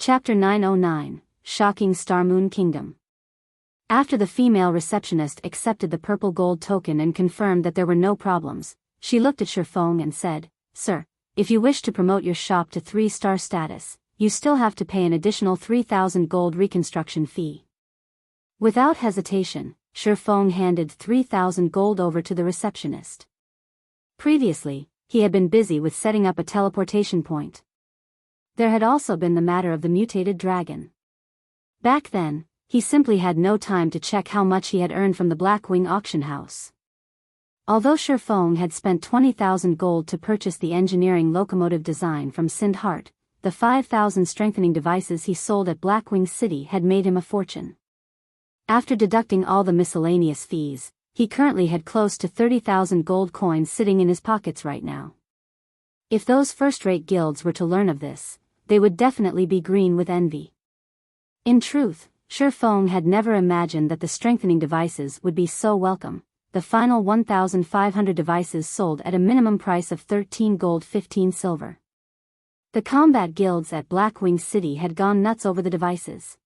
Chapter 909, Shocking Star Moon Kingdom. After the female receptionist accepted the purple gold token and confirmed that there were no problems, she looked at Shifeng and said, "Sir, if you wish to promote your shop to 3-star status, you still have to pay an additional 3,000 gold reconstruction fee." Without hesitation, Shifeng handed 3,000 gold over to the receptionist. Previously, he had been busy with setting up a teleportation point. There had also been the matter of the mutated dragon. Back then, he simply had no time to check how much he had earned from the Blackwing auction house. Although Shifeng had spent 20,000 gold to purchase the engineering locomotive design from Sindhart, the 5,000 strengthening devices he sold at Blackwing City had made him a fortune. After deducting all the miscellaneous fees, he currently had close to 30,000 gold coins sitting in his pockets right now. If those first-rate guilds were to learn of this, they would definitely be green with envy. In truth, Shifeng had never imagined that the strengthening devices would be so welcome. The final 1,500 devices sold at a minimum price of 13 gold 15 silver. The combat guilds at Blackwing City had gone nuts over the devices.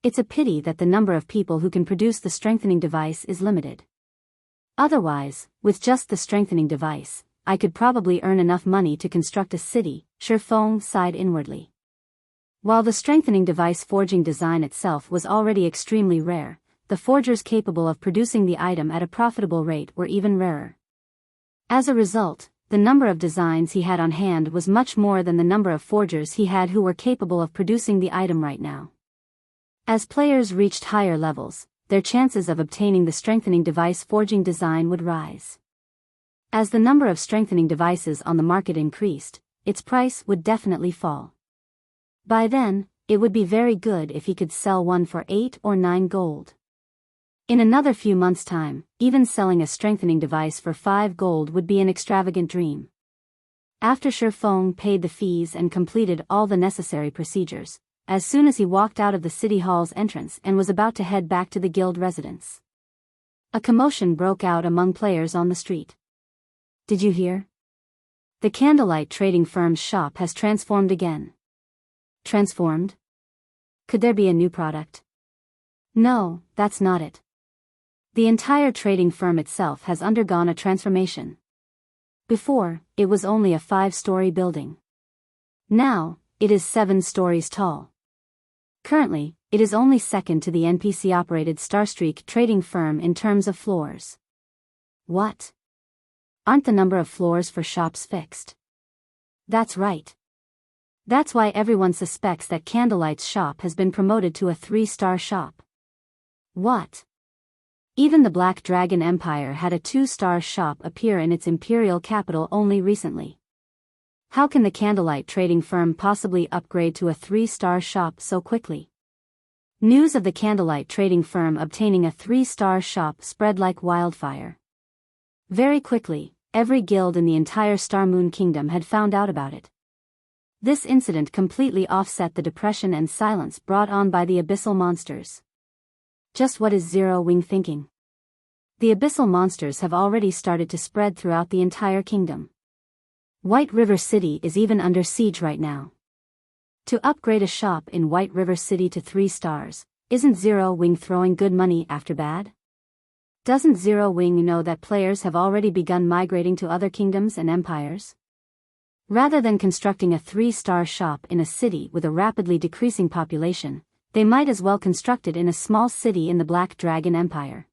It's a pity that the number of people who can produce the strengthening device is limited. Otherwise, with just the strengthening device, I could probably earn enough money to construct a city, Shifeng sighed inwardly. While the strengthening device forging design itself was already extremely rare, the forgers capable of producing the item at a profitable rate were even rarer. As a result, the number of designs he had on hand was much more than the number of forgers he had who were capable of producing the item right now. As players reached higher levels, their chances of obtaining the strengthening device forging design would rise. As the number of strengthening devices on the market increased, its price would definitely fall. By then, it would be very good if he could sell one for 8 or 9 gold. In another few months' time, even selling a strengthening device for 5 gold would be an extravagant dream. After Shifeng paid the fees and completed all the necessary procedures, as soon as he walked out of the city hall's entrance and was about to head back to the guild residence, a commotion broke out among players on the street. Did you hear? The Candlelight trading firm's shop has transformed again. Transformed? Could there be a new product? No, that's not it. The entire trading firm itself has undergone a transformation. Before, it was only a 5-story building. Now, it is 7 stories tall. Currently, it is only second to the NPC-operated Starstreak trading firm in terms of floors. What? Aren't the number of floors for shops fixed? That's right. That's why everyone suspects that Candlelight's shop has been promoted to a 3-star shop. What? Even the Black Dragon Empire had a 2-star shop appear in its imperial capital only recently. How can the Candlelight trading firm possibly upgrade to a 3-star shop so quickly? News of the Candlelight trading firm obtaining a 3-star shop spread like wildfire. Very quickly, every guild in the entire Star Moon Kingdom had found out about it. This incident completely offset the depression and silence brought on by the abyssal monsters. Just what is Zero Wing thinking? The abyssal monsters have already started to spread throughout the entire kingdom. White River City is even under siege right now. To upgrade a shop in White River City to 3 stars, isn't Zero Wing throwing good money after bad? Doesn't Zero Wing know that players have already begun migrating to other kingdoms and empires? Rather than constructing a 3-star shop in a city with a rapidly decreasing population, they might as well construct it in a small city in the Black Dragon Empire.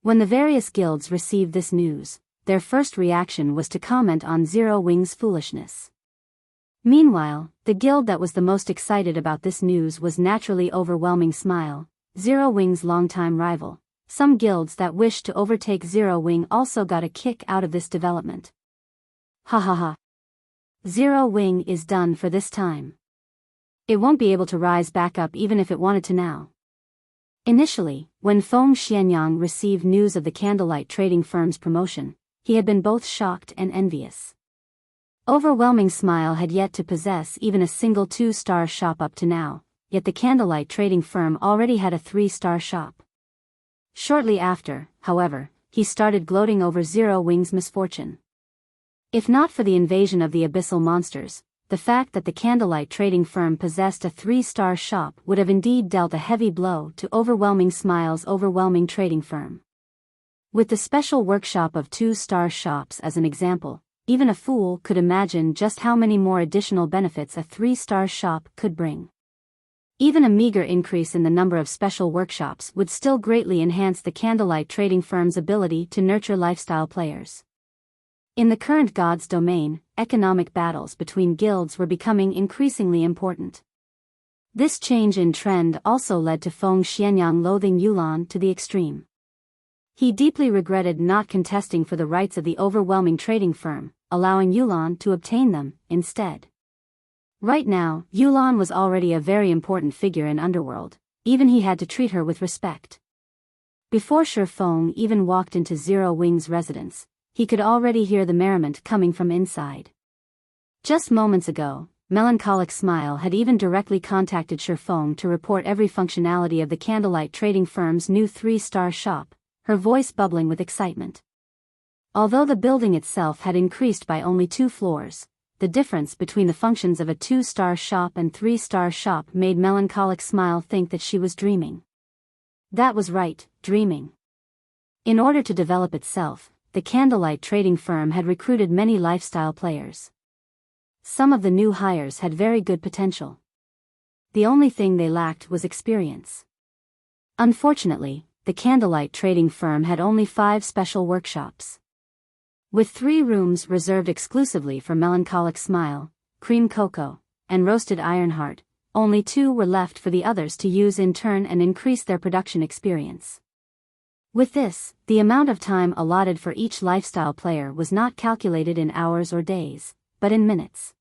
When the various guilds received this news, their first reaction was to comment on Zero Wing's foolishness. Meanwhile, the guild that was the most excited about this news was naturally Overwhelming Smile, Zero Wing's longtime rival. Some guilds that wished to overtake Zero Wing also got a kick out of this development. Ha ha ha. Zero Wing is done for this time. It won't be able to rise back up even if it wanted to now. Initially, when Feng Xianyang received news of the Candlelight trading firm's promotion, he had been both shocked and envious. Overwhelming Smile had yet to possess even a single 2-star shop up to now, yet the Candlelight trading firm already had a 3-star shop. Shortly after, however, he started gloating over Zero Wing's misfortune. If not for the invasion of the abyssal monsters, the fact that the Candlelight trading firm possessed a 3-star shop would have indeed dealt a heavy blow to Overwhelming Smile's overwhelming trading firm. With the special workshop of 2-star shops as an example, even a fool could imagine just how many more additional benefits a 3-star shop could bring. Even a meager increase in the number of special workshops would still greatly enhance the Candlelight trading firm's ability to nurture lifestyle players. In the current God's domain, economic battles between guilds were becoming increasingly important. This change in trend also led to Feng Xianyang loathing Yulan to the extreme. He deeply regretted not contesting for the rights of the overwhelming trading firm, allowing Yulan to obtain them instead. Right now, Yulan was already a very important figure in Underworld, even he had to treat her with respect. Before Shi Feng even walked into Zero Wing's residence, he could already hear the merriment coming from inside. Just moments ago, Melancholic Smile had even directly contacted Shi Feng to report every functionality of the Candlelight trading firm's new 3-star shop, her voice bubbling with excitement. Although the building itself had increased by only 2 floors, the difference between the functions of a 2-star shop and 3-star shop made Melancholic Smile think that she was dreaming. That was right, dreaming. In order to develop itself, the Candlelight trading firm had recruited many lifestyle players. Some of the new hires had very good potential. The only thing they lacked was experience. Unfortunately, the Candlelight trading firm had only 5 special workshops. With 3 rooms reserved exclusively for Melancholic Smile, Cream Cocoa, and Roasted Ironheart, only 2 were left for the others to use in turn and increase their production experience. With this, the amount of time allotted for each lifestyle player was not calculated in hours or days, but in minutes.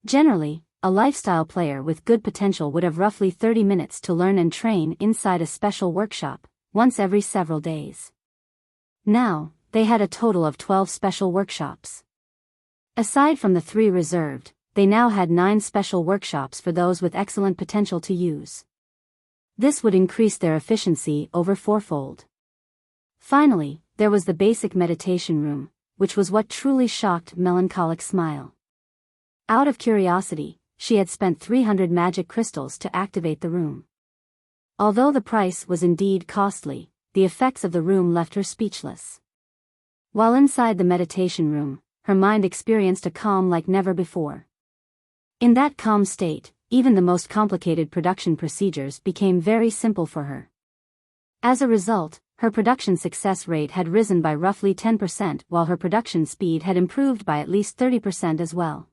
Generally, a lifestyle player with good potential would have roughly 30 minutes to learn and train inside a special workshop, once every several days. Now, they had a total of 12 special workshops. Aside from the 3 reserved, they now had 9 special workshops for those with excellent potential to use. This would increase their efficiency over 4-fold. Finally, there was the basic meditation room, which was what truly shocked Melancholic Smile. Out of curiosity, she had spent 300 magic crystals to activate the room. Although the price was indeed costly, the effects of the room left her speechless. While inside the meditation room, her mind experienced a calm like never before. In that calm state, even the most complicated production procedures became very simple for her. As a result, her production success rate had risen by roughly 10% while her production speed had improved by at least 30% as well.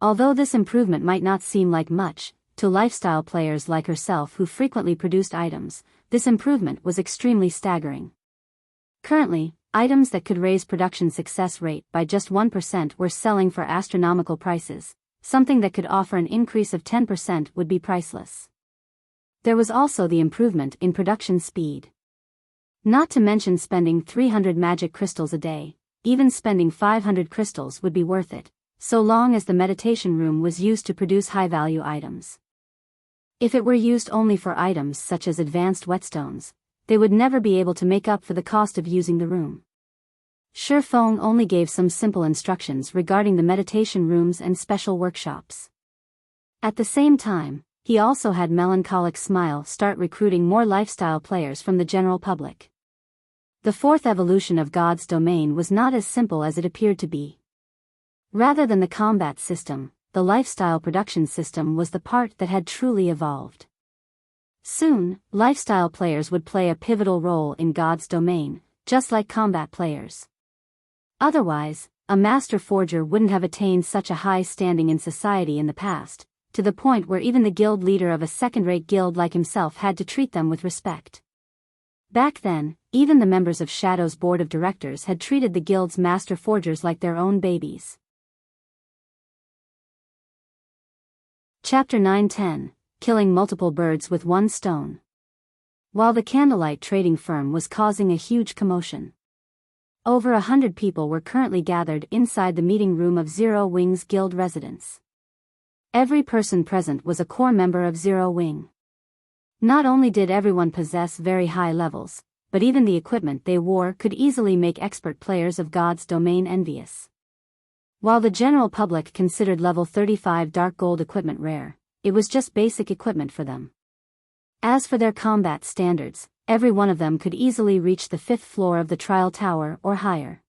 Although this improvement might not seem like much, to lifestyle players like herself who frequently produced items, this improvement was extremely staggering. Currently, items that could raise production success rate by just 1% were selling for astronomical prices. Something that could offer an increase of 10% would be priceless. There was also the improvement in production speed. Not to mention spending 300 magic crystals a day, even spending 500 crystals would be worth it, so long as the meditation room was used to produce high-value items. If it were used only for items such as advanced whetstones, they would never be able to make up for the cost of using the room. Shi Feng only gave some simple instructions regarding the meditation rooms and special workshops. At the same time, he also had Melancholic Smile start recruiting more lifestyle players from the general public. The 4th evolution of God's domain was not as simple as it appeared to be. Rather than the combat system, the lifestyle production system was the part that had truly evolved. Soon, lifestyle players would play a pivotal role in God's domain, just like combat players. Otherwise, a master forger wouldn't have attained such a high standing in society in the past, to the point where even the guild leader of a second-rate guild like himself had to treat them with respect. Back then, even the members of Shadow's board of directors had treated the guild's master forgers like their own babies. Chapter 9-10, Killing Multiple Birds with One Stone. While the Candlelight trading firm was causing a huge commotion, over 100 people were currently gathered inside the meeting room of Zero Wing's guild residence. Every person present was a core member of Zero Wing. Not only did everyone possess very high levels, but even the equipment they wore could easily make expert players of God's domain envious. While the general public considered level 35 dark gold equipment rare, it was just basic equipment for them. As for their combat standards, every one of them could easily reach the 5th floor of the trial tower or higher.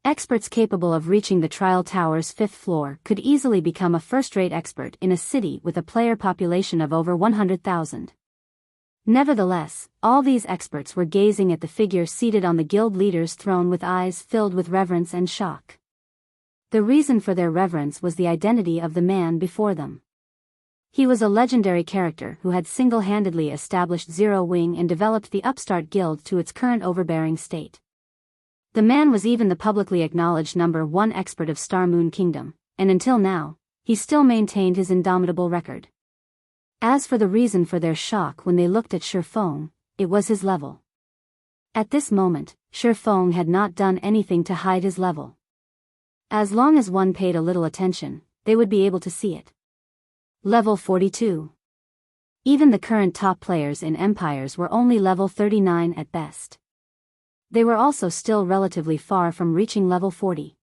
Experts capable of reaching the trial tower's 5th floor could easily become a first-rate expert in a city with a player population of over 100,000. Nevertheless, all these experts were gazing at the figure seated on the guild leader's throne with eyes filled with reverence and shock. The reason for their reverence was the identity of the man before them. He was a legendary character who had single-handedly established Zero Wing and developed the upstart guild to its current overbearing state. The man was even the publicly acknowledged #1 expert of Star Moon Kingdom, and until now, he still maintained his indomitable record. As for the reason for their shock when they looked at Shifeng, it was his level. At this moment, Shifeng had not done anything to hide his level. As long as one paid a little attention, they would be able to see it. Level 42. Even the current top players in Empires were only level 39 at best. They were also still relatively far from reaching level 40.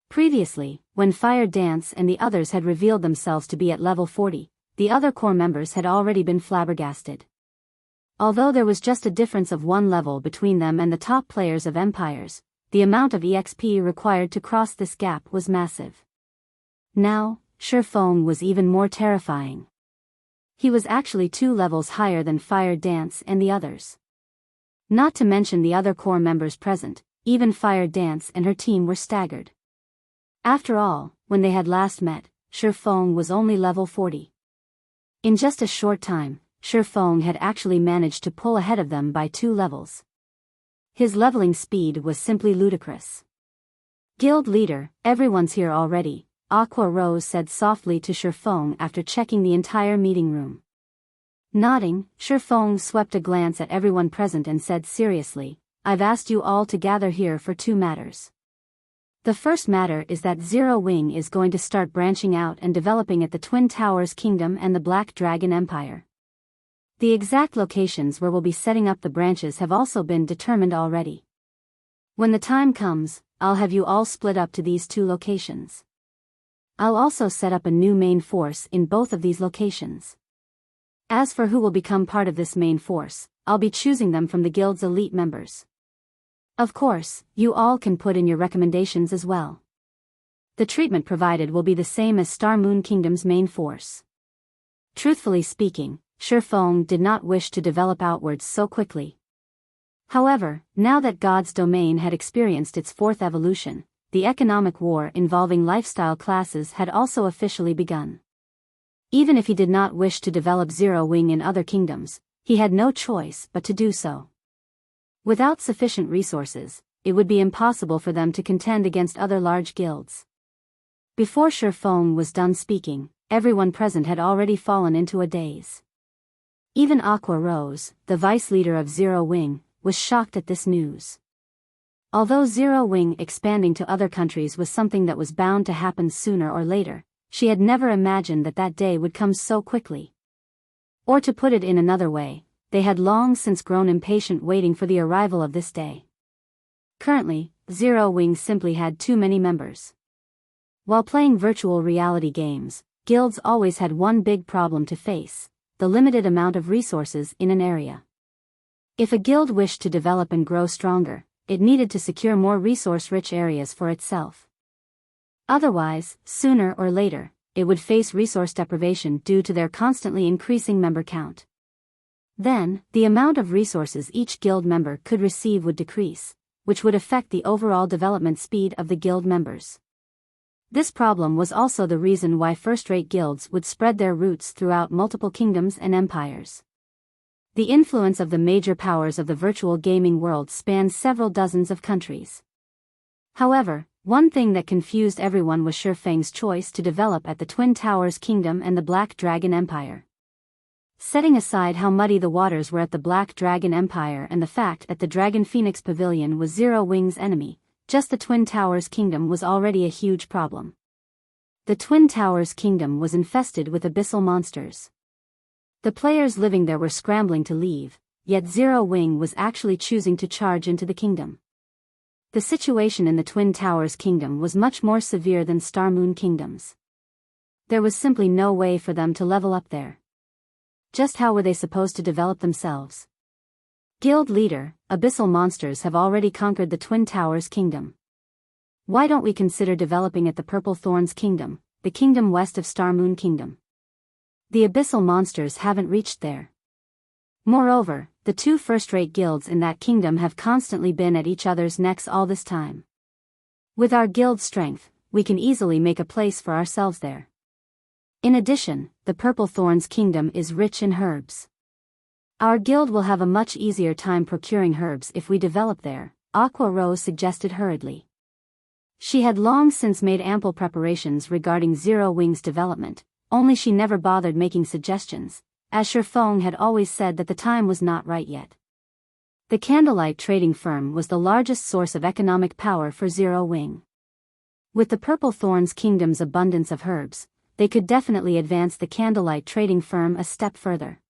Previously, when Fire Dance and the others had revealed themselves to be at level 40, the other core members had already been flabbergasted. Although there was just a difference of 1 level between them and the top players of Empires, the amount of EXP required to cross this gap was massive. Now, Shifeng was even more terrifying. He was actually 2 levels higher than Fire Dance and the others. Not to mention the other core members present, even Fire Dance and her team were staggered. After all, when they had last met, Shifeng was only level 40. In just a short time, Shifeng had actually managed to pull ahead of them by 2 levels. His leveling speed was simply ludicrous. Guild leader, everyone's here already, Aqua Rose said softly to Shifeng after checking the entire meeting room. Nodding, Shifeng swept a glance at everyone present and said seriously, I've asked you all to gather here for 2 matters. The first matter is that Zero Wing is going to start branching out and developing at the Twin Towers Kingdom and the Black Dragon Empire. The exact locations where we'll be setting up the branches have also been determined already. When the time comes, I'll have you all split up to these 2 locations. I'll also set up a new main force in both of these locations. As for who will become part of this main force, I'll be choosing them from the guild's elite members. Of course, you all can put in your recommendations as well. The treatment provided will be the same as Star Moon Kingdom's main force. Truthfully speaking, Shifeng did not wish to develop outwards so quickly. However, now that God's domain had experienced its 4th evolution, the economic war involving lifestyle classes had also officially begun. Even if he did not wish to develop Zero Wing in other kingdoms, he had no choice but to do so. Without sufficient resources, it would be impossible for them to contend against other large guilds. Before Shifeng was done speaking, everyone present had already fallen into a daze. Even Aqua Rose, the vice leader of Zero Wing, was shocked at this news. Although Zero Wing expanding to other countries was something that was bound to happen sooner or later, she had never imagined that that day would come so quickly. Or to put it in another way, they had long since grown impatient waiting for the arrival of this day. Currently, Zero Wing simply had too many members. While playing virtual reality games, guilds always had one big problem to face: the limited amount of resources in an area. If a guild wished to develop and grow stronger, it needed to secure more resource-rich areas for itself. Otherwise, sooner or later, it would face resource deprivation due to their constantly increasing member count. Then, the amount of resources each guild member could receive would decrease, which would affect the overall development speed of the guild members. This problem was also the reason why first-rate guilds would spread their roots throughout multiple kingdoms and empires. The influence of the major powers of the virtual gaming world spanned several dozens of countries. However, one thing that confused everyone was Shifeng's choice to develop at the Twin Towers Kingdom and the Black Dragon Empire. Setting aside how muddy the waters were at the Black Dragon Empire and the fact that the Dragon Phoenix Pavilion was Zero Wing's enemy, just the Twin Towers Kingdom was already a huge problem. The Twin Towers Kingdom was infested with abyssal monsters. The players living there were scrambling to leave, yet Zero Wing was actually choosing to charge into the kingdom. The situation in the Twin Towers Kingdom was much more severe than Star Moon Kingdoms. There was simply no way for them to level up there. Just how were they supposed to develop themselves? Guild leader, abyssal monsters have already conquered the Twin Towers Kingdom. Why don't we consider developing at the Purple Thorns Kingdom, the kingdom west of Star Moon Kingdom? The abyssal monsters haven't reached there. Moreover, the two first-rate guilds in that kingdom have constantly been at each other's necks all this time. With our guild strength, we can easily make a place for ourselves there. In addition, the Purple Thorns Kingdom is rich in herbs. Our guild will have a much easier time procuring herbs if we develop there, Aqua Rose suggested hurriedly. She had long since made ample preparations regarding Zero Wing's development, only she never bothered making suggestions, as Shifeng had always said that the time was not right yet. The Candlelight trading firm was the largest source of economic power for Zero Wing. With the Purple Thorns Kingdom's abundance of herbs, they could definitely advance the Candlelight trading firm a step further.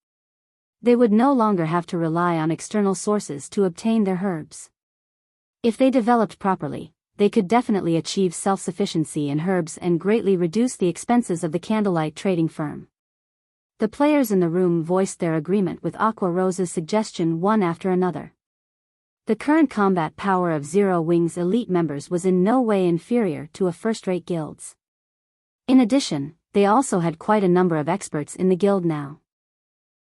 They would no longer have to rely on external sources to obtain their herbs. If they developed properly, they could definitely achieve self-sufficiency in herbs and greatly reduce the expenses of the Candlelight trading firm. The players in the room voiced their agreement with Aqua Rose's suggestion one after another. The current combat power of Zero Wing's elite members was in no way inferior to a first-rate guild's. In addition, they also had quite a number of experts in the guild now.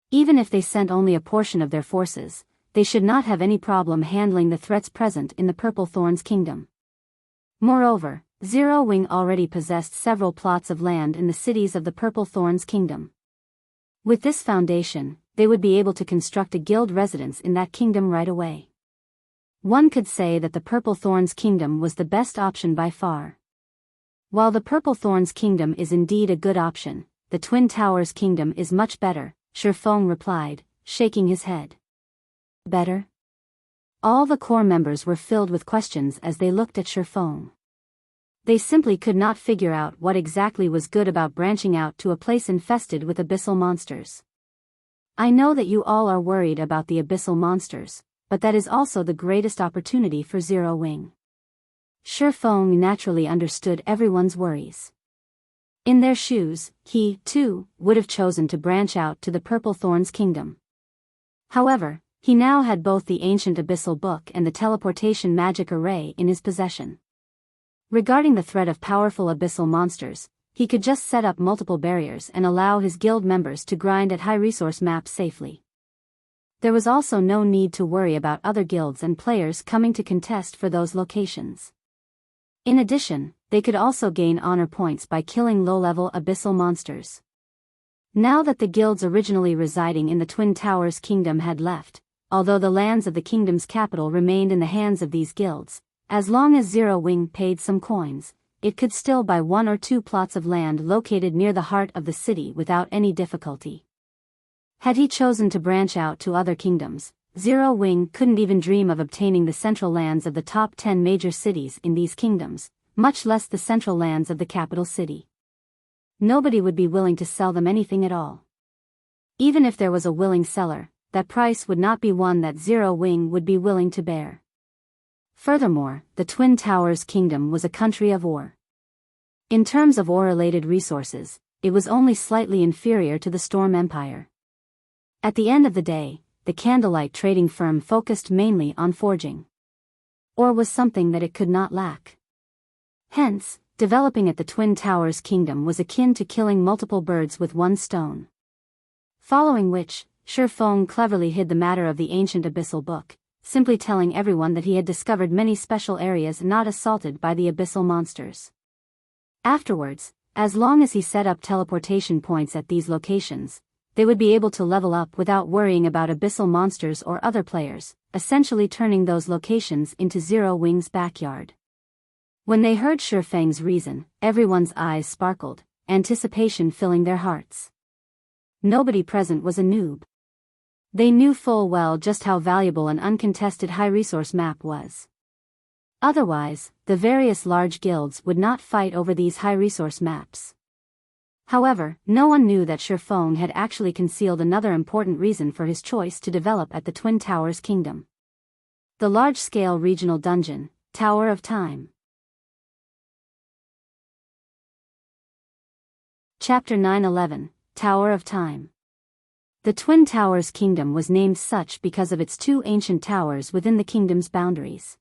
Even if they sent only a portion of their forces, they should not have any problem handling the threats present in the Purple Thorns Kingdom. Moreover, Zero Wing already possessed several plots of land in the cities of the Purple Thorns Kingdom. With this foundation, they would be able to construct a guild residence in that kingdom right away. One could say that the Purple Thorns Kingdom was the best option by far. While the Purple Thorns Kingdom is indeed a good option, the Twin Towers Kingdom is much better, Shifeng replied, shaking his head. Better? All the core members were filled with questions as they looked at Shifeng. They simply could not figure out what exactly was good about branching out to a place infested with abyssal monsters. I know that you all are worried about the abyssal monsters, but that is also the greatest opportunity for Zero Wing. Shifeng naturally understood everyone's worries. In their shoes, he, too, would have chosen to branch out to the Purple Thorns Kingdom. However, he now had both the ancient abyssal book and the teleportation magic array in his possession. Regarding the threat of powerful abyssal monsters, he could just set up multiple barriers and allow his guild members to grind at high-resource maps safely. There was also no need to worry about other guilds and players coming to contest for those locations. In addition, they could also gain honor points by killing low-level abyssal monsters. Now that the guilds originally residing in the Twin Towers Kingdom had left, although the lands of the kingdom's capital remained in the hands of these guilds, as long as Zero Wing paid some coins, it could still buy 1 or 2 plots of land located near the heart of the city without any difficulty. Had he chosen to branch out to other kingdoms, Zero Wing couldn't even dream of obtaining the central lands of the top 10 major cities in these kingdoms, much less the central lands of the capital city. Nobody would be willing to sell them anything at all. Even if there was a willing seller, that price would not be one that Zero Wing would be willing to bear. Furthermore, the Twin Towers Kingdom was a country of ore. In terms of ore-related resources, it was only slightly inferior to the Storm Empire. At the end of the day, the Candlelight trading firm focused mainly on forging. Ore was something that it could not lack. Hence, developing at the Twin Towers Kingdom was akin to killing multiple birds with one stone. Following which, Shifeng cleverly hid the matter of the ancient abyssal book, simply telling everyone that he had discovered many special areas not assaulted by the abyssal monsters. Afterwards, as long as he set up teleportation points at these locations, they would be able to level up without worrying about abyssal monsters or other players, essentially turning those locations into Zero Wing's backyard. When they heard Shifeng's reason, everyone's eyes sparkled, anticipation filling their hearts. Nobody present was a noob. They knew full well just how valuable an uncontested high-resource map was. Otherwise, the various large guilds would not fight over these high-resource maps. However, no one knew that Shifeng had actually concealed another important reason for his choice to develop at the Twin Towers Kingdom. The large-scale regional dungeon, Tower of Time. Chapter 9-11, Tower of Time. The Twin Towers Kingdom was named such because of its two ancient towers within the kingdom's boundaries.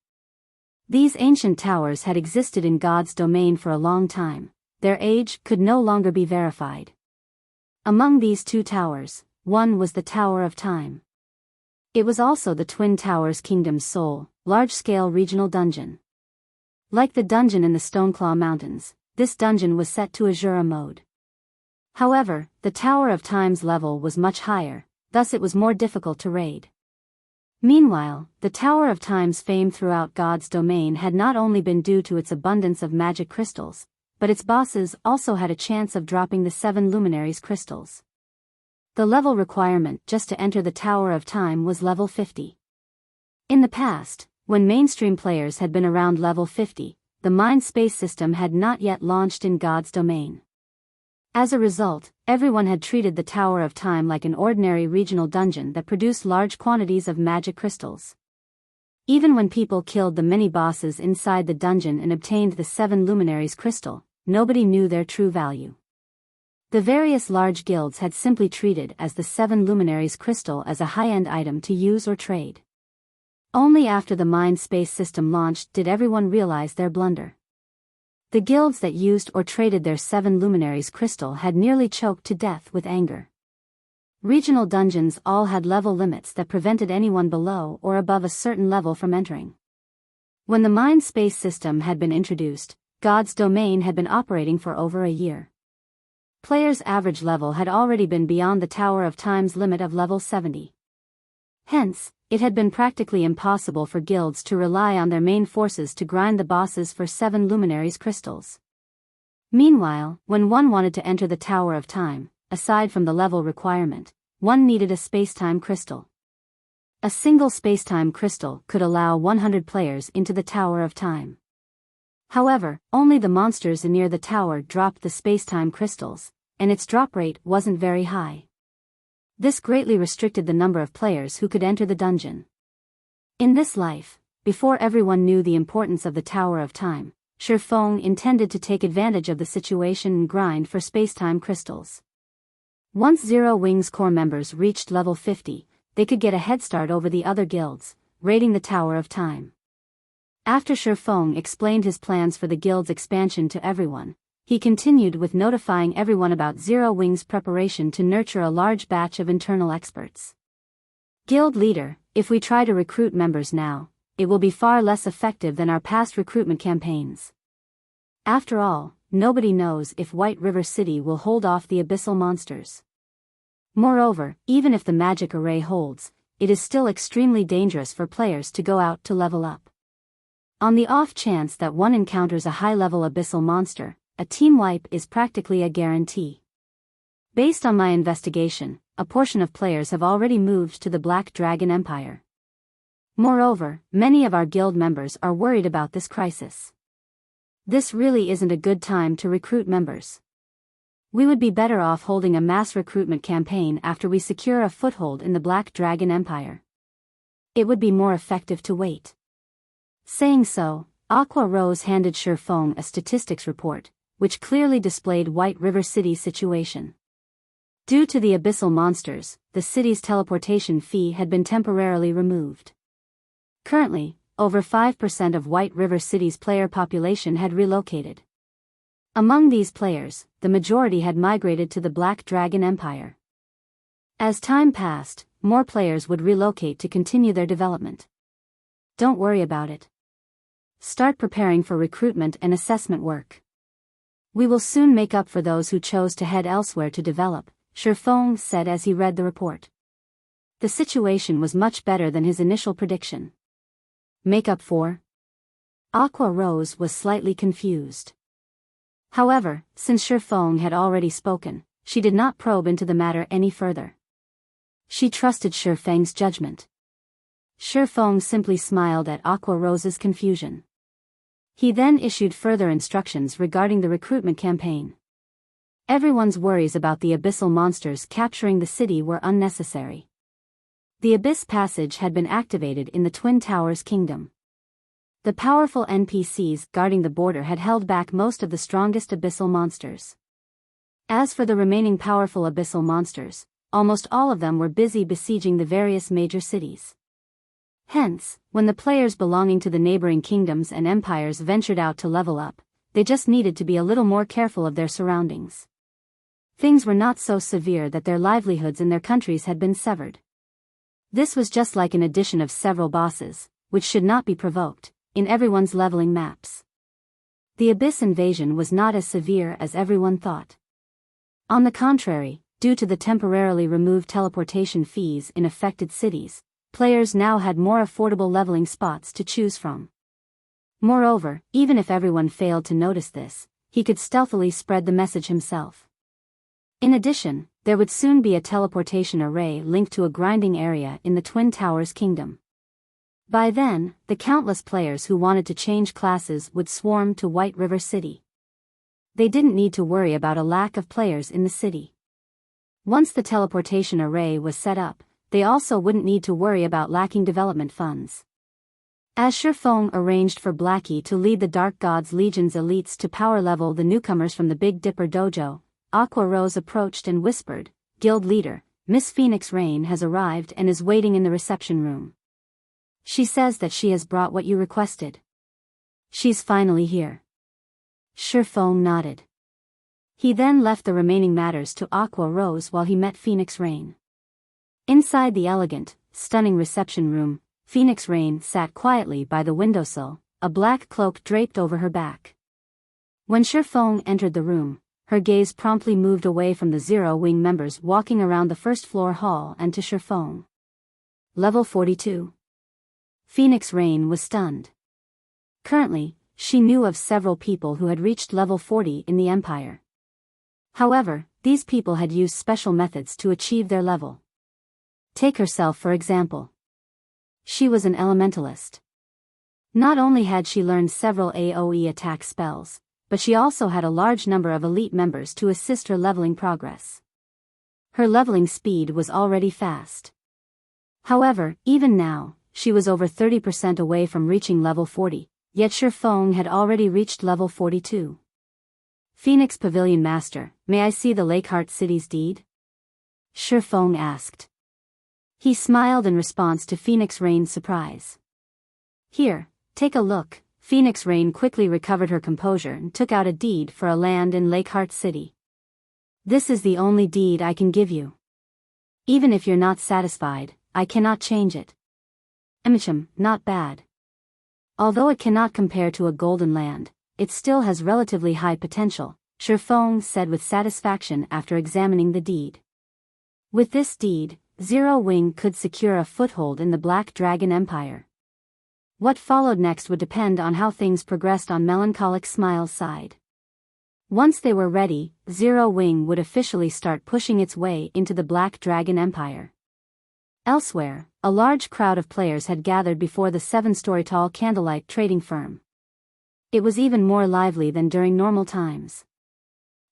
These ancient towers had existed in God's domain for a long time. Their age could no longer be verified. Among these two towers, one was the Tower of Time. It was also the Twin Towers Kingdom's sole, large-scale regional dungeon. Like the dungeon in the Stoneclaw Mountains, this dungeon was set to Azura mode. However, the Tower of Time's level was much higher, thus it was more difficult to raid. Meanwhile, the Tower of Time's fame throughout God's domain had not only been due to its abundance of magic crystals, but its bosses also had a chance of dropping the 7 Luminaries crystals. The level requirement just to enter the Tower of Time was level 50. In the past, when mainstream players had been around level 50, the Mind Space system had not yet launched in God's domain. As a result, everyone had treated the Tower of Time like an ordinary regional dungeon that produced large quantities of magic crystals. Even when people killed the mini-bosses inside the dungeon and obtained the 7 Luminaries crystal, nobody knew their true value. The various large guilds had simply treated as the 7 Luminaries crystal as a high-end item to use or trade. Only after the Mind Space system launched did everyone realize their blunder. The guilds that used or traded their 7 Luminaries crystal had nearly choked to death with anger. Regional dungeons all had level limits that prevented anyone below or above a certain level from entering. When the Mind Space system had been introduced, God's domain had been operating for over a year. Players' average level had already been beyond the Tower of Time's limit of level 70. Hence, it had been practically impossible for guilds to rely on their main forces to grind the bosses for 7 Luminaries crystals. Meanwhile, when one wanted to enter the Tower of Time, aside from the level requirement, one needed a spacetime crystal. A single spacetime crystal could allow 100 players into the Tower of Time. However, only the monsters near the tower dropped the spacetime crystals, and its drop rate wasn't very high. This greatly restricted the number of players who could enter the dungeon. In this life, before everyone knew the importance of the Tower of Time, Shifeng intended to take advantage of the situation and grind for spacetime crystals. Once Zero Wings core members reached level 50, they could get a head start over the other guilds, raiding the Tower of Time. After Shifeng explained his plans for the guild's expansion to everyone, he continued with notifying everyone about Zero Wings' preparation to nurture a large batch of internal experts. Guild leader, if we try to recruit members now, it will be far less effective than our past recruitment campaigns. After all, nobody knows if White River City will hold off the abyssal monsters. Moreover, even if the magic array holds, it is still extremely dangerous for players to go out to level up. On the off chance that one encounters a high-level abyssal monster, a team wipe is practically a guarantee. Based on my investigation, a portion of players have already moved to the Black Dragon Empire. Moreover, many of our guild members are worried about this crisis. This really isn't a good time to recruit members. We would be better off holding a mass recruitment campaign after we secure a foothold in the Black Dragon Empire. It would be more effective to wait. Saying so, Aqua Rose handed Shifeng a statistics report, which clearly displayed White River City's situation. Due to the abyssal monsters, the city's teleportation fee had been temporarily removed. Currently, over 5% of White River City's player population had relocated. Among these players, the majority had migrated to the Black Dragon Empire. As time passed, more players would relocate to continue their development. Don't worry about it. Start preparing for recruitment and assessment work. We will soon make up for those who chose to head elsewhere to develop, Shifeng said as he read the report. The situation was much better than his initial prediction. Make up for? Aqua Rose was slightly confused. However, since Shifeng had already spoken, she did not probe into the matter any further. She trusted Shifeng's judgment. Shifeng simply smiled at Aqua Rose's confusion. He then issued further instructions regarding the recruitment campaign. Everyone's worries about the abyssal monsters capturing the city were unnecessary. The Abyss Passage had been activated in the Twin Towers Kingdom. The powerful NPCs guarding the border had held back most of the strongest abyssal monsters. As for the remaining powerful abyssal monsters, almost all of them were busy besieging the various major cities. Hence, when the players belonging to the neighboring kingdoms and empires ventured out to level up, they just needed to be a little more careful of their surroundings. Things were not so severe that their livelihoods in their countries had been severed. This was just like an addition of several bosses, which should not be provoked, in everyone's leveling maps. The Abyss invasion was not as severe as everyone thought. On the contrary, due to the temporarily removed teleportation fees in affected cities, players now had more affordable leveling spots to choose from. Moreover, even if everyone failed to notice this, he could stealthily spread the message himself. In addition, there would soon be a teleportation array linked to a grinding area in the Twin Towers Kingdom. By then, the countless players who wanted to change classes would swarm to White River City. They didn't need to worry about a lack of players in the city. Once the teleportation array was set up, they also wouldn't need to worry about lacking development funds. As Shifeng arranged for Blackie to lead the Dark Gods Legion's elites to power level the newcomers from the Big Dipper Dojo, Aqua Rose approached and whispered, "Guild leader, Miss Phoenix Rain has arrived and is waiting in the reception room. She says that she has brought what you requested. She's finally here." Shifeng nodded. He then left the remaining matters to Aqua Rose while he met Phoenix Rain. Inside the elegant, stunning reception room, Phoenix Rain sat quietly by the windowsill, a black cloak draped over her back. When Shifeng entered the room, her gaze promptly moved away from the Zero Wing members walking around the first-floor hall and to Shifeng. Level 42. Phoenix Rain was stunned. Currently, she knew of several people who had reached level 40 in the Empire. However, these people had used special methods to achieve their level. Take herself for example. She was an elementalist. Not only had she learned several AoE attack spells, but she also had a large number of elite members to assist her leveling progress. Her leveling speed was already fast. However, even now, she was over 30% away from reaching level 40, yet Shifeng had already reached level 42. "Phoenix Pavilion Master, may I see the Lakeheart City's deed?" Shifeng asked. He smiled in response to Phoenix Rain's surprise. "Here, take a look." Phoenix Rain quickly recovered her composure and took out a deed for a land in Lakeheart City. "This is the only deed I can give you. Even if you're not satisfied, I cannot change it." Not bad. Although it cannot compare to a golden land, it still has relatively high potential, Shifeng said with satisfaction after examining the deed. With this deed, Zero Wing could secure a foothold in the Black Dragon Empire. What followed next would depend on how things progressed on Melancholic Smile's side. Once they were ready, Zero Wing would officially start pushing its way into the Black Dragon Empire. Elsewhere, a large crowd of players had gathered before the 7-story-tall Candlelight trading firm. It was even more lively than during normal times.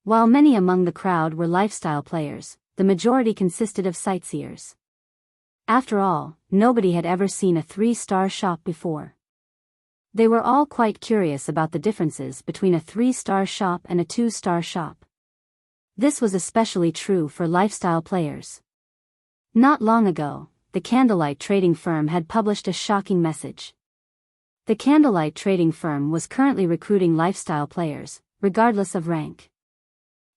While many among the crowd were lifestyle players, the majority consisted of sightseers. After all, nobody had ever seen a 3-star shop before. They were all quite curious about the differences between a 3-star shop and a 2-star shop. This was especially true for lifestyle players. Not long ago, the Candlelight trading firm had published a shocking message. The Candlelight trading firm was currently recruiting lifestyle players, regardless of rank.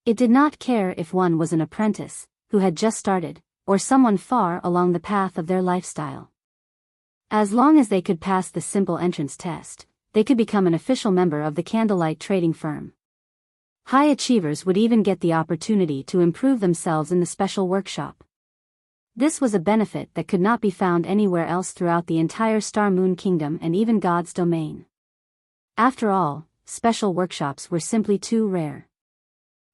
It did not care if one was an apprentice, who had just started, or someone far along the path of their lifestyle. As long as they could pass the simple entrance test, they could become an official member of the Candlelight trading firm. High achievers would even get the opportunity to improve themselves in the special workshop. This was a benefit that could not be found anywhere else throughout the entire Star Moon Kingdom and even God's domain. After all, special workshops were simply too rare.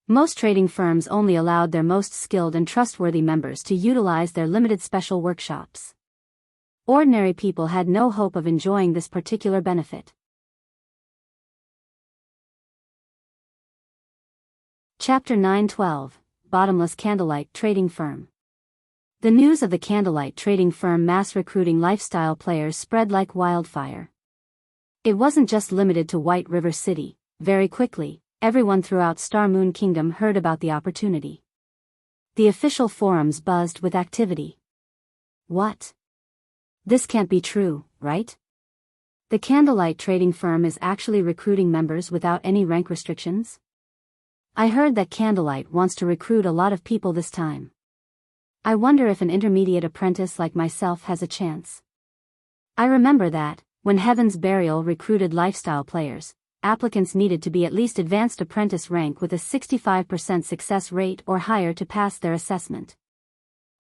Most trading firms only allowed their most skilled and trustworthy members to utilize their limited special workshops. Ordinary people had no hope of enjoying this particular benefit. Chapter 912, Bottomless Candlelight Trading Firm. The news of the Candlelight trading firm mass recruiting lifestyle players spread like wildfire. It wasn't just limited to White River City. Very quickly, everyone throughout Star Moon Kingdom heard about the opportunity. The official forums buzzed with activity. What? This can't be true, right? The Candlelight trading firm is actually recruiting members without any rank restrictions? I heard that Candlelight wants to recruit a lot of people this time. I wonder if an intermediate apprentice like myself has a chance. I remember that, when Heaven's Burial recruited lifestyle players, applicants needed to be at least advanced apprentice rank with a 65% success rate or higher to pass their assessment.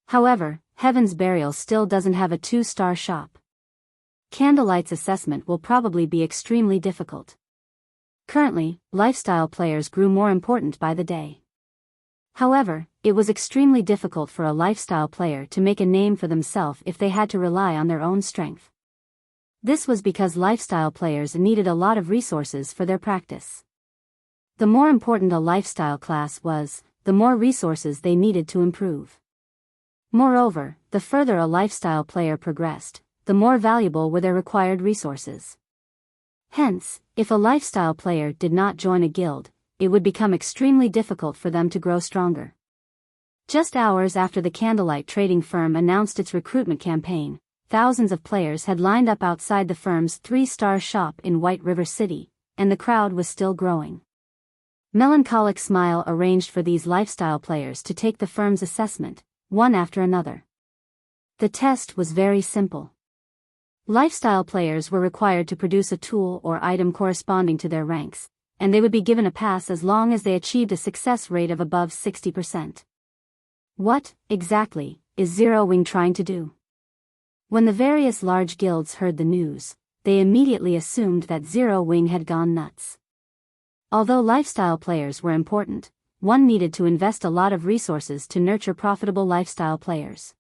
However, Heaven's Burial still doesn't have a 2-star shop. Candlelight's assessment will probably be extremely difficult. Currently, lifestyle players grew more important by the day. However, it was extremely difficult for a lifestyle player to make a name for themselves if they had to rely on their own strength. This was because lifestyle players needed a lot of resources for their practice. The more important a lifestyle class was, the more resources they needed to improve. Moreover, the further a lifestyle player progressed, the more valuable were their required resources. Hence, if a lifestyle player did not join a guild, it would become extremely difficult for them to grow stronger. Just hours after the Candlelight trading firm announced its recruitment campaign, thousands of players had lined up outside the firm's 3-star shop in White River City, and the crowd was still growing. Melancholic Smile arranged for these lifestyle players to take the firm's assessment, one after another. The test was very simple. Lifestyle players were required to produce a tool or item corresponding to their ranks, and they would be given a pass as long as they achieved a success rate of above 60%. What, exactly, is Zero Wing trying to do? When the various large guilds heard the news, they immediately assumed that Zero Wing had gone nuts. Although lifestyle players were important, one needed to invest a lot of resources to nurture profitable lifestyle players.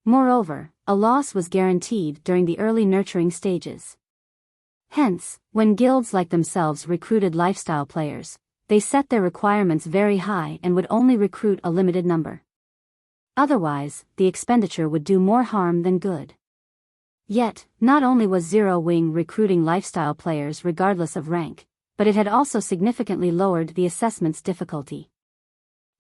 Moreover, a loss was guaranteed during the early nurturing stages. Hence, when guilds like themselves recruited lifestyle players, they set their requirements very high and would only recruit a limited number. Otherwise, the expenditure would do more harm than good. Yet, not only was Zero Wing recruiting lifestyle players regardless of rank, but it had also significantly lowered the assessment's difficulty.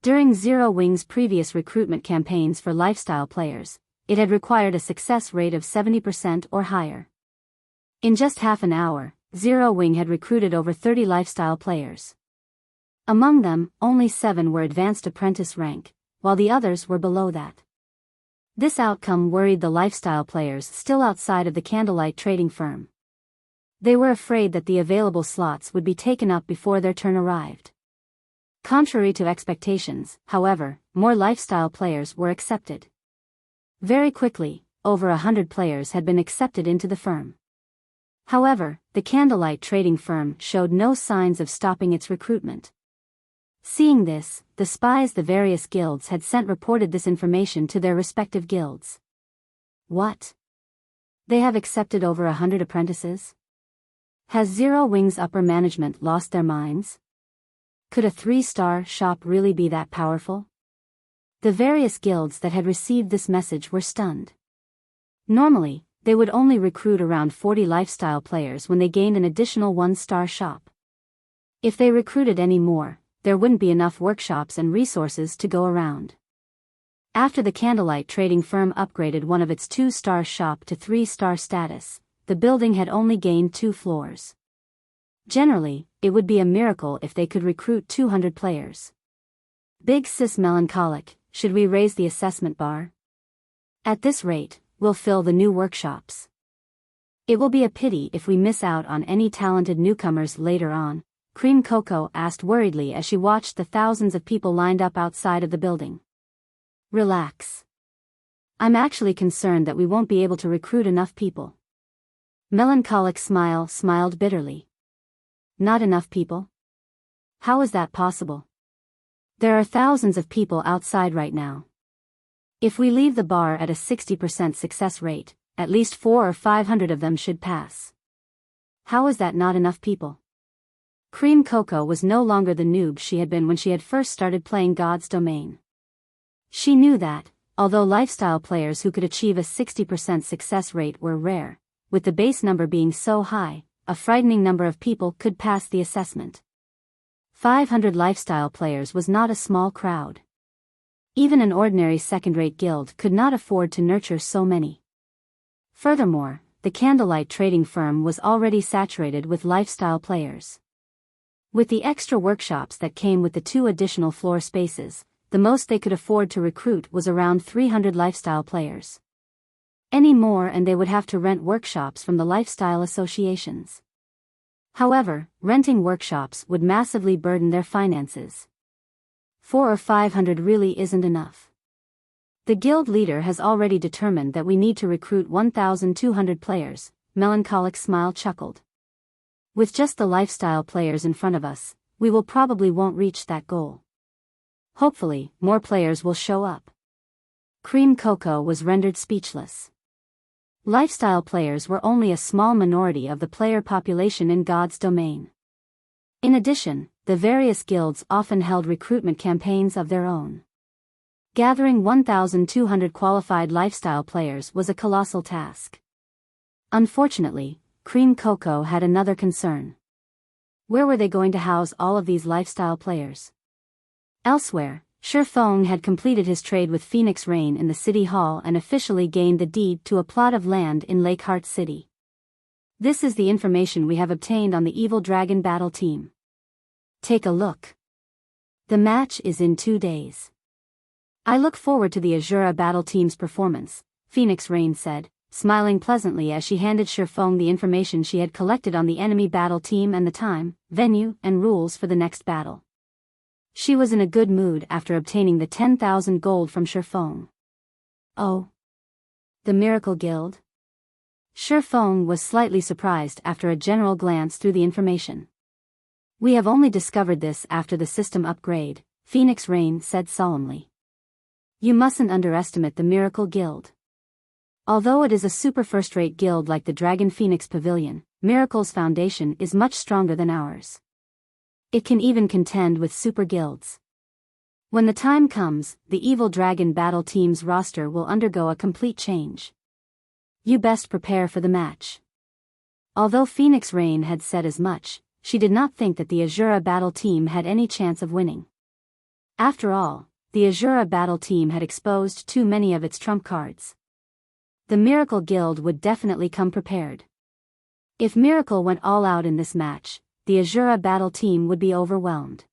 During Zero Wing's previous recruitment campaigns for lifestyle players, it had required a success rate of 70% or higher. In just half an hour, Zero Wing had recruited over 30 lifestyle players. Among them, only 7 were advanced apprentice rank, while the others were below that. This outcome worried the lifestyle players still outside of the Candlelight trading firm. They were afraid that the available slots would be taken up before their turn arrived. Contrary to expectations, however, more lifestyle players were accepted. Very quickly, over 100 players had been accepted into the firm. However, the Candlelight trading firm showed no signs of stopping its recruitment. Seeing this, the spies the various guilds had sent reported this information to their respective guilds. What? They have accepted over 100 apprentices? Has Zero Wing's upper management lost their minds? Could a 3-star shop really be that powerful? The various guilds that had received this message were stunned. Normally, they would only recruit around 40 lifestyle players when they gained an additional 1-star shop. If they recruited any more, there wouldn't be enough workshops and resources to go around. After the Candlelight trading firm upgraded one of its 2-star shop to 3-star status, the building had only gained 2 floors. Generally, it would be a miracle if they could recruit 200 players. Big Sis Melancholic, should we raise the assessment bar? At this rate, we'll fill the new workshops. It will be a pity if we miss out on any talented newcomers later on, Cream Cocoa asked worriedly as she watched the thousands of people lined up outside of the building. Relax. I'm actually concerned that we won't be able to recruit enough people. Melancholic Smile smiled bitterly. Not enough people? How is that possible? There are thousands of people outside right now. If we leave the bar at a 60% success rate, at least 400 or 500 of them should pass. How is that not enough people? Cream Cocoa was no longer the noob she had been when she had first started playing God's Domain. She knew that, although lifestyle players who could achieve a 60% success rate were rare, with the base number being so high, a frightening number of people could pass the assessment. 500 lifestyle players was not a small crowd. Even an ordinary second-rate guild could not afford to nurture so many. Furthermore, the Candlelight trading firm was already saturated with lifestyle players. With the extra workshops that came with the 2 additional floor spaces, the most they could afford to recruit was around 300 lifestyle players. Any more and they would have to rent workshops from the lifestyle associations. However, renting workshops would massively burden their finances. 400 or 500 really isn't enough. The guild leader has already determined that we need to recruit 1,200 players, Melancholic Smile chuckled. With just the lifestyle players in front of us, we will probably won't reach that goal. Hopefully, more players will show up. Cream Cocoa was rendered speechless. Lifestyle players were only a small minority of the player population in God's domain. In addition, the various guilds often held recruitment campaigns of their own. Gathering 1,200 qualified lifestyle players was a colossal task. Unfortunately, Cream Cocoa had another concern. Where were they going to house all of these lifestyle players? Elsewhere, Shifeng had completed his trade with Phoenix Rain in the city hall and officially gained the deed to a plot of land in Lakeheart City. This is the information we have obtained on the Evil Dragon battle team. Take a look. The match is in 2 days. I look forward to the Azura battle team's performance, Phoenix Rain said, smiling pleasantly as she handed Shifeng the information she had collected on the enemy battle team and the time, venue, and rules for the next battle. She was in a good mood after obtaining the 10,000 gold from Shifeng. Oh. The Miracle Guild? Shifeng was slightly surprised after a general glance through the information. We have only discovered this after the system upgrade, Phoenix Rain said solemnly. You mustn't underestimate the Miracle Guild. Although it is a super first-rate guild like the Dragon Phoenix Pavilion, Miracle's foundation is much stronger than ours. It can even contend with super guilds. When the time comes, the Evil Dragon battle team's roster will undergo a complete change. You best prepare for the match. Although Phoenix Rain had said as much, she did not think that the Azura battle team had any chance of winning. After all, the Azura battle team had exposed too many of its trump cards. The Miracle Guild would definitely come prepared. If Miracle went all out in this match, the Azura battle team would be overwhelmed.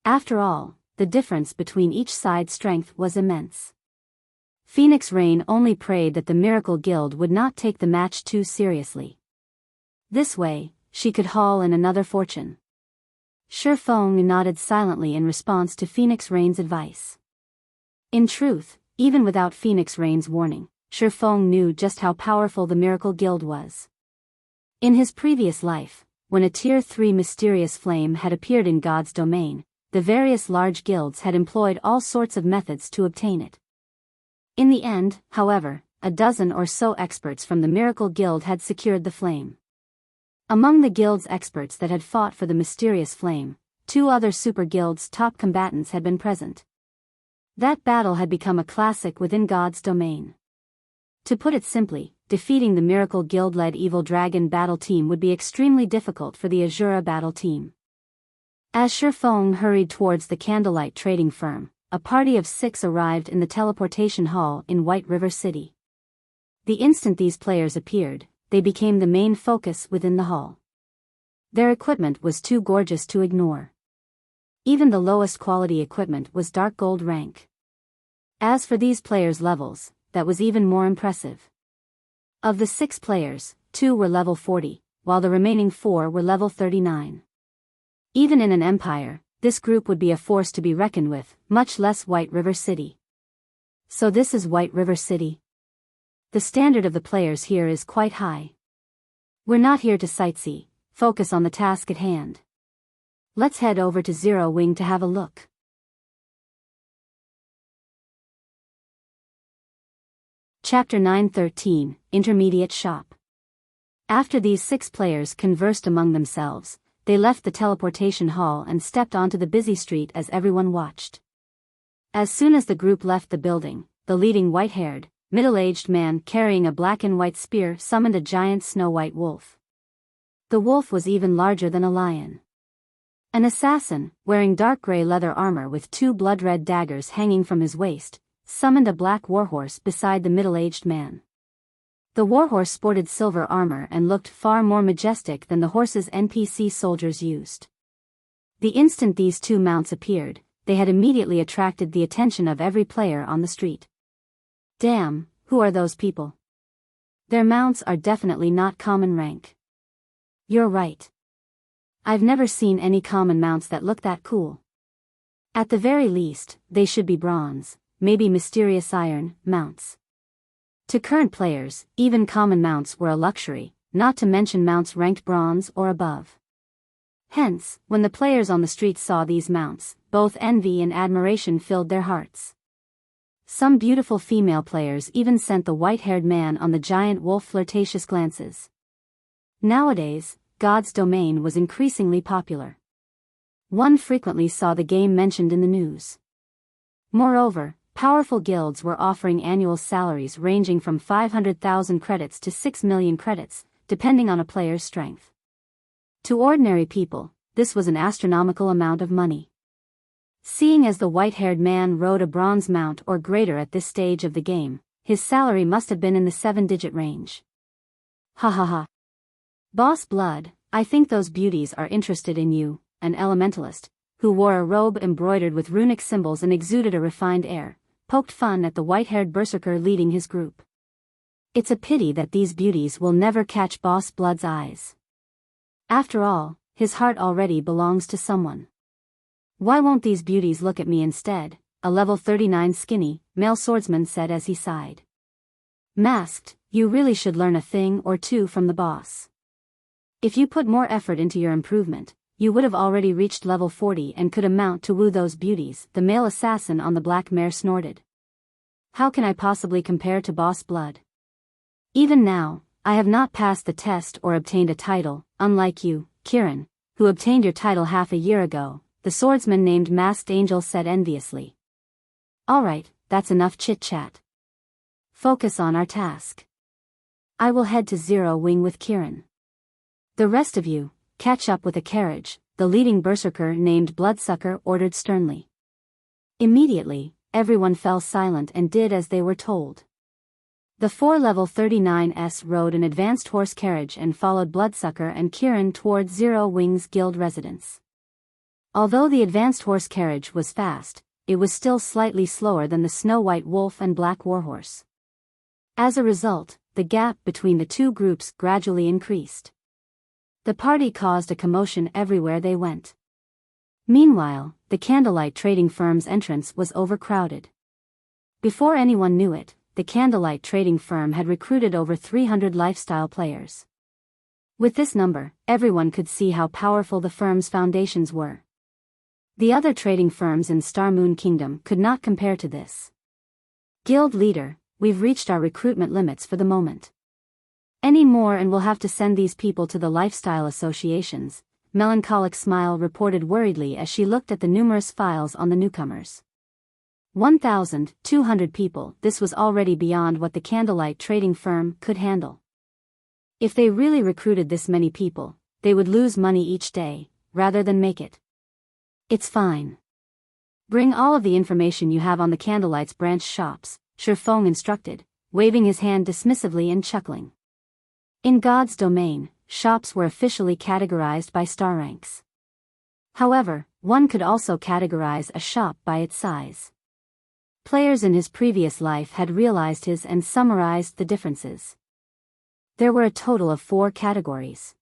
After all, the difference between each side's strength was immense. Phoenix Rain only prayed that the Miracle Guild would not take the match too seriously. This way, she could haul in another fortune. Shifeng nodded silently in response to Phoenix Rain's advice. In truth, even without Phoenix Rain's warning, Shifeng knew just how powerful the Miracle Guild was. In his previous life, when a Tier 3 mysterious flame had appeared in God's domain, the various large guilds had employed all sorts of methods to obtain it. In the end, however, a dozen or so experts from the Miracle Guild had secured the flame. Among the guild's experts that had fought for the mysterious flame, 2 other super guilds' top combatants had been present. That battle had become a classic within God's domain. To put it simply, defeating the Miracle Guild-led Evil Dragon battle team would be extremely difficult for the Azura battle team. As Shifeng hurried towards the Candlelight trading firm, a party of 6 arrived in the teleportation hall in White River City. The instant these players appeared, they became the main focus within the hall. Their equipment was too gorgeous to ignore. Even the lowest quality equipment was dark gold rank. As for these players' levels, that was even more impressive. Of the 6 players, 2 were level 40, while the remaining 4 were level 39. Even in an empire, this group would be a force to be reckoned with, much less White River City. So this is White River City? The standard of the players here is quite high. We're not here to sightsee, focus on the task at hand. Let's head over to Zero Wing to have a look. Chapter 913, Intermediate Shop. After these 6 players conversed among themselves, they left the teleportation hall and stepped onto the busy street as everyone watched. As soon as the group left the building, the leading white-haired, middle-aged man carrying a black and white spear summoned a giant snow-white wolf. The wolf was even larger than a lion. An assassin, wearing dark gray leather armor with 2 blood-red daggers hanging from his waist, summoned a black warhorse beside the middle-aged man. The warhorse sported silver armor and looked far more majestic than the horses NPC soldiers used. The instant these 2 mounts appeared, they had immediately attracted the attention of every player on the street. Damn, who are those people? Their mounts are definitely not common rank. You're right. I've never seen any common mounts that look that cool. At the very least, they should be bronze, maybe mysterious iron, mounts. To current players, even common mounts were a luxury, not to mention mounts ranked bronze or above. Hence, when the players on the street saw these mounts, both envy and admiration filled their hearts. Some beautiful female players even sent the white-haired man on the giant wolf flirtatious glances. Nowadays, God's Domain was increasingly popular. One frequently saw the game mentioned in the news. Moreover, powerful guilds were offering annual salaries ranging from 500,000 credits to 6 million credits, depending on a player's strength. To ordinary people, this was an astronomical amount of money. Seeing as the white-haired man rode a bronze mount or greater at this stage of the game, his salary must have been in the 7-digit range. Ha ha ha. Boss Blood, I think those beauties are interested in you, an elementalist, who wore a robe embroidered with runic symbols and exuded a refined air, poked fun at the white-haired berserker leading his group. It's a pity that these beauties will never catch Boss Blood's eyes. After all, his heart already belongs to someone. Why won't these beauties look at me instead? A level 39 skinny, male swordsman said as he sighed. Masked, you really should learn a thing or two from the boss. If you put more effort into your improvement, you would have already reached level 40 and could amount to woo those beauties, the male assassin on the black mare snorted. How can I possibly compare to Boss Blood? Even now, I have not passed the test or obtained a title, unlike you, Kiran, who obtained your title half a year ago, the swordsman named Masked Angel said enviously. Alright, that's enough chit-chat. Focus on our task. I will head to Zero Wing with Kiran. The rest of you, catch up with a carriage, the leading berserker named Bloodsucker ordered sternly. Immediately, everyone fell silent and did as they were told. The 4 level 39s rode an advanced horse carriage and followed Bloodsucker and Kiran towards Zero Wing's guild residence. Although the advanced horse carriage was fast, it was still slightly slower than the snow-white wolf and black warhorse. As a result, the gap between the two groups gradually increased. The party caused a commotion everywhere they went. Meanwhile, the Candlelight trading firm's entrance was overcrowded. Before anyone knew it, the Candlelight trading firm had recruited over 300 lifestyle players. With this number, everyone could see how powerful the firm's foundations were. The other trading firms in Star Moon Kingdom could not compare to this. Guild leader, we've reached our recruitment limits for the moment. Any more and we'll have to send these people to the lifestyle associations, Melancholic Smile reported worriedly as she looked at the numerous files on the newcomers. 1,200 people, this was already beyond what the Candlelight trading firm could handle. If they really recruited this many people, they would lose money each day, rather than make it. It's fine. Bring all of the information you have on the Candlelight's branch shops, Shifeng instructed, waving his hand dismissively and chuckling. In God's Domain, shops were officially categorized by star ranks. However, one could also categorize a shop by its size. Players in his previous life had realized his and summarized the differences. There were a total of 4 categories.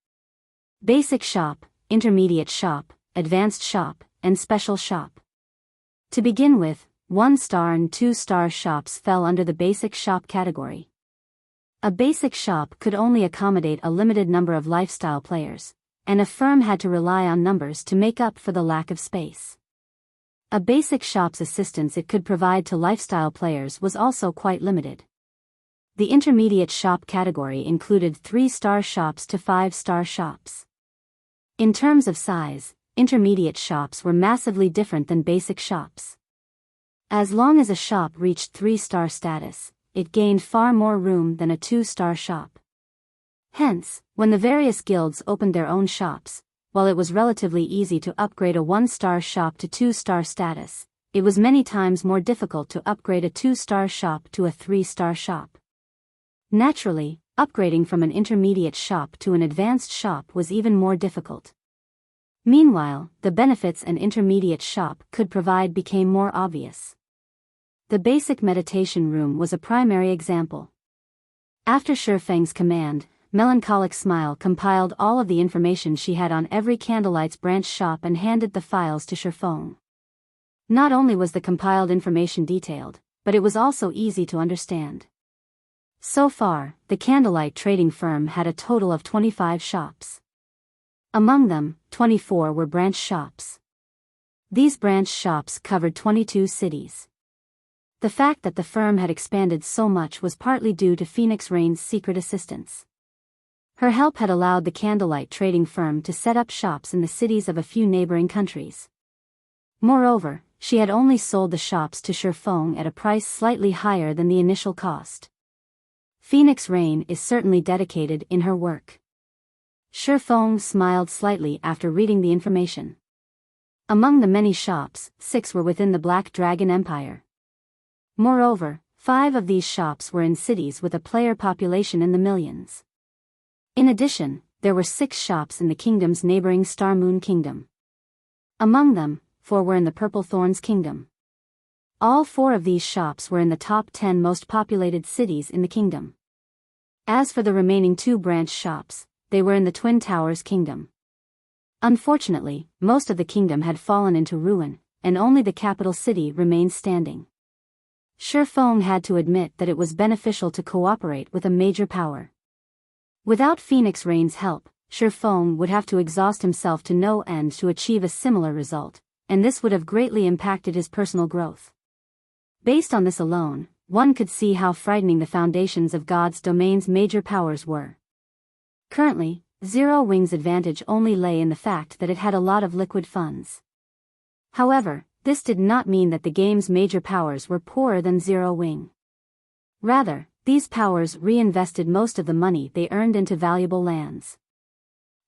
Basic shop, intermediate shop, advanced shop, and special shop. To begin with, 1-star and 2-star shops fell under the basic shop category. A basic shop could only accommodate a limited number of lifestyle players, and a firm had to rely on numbers to make up for the lack of space. A basic shop's assistance it could provide to lifestyle players was also quite limited. The intermediate shop category included 3-star shops to 5-star shops. In terms of size, intermediate shops were massively different than basic shops. As long as a shop reached 3-star status, it gained far more room than a 2-star shop. Hence, when the various guilds opened their own shops, while it was relatively easy to upgrade a 1-star shop to 2-star status, it was many times more difficult to upgrade a 2-star shop to a 3-star shop. Naturally, upgrading from an intermediate shop to an advanced shop was even more difficult. Meanwhile, the benefits an intermediate shop could provide became more obvious. The basic meditation room was a primary example. After Shifeng's command, Melancholic Smile compiled all of the information she had on every Candlelight's branch shop and handed the files to Shifeng. Not only was the compiled information detailed, but it was also easy to understand. So far, the Candlelight trading firm had a total of 25 shops. Among them, 24 were branch shops. These branch shops covered 22 cities. The fact that the firm had expanded so much was partly due to Phoenix Rain's secret assistance. Her help had allowed the Candlelight trading firm to set up shops in the cities of a few neighboring countries. Moreover, she had only sold the shops to Shifeng at a price slightly higher than the initial cost. Phoenix Rain is certainly dedicated in her work. Shifeng smiled slightly after reading the information. Among the many shops, 6 were within the Black Dragon Empire. Moreover, 5 of these shops were in cities with a player population in the millions. In addition, there were 6 shops in the kingdom's neighboring Star Moon Kingdom. Among them, 4 were in the Purple Thorns Kingdom. All 4 of these shops were in the top 10 most populated cities in the kingdom. As for the remaining 2 branch shops, they were in the Twin Towers Kingdom. Unfortunately, most of the kingdom had fallen into ruin, and only the capital city remained standing. Shifeng had to admit that it was beneficial to cooperate with a major power. Without Phoenix Rain's help, Shifeng would have to exhaust himself to no end to achieve a similar result, and this would have greatly impacted his personal growth. Based on this alone, one could see how frightening the foundations of God's domain's major powers were. Currently, Zero Wing's advantage only lay in the fact that it had a lot of liquid funds. However, this did not mean that the game's major powers were poorer than Zero Wing. Rather, these powers reinvested most of the money they earned into valuable lands.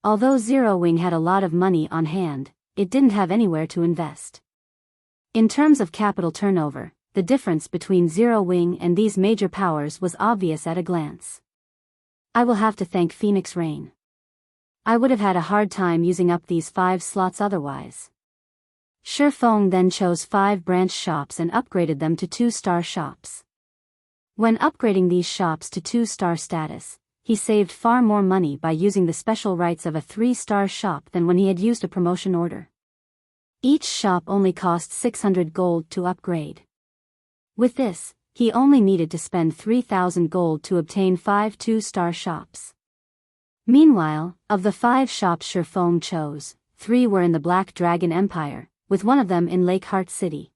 Although Zero Wing had a lot of money on hand, it didn't have anywhere to invest. In terms of capital turnover, the difference between Zero Wing and these major powers was obvious at a glance. I will have to thank Phoenix Rain. I would have had a hard time using up these 5 slots otherwise. Shifeng then chose 5 branch shops and upgraded them to 2-star shops. When upgrading these shops to 2-star status, he saved far more money by using the special rights of a 3-star shop than when he had used a promotion order. Each shop only cost 600 gold to upgrade. With this, he only needed to spend 3,000 gold to obtain 5 2-star shops. Meanwhile, of the 5 shops Shifeng chose, 3 were in the Black Dragon Empire, with one of them in Lakeheart City.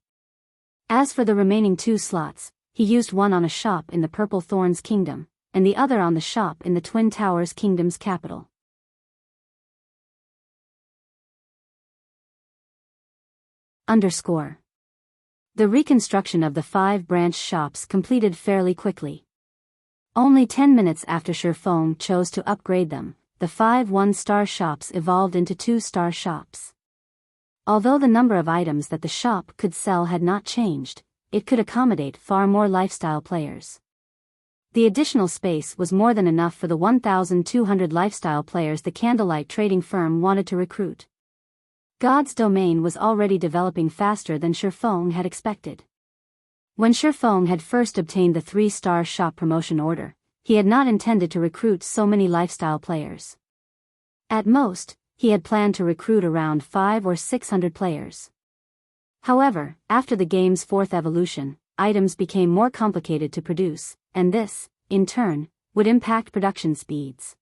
As for the remaining 2 slots, he used one on a shop in the Purple Thorns Kingdom, and the other on the shop in the Twin Towers Kingdom's capital. The reconstruction of the 5 branch shops completed fairly quickly. Only 10 minutes after Shifeng chose to upgrade them, the 5 1-star shops evolved into 2-star shops. Although the number of items that the shop could sell had not changed, it could accommodate far more lifestyle players. The additional space was more than enough for the 1,200 lifestyle players the Candlelight trading firm wanted to recruit. God's domain was already developing faster than Shifeng had expected. When Shifeng had first obtained the 3-star shop promotion order, he had not intended to recruit so many lifestyle players. At most, he had planned to recruit around 500 or 600 players. However, after the game's 4th evolution, items became more complicated to produce, and this, in turn, would impact production speeds.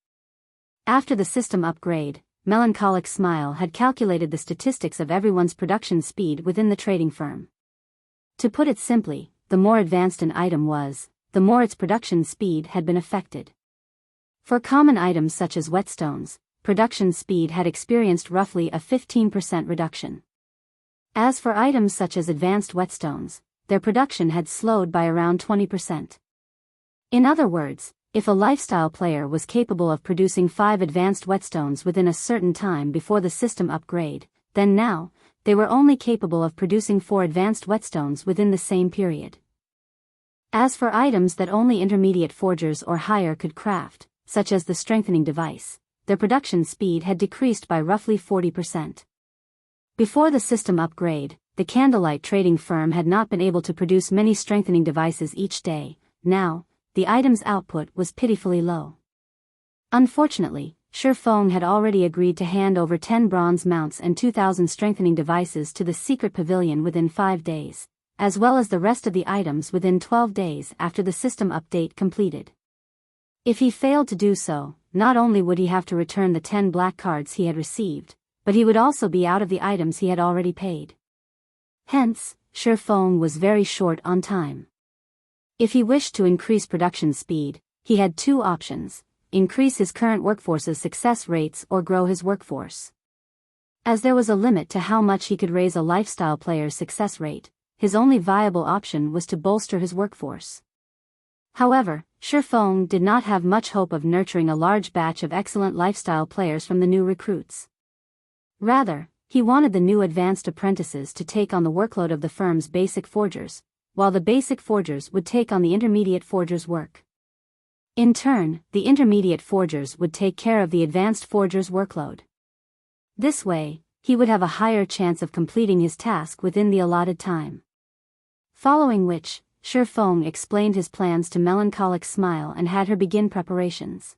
After the system upgrade, Melancholic Smile had calculated the statistics of everyone's production speed within the trading firm. To put it simply, the more advanced an item was, the more its production speed had been affected. For common items such as whetstones, production speed had experienced roughly a 15% reduction. As for items such as advanced whetstones, their production had slowed by around 20%. In other words, If a lifestyle player was capable of producing 5 advanced whetstones within a certain time before the system upgrade, then now, they were only capable of producing 4 advanced whetstones within the same period. As for items that only intermediate forgers or higher could craft, such as the strengthening device, their production speed had decreased by roughly 40%. Before the system upgrade, the Candlelight trading firm had not been able to produce many strengthening devices each day. Now, the item's output was pitifully low. Unfortunately, Shifeng had already agreed to hand over 10 bronze mounts and 2,000 strengthening devices to the secret pavilion within 5 days, as well as the rest of the items within 12 days after the system update completed. If he failed to do so, not only would he have to return the 10 black cards he had received, but he would also be out of the items he had already paid. Hence, Shifeng was very short on time. If he wished to increase production speed, he had 2 options: increase his current workforce's success rates or grow his workforce. As there was a limit to how much he could raise a lifestyle player's success rate, his only viable option was to bolster his workforce. However, Shifeng did not have much hope of nurturing a large batch of excellent lifestyle players from the new recruits. Rather, he wanted the new advanced apprentices to take on the workload of the firm's basic forgers, while the basic forgers would take on the intermediate forgers' work. In turn, the intermediate forgers would take care of the advanced forgers' workload. This way, he would have a higher chance of completing his task within the allotted time. Following which, Shifeng explained his plans to Melancholic Smile and had her begin preparations.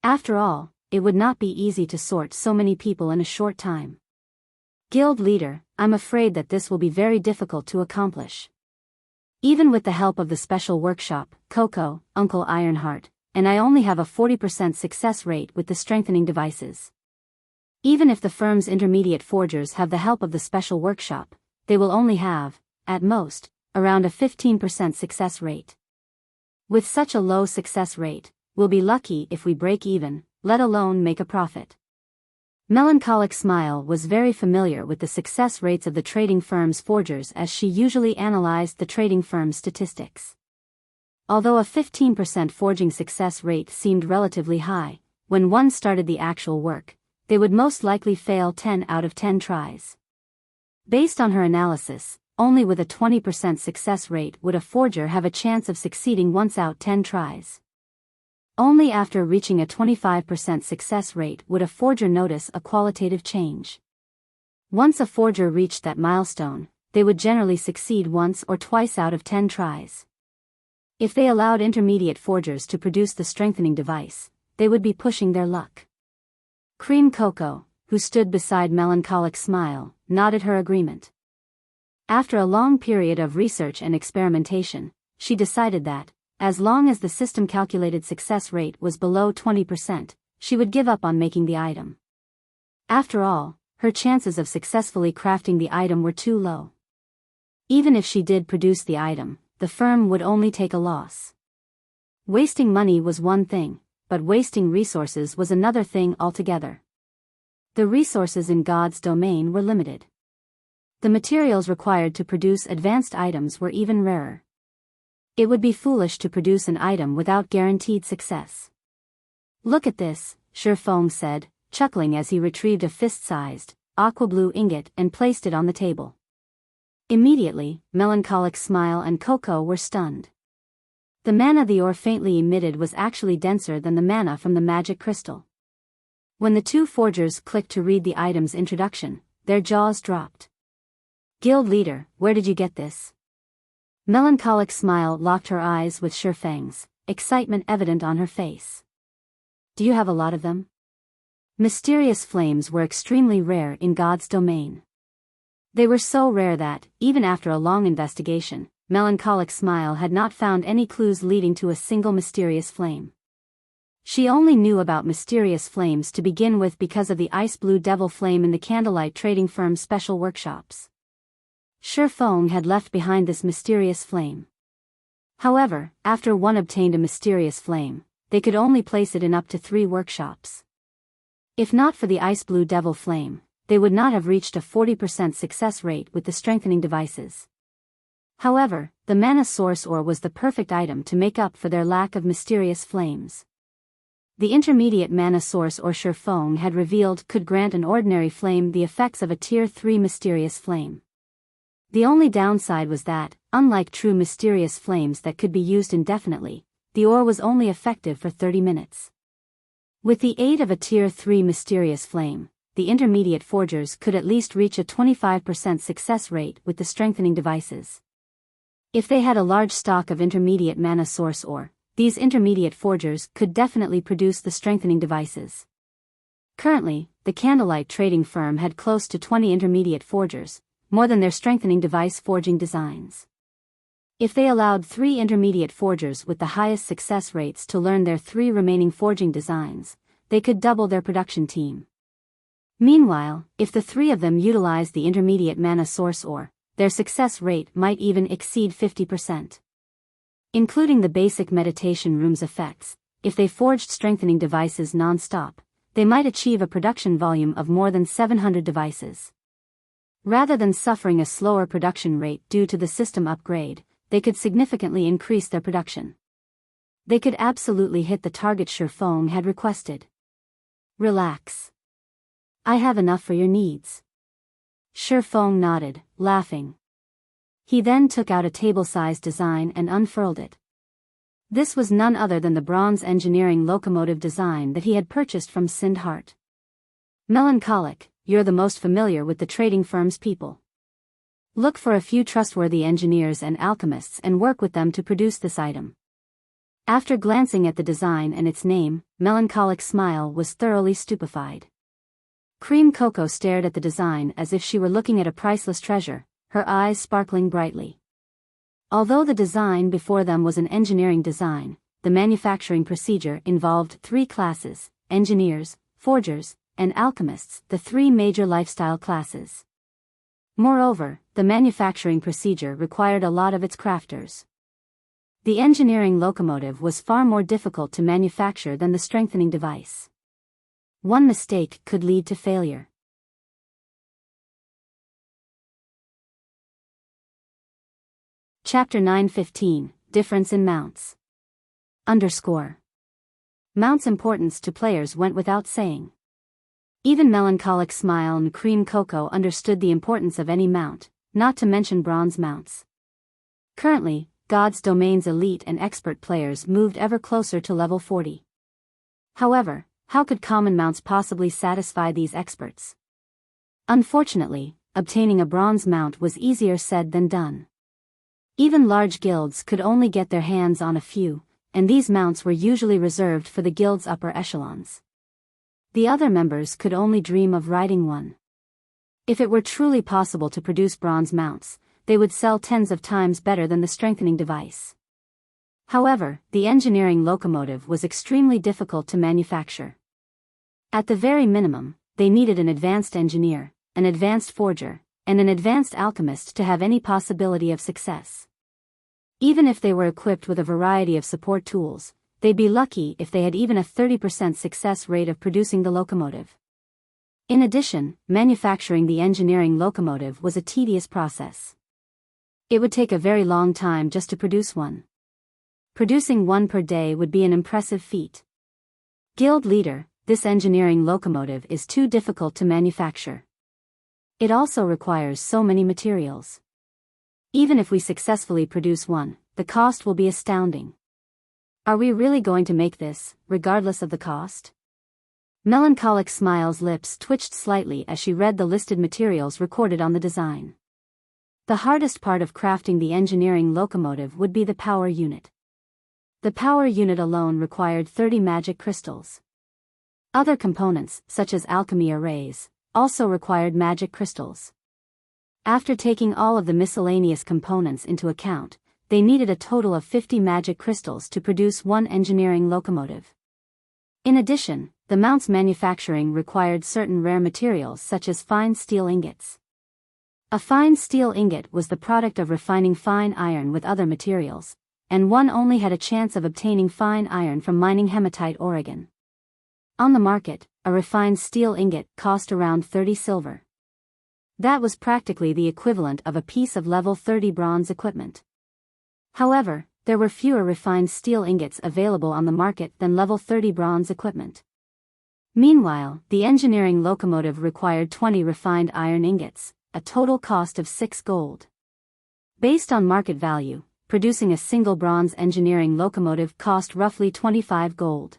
After all, it would not be easy to sort so many people in a short time. Guild leader, I'm afraid that this will be very difficult to accomplish. Even with the help of the special workshop, Coco, Uncle Ironheart, and I only have a 40% success rate with the strengthening devices. Even if the firm's intermediate forgers have the help of the special workshop, they will only have, at most, around a 15% success rate. With such a low success rate, we'll be lucky if we break even, let alone make a profit. Melancholic Smile was very familiar with the success rates of the trading firm's forgers as she usually analyzed the trading firm's statistics. Although a 15% forging success rate seemed relatively high, when one started the actual work, they would most likely fail 10 out of 10 tries. Based on her analysis, only with a 20% success rate would a forger have a chance of succeeding once out 10 tries. Only after reaching a 25% success rate would a forger notice a qualitative change. Once a forger reached that milestone, they would generally succeed once or twice out of 10 tries. If they allowed intermediate forgers to produce the strengthening device, they would be pushing their luck. Cream Coco, who stood beside Melancholic Smile, nodded her agreement. After a long period of research and experimentation, she decided that, as long as the system calculated success rate was below 20%, she would give up on making the item. After all, her chances of successfully crafting the item were too low. Even if she did produce the item, the firm would only take a loss. Wasting money was one thing, but wasting resources was another thing altogether. The resources in God's domain were limited. The materials required to produce advanced items were even rarer. It would be foolish to produce an item without guaranteed success. Look at this, Shifeng said, chuckling as he retrieved a fist-sized, aqua-blue ingot and placed it on the table. Immediately, Melancholic Smile and Coco were stunned. The mana the ore faintly emitted was actually denser than the mana from the magic crystal. When the two forgers clicked to read the item's introduction, their jaws dropped. Guild leader, where did you get this? Melancholic Smile locked her eyes with Shifeng's, excitement evident on her face. Do you have a lot of them? Mysterious flames were extremely rare in God's domain. They were so rare that, even after a long investigation, Melancholic Smile had not found any clues leading to a single mysterious flame. She only knew about mysterious flames to begin with because of the ice-blue devil flame in the Candlelight trading firm's special workshops. Shifeng had left behind this mysterious flame. However, after one obtained a mysterious flame, they could only place it in up to 3 workshops. If not for the ice-blue devil flame, they would not have reached a 40% success rate with the strengthening devices. However, the mana source ore was the perfect item to make up for their lack of mysterious flames. The intermediate mana source ore Shifeng had revealed could grant an ordinary flame the effects of a Tier 3 mysterious flame. The only downside was that, unlike true mysterious flames that could be used indefinitely, the ore was only effective for 30 minutes. With the aid of a Tier 3 mysterious flame, the intermediate forgers could at least reach a 25% success rate with the strengthening devices. If they had a large stock of intermediate mana source ore, these intermediate forgers could definitely produce the strengthening devices. Currently, the Candlelight trading firm had close to 20 intermediate forgers, more than their strengthening device forging designs. If they allowed 3 intermediate forgers with the highest success rates to learn their 3 remaining forging designs, they could double their production team. Meanwhile, if the 3 of them utilized the intermediate mana source ore, their success rate might even exceed 50%. Including the basic meditation room's effects, if they forged strengthening devices non-stop, they might achieve a production volume of more than 700 devices. Rather than suffering a slower production rate due to the system upgrade, they could significantly increase their production. They could absolutely hit the target Shifeng had requested. Relax. I have enough for your needs. Shifeng nodded, laughing. He then took out a table-sized design and unfurled it. This was none other than the bronze engineering locomotive design that he had purchased from Sindhart. Melancholic, you're the most familiar with the trading firm's people. Look for a few trustworthy engineers and alchemists and work with them to produce this item. After glancing at the design and its name, Melancholic's smile was thoroughly stupefied. Cream Cocoa stared at the design as if she were looking at a priceless treasure, her eyes sparkling brightly. Although the design before them was an engineering design, the manufacturing procedure involved 3 classes: engineers, forgers, and alchemists, the 3 major lifestyle classes. Moreover, the manufacturing procedure required a lot of its crafters. The engineering locomotive was far more difficult to manufacture than the strengthening device. One mistake could lead to failure. Chapter 9:15, Difference in Mounts. Mounts' importance to players went without saying. Even Melancholic Smile and Cream Cocoa understood the importance of any mount, not to mention bronze mounts. Currently, God's Domain's elite and expert players moved ever closer to level 40. However, how could common mounts possibly satisfy these experts? Unfortunately, obtaining a bronze mount was easier said than done. Even large guilds could only get their hands on a few, and these mounts were usually reserved for the guild's upper echelons. The other members could only dream of riding one. If it were truly possible to produce bronze mounts, they would sell tens of times better than the strengthening device. However, the engineering locomotive was extremely difficult to manufacture. At the very minimum, they needed an advanced engineer, an advanced forger, and an advanced alchemist to have any possibility of success. Even if they were equipped with a variety of support tools, they'd be lucky if they had even a 30% success rate of producing the locomotive. In addition, manufacturing the engineering locomotive was a tedious process. It would take a very long time just to produce one. Producing one per day would be an impressive feat. Guild leader, this engineering locomotive is too difficult to manufacture. It also requires so many materials. Even if we successfully produce one, the cost will be astounding. Are we really going to make this, regardless of the cost? Melancholic Smile's lips twitched slightly as she read the listed materials recorded on the design. The hardest part of crafting the engineering locomotive would be the power unit. The power unit alone required 30 magic crystals. Other components, such as alchemy arrays, also required magic crystals. After taking all of the miscellaneous components into account, they needed a total of 50 magic crystals to produce one engineering locomotive. In addition, the mount's manufacturing required certain rare materials such as fine steel ingots. A fine steel ingot was the product of refining fine iron with other materials, and one only had a chance of obtaining fine iron from mining hematite Oregon. On the market, a refined steel ingot cost around 30 silver. That was practically the equivalent of a piece of level 30 bronze equipment. However, there were fewer refined steel ingots available on the market than level 30 bronze equipment. Meanwhile, the engineering locomotive required 20 refined iron ingots, a total cost of 6 gold. Based on market value, producing a single bronze engineering locomotive cost roughly 25 gold.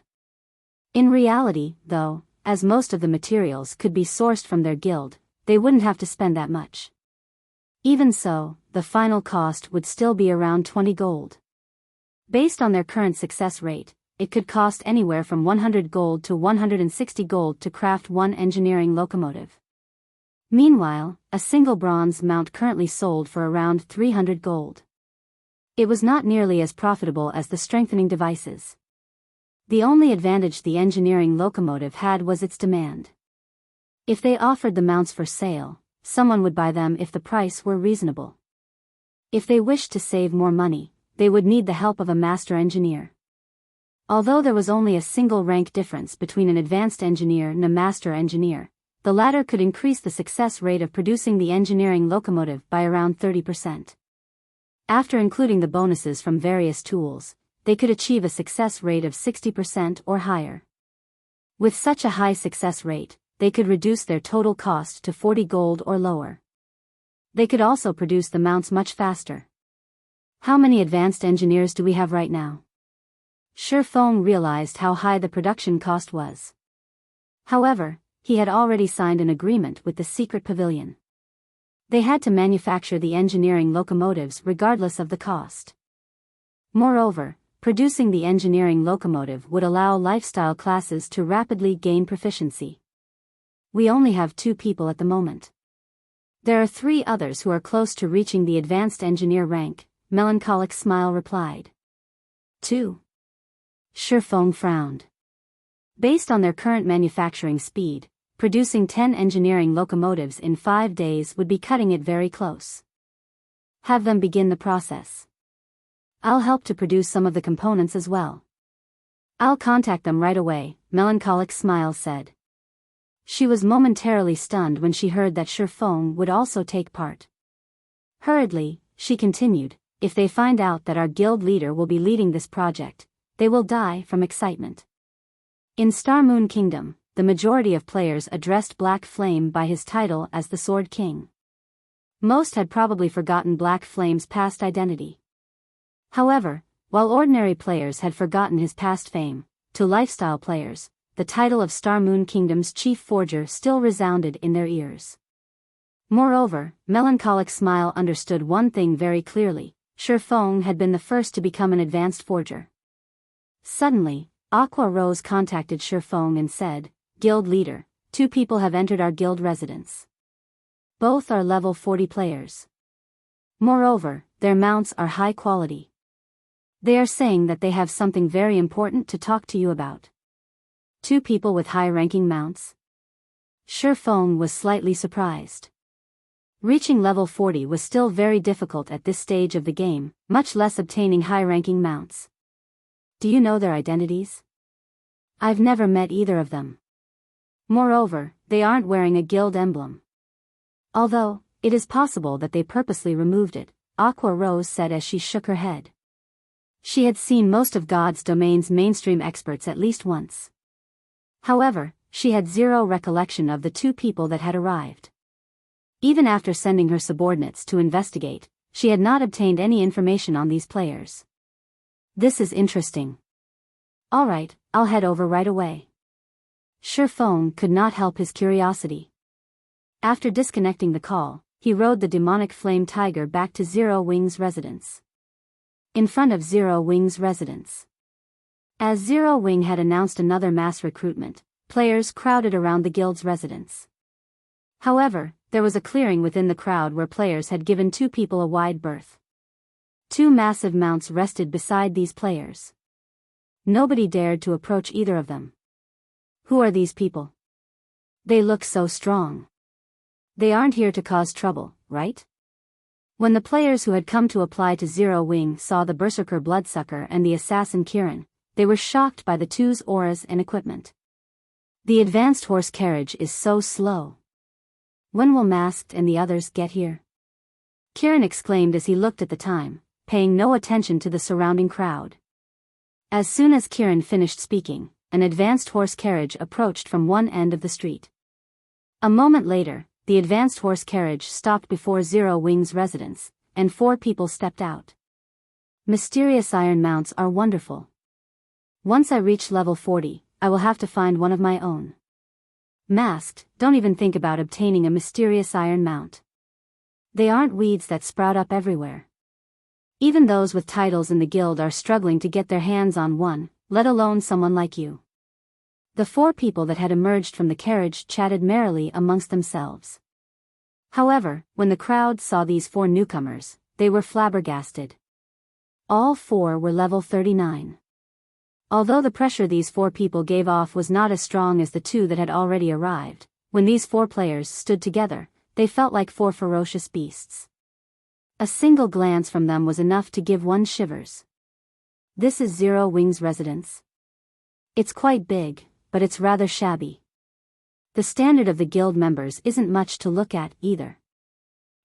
In reality, though, as most of the materials could be sourced from their guild, they wouldn't have to spend that much. Even so, the final cost would still be around 20 gold. Based on their current success rate, it could cost anywhere from 100 gold to 160 gold to craft one engineering locomotive. Meanwhile, a single bronze mount currently sold for around 300 gold. It was not nearly as profitable as the strengthening devices. The only advantage the engineering locomotive had was its demand. If they offered the mounts for sale, someone would buy them if the price were reasonable. If they wished to save more money, they would need the help of a master engineer. Although there was only a single rank difference between an advanced engineer and a master engineer, the latter could increase the success rate of producing the engineering locomotive by around 30%. After including the bonuses from various tools, they could achieve a success rate of 60% or higher. With such a high success rate, they could reduce their total cost to 40 gold or lower. They could also produce the mounts much faster. How many advanced engineers do we have right now? Shi Feng realized how high the production cost was. However, he had already signed an agreement with the secret pavilion. They had to manufacture the engineering locomotives regardless of the cost. Moreover, producing the engineering locomotive would allow lifestyle classes to rapidly gain proficiency. We only have 2 people at the moment. There are 3 others who are close to reaching the advanced engineer rank, Melancholic Smile replied. 2. Shi Feng frowned. Based on their current manufacturing speed, producing 10 engineering locomotives in 5 days would be cutting it very close. Have them begin the process. I'll help to produce some of the components as well. I'll contact them right away, Melancholic Smile said. She was momentarily stunned when she heard that Shi Feng would also take part. Hurriedly, she continued, if they find out that our guild leader will be leading this project, they will die from excitement. In Star Moon Kingdom, the majority of players addressed Black Flame by his title as the Sword King. Most had probably forgotten Black Flame's past identity. However, while ordinary players had forgotten his past fame, to lifestyle players, the title of Star Moon Kingdom's chief forger still resounded in their ears. Moreover, Melancholic Smile understood one thing very clearly: Shi Feng had been the first to become an advanced forger. Suddenly, Aqua Rose contacted Shi Feng and said, Guild leader, 2 people have entered our guild residence. Both are level 40 players. Moreover, their mounts are high quality. They are saying that they have something very important to talk to you about. 2 people with high-ranking mounts? Shi Feng was slightly surprised. Reaching level 40 was still very difficult at this stage of the game, much less obtaining high-ranking mounts. Do you know their identities? I've never met either of them. Moreover, they aren't wearing a guild emblem. Although, it is possible that they purposely removed it, Aqua Rose said as she shook her head. She had seen most of God's Domain's mainstream experts at least once. However, she had zero recollection of the 2 people that had arrived. Even after sending her subordinates to investigate, she had not obtained any information on these players. This is interesting. Alright, I'll head over right away. Shi Feng could not help his curiosity. After disconnecting the call, he rode the demonic flame tiger back to Zero Wing's residence. In front of Zero Wing's residence. As Zero Wing had announced another mass recruitment, players crowded around the guild's residence. However, there was a clearing within the crowd where players had given 2 people a wide berth. 2 massive mounts rested beside these players. Nobody dared to approach either of them. Who are these people? They look so strong. They aren't here to cause trouble, right? When the players who had come to apply to Zero Wing saw the Berserker Bloodsucker and the Assassin Kirin, they were shocked by the 2's auras and equipment. The advanced horse carriage is so slow. When will Masked and the others get here? Kirin exclaimed as he looked at the time, paying no attention to the surrounding crowd. As soon as Kirin finished speaking, an advanced horse carriage approached from one end of the street. A moment later, the advanced horse carriage stopped before Zero Wing's residence, and 4 people stepped out. Mysterious iron mounts are wonderful. Once I reach level 40, I will have to find one of my own. Masked, don't even think about obtaining a mysterious iron mount. They aren't weeds that sprout up everywhere. Even those with titles in the guild are struggling to get their hands on one, let alone someone like you. The 4 people that had emerged from the carriage chatted merrily amongst themselves. However, when the crowd saw these 4 newcomers, they were flabbergasted. All 4 were level 39. Although the pressure these 4 people gave off was not as strong as the 2 that had already arrived, when these 4 players stood together, they felt like 4 ferocious beasts. A single glance from them was enough to give one shivers. This is Zero Wing's residence. It's quite big, but it's rather shabby. The standard of the guild members isn't much to look at, either.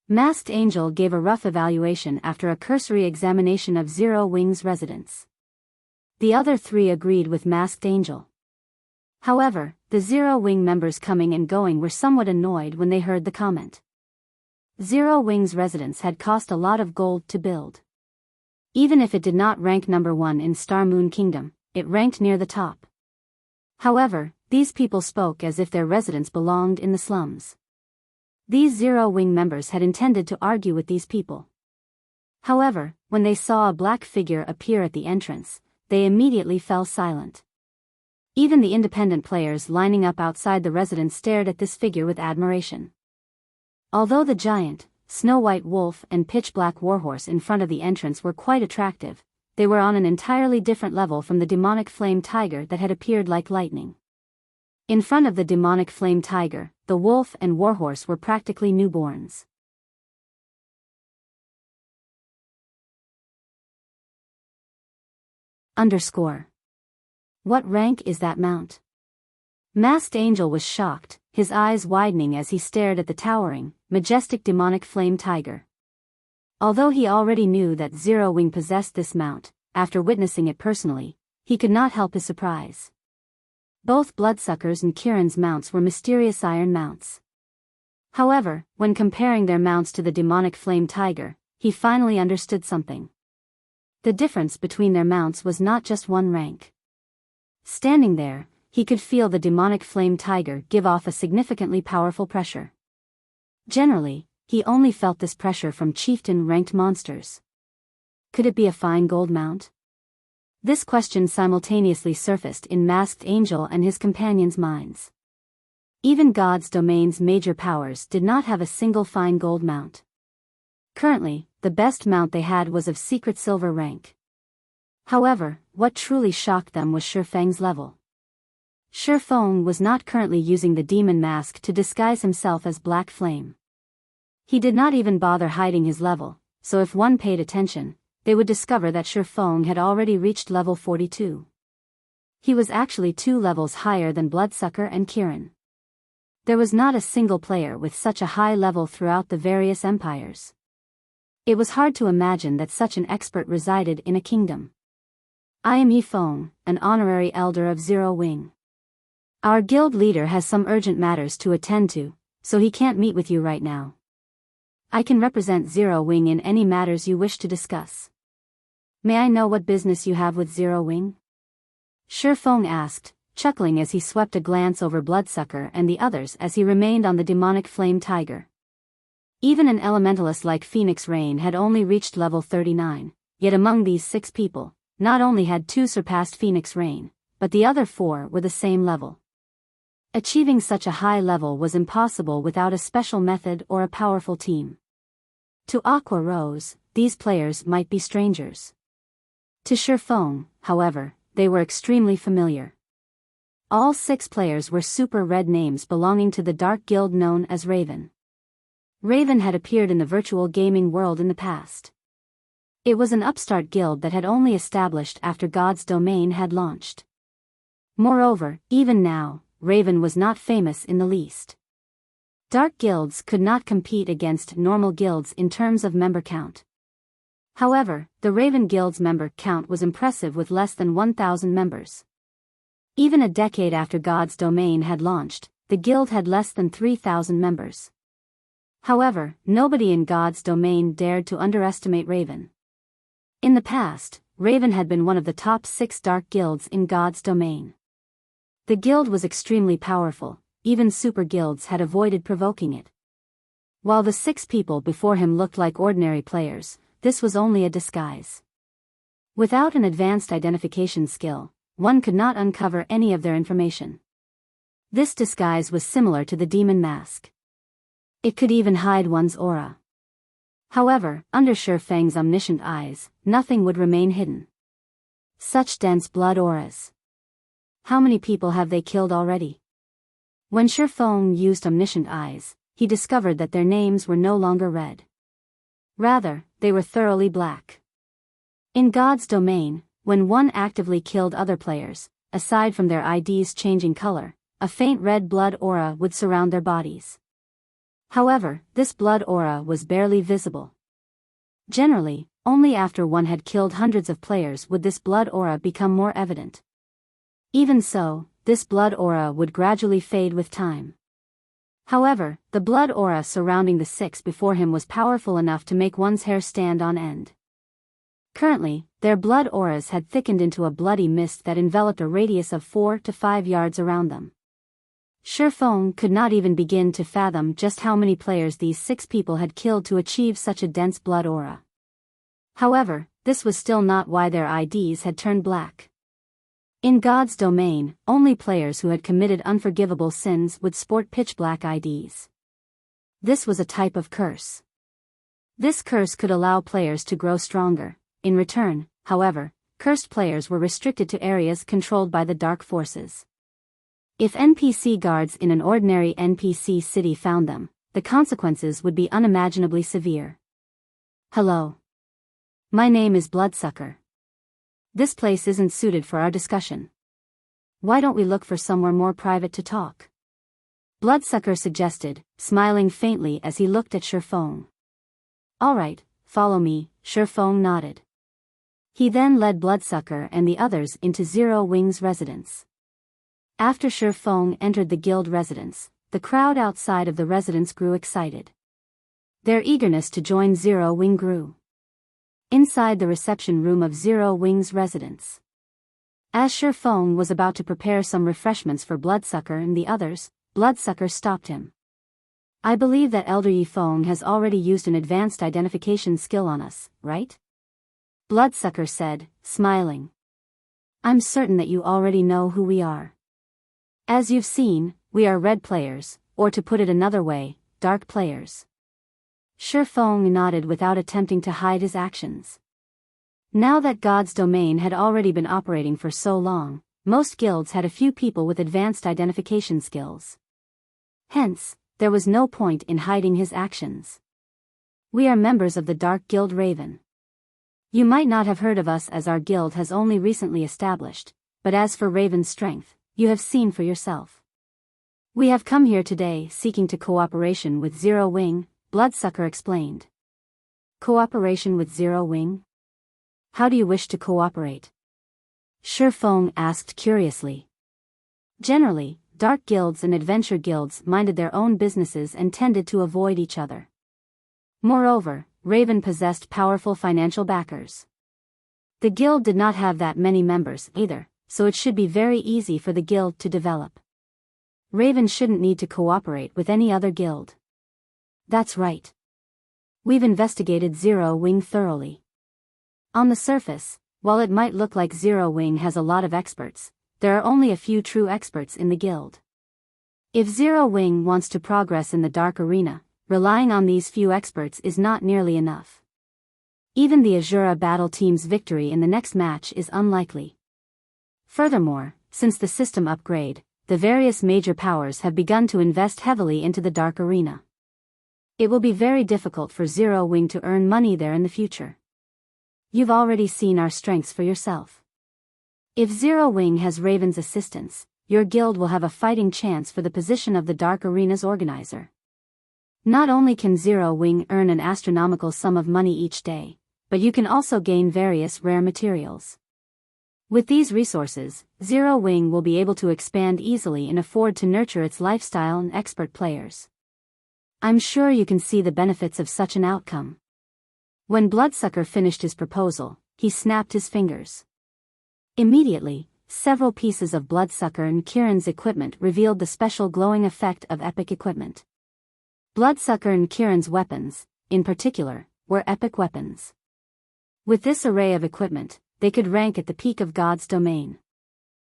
Masked Angel gave a rough evaluation after a cursory examination of Zero Wing's residence. The other 3 agreed with Masked Angel. However, the Zero Wing members coming and going were somewhat annoyed when they heard the comment. Zero Wing's residence had cost a lot of gold to build. Even if it did not rank number 1 in Star Moon Kingdom, it ranked near the top. However, these people spoke as if their residence belonged in the slums. These Zero Wing members had intended to argue with these people. However, when they saw a black figure appear at the entrance, they immediately fell silent. Even the independent players lining up outside the residence stared at this figure with admiration. Although the giant, snow-white wolf and pitch-black warhorse in front of the entrance were quite attractive, they were on an entirely different level from the demonic flame tiger that had appeared like lightning. In front of the demonic flame tiger, the wolf and warhorse were practically newborns. What rank is that mount? Masked Angel was shocked, his eyes widening as he stared at the towering, majestic demonic flame tiger. Although he already knew that Zero Wing possessed this mount, after witnessing it personally, he could not help his surprise. Both Bloodsucker's and Kirin's mounts were mysterious iron mounts. However, when comparing their mounts to the demonic flame tiger, he finally understood something. The difference between their mounts was not just 1 rank. Standing there, he could feel the demonic flame tiger give off a significantly powerful pressure. Generally, he only felt this pressure from chieftain-ranked monsters. Could it be a fine gold mount? This question simultaneously surfaced in Masked Angel and his companions' minds. Even God's domain's major powers did not have a single fine gold mount. Currently, the best mount they had was of secret silver rank. However, what truly shocked them was Shifeng's level. Shifeng was not currently using the demon mask to disguise himself as Black Flame. He did not even bother hiding his level, so if one paid attention, they would discover that Shifeng had already reached level 42. He was actually 2 levels higher than Bloodsucker and Kirin. There was not a single player with such a high level throughout the various empires. It was hard to imagine that such an expert resided in a kingdom. I am Yifeng, an honorary elder of Zero Wing. Our guild leader has some urgent matters to attend to, so he can't meet with you right now. I can represent Zero Wing in any matters you wish to discuss. May I know what business you have with Zero Wing? Shifeng asked, chuckling as he swept a glance over Bloodsucker and the others as he remained on the demonic flame tiger. Even an elementalist like Phoenix Rain had only reached level 39, yet among these 6 people, not only had 2 surpassed Phoenix Rain, but the other 4 were the same level. Achieving such a high level was impossible without a special method or a powerful team. To Aqua Rose, these players might be strangers. To Shifeng, however, they were extremely familiar. All 6 players were super red names belonging to the dark guild known as Raven. Raven had appeared in the virtual gaming world in the past. It was an upstart guild that had only established after God's domain had launched. Moreover, even now, Raven was not famous in the least. Dark guilds could not compete against normal guilds in terms of member count. However, the Raven Guild's member count was impressive with less than 1,000 members. Even a decade after God's Domain had launched, the guild had less than 3,000 members. However, nobody in God's Domain dared to underestimate Raven. In the past, Raven had been one of the top 6 dark guilds in God's Domain. The guild was extremely powerful, even super guilds had avoided provoking it. While the 6 people before him looked like ordinary players, this was only a disguise. Without an advanced identification skill, one could not uncover any of their information. This disguise was similar to the demon mask. It could even hide one's aura. However, under Shi Feng's omniscient eyes, nothing would remain hidden. Such dense blood auras. How many people have they killed already? When Shi Feng used omniscient eyes, he discovered that their names were no longer red. Rather, they were thoroughly black. In God's Domain, when one actively killed other players, aside from their IDs changing color, a faint red blood aura would surround their bodies. However, this blood aura was barely visible. Generally, only after one had killed hundreds of players would this blood aura become more evident. Even so, this blood aura would gradually fade with time. However, the blood aura surrounding the 6 before him was powerful enough to make one's hair stand on end. Currently, their blood auras had thickened into a bloody mist that enveloped a radius of 4 to 5 yards around them. Shi Feng could not even begin to fathom just how many players these 6 people had killed to achieve such a dense blood aura. However, this was still not why their IDs had turned black. In God's Domain, only players who had committed unforgivable sins would sport pitch-black IDs. This was a type of curse. This curse could allow players to grow stronger. In return, however, cursed players were restricted to areas controlled by the dark forces. If NPC guards in an ordinary NPC city found them, the consequences would be unimaginably severe. Hello. My name is Bloodsucker. This place isn't suited for our discussion. Why don't we look for somewhere more private to talk? Bloodsucker suggested, smiling faintly as he looked at Shi Feng. All right, follow me, Shi Feng nodded. He then led Bloodsucker and the others into Zero Wing's residence. After Shi Feng entered the guild residence, the crowd outside of the residence grew excited. Their eagerness to join Zero Wing grew. Inside the reception room of Zero Wing's residence. As Shi Feng was about to prepare some refreshments for Bloodsucker and the others, Bloodsucker stopped him. I believe that Elder Yi Feng has already used an advanced identification skill on us, right? Bloodsucker said, smiling. I'm certain that you already know who we are. As you've seen, we are red players, or to put it another way, dark players. Shi Feng nodded without attempting to hide his actions. Now that God's Domain had already been operating for so long, most guilds had a few people with advanced identification skills. Hence, there was no point in hiding his actions. We are members of the Dark Guild Raven. You might not have heard of us as our guild has only recently established, but as for Raven's strength, you have seen for yourself. We have come here today seeking to cooperation with Zero Wing, Bloodsucker explained. Cooperation with Zero Wing? How do you wish to cooperate? Shi Feng asked curiously. Generally, dark guilds and adventure guilds minded their own businesses and tended to avoid each other. Moreover, Raven possessed powerful financial backers. The guild did not have that many members either, so it should be very easy for the guild to develop. Raven shouldn't need to cooperate with any other guild. That's right. We've investigated Zero Wing thoroughly. On the surface, while it might look like Zero Wing has a lot of experts, there are only a few true experts in the guild. If Zero Wing wants to progress in the dark arena, relying on these few experts is not nearly enough. Even the Azura battle team's victory in the next match is unlikely. Furthermore, since the system upgrade, the various major powers have begun to invest heavily into the dark arena. It will be very difficult for Zero Wing to earn money there in the future. You've already seen our strengths for yourself. If Zero Wing has Raven's assistance, your guild will have a fighting chance for the position of the Dark Arena's organizer. Not only can Zero Wing earn an astronomical sum of money each day, but you can also gain various rare materials. With these resources, Zero Wing will be able to expand easily and afford to nurture its lifestyle and expert players. I'm sure you can see the benefits of such an outcome. When Bloodsucker finished his proposal, he snapped his fingers. Immediately, several pieces of Bloodsucker and Kieran's equipment revealed the special glowing effect of epic equipment. Bloodsucker and Kieran's weapons, in particular, were epic weapons. With this array of equipment, they could rank at the peak of God's domain.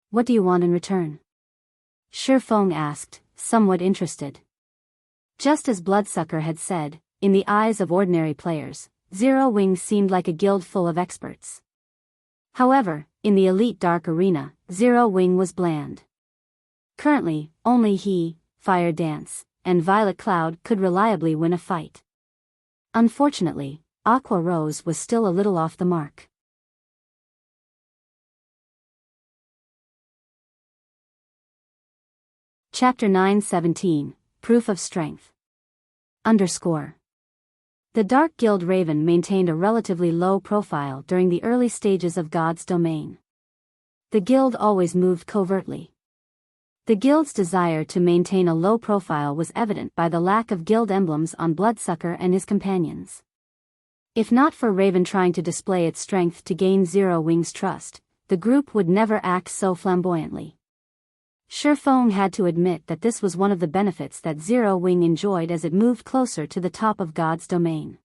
What do you want in return? Shifeng asked, somewhat interested. Just as Bloodsucker had said, in the eyes of ordinary players, Zero Wing seemed like a guild full of experts. However, in the elite dark arena, Zero Wing was bland. Currently, only he, Fire Dance, and Violet Cloud could reliably win a fight. Unfortunately, Aqua Rose was still a little off the mark. Chapter 9:17, Proof of Strength. The Dark Guild Raven maintained a relatively low profile during the early stages of God's domain. The guild always moved covertly. The guild's desire to maintain a low profile was evident by the lack of guild emblems on Bloodsucker and his companions. If not for Raven trying to display its strength to gain Zero Wing's trust, the group would never act so flamboyantly. Shifeng had to admit that this was one of the benefits that Zero Wing enjoyed as it moved closer to the top of God's domain.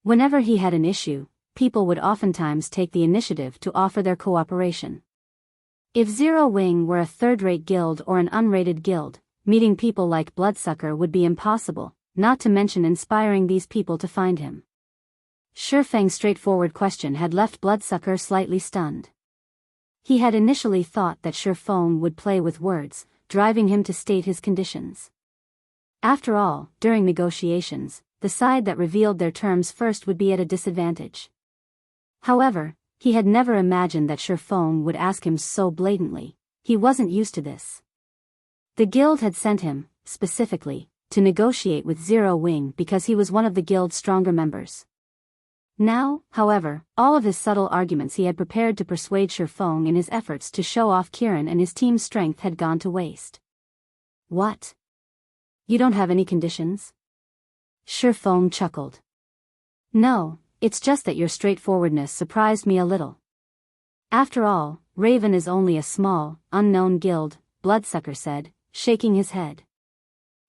Whenever he had an issue, people would oftentimes take the initiative to offer their cooperation. If Zero Wing were a third-rate guild or an unrated guild, meeting people like Bloodsucker would be impossible, not to mention inspiring these people to find him. Shifeng's straightforward question had left Bloodsucker slightly stunned. He had initially thought that Shifeng would play with words, driving him to state his conditions. After all, during negotiations, the side that revealed their terms first would be at a disadvantage. However, he had never imagined that Shifeng would ask him so blatantly. He wasn't used to this. The guild had sent him, specifically, to negotiate with Zero Wing because he was one of the guild's stronger members. Now, however, all of his subtle arguments he had prepared to persuade Shifeng in his efforts to show off Kieran and his team's strength had gone to waste. What? You don't have any conditions? Shifeng chuckled. No, it's just that your straightforwardness surprised me a little. After all, Raven is only a small, unknown guild, Bloodsucker said, shaking his head.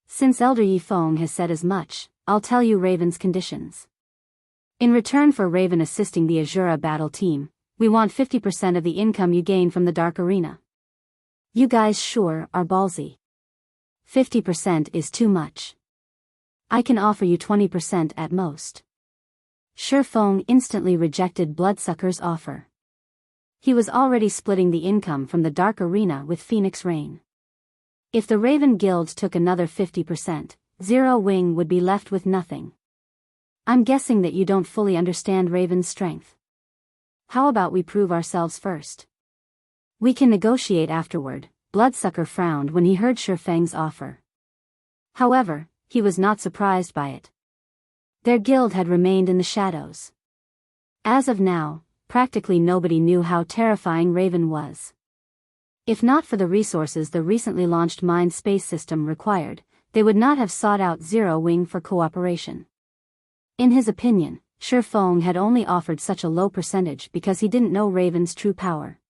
Since Elder Yifeng has said as much, I'll tell you Raven's conditions. In return for Raven assisting the Azura battle team, we want 50% of the income you gain from the Dark Arena. You guys sure are ballsy. 50% is too much. I can offer you 20% at most. Shifeng instantly rejected Bloodsucker's offer. He was already splitting the income from the Dark Arena with Phoenix Rain. If the Raven Guild took another 50%, Zero Wing would be left with nothing. I'm guessing that you don't fully understand Raven's strength. How about we prove ourselves first? We can negotiate afterward. Bloodsucker frowned when he heard Shifeng's offer. However, he was not surprised by it. Their guild had remained in the shadows. As of now, practically nobody knew how terrifying Raven was. If not for the resources the recently launched Mind Space system required, they would not have sought out Zero Wing for cooperation. In his opinion, Shifeng had only offered such a low percentage because he didn't know Raven's true power.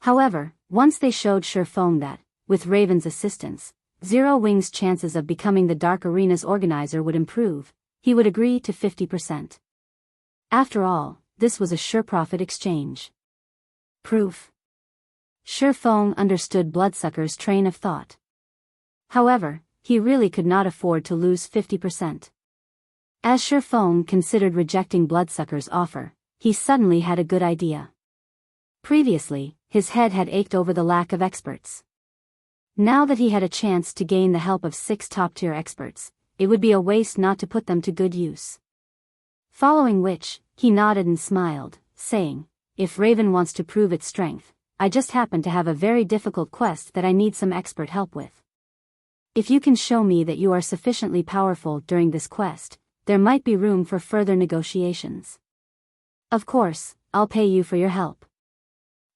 However, once they showed Shifeng that, with Raven's assistance, Zero Wing's chances of becoming the Dark Arena's organizer would improve, he would agree to 50%. After all, this was a sure profit exchange. Proof. Shifeng understood Bloodsucker's train of thought. However, he really could not afford to lose 50%. As Shifeng considered rejecting Bloodsucker's offer, he suddenly had a good idea. Previously, his head had ached over the lack of experts. Now that he had a chance to gain the help of 6 top-tier experts, it would be a waste not to put them to good use. Following which, he nodded and smiled, saying, If Raven wants to prove its strength, I just happen to have a very difficult quest that I need some expert help with. If you can show me that you are sufficiently powerful during this quest, there might be room for further negotiations. Of course, I'll pay you for your help.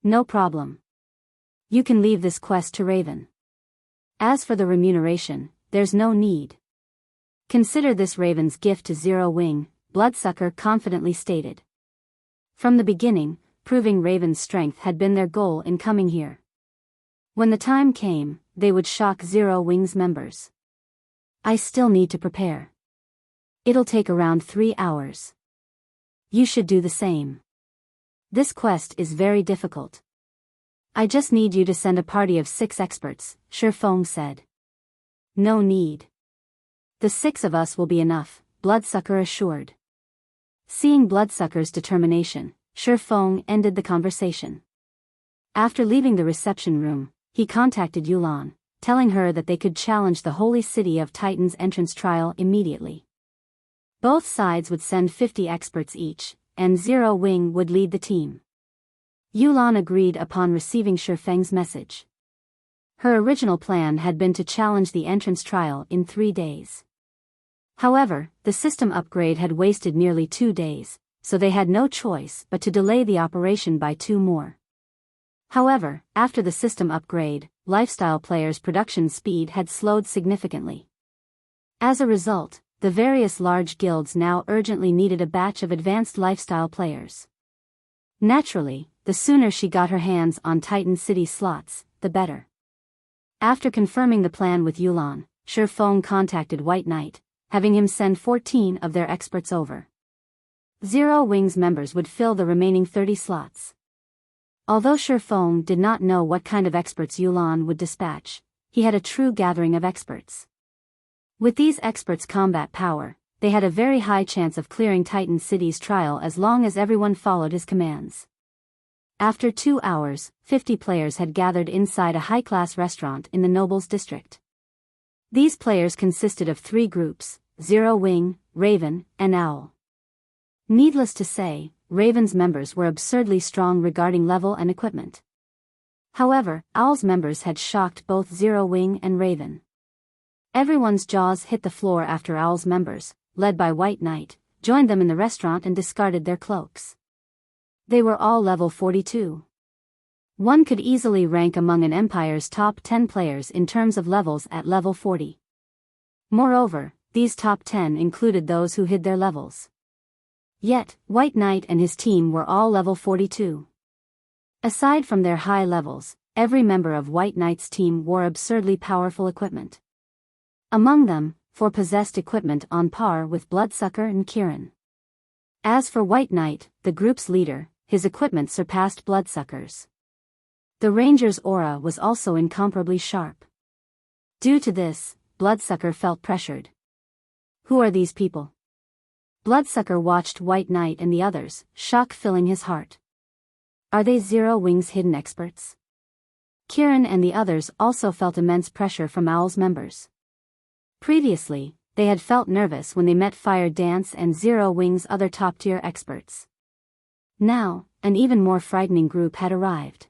No problem. You can leave this quest to Raven. As for the remuneration, there's no need. Consider this Raven's gift to Zero Wing, Bloodsucker confidently stated. From the beginning, proving Raven's strength had been their goal in coming here. When the time came, they would shock Zero Wing's members. I still need to prepare. It'll take around 3 hours. You should do the same. This quest is very difficult. I just need you to send a party of 6 experts, Shifeng said. No need. The 6 of us will be enough, Bloodsucker assured. Seeing Bloodsucker's determination, Shifeng ended the conversation. After leaving the reception room, he contacted Yulan, telling her that they could challenge the Holy City of Titans entrance trial immediately. Both sides would send 50 experts each, and Zero Wing would lead the team. Yulan agreed upon receiving Shifeng's message. Her original plan had been to challenge the entrance trial in 3 days. However, the system upgrade had wasted nearly 2 days, so they had no choice but to delay the operation by 2 more. However, after the system upgrade, lifestyle players' production speed had slowed significantly. As a result, the various large guilds now urgently needed a batch of advanced lifestyle players. Naturally, the sooner she got her hands on Titan City slots, the better. After confirming the plan with Yulan, Shifeng contacted White Knight, having him send 14 of their experts over. Zero Wing's members would fill the remaining 30 slots. Although Shifeng did not know what kind of experts Yulan would dispatch, he had a true gathering of experts. With these experts' combat power, they had a very high chance of clearing Titan City's trial as long as everyone followed his commands. After 2 hours, 50 players had gathered inside a high-class restaurant in the Nobles District. These players consisted of 3 groups, Zero Wing, Raven, and Owl. Needless to say, Raven's members were absurdly strong regarding level and equipment. However, Owl's members had shocked both Zero Wing and Raven. Everyone's jaws hit the floor after Owl's members, led by White Knight, joined them in the restaurant and discarded their cloaks. They were all level 42. One could easily rank among an empire's top 10 players in terms of levels at level 40. Moreover, these top 10 included those who hid their levels. Yet, White Knight and his team were all level 42. Aside from their high levels, every member of White Knight's team wore absurdly powerful equipment. Among them, 4 possessed equipment on par with Bloodsucker and Kirin. As for White Knight, the group's leader, his equipment surpassed Bloodsucker's. The Ranger's aura was also incomparably sharp. Due to this, Bloodsucker felt pressured. Who are these people? Bloodsucker watched White Knight and the others, shock filling his heart. Are they Zero Wing's hidden experts? Kirin and the others also felt immense pressure from Owl's members. Previously, they had felt nervous when they met Fire Dance and Zero Wing's other top-tier experts. Now, an even more frightening group had arrived.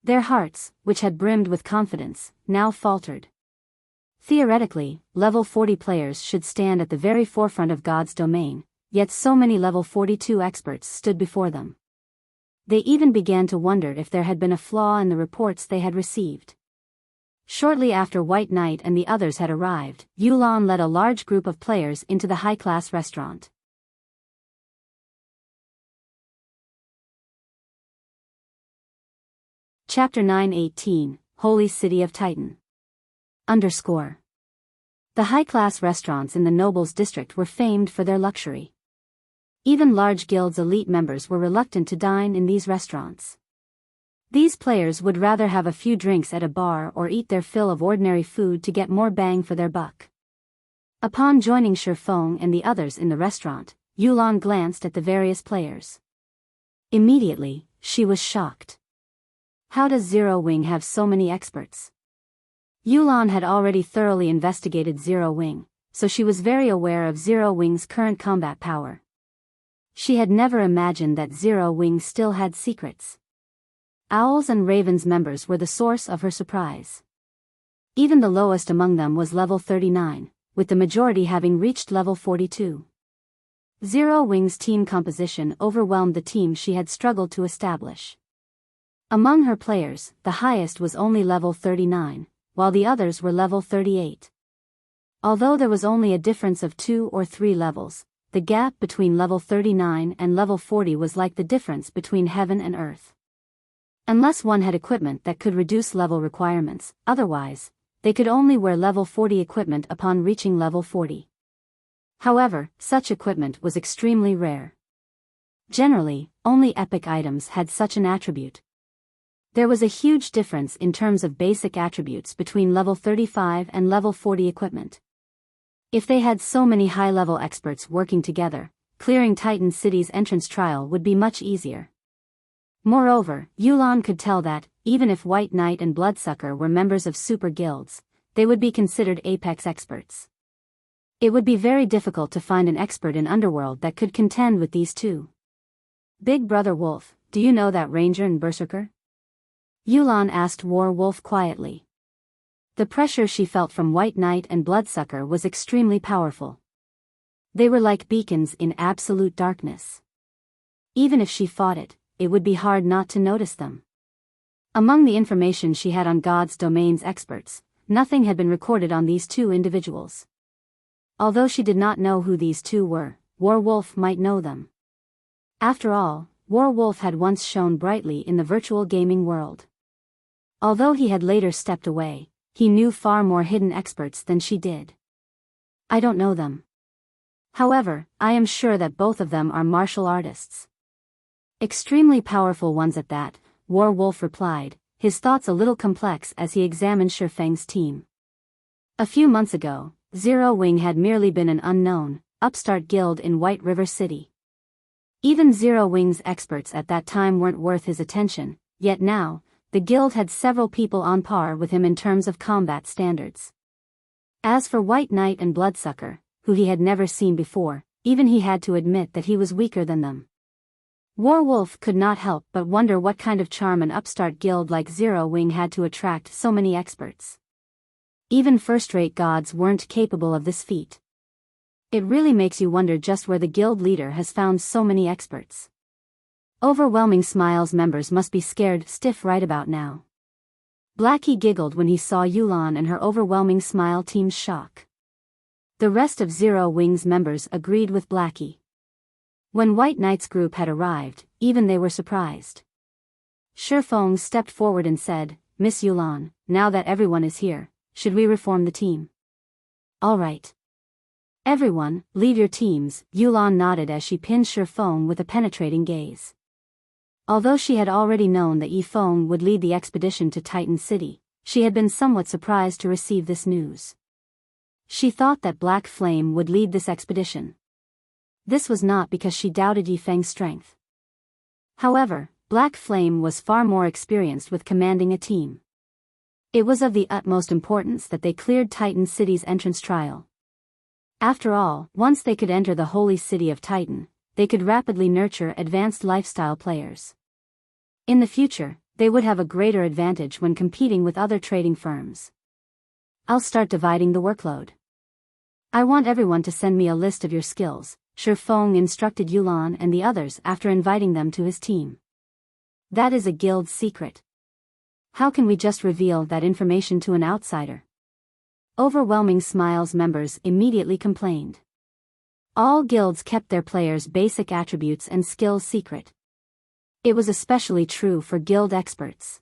Their hearts, which had brimmed with confidence, now faltered. Theoretically, level 40 players should stand at the very forefront of God's domain, yet so many level 42 experts stood before them. They even began to wonder if there had been a flaw in the reports they had received. Shortly after White Knight and the others had arrived, Yulan led a large group of players into the high-class restaurant. Chapter 9:18, Holy City of Titan. _ The high-class restaurants in the Nobles District were famed for their luxury. Even large guilds' elite members were reluctant to dine in these restaurants. These players would rather have a few drinks at a bar or eat their fill of ordinary food to get more bang for their buck. Upon joining Shifeng and the others in the restaurant, Yulan glanced at the various players. Immediately, she was shocked. How does Zero Wing have so many experts? Yulan had already thoroughly investigated Zero Wing, so she was very aware of Zero Wing's current combat power. She had never imagined that Zero Wing still had secrets. Owl's and Raven's members were the source of her surprise. Even the lowest among them was level 39, with the majority having reached level 42. Zero Wing's team composition overwhelmed the team she had struggled to establish. Among her players, the highest was only level 39, while the others were level 38. Although there was only a difference of 2 or 3 levels, the gap between level 39 and level 40 was like the difference between heaven and earth. Unless one had equipment that could reduce level requirements, otherwise, they could only wear level 40 equipment upon reaching level 40. However, such equipment was extremely rare. Generally, only epic items had such an attribute. There was a huge difference in terms of basic attributes between level 35 and level 40 equipment. If they had so many high-level experts working together, clearing Titan City's entrance trial would be much easier. Moreover, Yulan could tell that, even if White Knight and Bloodsucker were members of super guilds, they would be considered apex experts. It would be very difficult to find an expert in Underworld that could contend with these two. Big Brother Wolf, do you know that Ranger and Berserker? Yulan asked War Wolf quietly. The pressure she felt from White Knight and Bloodsucker was extremely powerful. They were like beacons in absolute darkness. Even if she fought it, it would be hard not to notice them. Among the information she had on God's domain's experts, nothing had been recorded on these two individuals. Although she did not know who these two were, War Wolf might know them. After all, War Wolf had once shone brightly in the virtual gaming world. Although he had later stepped away, he knew far more hidden experts than she did. I don't know them. However, I am sure that both of them are martial artists. Extremely powerful ones at that, War Wolf replied, his thoughts a little complex as he examined Shifeng's team. A few months ago, Zero Wing had merely been an unknown, upstart guild in White River City. Even Zero Wing's experts at that time weren't worth his attention, yet now, the guild had several people on par with him in terms of combat standards. As for White Knight and Bloodsucker, who he had never seen before, even he had to admit that he was weaker than them. War Wolf could not help but wonder what kind of charm an upstart guild like Zero Wing had to attract so many experts. Even first-rate gods weren't capable of this feat. It really makes you wonder just where the guild leader has found so many experts. Overwhelming Smiles members must be scared stiff right about now. Blackie giggled when he saw Yulan and her Overwhelming Smile team's shock. The rest of Zero Wing's members agreed with Blackie. When White Knight's group had arrived, even they were surprised. Shifeng stepped forward and said, Miss Yulan, now that everyone is here, should we reform the team? All right. Everyone, leave your teams, Yulan nodded as she pinned Shifeng with a penetrating gaze. Although she had already known that Yifeng would lead the expedition to Titan City, she had been somewhat surprised to receive this news. She thought that Black Flame would lead this expedition. This was not because she doubted Yifeng's strength. However, Black Flame was far more experienced with commanding a team. It was of the utmost importance that they cleared Titan City's entrance trial. After all, once they could enter the holy city of Titan, they could rapidly nurture advanced lifestyle players. In the future, they would have a greater advantage when competing with other trading firms. I'll start dividing the workload. I want everyone to send me a list of your skills, Shifeng instructed Yulan and the others after inviting them to his team. That is a guild secret. How can we just reveal that information to an outsider? Overwhelming Smiles members immediately complained. All guilds kept their players' basic attributes and skills secret. It was especially true for guild experts.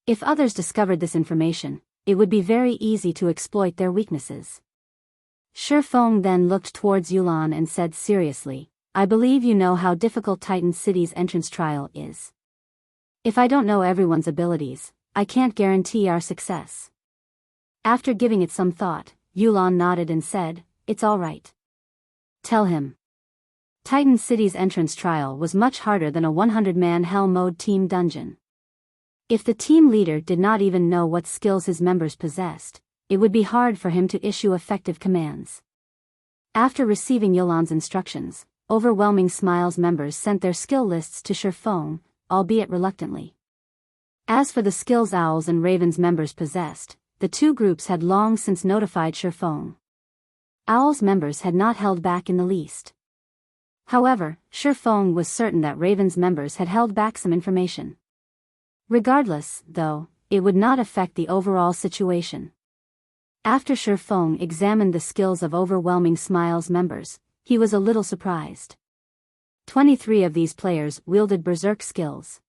If others discovered this information, it would be very easy to exploit their weaknesses. Shifeng then looked towards Yulan and said seriously, I believe you know how difficult Titan City's entrance trial is. If I don't know everyone's abilities, I can't guarantee our success. After giving it some thought, Yulan nodded and said, It's all right. Tell him. Titan City's entrance trial was much harder than a 100-man Hell Mode team dungeon. If the team leader did not even know what skills his members possessed, it would be hard for him to issue effective commands. After receiving Yulan's instructions, Overwhelming Smiles members sent their skill lists to Shifeng, albeit reluctantly. As for the skills Owls and Ravens members possessed, the two groups had long since notified Shifeng. Owl's members had not held back in the least. However, Shifeng was certain that Raven's members had held back some information. Regardless, though, it would not affect the overall situation. After Shifeng examined the skills of Overwhelming Smile's members, he was a little surprised. 23 of these players wielded berserk skills.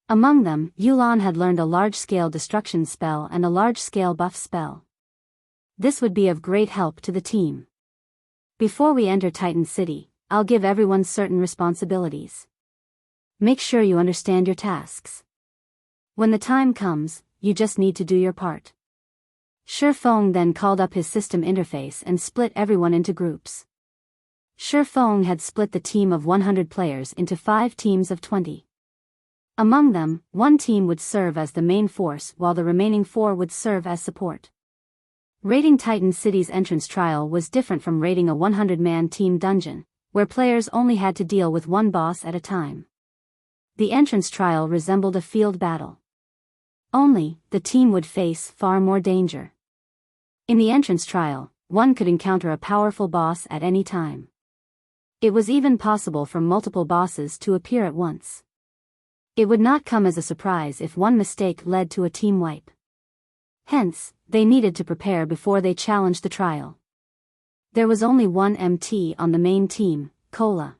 Among them, Yulan had learned a large-scale destruction spell and a large-scale buff spell. This would be of great help to the team. Before we enter Titan City, I'll give everyone certain responsibilities. Make sure you understand your tasks. When the time comes, you just need to do your part. Shifeng then called up his system interface and split everyone into groups. Shifeng had split the team of 100 players into 5 teams of 20. Among them, one team would serve as the main force while the remaining 4 would serve as support. Raiding Titan City's entrance trial was different from raiding a 100-man team dungeon, where players only had to deal with one boss at a time. The entrance trial resembled a field battle. Only, the team would face far more danger. In the entrance trial, one could encounter a powerful boss at any time. It was even possible for multiple bosses to appear at once. It would not come as a surprise if one mistake led to a team wipe. Hence, they needed to prepare before they challenged the trial. There was only one MT on the main team, Kola.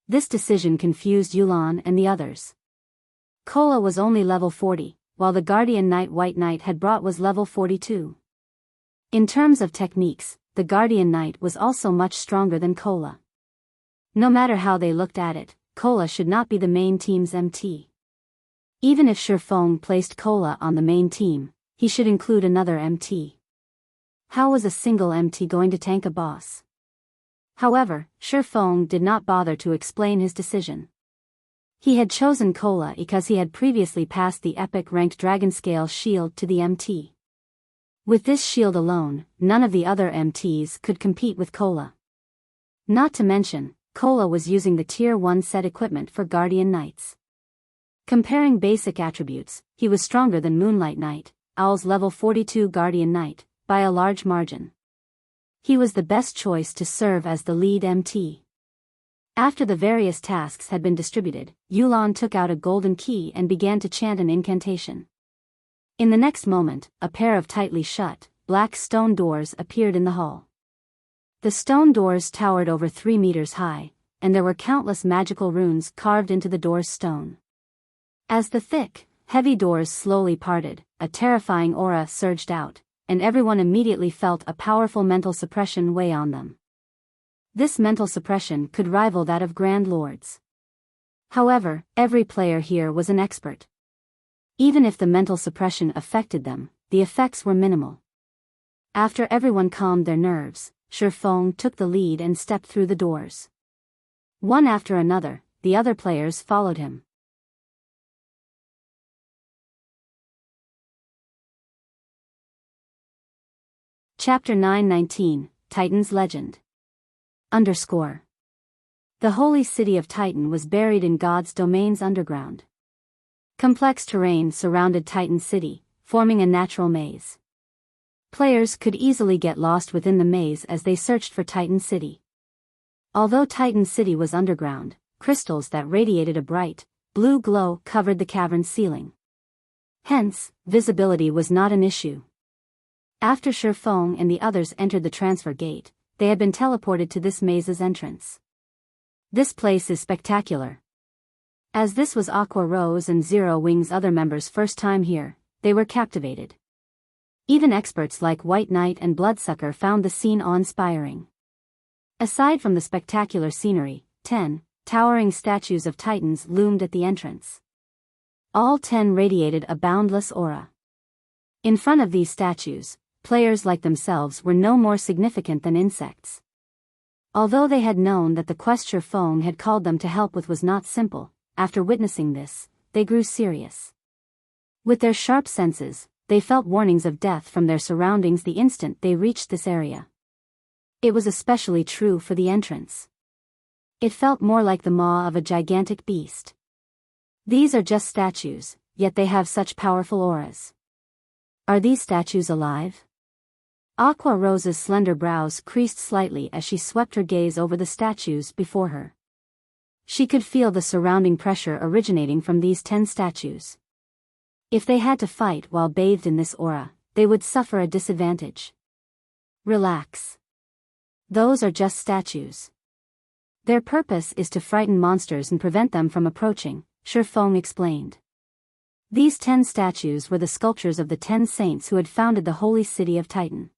This decision confused Yulan and the others. Kola was only level 40, while the Guardian Knight White Knight had brought was level 42. In terms of techniques, the Guardian Knight was also much stronger than Kola. No matter how they looked at it, Kola should not be the main team's MT. Even if Shifeng placed Kola on the main team, he should include another MT. How was a single MT going to tank a boss? However, Shifeng did not bother to explain his decision. He had chosen Kola because he had previously passed the epic ranked Dragon Scale shield to the MT. With this shield alone, none of the other MTs could compete with Kola. Not to mention, Kola was using the Tier 1 set equipment for Guardian Knights. Comparing basic attributes, he was stronger than Moonlight Knight, Owl's level 42 Guardian Knight, by a large margin. He was the best choice to serve as the lead MT. After the various tasks had been distributed, Yulan took out a golden key and began to chant an incantation. In the next moment, a pair of tightly shut, black stone doors appeared in the hall. The stone doors towered over 3 meters high, and there were countless magical runes carved into the door's stone. As the thick, heavy doors slowly parted, a terrifying aura surged out, and everyone immediately felt a powerful mental suppression weigh on them. This mental suppression could rival that of Grand Lords. However, every player here was an expert. Even if the mental suppression affected them, the effects were minimal. After everyone calmed their nerves, Shifeng took the lead and stepped through the doors. One after another, the other players followed him. Chapter 919, Titan's Legend. The holy city of Titan was buried in God's domains underground. Complex terrain surrounded Titan City, forming a natural maze. Players could easily get lost within the maze as they searched for Titan City. Although Titan City was underground, crystals that radiated a bright, blue glow covered the cavern's ceiling. Hence, visibility was not an issue. After Shifeng and the others entered the transfer gate, they had been teleported to this maze's entrance. This place is spectacular. As this was Aqua Rose and Zero Wing's other members' first time here, they were captivated. Even experts like White Knight and Bloodsucker found the scene awe-inspiring. Aside from the spectacular scenery, 10 towering statues of Titans loomed at the entrance. All 10 radiated a boundless aura. In front of these statues, players like themselves were no more significant than insects. Although they had known that the quest Shifeng had called them to help with was not simple, after witnessing this, they grew serious. With their sharp senses, they felt warnings of death from their surroundings the instant they reached this area. It was especially true for the entrance. It felt more like the maw of a gigantic beast. These are just statues, yet they have such powerful auras. Are these statues alive? Aqua Rose's slender brows creased slightly as she swept her gaze over the statues before her. She could feel the surrounding pressure originating from these 10 statues. If they had to fight while bathed in this aura, they would suffer a disadvantage. Relax. Those are just statues. Their purpose is to frighten monsters and prevent them from approaching, Shifeng explained. These 10 statues were the sculptures of the 10 saints who had founded the holy city of Titan.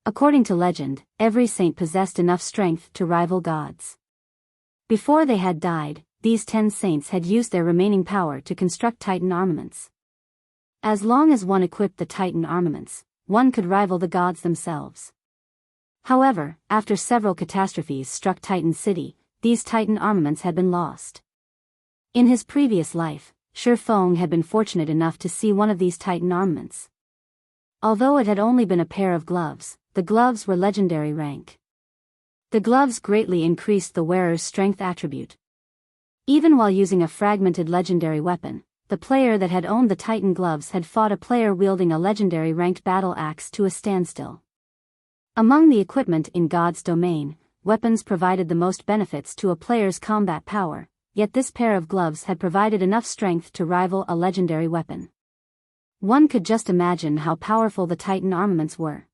According to legend, every saint possessed enough strength to rival gods. Before they had died, these 10 saints had used their remaining power to construct Titan armaments. As long as one equipped the Titan armaments, one could rival the gods themselves. However, after several catastrophes struck Titan City, these Titan armaments had been lost. In his previous life, Shifeng had been fortunate enough to see one of these Titan armaments. Although it had only been a pair of gloves, the gloves were legendary rank. The gloves greatly increased the wearer's strength attribute. Even while using a fragmented legendary weapon, the player that had owned the Titan gloves had fought a player wielding a legendary ranked battle axe to a standstill. Among the equipment in God's domain, weapons provided the most benefits to a player's combat power, yet this pair of gloves had provided enough strength to rival a legendary weapon. One could just imagine how powerful the Titan armaments were.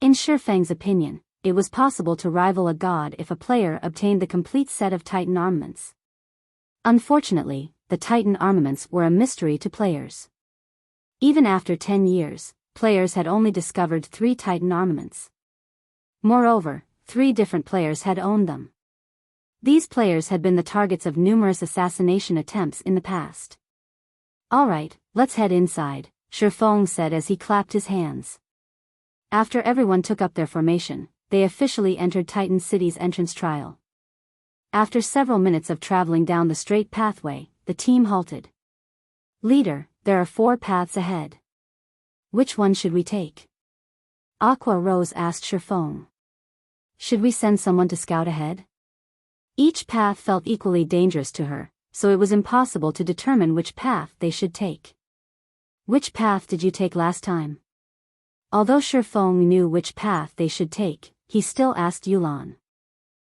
In Shifeng's opinion, it was possible to rival a god if a player obtained the complete set of Titan armaments. Unfortunately, the Titan armaments were a mystery to players. Even after 10 years, players had only discovered 3 Titan armaments. Moreover, 3 different players had owned them. These players had been the targets of numerous assassination attempts in the past. "Alright, let's head inside," Shifeng said as he clapped his hands. After everyone took up their formation, they officially entered Titan City's entrance trial. After several minutes of traveling down the straight pathway, the team halted. "Leader, there are 4 paths ahead. Which one should we take?" Aqua Rose asked Shifeng. "Should we send someone to scout ahead?" Each path felt equally dangerous to her, so it was impossible to determine which path they should take. "Which path did you take last time?" Although Shifeng knew which path they should take, he still asked Yulan.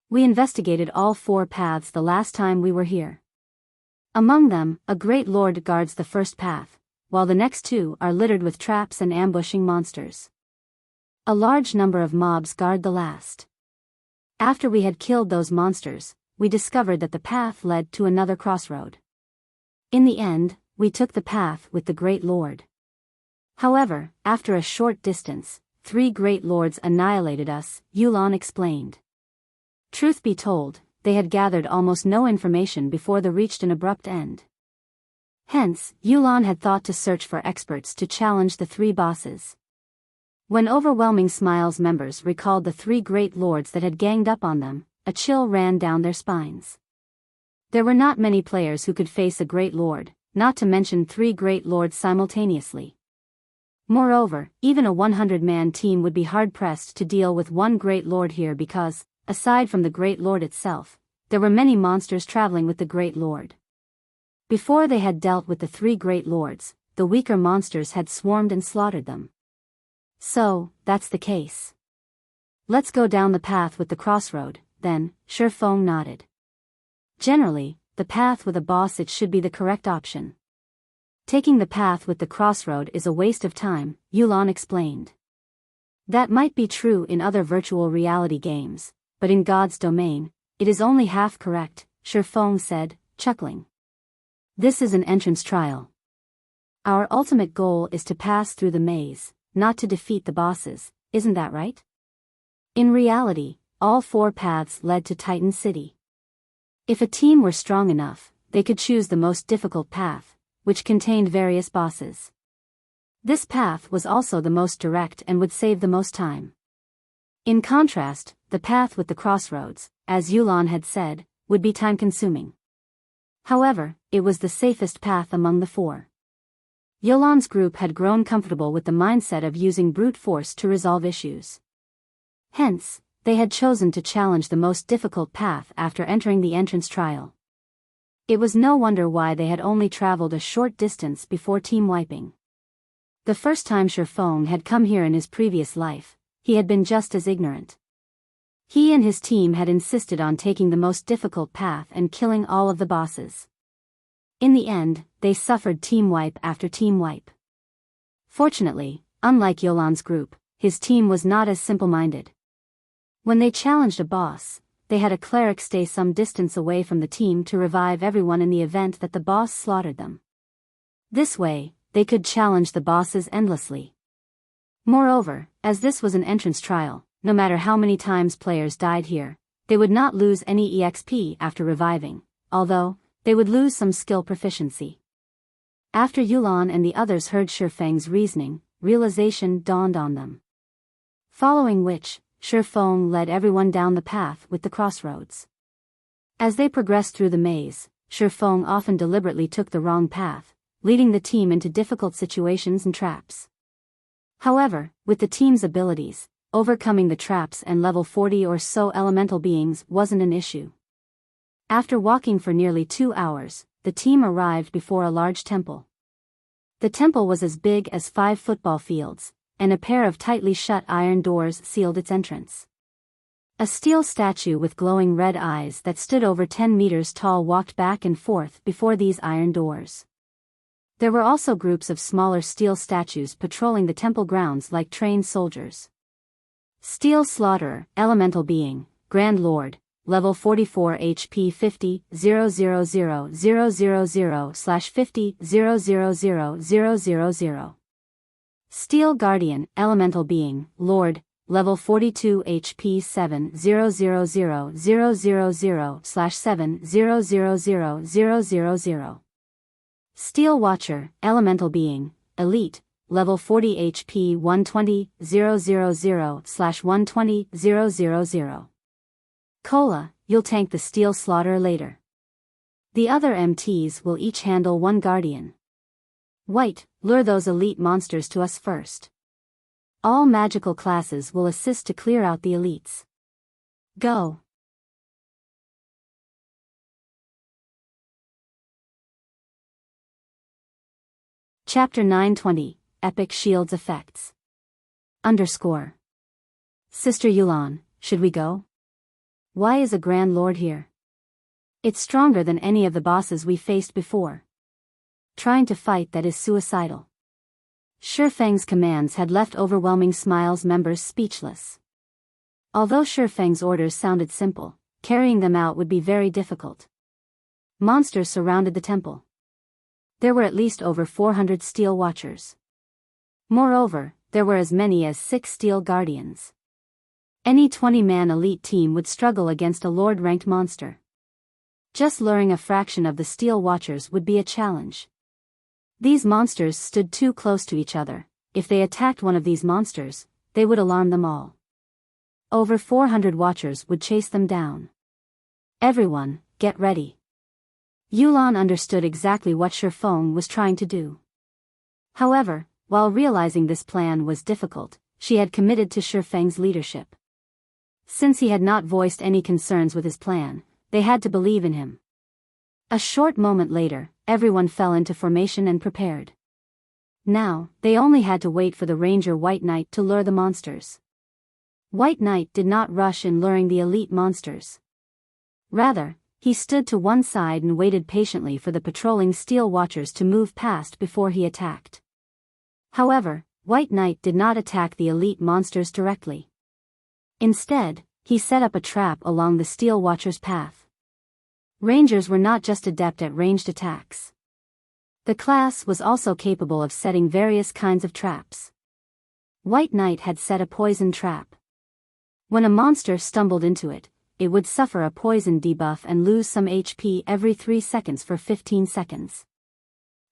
"We investigated all 4 paths the last time we were here. Among them, a great lord guards the first path, while the next 2 are littered with traps and ambushing monsters. A large number of mobs guard the last. After we had killed those monsters, we discovered that the path led to another crossroad. In the end, we took the path with the Great Lord. However, after a short distance, 3 Great Lords annihilated us," Yulan explained. Truth be told, they had gathered almost no information before they reached an abrupt end. Hence, Yulan had thought to search for experts to challenge the 3 bosses. When Overwhelming Smiles members recalled the 3 Great Lords that had ganged up on them, a chill ran down their spines. There were not many players who could face a Great Lord, not to mention 3 Great Lords simultaneously. Moreover, even a 100-man team would be hard-pressed to deal with one Great Lord here because, aside from the Great Lord itself, there were many monsters traveling with the Great Lord. Before they had dealt with the 3 Great Lords, the weaker monsters had swarmed and slaughtered them. "So, that's the case. Let's go down the path with the crossroad," then, Shifeng nodded. Generally, the path with a boss it should be the correct option. Taking the path with the crossroad is a waste of time, Yulan explained. That might be true in other virtual reality games, but in God's domain, it is only half correct, Shifeng said, chuckling. "This is an entrance trial. Our ultimate goal is to pass through the maze, not to defeat the bosses, isn't that right?" In reality, all 4 paths led to Titan City. If a team were strong enough, they could choose the most difficult path, which contained various bosses. This path was also the most direct and would save the most time. In contrast, the path with the crossroads, as Yulan had said, would be time-consuming. However, it was the safest path among the 4. Yulan's group had grown comfortable with the mindset of using brute force to resolve issues. Hence, they had chosen to challenge the most difficult path after entering the entrance trial. It was no wonder why they had only traveled a short distance before team wiping. The first time Shifeng had come here in his previous life, he had been just as ignorant. He and his team had insisted on taking the most difficult path and killing all of the bosses. In the end, they suffered team wipe after team wipe. Fortunately, unlike Yolan's group, his team was not as simple-minded. When they challenged a boss, they had a cleric stay some distance away from the team to revive everyone in the event that the boss slaughtered them. This way, they could challenge the bosses endlessly. Moreover, as this was an entrance trial, no matter how many times players died here, they would not lose any EXP after reviving, although, they would lose some skill proficiency. After Yulan and the others heard Shifeng's reasoning, realization dawned on them. Following which, Shifeng led everyone down the path with the crossroads. As they progressed through the maze, Shifeng often deliberately took the wrong path, leading the team into difficult situations and traps. However, with the team's abilities, overcoming the traps and level 40 or so elemental beings wasn't an issue. After walking for nearly 2 hours, the team arrived before a large temple. The temple was as big as 5 football fields, and a pair of tightly shut iron doors sealed its entrance. A steel statue with glowing red eyes that stood over 10 meters tall walked back and forth before these iron doors. There were also groups of smaller steel statues patrolling the temple grounds like trained soldiers. Steel Slaughterer, Elemental Being, Grand Lord, Level 44 HP 50 000/50 Steel Guardian, Elemental Being, Lord, Level 42 HP 7/70000/7000000. Steel Watcher, Elemental Being, Elite, Level 40 HP 120 000/120 000. Cola, you'll tank the Steel Slaughter later. The other MTs will each handle 1 Guardian. White, lure those elite monsters to us first. All magical classes will assist to clear out the elites. Go. Chapter 920, Epic Shields Effects. Sister Yulan, should we go? Why is a Grand Lord here? It's stronger than any of the bosses we faced before. Trying to fight that is suicidal. Shifeng's commands had left Overwhelming Smile's members speechless. Although Shifeng's orders sounded simple, carrying them out would be very difficult. Monsters surrounded the temple. There were at least over 400 Steel Watchers. Moreover, there were as many as 6 Steel Guardians. Any 20-man elite team would struggle against a Lord-ranked monster. Just luring a fraction of the Steel Watchers would be a challenge. These monsters stood too close to each other. If they attacked one of these monsters, they would alarm them all. Over 400 Watchers would chase them down. Everyone, get ready. Yulan understood exactly what Shifeng was trying to do. However, while realizing this plan was difficult, she had committed to Shifeng's leadership. Since he had not voiced any concerns with his plan, they had to believe in him. A short moment later, everyone fell into formation and prepared. Now, they only had to wait for the Ranger White Knight to lure the monsters. White Knight did not rush in luring the elite monsters. Rather, he stood to one side and waited patiently for the patrolling Steel Watchers to move past before he attacked. However, White Knight did not attack the elite monsters directly. Instead, he set up a trap along the Steel Watcher's path. Rangers were not just adept at ranged attacks. The class was also capable of setting various kinds of traps. White Knight had set a poison trap. When a monster stumbled into it, it would suffer a poison debuff and lose some HP every 3 seconds for 15 seconds.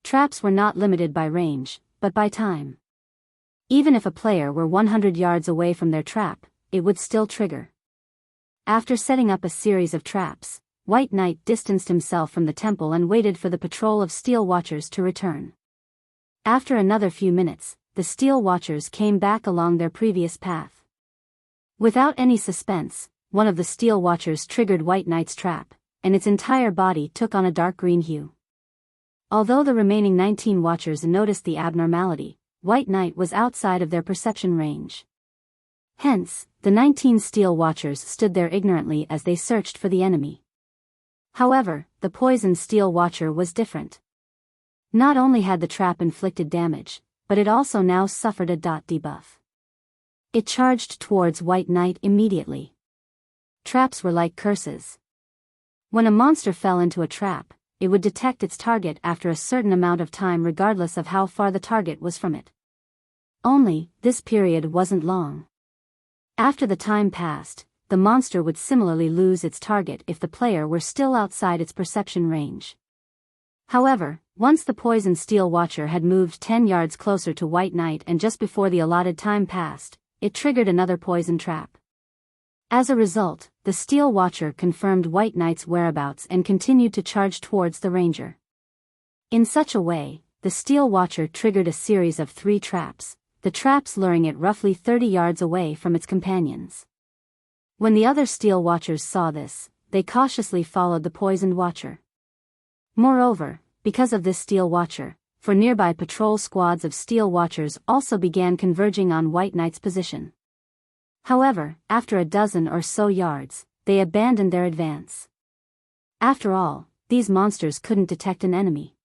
Traps were not limited by range, but by time. Even if a player were 100 yards away from their trap, it would still trigger. After setting up a series of traps, White Knight distanced himself from the temple and waited for the patrol of Steel Watchers to return. After another few minutes, the Steel Watchers came back along their previous path. Without any suspense, one of the Steel Watchers triggered White Knight's trap, and its entire body took on a dark green hue. Although the remaining 19 Watchers noticed the abnormality, White Knight was outside of their perception range. Hence, the 19 Steel Watchers stood there ignorantly as they searched for the enemy. However, the poisoned Steel Watcher was different. Not only had the trap inflicted damage, but it also now suffered a debuff. It charged towards White Knight immediately. Traps were like curses. When a monster fell into a trap, it would detect its target after a certain amount of time regardless of how far the target was from it. Only, this period wasn't long. After the time passed, the monster would similarly lose its target if the player were still outside its perception range. However, once the poisoned Steel Watcher had moved 10 yards closer to White Knight and just before the allotted time passed, it triggered another poison trap. As a result, the Steel Watcher confirmed White Knight's whereabouts and continued to charge towards the ranger. In such a way, the Steel Watcher triggered a series of 3 traps, the traps luring it roughly 30 yards away from its companions. When the other Steel Watchers saw this, they cautiously followed the poisoned Watcher. Moreover, because of this Steel Watcher, for nearby patrol squads of Steel Watchers also began converging on White Knight's position. However, after a dozen or so yards, they abandoned their advance. After all, these monsters couldn't detect an enemy.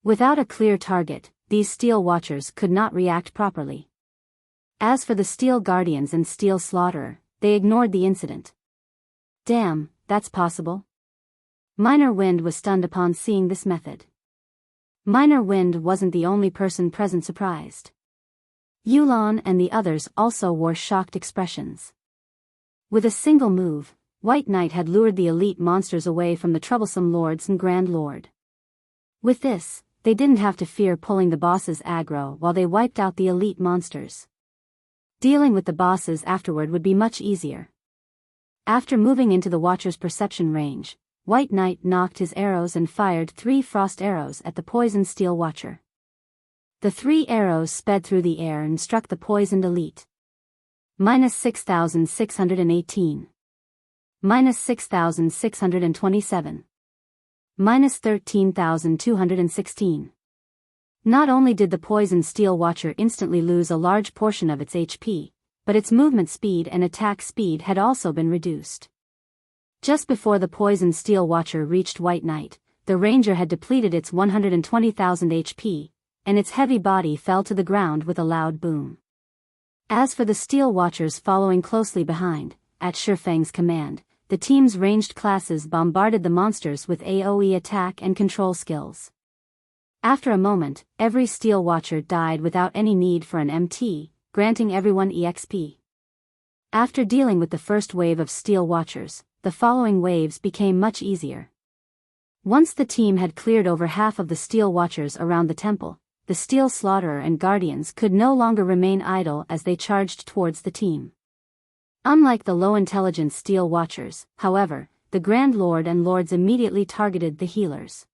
Without a clear target, these Steel Watchers could not react properly. As for the Steel Guardians and Steel Slaughterer, they ignored the incident. Damn, that's possible? Minor Wind was stunned upon seeing this method. Minor Wind wasn't the only person present surprised. Yulon and the others also wore shocked expressions. With a single move, White Knight had lured the elite monsters away from the troublesome lords and Grand Lord. With this, they didn't have to fear pulling the boss's aggro while they wiped out the elite monsters. Dealing with the bosses afterward would be much easier. After moving into the Watcher's perception range, White Knight knocked his arrows and fired 3 frost arrows at the poisoned Steel Watcher. The 3 arrows sped through the air and struck the poisoned elite. -6,618. -6,627. -13,216. Not only did the poisoned Steel Watcher instantly lose a large portion of its HP, but its movement speed and attack speed had also been reduced. Just before the poisoned Steel Watcher reached White Knight, the ranger had depleted its 120,000 HP, and its heavy body fell to the ground with a loud boom. As for the Steel Watchers following closely behind, at Shifeng's command, the team's ranged classes bombarded the monsters with AoE attack and control skills. After a moment, every Steel Watcher died without any need for an MT, granting everyone EXP. After dealing with the first wave of Steel Watchers, the following waves became much easier. Once the team had cleared over half of the Steel Watchers around the temple, the Steel Slaughterer and Guardians could no longer remain idle as they charged towards the team. Unlike the low-intelligence Steel Watchers, however, the Grand Lord and Lords immediately targeted the healers.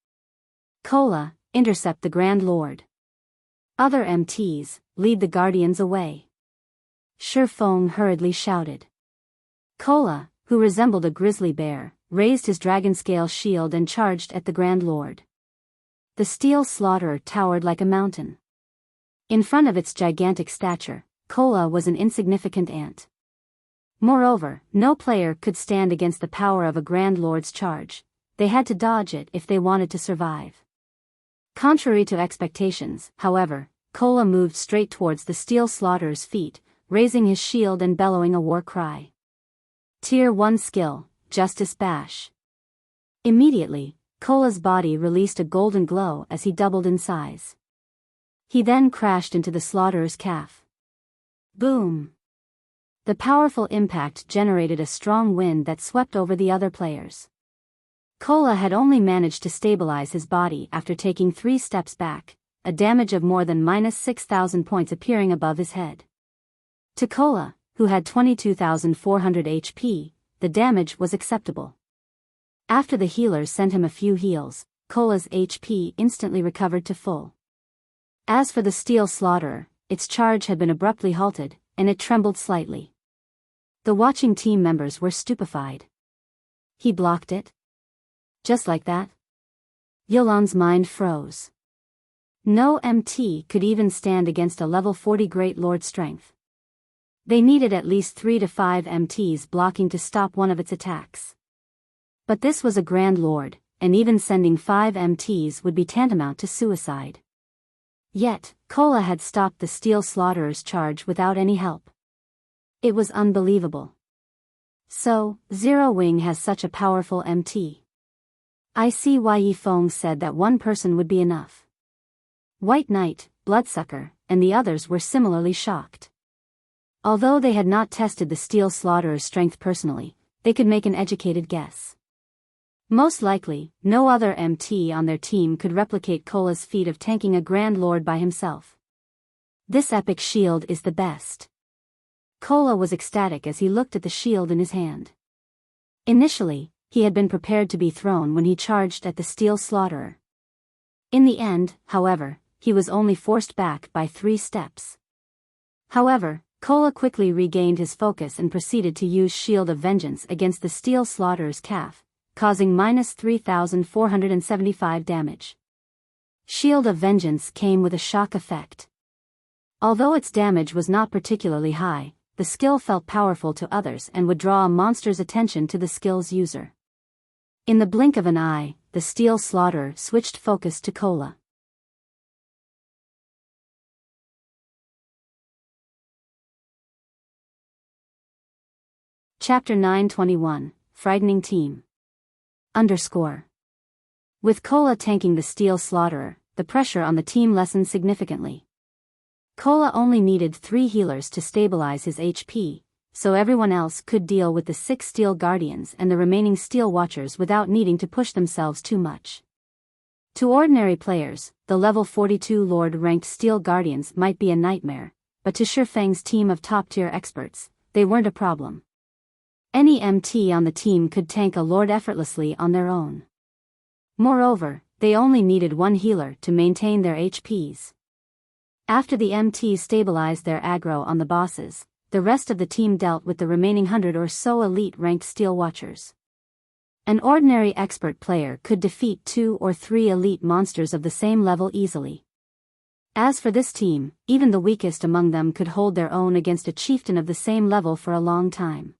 Kola, intercept the Grand Lord. Other MTs, lead the Guardians away. Shifeng hurriedly shouted. Kola, who resembled a grizzly bear, raised his dragon-scale shield and charged at the Grand Lord. The Steel Slaughterer towered like a mountain. In front of its gigantic stature, Kola was an insignificant ant. Moreover, no player could stand against the power of a Grand Lord's charge. They had to dodge it if they wanted to survive. Contrary to expectations, however, Kola moved straight towards the Steel Slaughterer's feet, raising his shield and bellowing a war cry. Tier 1 skill, Justice Bash. Immediately, Kola's body released a golden glow as he doubled in size. He then crashed into the Slaughterer's calf. Boom! The powerful impact generated a strong wind that swept over the other players. Kola had only managed to stabilize his body after taking 3 steps back, a damage of more than -6,000 points appearing above his head. To Kola, who had 22,400 HP, the damage was acceptable. After the healers sent him a few heals, Kola's HP instantly recovered to full. As for the Steel Slaughterer, its charge had been abruptly halted, and it trembled slightly. The watching team members were stupefied. He blocked it? Just like that? Yulon's mind froze. No MT could even stand against a level 40 Great Lord strength. They needed at least 3 to 5 MTs blocking to stop one of its attacks. But this was a Grand Lord, and even sending 5 MTs would be tantamount to suicide. Yet, Kola had stopped the Steel Slaughterer's charge without any help. It was unbelievable. So, Zero Wing has such a powerful MT. I see why Yi Feng said that one person would be enough. White Knight, Bloodsucker, and the others were similarly shocked. Although they had not tested the Steel Slaughterer's strength personally, they could make an educated guess. Most likely, no other MT on their team could replicate Kola's feat of tanking a Grand Lord by himself. This epic shield is the best. Kola was ecstatic as he looked at the shield in his hand. Initially, he had been prepared to be thrown when he charged at the Steel Slaughterer. In the end, however, he was only forced back by 3 steps. However, Kola quickly regained his focus and proceeded to use Shield of Vengeance against the Steel Slaughterer's calf, causing -3,475 damage. Shield of Vengeance came with a shock effect. Although its damage was not particularly high, the skill felt powerful to others and would draw a monster's attention to the skill's user. In the blink of an eye, the Steel Slaughterer switched focus to Kola. Chapter 921, Frightening Team. With Kola tanking the Steel Slaughterer, the pressure on the team lessened significantly. Kola only needed 3 healers to stabilize his HP, so everyone else could deal with the 6 Steel Guardians and the remaining Steel Watchers without needing to push themselves too much. To ordinary players, the level 42 Lord-ranked Steel Guardians might be a nightmare, but to Shifeng's team of top-tier experts, they weren't a problem. Any MT on the team could tank a Lord effortlessly on their own. Moreover, they only needed 1 healer to maintain their HPs. After the MTs stabilized their aggro on the bosses, the rest of the team dealt with the remaining 100 or so elite-ranked Steel Watchers. An ordinary expert player could defeat 2 or 3 elite monsters of the same level easily. As for this team, even the weakest among them could hold their own against a chieftain of the same level for a long time.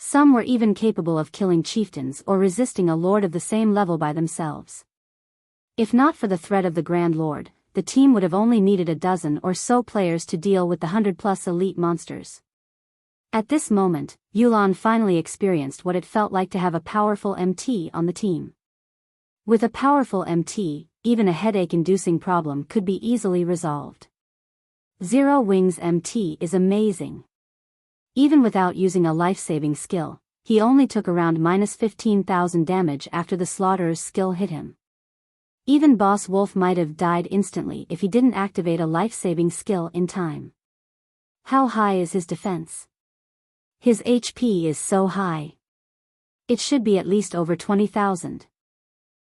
Some were even capable of killing chieftains or resisting a lord of the same level by themselves. If not for the threat of the Grand Lord, the team would have only needed a dozen or so players to deal with the 100+ elite monsters. At this moment, Yulan finally experienced what it felt like to have a powerful MT on the team. With a powerful MT, even a headache-inducing problem could be easily resolved. Zero Wing's MT is amazing. Even without using a life-saving skill, he only took around -15,000 damage after the Slaughterer's skill hit him. Even Boss Wolf might have died instantly if he didn't activate a life-saving skill in time. How high is his defense? His HP is so high. It should be at least over 20,000.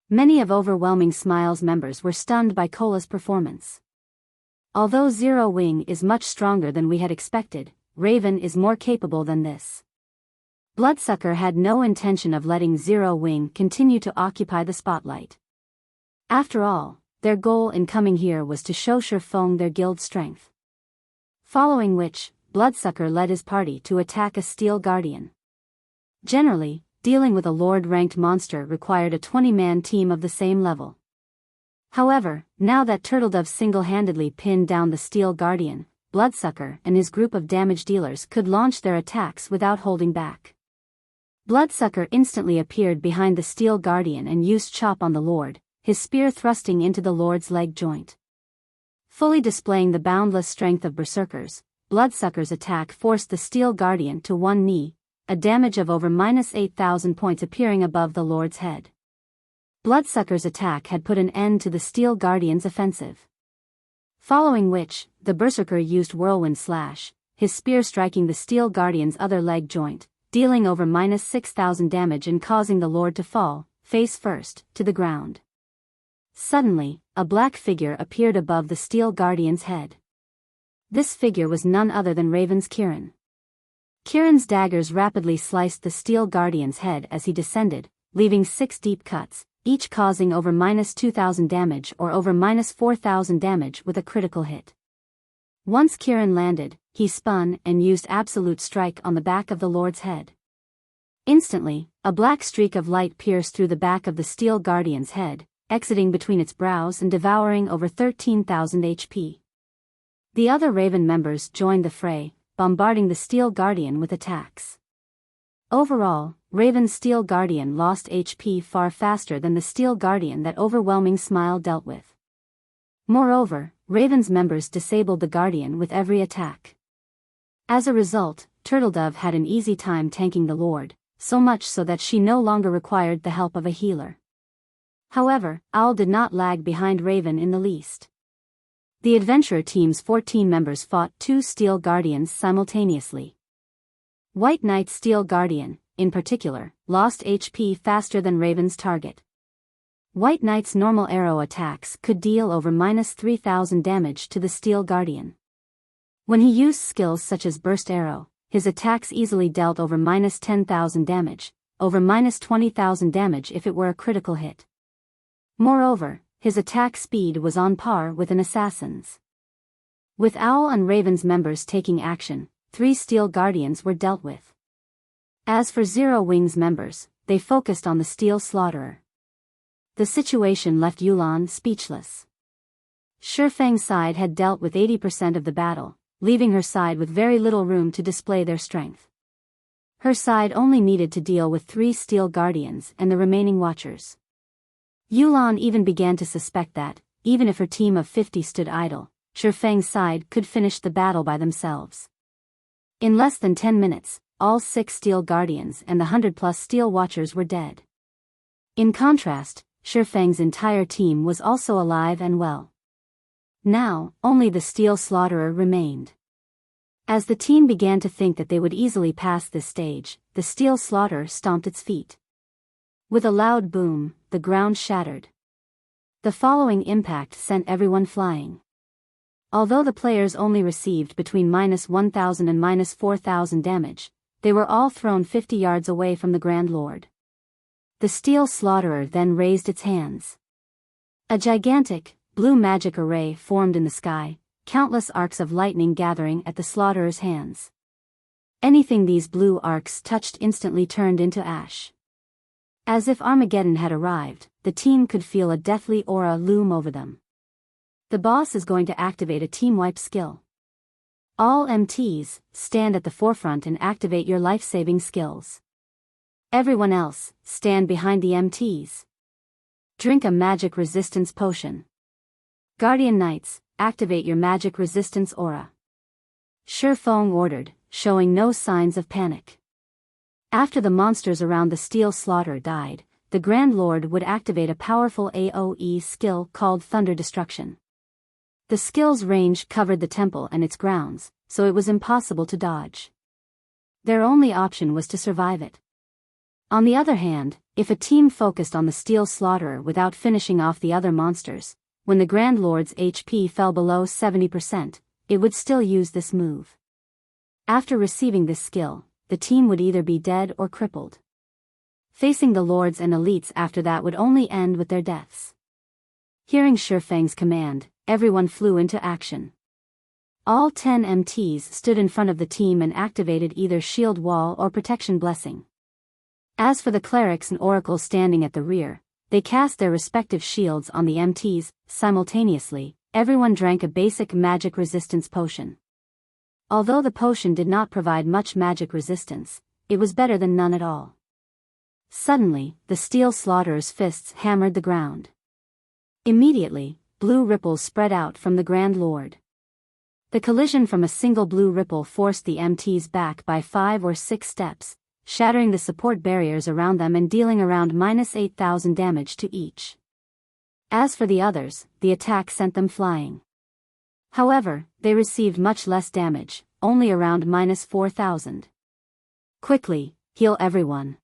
Many of Overwhelming Smile's members were stunned by Kola's performance. Although Zero Wing is much stronger than we had expected, Raven is more capable than this. Bloodsucker had no intention of letting Zero Wing continue to occupy the spotlight. After all, their goal in coming here was to show Shifeng their guild strength. Following which, Bloodsucker led his party to attack a Steel Guardian. Generally, dealing with a Lord-ranked monster required a 20-man team of the same level. However, now that Turtledove single-handedly pinned down the Steel Guardian, Bloodsucker and his group of damage dealers could launch their attacks without holding back. Bloodsucker instantly appeared behind the Steel Guardian and used Chop on the Lord, his spear thrusting into the Lord's leg joint. Fully displaying the boundless strength of Berserkers, Bloodsucker's attack forced the Steel Guardian to one knee, a damage of over -8,000 points appearing above the Lord's head. Bloodsucker's attack had put an end to the Steel Guardian's offensive. Following which, the Berserker used Whirlwind Slash, his spear striking the Steel Guardian's other leg joint, dealing over -6,000 damage and causing the Lord to fall, face first, to the ground. Suddenly, a black figure appeared above the Steel Guardian's head. This figure was none other than Raven's Kirin. Kirin's daggers rapidly sliced the Steel Guardian's head as he descended, leaving 6 deep cuts, each causing over -2,000 damage or over -4,000 damage with a critical hit. Once Kirin landed, he spun and used Absolute Strike on the back of the Lord's head. Instantly, a black streak of light pierced through the back of the Steel Guardian's head, exiting between its brows and devouring over 13,000 HP. The other Raven members joined the fray, bombarding the Steel Guardian with attacks. Overall, Raven's Steel Guardian lost HP far faster than the Steel Guardian that Overwhelming Smile dealt with. Moreover, Raven's members disabled the Guardian with every attack. As a result, Turtledove had an easy time tanking the Lord, so much so that she no longer required the help of a healer. However, Owl did not lag behind Raven in the least. The adventurer team's 14 members fought 2 Steel Guardians simultaneously. White Knight's Steel Guardian, in particular, lost HP faster than Raven's target. White Knight's normal arrow attacks could deal over -3,000 damage to the Steel Guardian. When he used skills such as Burst Arrow, his attacks easily dealt over -10,000 damage, over -20,000 damage if it were a critical hit. Moreover, his attack speed was on par with an assassin's. With Owl and Raven's members taking action, 3 Steel Guardians were dealt with. As for Zero Wing's members, they focused on the Steel Slaughterer. The situation left Yulan speechless. Shifeng's side had dealt with 80% of the battle, leaving her side with very little room to display their strength. Her side only needed to deal with 3 Steel Guardians and the remaining Watchers. Yulan even began to suspect that, even if her team of 50 stood idle, Shifeng's side could finish the battle by themselves. In less than 10 minutes, all 6 Steel Guardians and the 100+ Steel Watchers were dead. In contrast, Shifeng's entire team was also alive and well. Now, only the Steel Slaughterer remained. As the team began to think that they would easily pass this stage, the Steel Slaughterer stomped its feet. With a loud boom, the ground shattered. The following impact sent everyone flying. Although the players only received between -1,000 and -4,000 damage, they were all thrown 50 yards away from the Grand Lord. The Steel Slaughterer then raised its hands. A gigantic, blue magic array formed in the sky, countless arcs of lightning gathering at the Slaughterer's hands. Anything these blue arcs touched instantly turned into ash. As if Armageddon had arrived, the team could feel a deathly aura loom over them. The boss is going to activate a team wipe skill. All MTs, stand at the forefront and activate your life-saving skills. Everyone else, stand behind the MTs. Drink a magic resistance potion. Guardian Knights, activate your magic resistance aura. Shifeng ordered, showing no signs of panic. After the monsters around the Steel Slaughterer died, the Grand Lord would activate a powerful AoE skill called Thunder Destruction. The skill's range covered the temple and its grounds, so it was impossible to dodge. Their only option was to survive it. On the other hand, if a team focused on the Steel Slaughterer without finishing off the other monsters, when the Grand Lord's HP fell below 70%, it would still use this move. After receiving this skill, the team would either be dead or crippled. Facing the Lords and Elites after that would only end with their deaths. Hearing Shifeng's command, everyone flew into action. All 10 MTs stood in front of the team and activated either Shield Wall or Protection Blessing. As for the clerics and oracles standing at the rear, they cast their respective shields on the MTs. Simultaneously, everyone drank a basic magic resistance potion. Although the potion did not provide much magic resistance, it was better than none at all. Suddenly, the Steel Slaughterer fists hammered the ground. Immediately, blue ripples spread out from the Grand Lord. The collision from a single blue ripple forced the MTs back by 5 or 6 steps, shattering the support barriers around them and dealing around -8,000 damage to each. As for the others, the attack sent them flying. However, they received much less damage, only around -4,000. Quickly, heal everyone.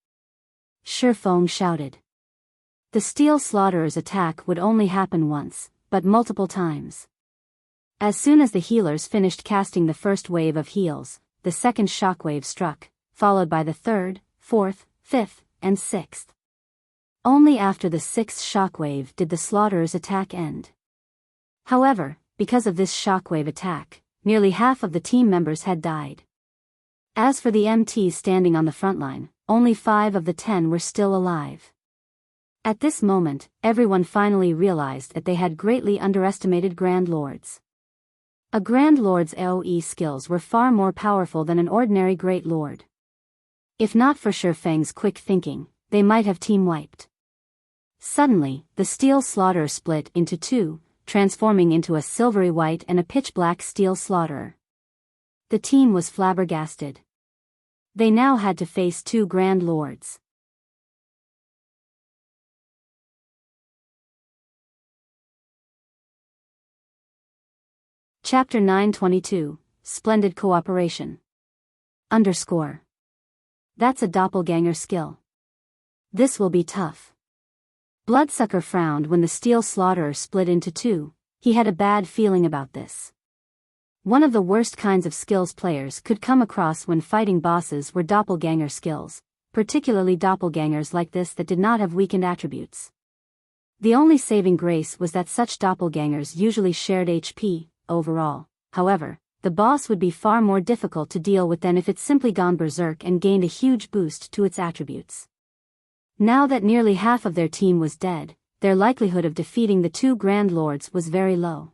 Shifeng shouted. The Steel Slaughterer attack would only happen once, but multiple times. As soon as the healers finished casting the first wave of heals, the second shockwave struck, followed by the third, fourth, fifth, and sixth. Only after the sixth shockwave did the Slaughterer's attack end. However, because of this shockwave attack, nearly half of the team members had died. As for the MTs standing on the front line, only 5 of the 10 were still alive. At this moment, everyone finally realized that they had greatly underestimated Grand Lords. A Grand Lord's AoE skills were far more powerful than an ordinary Great Lord. If not for Shi Feng's quick thinking, they might have team-wiped. Suddenly, the steel Slaughterer split into 2, transforming into a silvery white and a pitch-black steel Slaughterer. The team was flabbergasted. They now had to face 2 Grand Lords. Chapter 922, Splendid Cooperation. That's a doppelganger skill. This will be tough. Bloodsucker frowned when the steel Slaughterer split into 2, he had a bad feeling about this. One of the worst kinds of skills players could come across when fighting bosses were doppelganger skills, particularly doppelgangers like this that did not have weakened attributes. The only saving grace was that such doppelgangers usually shared HP, overall. However, the boss would be far more difficult to deal with than if it simply gone berserk and gained a huge boost to its attributes. Now that nearly half of their team was dead, their likelihood of defeating the 2 Grand Lords was very low.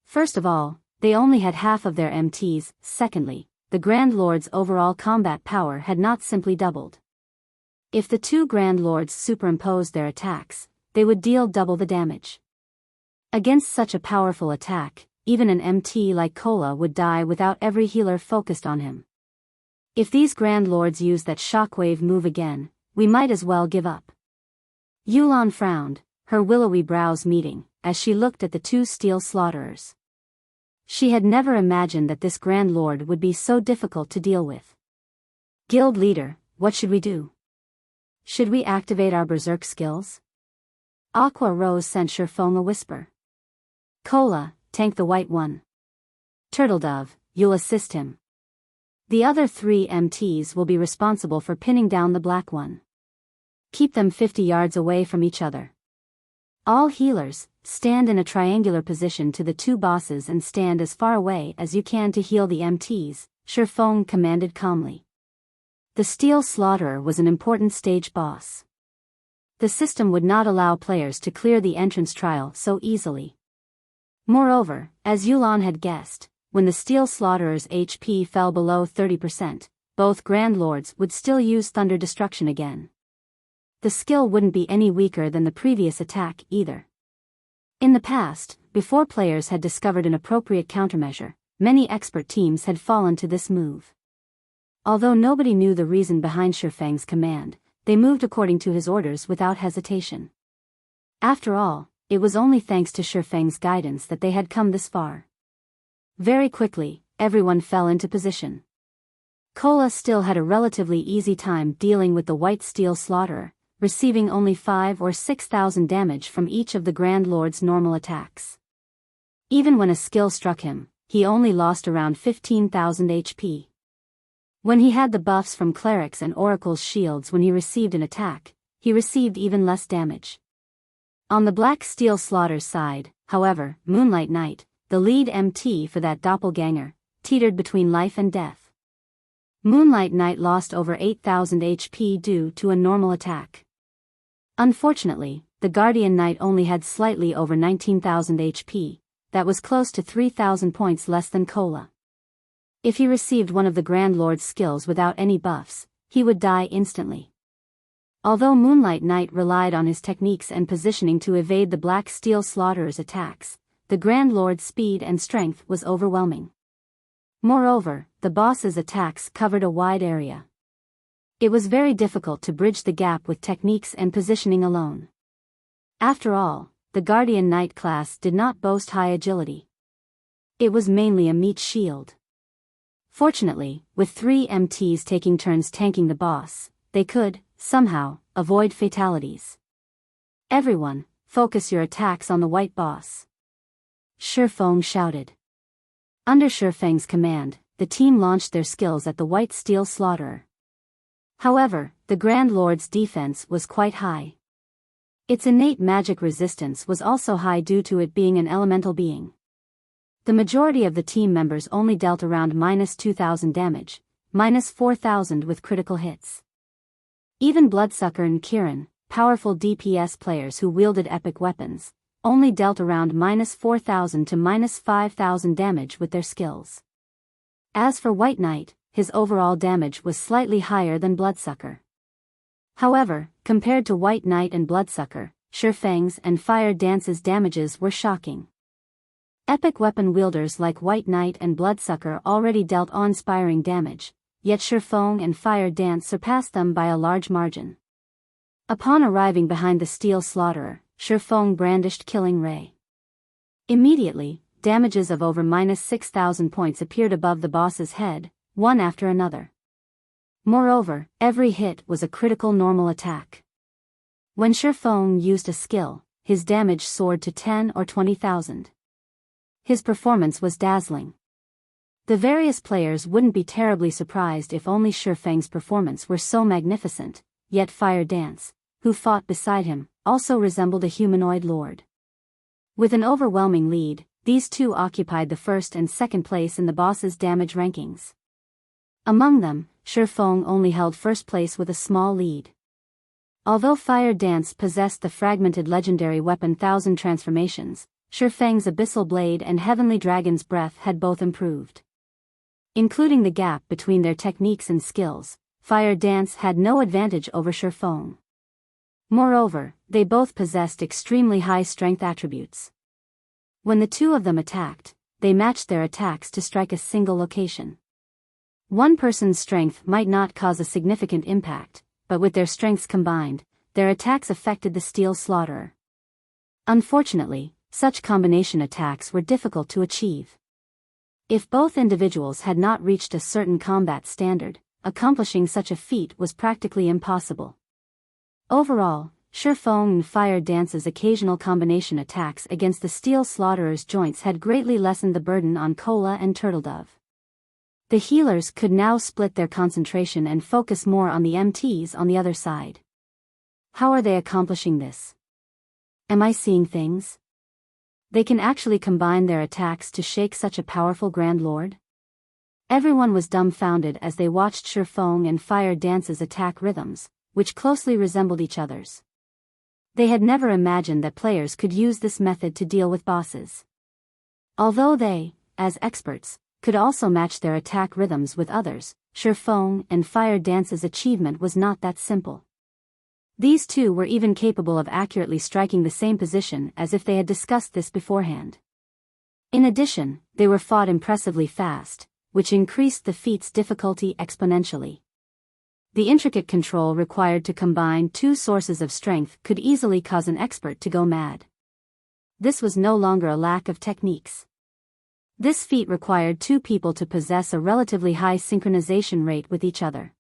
First of all, they only had half of their MTs. Secondly, the Grand Lord's overall combat power had not simply doubled. If the 2 Grand Lords superimposed their attacks, they would deal double the damage. Against such a powerful attack, even an MT like Cola would die without every healer focused on him. If these Grand Lords use that shockwave move again, we might as well give up. Yulan frowned, her willowy brows meeting, as she looked at the 2 steel Slaughterers. She had never imagined that this Grand Lord would be so difficult to deal with. Guild leader, what should we do? Should we activate our berserk skills? Aqua Rose sent Shi Feng a whisper. Cola, tank the white one. Turtledove, you'll assist him. The other 3 MTs will be responsible for pinning down the black one. Keep them 50 yards away from each other. All healers, stand in a triangular position to the 2 bosses and stand as far away as you can to heal the MTs, Shi Feng commanded calmly. The Steel Slaughterer was an important stage boss. The system would not allow players to clear the entrance trial so easily. Moreover, as Yulan had guessed, when the Steel Slaughterer's HP fell below 30%, both Grand Lords would still use Thunder Destruction again. The skill wouldn't be any weaker than the previous attack either. In the past, before players had discovered an appropriate countermeasure, many expert teams had fallen to this move. Although nobody knew the reason behind Shi Feng's command, they moved according to his orders without hesitation. After all, it was only thanks to Shi Feng's guidance that they had come this far. Very quickly, everyone fell into position. Cola still had a relatively easy time dealing with the white steel Slaughterer, receiving only 5,000 or 6,000 damage from each of the Grand Lord's normal attacks. Even when a skill struck him, he only lost around 15,000 HP. When he had the buffs from Cleric's and Oracle's shields when he received an attack, he received even less damage. On the Black Steel Slaughter's side, however, Moonlight Knight, the lead MT for that doppelganger, teetered between life and death. Moonlight Knight lost over 8,000 HP due to a normal attack. Unfortunately, the Guardian Knight only had slightly over 19,000 HP, that was close to 3,000 points less than Cola. If he received one of the Grand Lord's skills without any buffs, he would die instantly. Although Moonlight Knight relied on his techniques and positioning to evade the Black Steel Slaughterer's attacks, the Grand Lord's speed and strength was overwhelming. Moreover, the boss's attacks covered a wide area. It was very difficult to bridge the gap with techniques and positioning alone. After all, the Guardian Knight class did not boast high agility. It was mainly a meat shield. Fortunately, with 3 MTs taking turns tanking the boss, they could, somehow, avoid fatalities. Everyone, focus your attacks on the white boss. Shi Feng shouted. Under Shi Feng's command, the team launched their skills at the white steel Slaughterer. However, the Grand Lord's defense was quite high. Its innate magic resistance was also high due to it being an elemental being. The majority of the team members only dealt around -2,000 damage, -4,000 with critical hits. Even Bloodsucker and Kirin, powerful DPS players who wielded epic weapons, only dealt around -4,000 to -5,000 damage with their skills. As for White Knight, his overall damage was slightly higher than Bloodsucker. However, compared to White Knight and Bloodsucker, Shifang's and Fire Dance's damages were shocking. Epic weapon wielders like White Knight and Bloodsucker already dealt awe-inspiring damage, yet Shifang and Fire Dance surpassed them by a large margin. Upon arriving behind the Steel Slaughterer, Shifang brandished Killing Ray. Immediately, damages of over -6,000 points appeared above the boss's head, one after another. Moreover, every hit was a critical normal attack. When Shifang used a skill, his damage soared to 10 or 20,000. His performance was dazzling. The various players wouldn't be terribly surprised if only Shifang's performance were so magnificent, yet Fire Dance, who fought beside him, also resembled a humanoid lord. With an overwhelming lead, these two occupied the first and second place in the boss's damage rankings. Among them, Shifang only held first place with a small lead. Although Fire Dance possessed the fragmented legendary weapon Thousand Transformations, Shifang's Abyssal Blade and Heavenly Dragon's Breath had both improved. Including the gap between their techniques and skills, Fire Dance had no advantage over Shifang. Moreover, they both possessed extremely high strength attributes. When the two of them attacked, they matched their attacks to strike a single location. One person's strength might not cause a significant impact, but with their strengths combined, their attacks affected the Steel Slaughterer. Unfortunately, such combination attacks were difficult to achieve. If both individuals had not reached a certain combat standard, accomplishing such a feat was practically impossible. Overall, Shifang and Fire Dance's occasional combination attacks against the Steel Slaughterer's joints had greatly lessened the burden on Cola and Turtledove. The healers could now split their concentration and focus more on the MTs on the other side. How are they accomplishing this? Am I seeing things? They can actually combine their attacks to shake such a powerful Grand Lord? Everyone was dumbfounded as they watched Shifang and Fire Dance's attack rhythms, which closely resembled each other's. They had never imagined that players could use this method to deal with bosses. Although they, as experts, could also match their attack rhythms with others, Shifang and Fire Dance's achievement was not that simple. These two were even capable of accurately striking the same position as if they had discussed this beforehand. In addition, they were fought impressively fast, which increased the feat's difficulty exponentially. The intricate control required to combine two sources of strength could easily cause an expert to go mad. This was no longer a lack of techniques. This feat required two people to possess a relatively high synchronization rate with each other.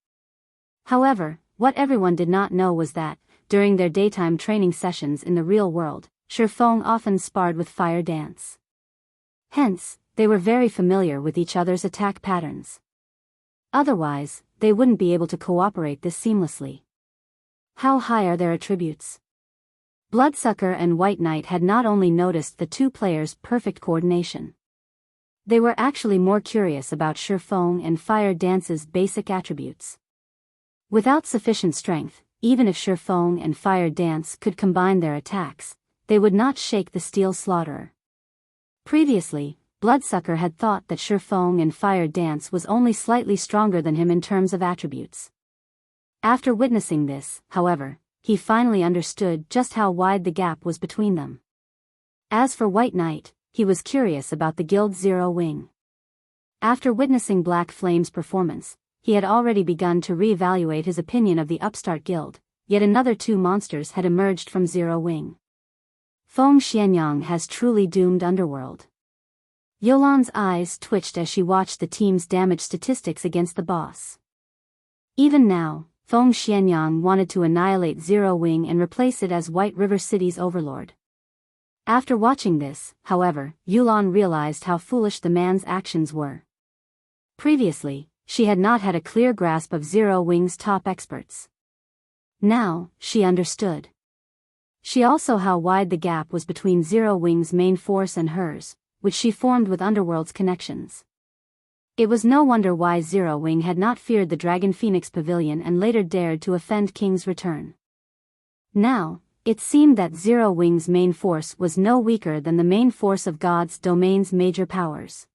However, what everyone did not know was that, during their daytime training sessions in the real world, Shifang often sparred with Fire Dance. Hence, they were very familiar with each other's attack patterns. Otherwise, they wouldn't be able to cooperate this seamlessly. How high are their attributes? Bloodsucker and White Knight had not only noticed the two players' perfect coordination. They were actually more curious about Shifang and Fire Dance's basic attributes. Without sufficient strength, even if Shifang and Fire Dance could combine their attacks, they would not shake the Steel Slaughterer. Previously, Bloodsucker had thought that Shifang and Fire Dance was only slightly stronger than him in terms of attributes. After witnessing this, however, he finally understood just how wide the gap was between them. As for White Knight, he was curious about the Guild's Zero Wing. After witnessing Black Flame's performance, he had already begun to re-evaluate his opinion of the upstart guild, yet another two monsters had emerged from Zero Wing. Feng Xianyang has truly doomed Underworld. Yolan's eyes twitched as she watched the team's damage statistics against the boss. Even now, Feng Xianyang wanted to annihilate Zero Wing and replace it as White River City's overlord. After watching this, however, Yulan realized how foolish the man's actions were. Previously, she had not had a clear grasp of Zero Wing's top experts. Now, she understood. She also how wide the gap was between Zero Wing's main force and hers, which she formed with Underworld's connections. It was no wonder why Zero Wing had not feared the Dragon Phoenix Pavilion and later dared to offend King's return. Now, it seemed that Zero Wing's main force was no weaker than the main force of God's domain's major powers.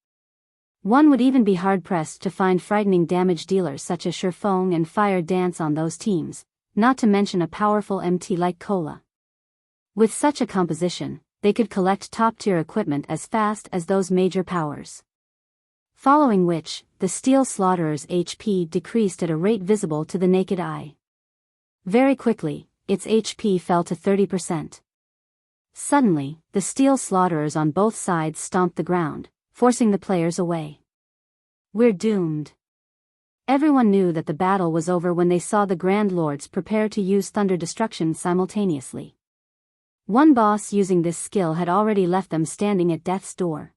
One would even be hard-pressed to find frightening damage dealers such as Shifeng and Fire Dance on those teams, not to mention a powerful MT like Cola. With such a composition, they could collect top-tier equipment as fast as those major powers. Following which, the Steel Slaughterer's HP decreased at a rate visible to the naked eye. Very quickly, its HP fell to 30%. Suddenly, the Steel Slaughterers on both sides stomped the ground, forcing the players away. We're doomed. Everyone knew that the battle was over when they saw the Grand Lords prepare to use Thunder Destruction simultaneously. One boss using this skill had already left them standing at death's door.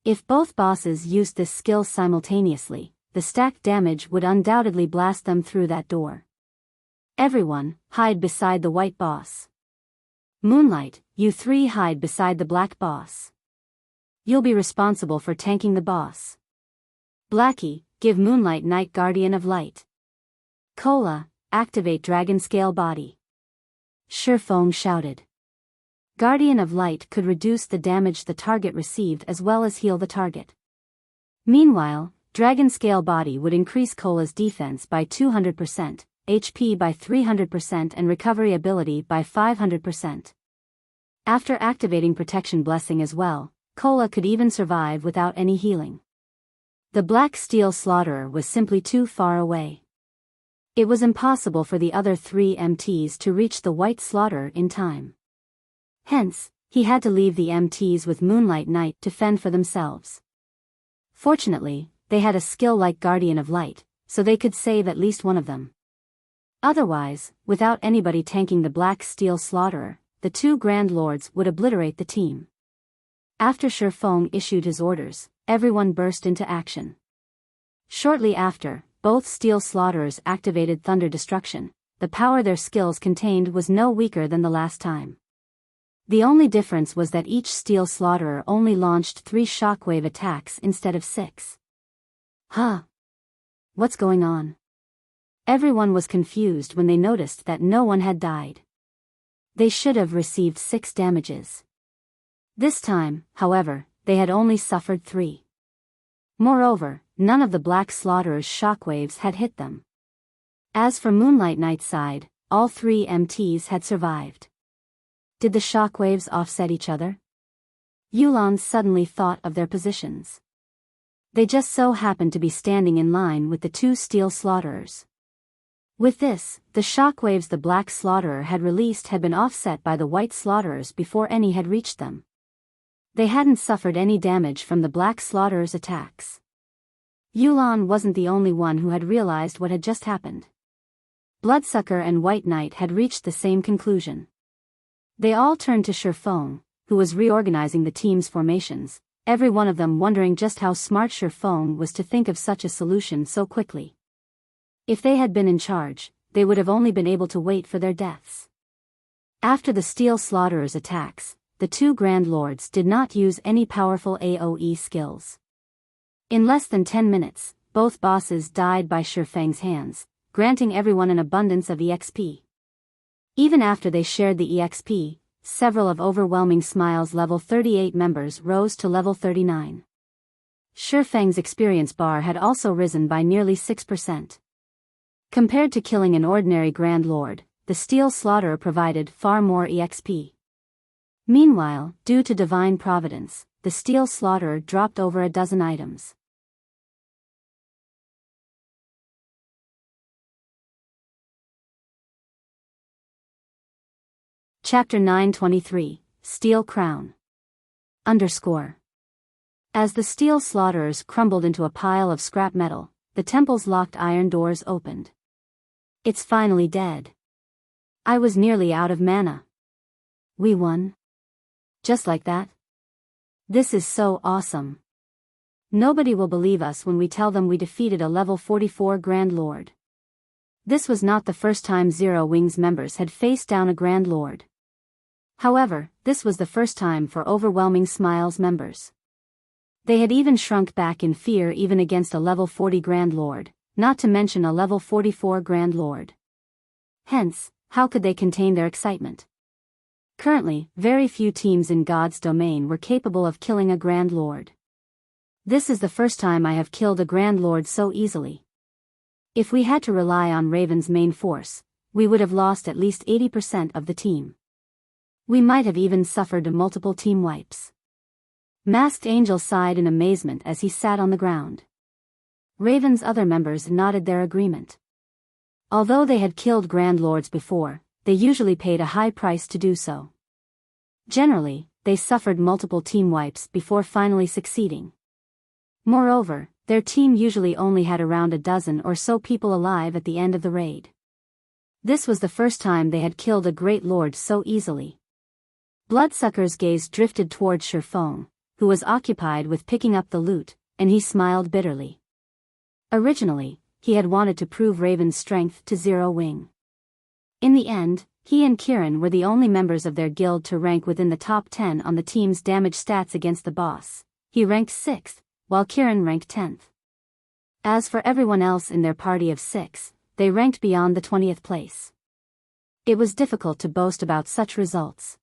If both bosses used this skill simultaneously, the stacked damage would undoubtedly blast them through that door. Everyone, hide beside the white boss. Moonlight, you three hide beside the black boss. You'll be responsible for tanking the boss. Blackie, give Moonlight Night Guardian of Light. Cola, activate Dragon Scale Body. Shifeng shouted. Guardian of Light could reduce the damage the target received as well as heal the target. Meanwhile, Dragon Scale Body would increase Cola's defense by 200%, HP by 300% and recovery ability by 500%. After activating Protection Blessing as well, Cola could even survive without any healing. The Black Steel Slaughterer was simply too far away. It was impossible for the other three MTs to reach the White Slaughterer in time. Hence, he had to leave the MTs with Moonlight Knight to fend for themselves. Fortunately, they had a skill like Guardian of Light, so they could save at least one of them. Otherwise, without anybody tanking the Black Steel Slaughterer, the two Grand Lords would obliterate the team. After Shifeng issued his orders, everyone burst into action. Shortly after, both Steel Slaughterers activated Thunder Destruction. The power their skills contained was no weaker than the last time. The only difference was that each Steel Slaughterer only launched 3 shockwave attacks instead of 6. Huh? What's going on? Everyone was confused when they noticed that no one had died. They should have received 6 damages. This time, however, they had only suffered 3. Moreover, none of the Black Slaughterer's shockwaves had hit them. As for Moonlight Knight's side, all 3 MTs had survived. Did the shockwaves offset each other? Yulan suddenly thought of their positions. They just so happened to be standing in line with the 2 Steel Slaughterers. With this, the shockwaves the Black Slaughterer had released had been offset by the White Slaughterers before any had reached them. They hadn't suffered any damage from the Black Slaughterer's attacks. Yulan wasn't the only one who had realized what had just happened. Bloodsucker and White Knight had reached the same conclusion. They all turned to Shifeng, who was reorganizing the team's formations, every one of them wondering just how smart Shifeng was to think of such a solution so quickly. If they had been in charge, they would have only been able to wait for their deaths. After the Steel Slaughterer's attacks, the 2 Grand Lords did not use any powerful AoE skills. In less than 10 minutes, both bosses died by Shifeng's hands, granting everyone an abundance of EXP. Even after they shared the EXP, several of Overwhelming Smile's level 38 members rose to level 39. Shifeng's experience bar had also risen by nearly 6%. Compared to killing an ordinary Grand Lord, the Steel Slaughterer provided far more EXP. Meanwhile, due to divine providence, the Steel Slaughterer dropped over a dozen items. Chapter 923, Steel Crown. _ As the Steel Slaughterers crumbled into a pile of scrap metal, the temple's locked iron doors opened. It's finally dead. I was nearly out of mana. We won. Just like that. This is so awesome. Nobody will believe us when we tell them we defeated a level 44 Grand Lord. This was not the first time Zero Wing's members had faced down a Grand Lord. However, this was the first time for Overwhelming Smiles members. They had even shrunk back in fear even against a level 40 Grand Lord, not to mention a level 44 Grand Lord. Hence, how could they contain their excitement? Currently, very few teams in God's domain were capable of killing a Grand Lord. This is the first time I have killed a Grand Lord so easily. If we had to rely on Raven's main force, we would have lost at least 80% of the team. We might have even suffered multiple team wipes. Masked Angel sighed in amazement as he sat on the ground. Raven's other members nodded their agreement. Although they had killed Grand Lords before, they usually paid a high price to do so. Generally, they suffered multiple team wipes before finally succeeding. Moreover, their team usually only had around a dozen or so people alive at the end of the raid. This was the first time they had killed a great lord so easily. Bloodsucker's gaze drifted towards Shifeng, who was occupied with picking up the loot, and he smiled bitterly. Originally, he had wanted to prove Raven's strength to Zero Wing. In the end, he and Kieran were the only members of their guild to rank within the top 10 on the team's damage stats against the boss. He ranked 6th, while Kieran ranked 10th. As for everyone else in their party of 6, they ranked beyond the 20th place. It was difficult to boast about such results.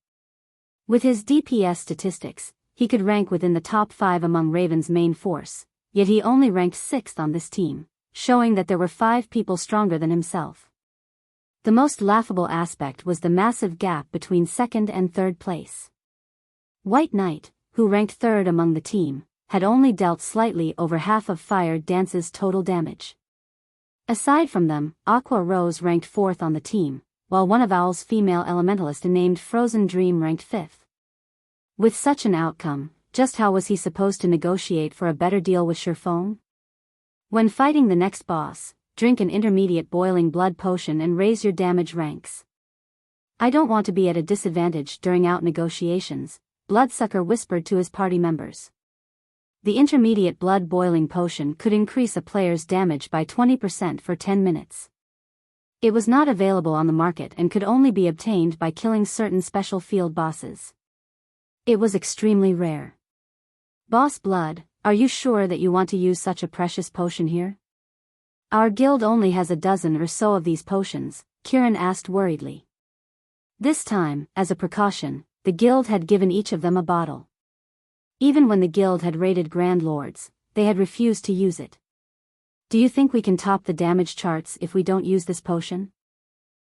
With his DPS statistics, he could rank within the top 5 among Raven's main force, yet he only ranked 6th on this team, showing that there were 5 people stronger than himself. The most laughable aspect was the massive gap between 2nd and 3rd place. White Knight, who ranked 3rd among the team, had only dealt slightly over half of Fire Dance's total damage. Aside from them, Aqua Rose ranked 4th on the team, while one of Owl's female elementalist named Frozen Dream ranked 5th. With such an outcome, just how was he supposed to negotiate for a better deal with Shifeng? When fighting the next boss, drink an intermediate boiling blood potion and raise your damage ranks. I don't want to be at a disadvantage during out negotiations, Bloodsucker whispered to his party members. The intermediate blood boiling potion could increase a player's damage by 20% for 10 minutes. It was not available on the market and could only be obtained by killing certain special field bosses. It was extremely rare. Boss Blood, are you sure that you want to use such a precious potion here? Our guild only has a dozen or so of these potions, Kieran asked worriedly. This time, as a precaution, the guild had given each of them a bottle. Even when the guild had raided Grand Lords, they had refused to use it. Do you think we can top the damage charts if we don't use this potion?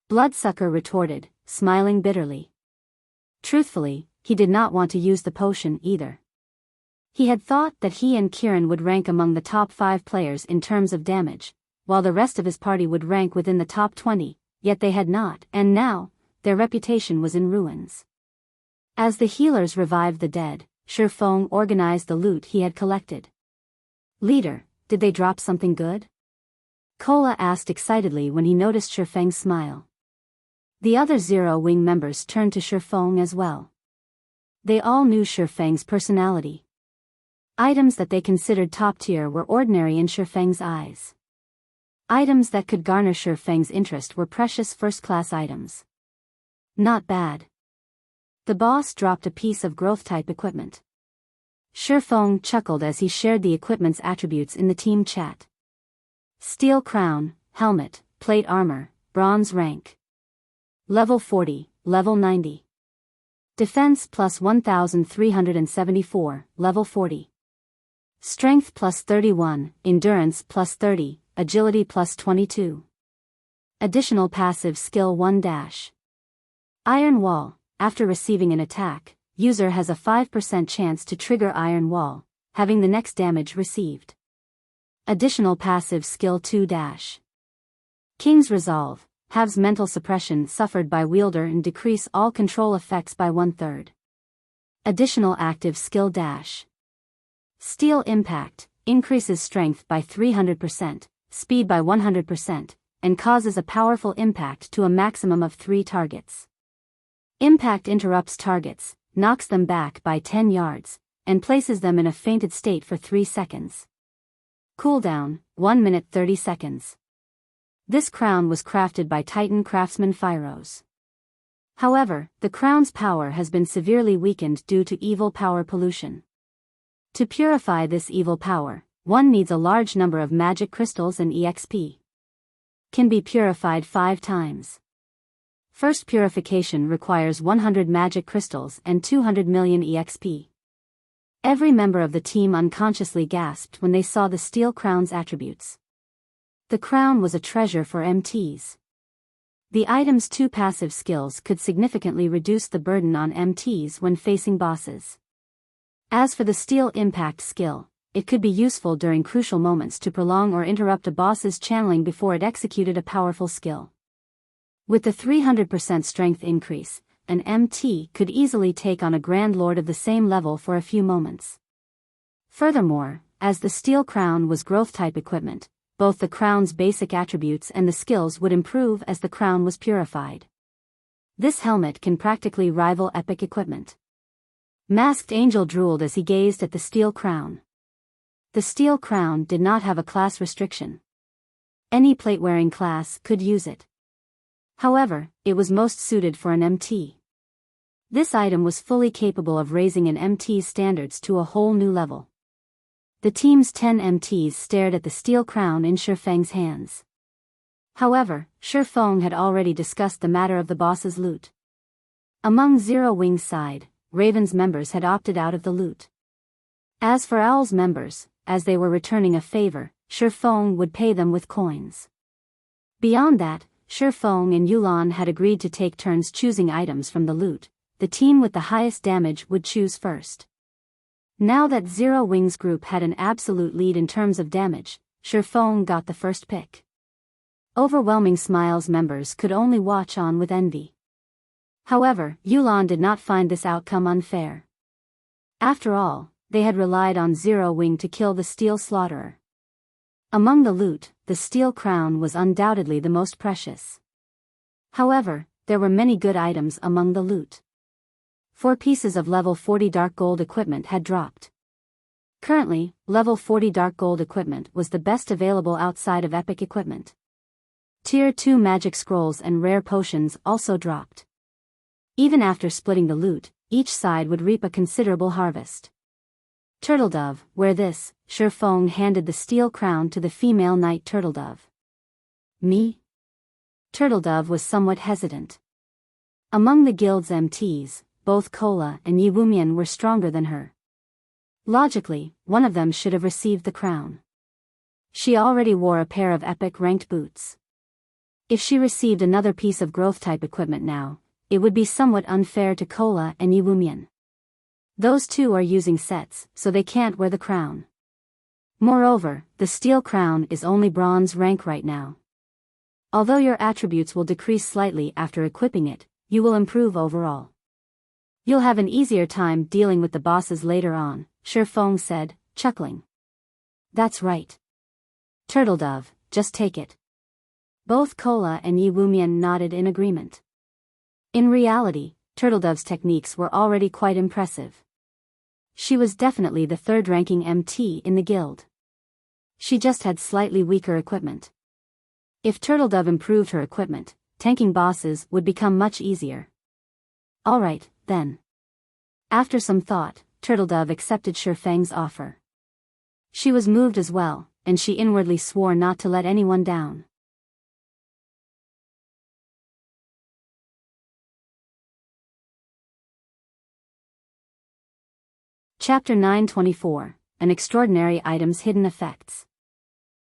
Bloodsucker retorted, smiling bitterly. Truthfully, he did not want to use the potion either. He had thought that he and Kieran would rank among the top 5 players in terms of damage, while the rest of his party would rank within the top 20, yet they had not, and now, their reputation was in ruins. As the healers revived the dead, Shifeng organized the loot he had collected. Leader, did they drop something good? Kola asked excitedly when he noticed Shifeng's smile. The other Zero Wing members turned to Shifeng as well. They all knew Shifeng's personality. Items that they considered top tier were ordinary in Shifeng's eyes. Items that could garner Shifeng's interest were precious first-class items. Not bad. The boss dropped a piece of growth-type equipment. Shifeng chuckled as he shared the equipment's attributes in the team chat. Steel crown, helmet, plate armor, bronze rank. Level 40, level 90. Defense plus 1374, level 40. Strength plus 31, endurance plus 30, agility plus 22. Additional passive skill 1 dash. Iron Wall. After receiving an attack, user has a 5% chance to trigger Iron Wall, having the next damage received. Additional passive skill 2 dash. King's Resolve. Halves mental suppression suffered by wielder and decrease all control effects by 1/3. Additional active skill dash. Steel Impact. Increases strength by 300%, speed by 100%, and causes a powerful impact to a maximum of 3 targets. Impact interrupts targets, knocks them back by 10 yards, and places them in a fainted state for 3 seconds. Cooldown, 1 minute 30 seconds. This crown was crafted by Titan craftsman Phyros. However, the crown's power has been severely weakened due to evil power pollution. To purify this evil power, one needs a large number of magic crystals and EXP. Can be purified 5 times. First purification requires 100 magic crystals and 200 million EXP. Every member of the team unconsciously gasped when they saw the steel crown's attributes. The crown was a treasure for MTs. The item's 2 passive skills could significantly reduce the burden on MTs when facing bosses. As for the steel impact skill, it could be useful during crucial moments to prolong or interrupt a boss's channeling before it executed a powerful skill. With the 300% strength increase, an MT could easily take on a Grand Lord of the same level for a few moments. Furthermore, as the steel crown was growth-type equipment, both the crown's basic attributes and the skills would improve as the crown was purified. This helmet can practically rival epic equipment. Masked Angel drooled as he gazed at the steel crown. The steel crown did not have a class restriction. Any plate-wearing class could use it. However, it was most suited for an MT. This item was fully capable of raising an MT's standards to a whole new level. The team's 10 MTs stared at the steel crown in Shifeng's hands. However, Shifeng had already discussed the matter of the boss's loot. Among Zero Wing's side, Raven's members had opted out of the loot. As for Owl's members, as they were returning a favor, Shifeng would pay them with coins. Beyond that, Shifeng and Yulan had agreed to take turns choosing items from the loot. The team with the highest damage would choose first. Now that Zero Wing's group had an absolute lead in terms of damage, Shifeng got the first pick. Overwhelming Smile's members could only watch on with envy. However, Yulan did not find this outcome unfair. After all, they had relied on Zero Wing to kill the Steel Slaughterer. Among the loot, the Steel Crown was undoubtedly the most precious. However, there were many good items among the loot. 4 pieces of level 40 dark gold equipment had dropped. Currently, level 40 dark gold equipment was the best available outside of epic equipment. Tier 2 magic scrolls and rare potions also dropped. Even after splitting the loot, each side would reap a considerable harvest. Turtledove, wear this, Shifeng handed the steel crown to the female knight Turtledove. Me? Turtledove was somewhat hesitant. Among the guild's MTs, both Kola and Yiwumian were stronger than her. Logically, one of them should have received the crown. She already wore a pair of epic ranked boots. If she received another piece of growth-type equipment now, it would be somewhat unfair to Kola and Yiwumian. Those two are using sets, so they can't wear the crown. Moreover, the steel crown is only bronze rank right now. Although your attributes will decrease slightly after equipping it, you will improve overall. You'll have an easier time dealing with the bosses later on, Shifeng said, chuckling. That's right. Turtledove, just take it. Both Kola and Yiwumian nodded in agreement. In reality, Turtledove's techniques were already quite impressive. She was definitely the third-ranking MT in the guild. She just had slightly weaker equipment. If Turtledove improved her equipment, tanking bosses would become much easier. Alright, then. After some thought, Turtledove accepted Shifeng's offer. She was moved as well, and she inwardly swore not to let anyone down. Chapter 924, An Extraordinary Item's Hidden Effects.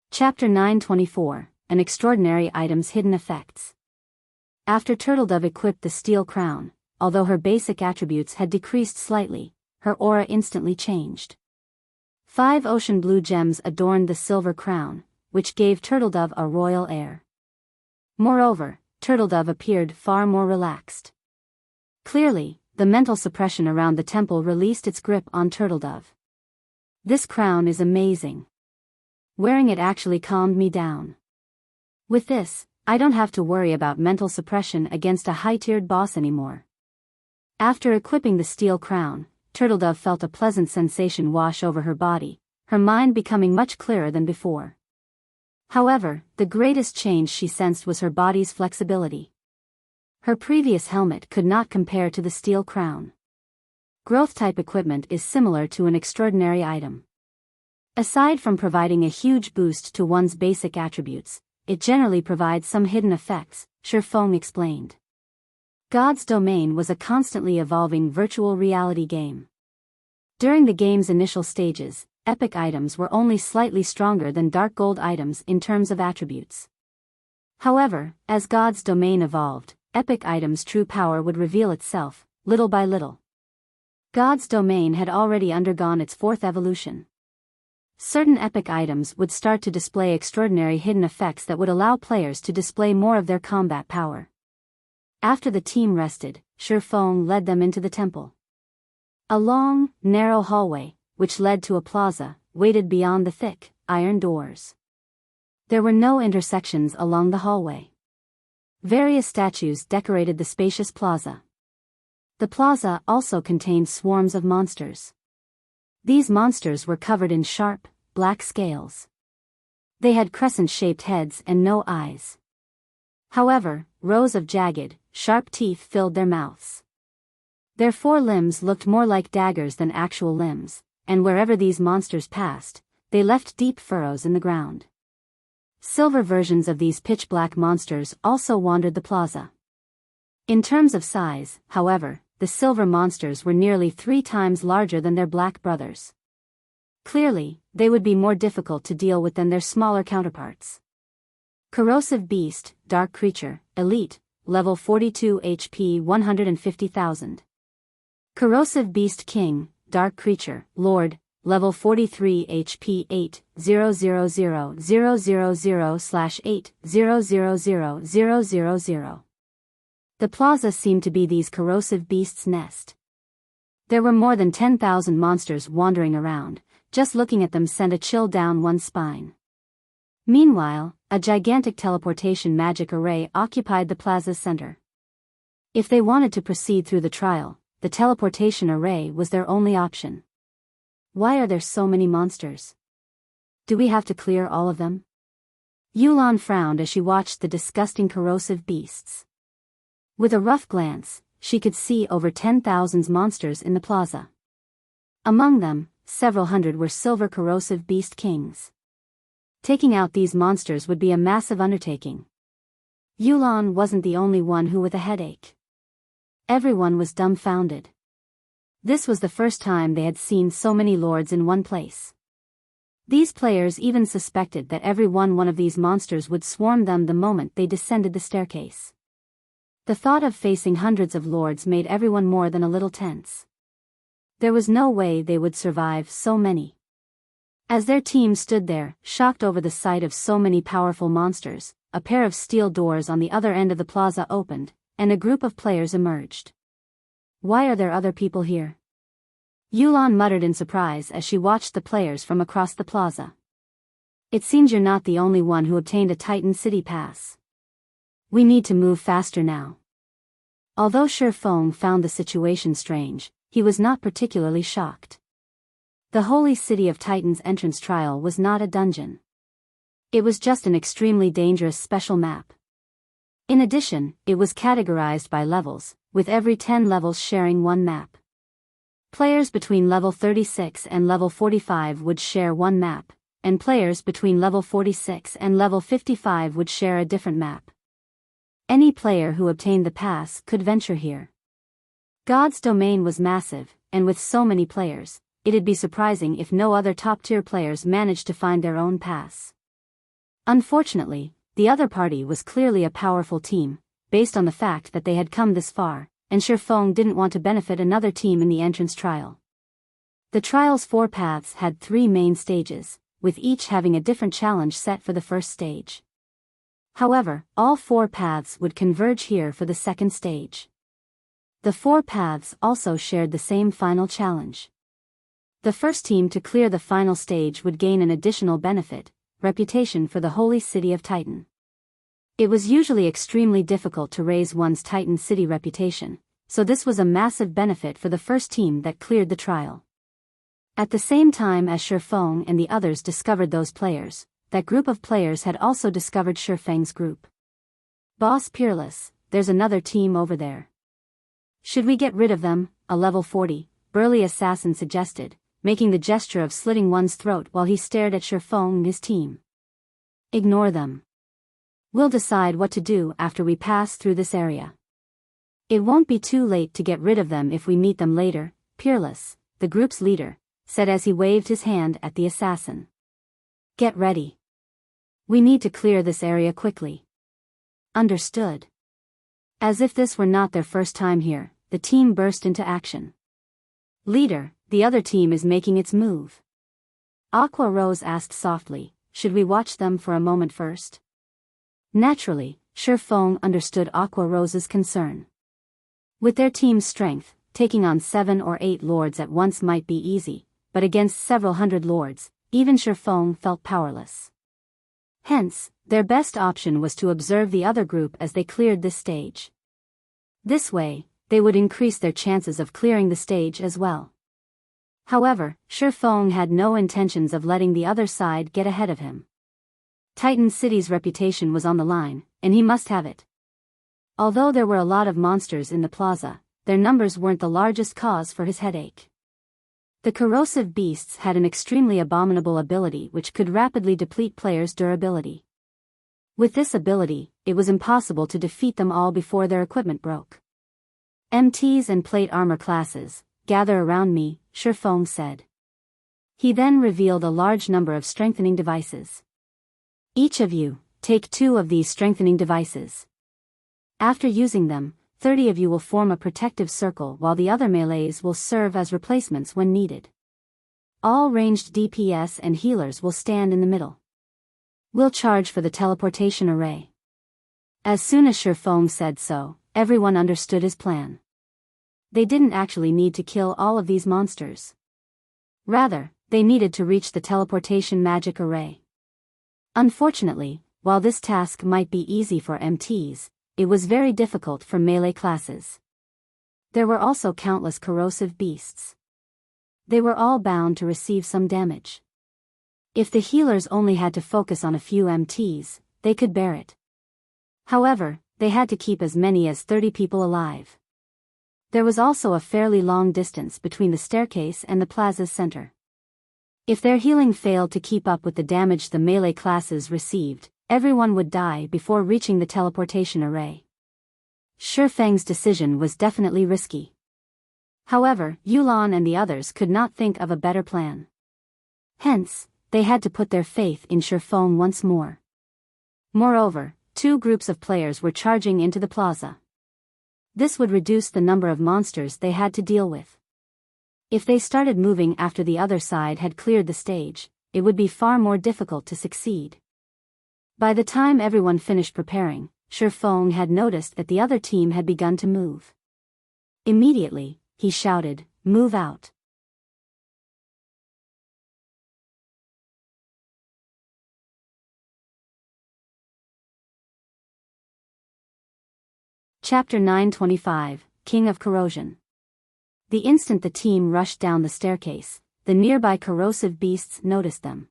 Chapter 924, An Extraordinary Item's Hidden Effects. After Turtledove equipped the steel crown, although her basic attributes had decreased slightly, her aura instantly changed. 5 ocean blue gems adorned the silver crown, which gave Turtledove a royal air. Moreover, Turtledove appeared far more relaxed. Clearly, the mental suppression around the temple released its grip on Turtledove. This crown is amazing. Wearing it actually calmed me down. With this, I don't have to worry about mental suppression against a high-tiered boss anymore. After equipping the steel crown, Turtledove felt a pleasant sensation wash over her body, her mind becoming much clearer than before. However, the greatest change she sensed was her body's flexibility. Her previous helmet could not compare to the steel crown. Growth-type equipment is similar to an extraordinary item. Aside from providing a huge boost to one's basic attributes, it generally provides some hidden effects, Shifeng explained. God's Domain was a constantly evolving virtual reality game. During the game's initial stages, epic items were only slightly stronger than dark gold items in terms of attributes. However, as God's Domain evolved, epic items' true power would reveal itself, little by little. God's Domain had already undergone its fourth evolution. Certain epic items would start to display extraordinary hidden effects that would allow players to display more of their combat power. After the team rested, Shifeng led them into the temple. A long, narrow hallway, which led to a plaza, waited beyond the thick, iron doors. There were no intersections along the hallway. Various statues decorated the spacious plaza. The plaza also contained swarms of monsters. These monsters were covered in sharp, black scales. They had crescent-shaped heads and no eyes. However, rows of jagged, sharp teeth filled their mouths. Their four limbs looked more like daggers than actual limbs, and wherever these monsters passed, they left deep furrows in the ground. Silver versions of these pitch-black monsters also wandered the plaza. In terms of size, however, the silver monsters were nearly 3 times larger than their black brothers. Clearly, they would be more difficult to deal with than their smaller counterparts. Corrosive Beast, Dark Creature, Elite, Level 42 HP 150,000. Corrosive Beast King, Dark Creature, Lord, Level 43 HP 8,000/8,000,000. The plaza seemed to be these corrosive beasts' nest. There were more than 10,000 monsters wandering around. Just looking at them sent a chill down one's spine. Meanwhile, a gigantic teleportation magic array occupied the plaza's center. If they wanted to proceed through the trial, the teleportation array was their only option. Why are there so many monsters? Do we have to clear all of them? Yulan frowned as she watched the disgusting corrosive beasts. With a rough glance, she could see over 10,000 monsters in the plaza. Among them, several hundred were silver corrosive beast kings. Taking out these monsters would be a massive undertaking. Yulan wasn't the only one who with a headache. Everyone was dumbfounded. This was the first time they had seen so many lords in one place. These players even suspected that every one of these monsters would swarm them the moment they descended the staircase. The thought of facing hundreds of lords made everyone more than a little tense. There was no way they would survive so many. As their team stood there, shocked over the sight of so many powerful monsters, a pair of steel doors on the other end of the plaza opened, and a group of players emerged. Why are there other people here? Yulan muttered in surprise as she watched the players from across the plaza. It seems you're not the only one who obtained a Titan City Pass. We need to move faster now. Although Shifeng found the situation strange, he was not particularly shocked. The Holy City of Titans entrance trial was not a dungeon. It was just an extremely dangerous special map. In addition, it was categorized by levels, with every 10 levels sharing one map. Players between level 36 and level 45 would share one map, and players between level 46 and level 55 would share a different map. Any player who obtained the pass could venture here. God's Domain was massive, and with so many players, it'd be surprising if no other top-tier players managed to find their own pass. Unfortunately, the other party was clearly a powerful team, based on the fact that they had come this far, and Shifeng didn't want to benefit another team in the entrance trial. The trial's 4 paths had 3 main stages, with each having a different challenge set for the first stage. However, all 4 paths would converge here for the second stage. The 4 paths also shared the same final challenge. The first team to clear the final stage would gain an additional benefit, reputation for the Holy City of Titan. It was usually extremely difficult to raise one's Titan City reputation, so this was a massive benefit for the first team that cleared the trial. At the same time as Shifeng and the others discovered those players, that group of players had also discovered Shifeng's group. Boss Peerless, there's another team over there. Should we get rid of them? A level 40, burly assassin suggested, making the gesture of slitting one's throat while he stared at Shifeng and his team. Ignore them. We'll decide what to do after we pass through this area. It won't be too late to get rid of them if we meet them later, Peerless, the group's leader, said as he waved his hand at the assassin. Get ready. We need to clear this area quickly. Understood. As if this were not their first time here, the team burst into action. Leader, the other team is making its move. Aqua Rose asked softly, should we watch them for a moment first? Naturally, Shifeng understood Aqua Rose's concern. With their team's strength, taking on 7 or 8 lords at once might be easy, but against several hundred lords, even Shifeng felt powerless. Hence, their best option was to observe the other group as they cleared this stage. This way, they would increase their chances of clearing the stage as well. However, Shifeng had no intentions of letting the other side get ahead of him. Titan City's reputation was on the line, and he must have it. Although there were a lot of monsters in the plaza, their numbers weren't the largest cause for his headache. The corrosive beasts had an extremely abominable ability which could rapidly deplete players' durability. With this ability, it was impossible to defeat them all before their equipment broke. MTs and plate armor classes, gather around me, Shifeng said. He then revealed a large number of strengthening devices. Each of you, take 2 of these strengthening devices. After using them, 30 of you will form a protective circle while the other melees will serve as replacements when needed. All ranged DPS and healers will stand in the middle. We'll charge for the teleportation array. As soon as Shifeng said so, everyone understood his plan. They didn't actually need to kill all of these monsters. Rather, they needed to reach the teleportation magic array. Unfortunately, while this task might be easy for MTs, it was very difficult for melee classes. There were also countless corrosive beasts. They were all bound to receive some damage. If the healers only had to focus on a few MTs, they could bear it. However, they had to keep as many as 30 people alive. There was also a fairly long distance between the staircase and the plaza's center. If their healing failed to keep up with the damage the melee classes received, everyone would die before reaching the teleportation array. Shifeng's decision was definitely risky. However, Yulan and the others could not think of a better plan. Hence, they had to put their faith in Shifeng once more. Moreover, 2 groups of players were charging into the plaza. This would reduce the number of monsters they had to deal with. If they started moving after the other side had cleared the stage, it would be far more difficult to succeed. By the time everyone finished preparing, Shifeng had noticed that the other team had begun to move. Immediately, he shouted, "Move out." Chapter 925, King of Corrosion. The instant the team rushed down the staircase, the nearby corrosive beasts noticed them.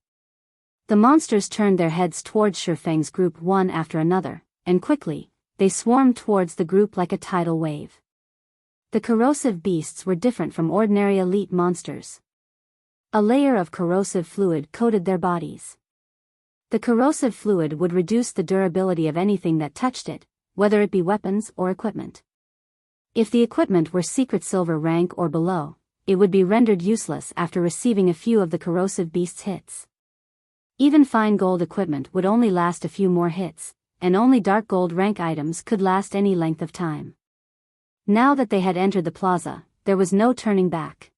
The monsters turned their heads towards Shifeng's group one after another, and quickly, they swarmed towards the group like a tidal wave. The corrosive beasts were different from ordinary elite monsters. A layer of corrosive fluid coated their bodies. The corrosive fluid would reduce the durability of anything that touched it, whether it be weapons or equipment. If the equipment were secret silver rank or below, it would be rendered useless after receiving a few of the corrosive beast's hits. Even fine gold equipment would only last a few more hits, and only dark gold rank items could last any length of time. Now that they had entered the plaza, there was no turning back.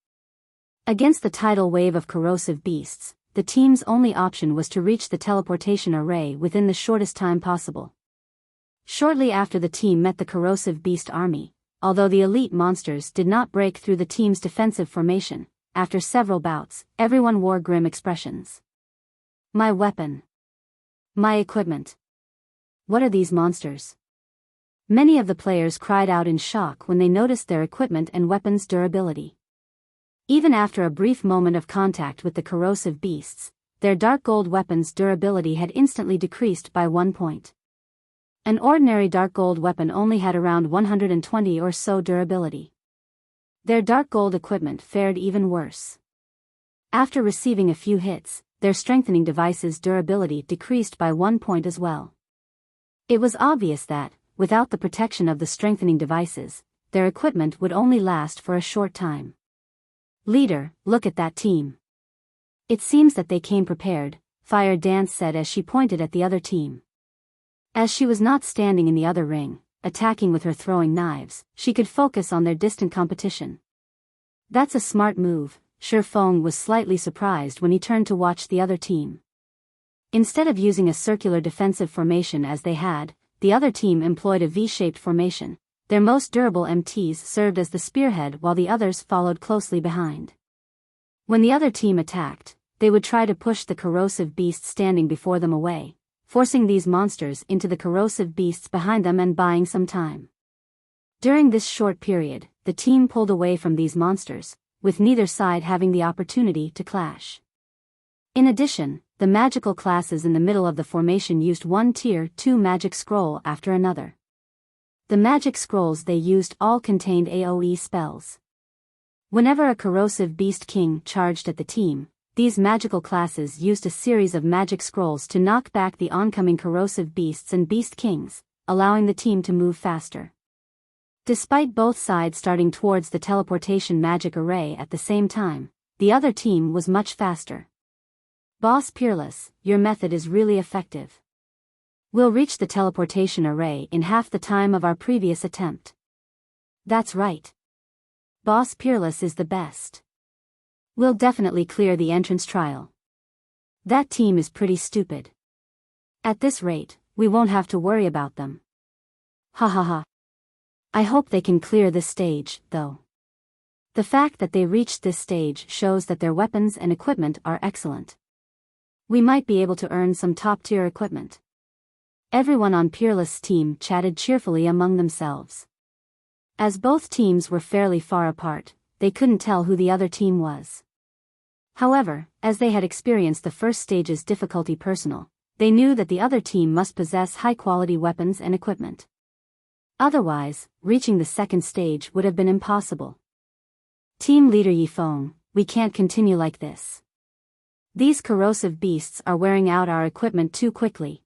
Against the tidal wave of corrosive beasts, the team's only option was to reach the teleportation array within the shortest time possible. Shortly after the team met the corrosive beast army, although the elite monsters did not break through the team's defensive formation, after several bouts, everyone wore grim expressions. My weapon. My equipment. What are these monsters? Many of the players cried out in shock when they noticed their equipment and weapons' durability. Even after a brief moment of contact with the corrosive beasts, their dark gold weapons' durability had instantly decreased by 1 point. An ordinary dark gold weapon only had around 120 or so durability. Their dark gold equipment fared even worse. After receiving a few hits, their strengthening device's durability decreased by 1 point as well. It was obvious that, without the protection of the strengthening devices, their equipment would only last for a short time. "Leader, look at that team. It seems that they came prepared," Fire Dance said as she pointed at the other team. As she was not standing in the other ring, attacking with her throwing knives, she could focus on their distant competition. "That's a smart move." Shi Feng was slightly surprised when he turned to watch the other team. Instead of using a circular defensive formation as they had, the other team employed a V-shaped formation. Their most durable MTs served as the spearhead while the others followed closely behind. When the other team attacked, they would try to push the corrosive beasts standing before them away, forcing these monsters into the corrosive beasts behind them and buying some time. During this short period, the team pulled away from these monsters, with neither side having the opportunity to clash. In addition, the magical classes in the middle of the formation used one tier 2 magic scroll after another. The magic scrolls they used all contained AoE spells. Whenever a corrosive beast king charged at the team, these magical classes used a series of magic scrolls to knock back the oncoming corrosive beasts and beast kings, allowing the team to move faster. Despite both sides starting towards the teleportation magic array at the same time, the other team was much faster. "Boss Peerless, your method is really effective. We'll reach the teleportation array in half the time of our previous attempt." "That's right. Boss Peerless is the best. We'll definitely clear the entrance trial. That team is pretty stupid. At this rate, we won't have to worry about them. Ha ha ha. I hope they can clear this stage, though. The fact that they reached this stage shows that their weapons and equipment are excellent. We might be able to earn some top-tier equipment." Everyone on Peerless' team chatted cheerfully among themselves. As both teams were fairly far apart, they couldn't tell who the other team was. However, as they had experienced the first stage's difficulty personal, they knew that the other team must possess high-quality weapons and equipment. Otherwise, reaching the second stage would have been impossible. "Team leader Yifeng, we can't continue like this. These corrosive beasts are wearing out our equipment too quickly,"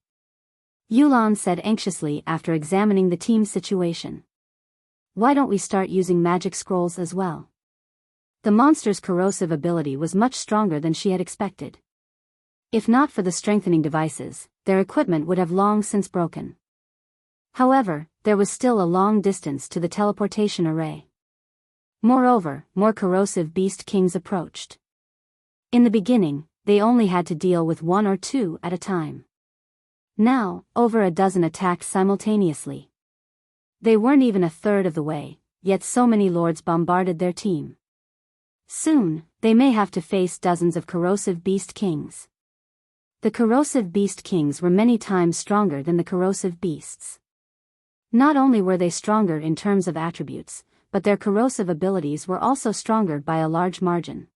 Yulan said anxiously after examining the team's situation. "Why don't we start using magic scrolls as well?" The monster's corrosive ability was much stronger than she had expected. If not for the strengthening devices, their equipment would have long since broken. However, there was still a long distance to the teleportation array. Moreover, more corrosive beast kings approached. In the beginning, they only had to deal with 1 or 2 at a time. Now, over a dozen attacked simultaneously. They weren't even a third of the way, yet so many lords bombarded their team. Soon, they may have to face dozens of corrosive beast kings. The corrosive beast kings were many times stronger than the corrosive beasts. Not only were they stronger in terms of attributes, but their corrosive abilities were also stronger by a large margin.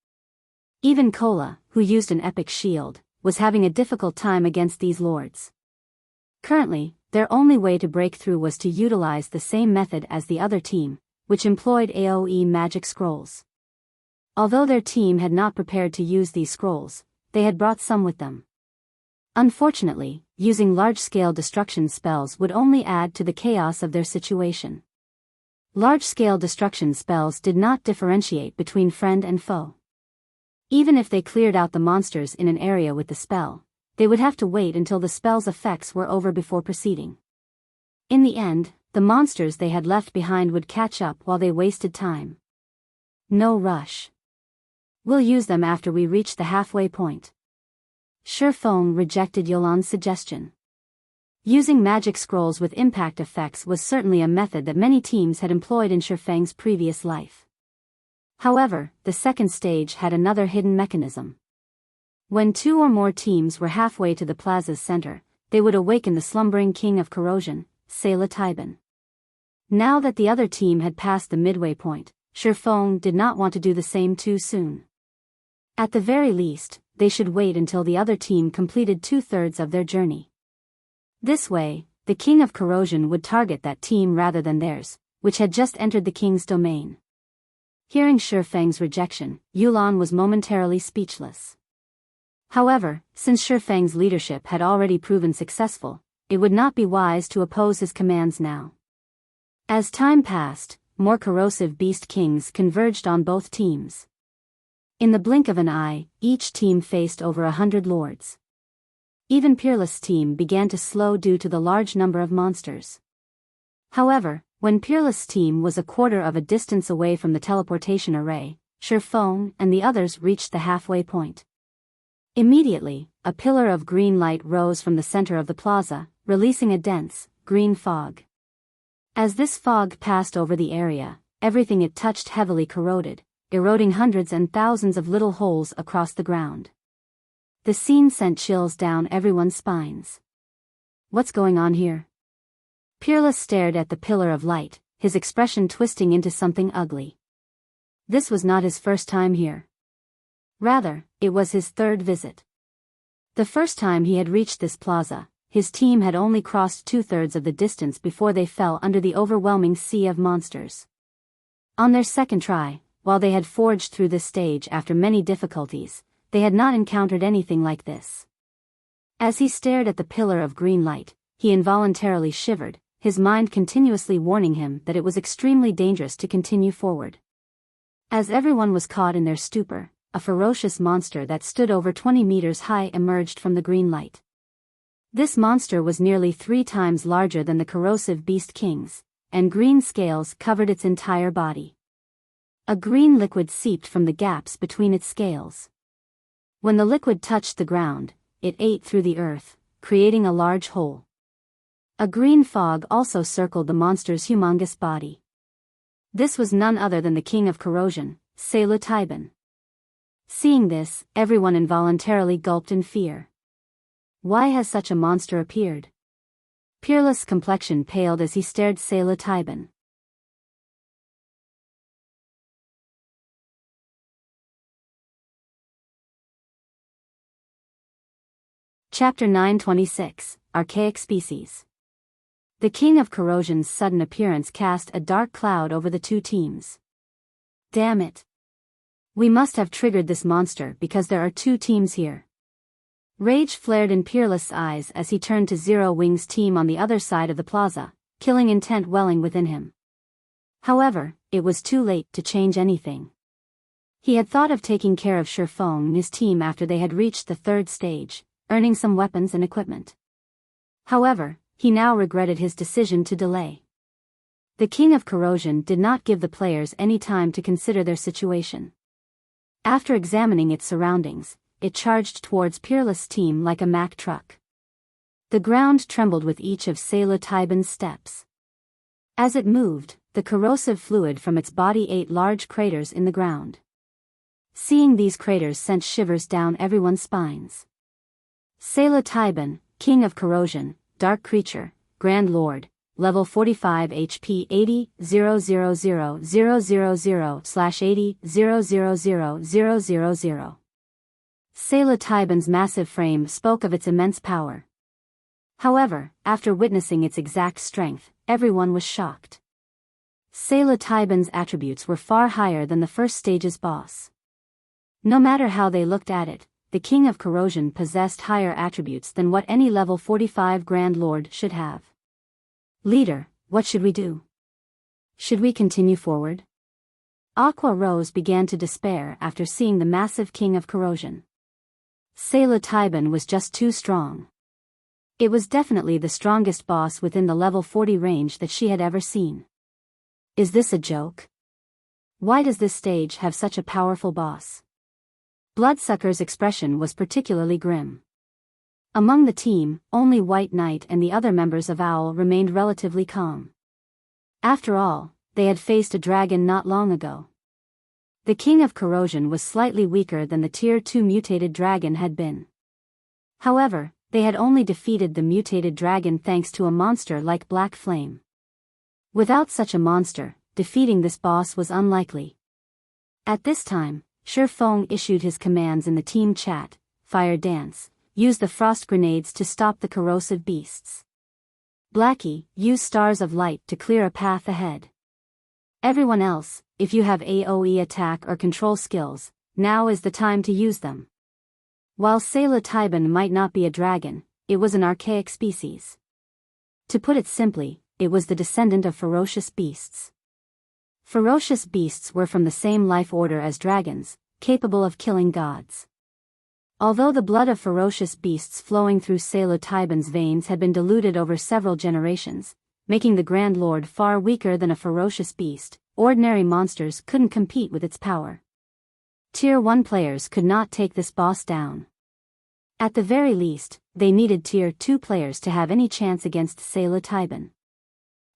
Even Kola, who used an epic shield, was having a difficult time against these lords. Currently, their only way to break through was to utilize the same method as the other team, which employed AoE magic scrolls. Although their team had not prepared to use these scrolls, they had brought some with them. Unfortunately, using large-scale destruction spells would only add to the chaos of their situation. Large-scale destruction spells did not differentiate between friend and foe. Even if they cleared out the monsters in an area with the spell, they would have to wait until the spell's effects were over before proceeding. In the end, the monsters they had left behind would catch up while they wasted time. "No rush. We'll use them after we reach the halfway point." Shi Feng rejected Yolan's suggestion. Using magic scrolls with impact effects was certainly a method that many teams had employed in Shi Feng's previous life. However, the second stage had another hidden mechanism. When 2 or more teams were halfway to the plaza's center, they would awaken the slumbering king of corrosion, Seila Taiban. Now that the other team had passed the midway point, Shi Feng did not want to do the same too soon. At the very least, they should wait until the other team completed 2/3 of their journey. This way, the king of Corrosion would target that team rather than theirs, which had just entered the king's domain. Hearing Shi Feng's rejection, Yulan was momentarily speechless. However, since Shi Feng's leadership had already proven successful, it would not be wise to oppose his commands now. As time passed, more corrosive beast kings converged on both teams. In the blink of an eye, each team faced over 100 lords. Even Peerless' team began to slow due to the large number of monsters. However, when Peerless' team was a quarter of a distance away from the teleportation array, Shi Feng and the others reached the halfway point. Immediately, a pillar of green light rose from the center of the plaza, releasing a dense, green fog. As this fog passed over the area, everything it touched heavily corroded, eroding hundreds and thousands of little holes across the ground. The scene sent chills down everyone's spines. What's going on here? Peerless stared at the pillar of light, his expression twisting into something ugly. This was not his first time here. Rather, it was his third visit. The first time he had reached this plaza, his team had only crossed 2/3 of the distance before they fell under the overwhelming sea of monsters. On their second try, while they had forged through this stage after many difficulties, they had not encountered anything like this. As he stared at the pillar of green light, he involuntarily shivered, his mind continuously warning him that it was extremely dangerous to continue forward. As everyone was caught in their stupor, a ferocious monster that stood over 20 meters high emerged from the green light. This monster was nearly 3 times larger than the corrosive beast kings, and green scales covered its entire body. A green liquid seeped from the gaps between its scales. When the liquid touched the ground, it ate through the earth, creating a large hole. A green fog also circled the monster's humongous body. This was none other than the king of Corrosion, Splendid. Seeing this, everyone involuntarily gulped in fear. Why has such a monster appeared? Peerless' complexion paled as he stared Splendid. Chapter 926, Archaic Species. The king of Corrosion's sudden appearance cast a dark cloud over the two teams. Damn it. We must have triggered this monster because there are 2 teams here. Rage flared in Peerless' eyes as he turned to Zero Wing's team on the other side of the plaza, killing intent welling within him. However, it was too late to change anything. He had thought of taking care of Shi Feng and his team after they had reached the 3rd stage, earning some weapons and equipment. However, he now regretted his decision to delay. The king of Corrosion did not give the players any time to consider their situation. After examining its surroundings, it charged towards Peerless' team like a Mack truck. The ground trembled with each of Splendid's steps. As it moved, the corrosive fluid from its body ate large craters in the ground. Seeing these craters sent shivers down everyone's spines. Splendid, king of Corrosion, dark creature, Grand Lord, level 45 HP 80-000/80-000-000. Splendid's massive frame spoke of its immense power. However, after witnessing its exact strength, everyone was shocked. Splendid's attributes were far higher than the first stage's boss. No matter how they looked at it, the king of Corrosion possessed higher attributes than what any level 45 Grand Lord should have. Leader, what should we do? Should we continue forward? Aqua Rose began to despair after seeing the massive king of Corrosion. Splendid was just too strong. It was definitely the strongest boss within the level 40 range that she had ever seen. Is this a joke? Why does this stage have such a powerful boss? Bloodsucker's expression was particularly grim. Among the team, only White Knight and the other members of Owl remained relatively calm. After all, they had faced a dragon not long ago. The king of Corrosion was slightly weaker than the Tier 2 mutated dragon had been. However, they had only defeated the mutated dragon thanks to a monster like Black Flame. Without such a monster, defeating this boss was unlikely. At this time, Shi Feng issued his commands in the team chat: Fire Dance, use the frost grenades to stop the corrosive beasts. Blackie, use Stars of Light to clear a path ahead. Everyone else, if you have AoE attack or control skills, now is the time to use them. While Psilocybin might not be a dragon, it was an archaic species. To put it simply, it was the descendant of ferocious beasts. Ferocious beasts were from the same life order as dragons, capable of killing gods. Although the blood of ferocious beasts flowing through Psilocybin's veins had been diluted over several generations, making the Grand Lord far weaker than a ferocious beast, ordinary monsters couldn't compete with its power. Tier 1 players could not take this boss down. At the very least, they needed Tier 2 players to have any chance against Psilocybin.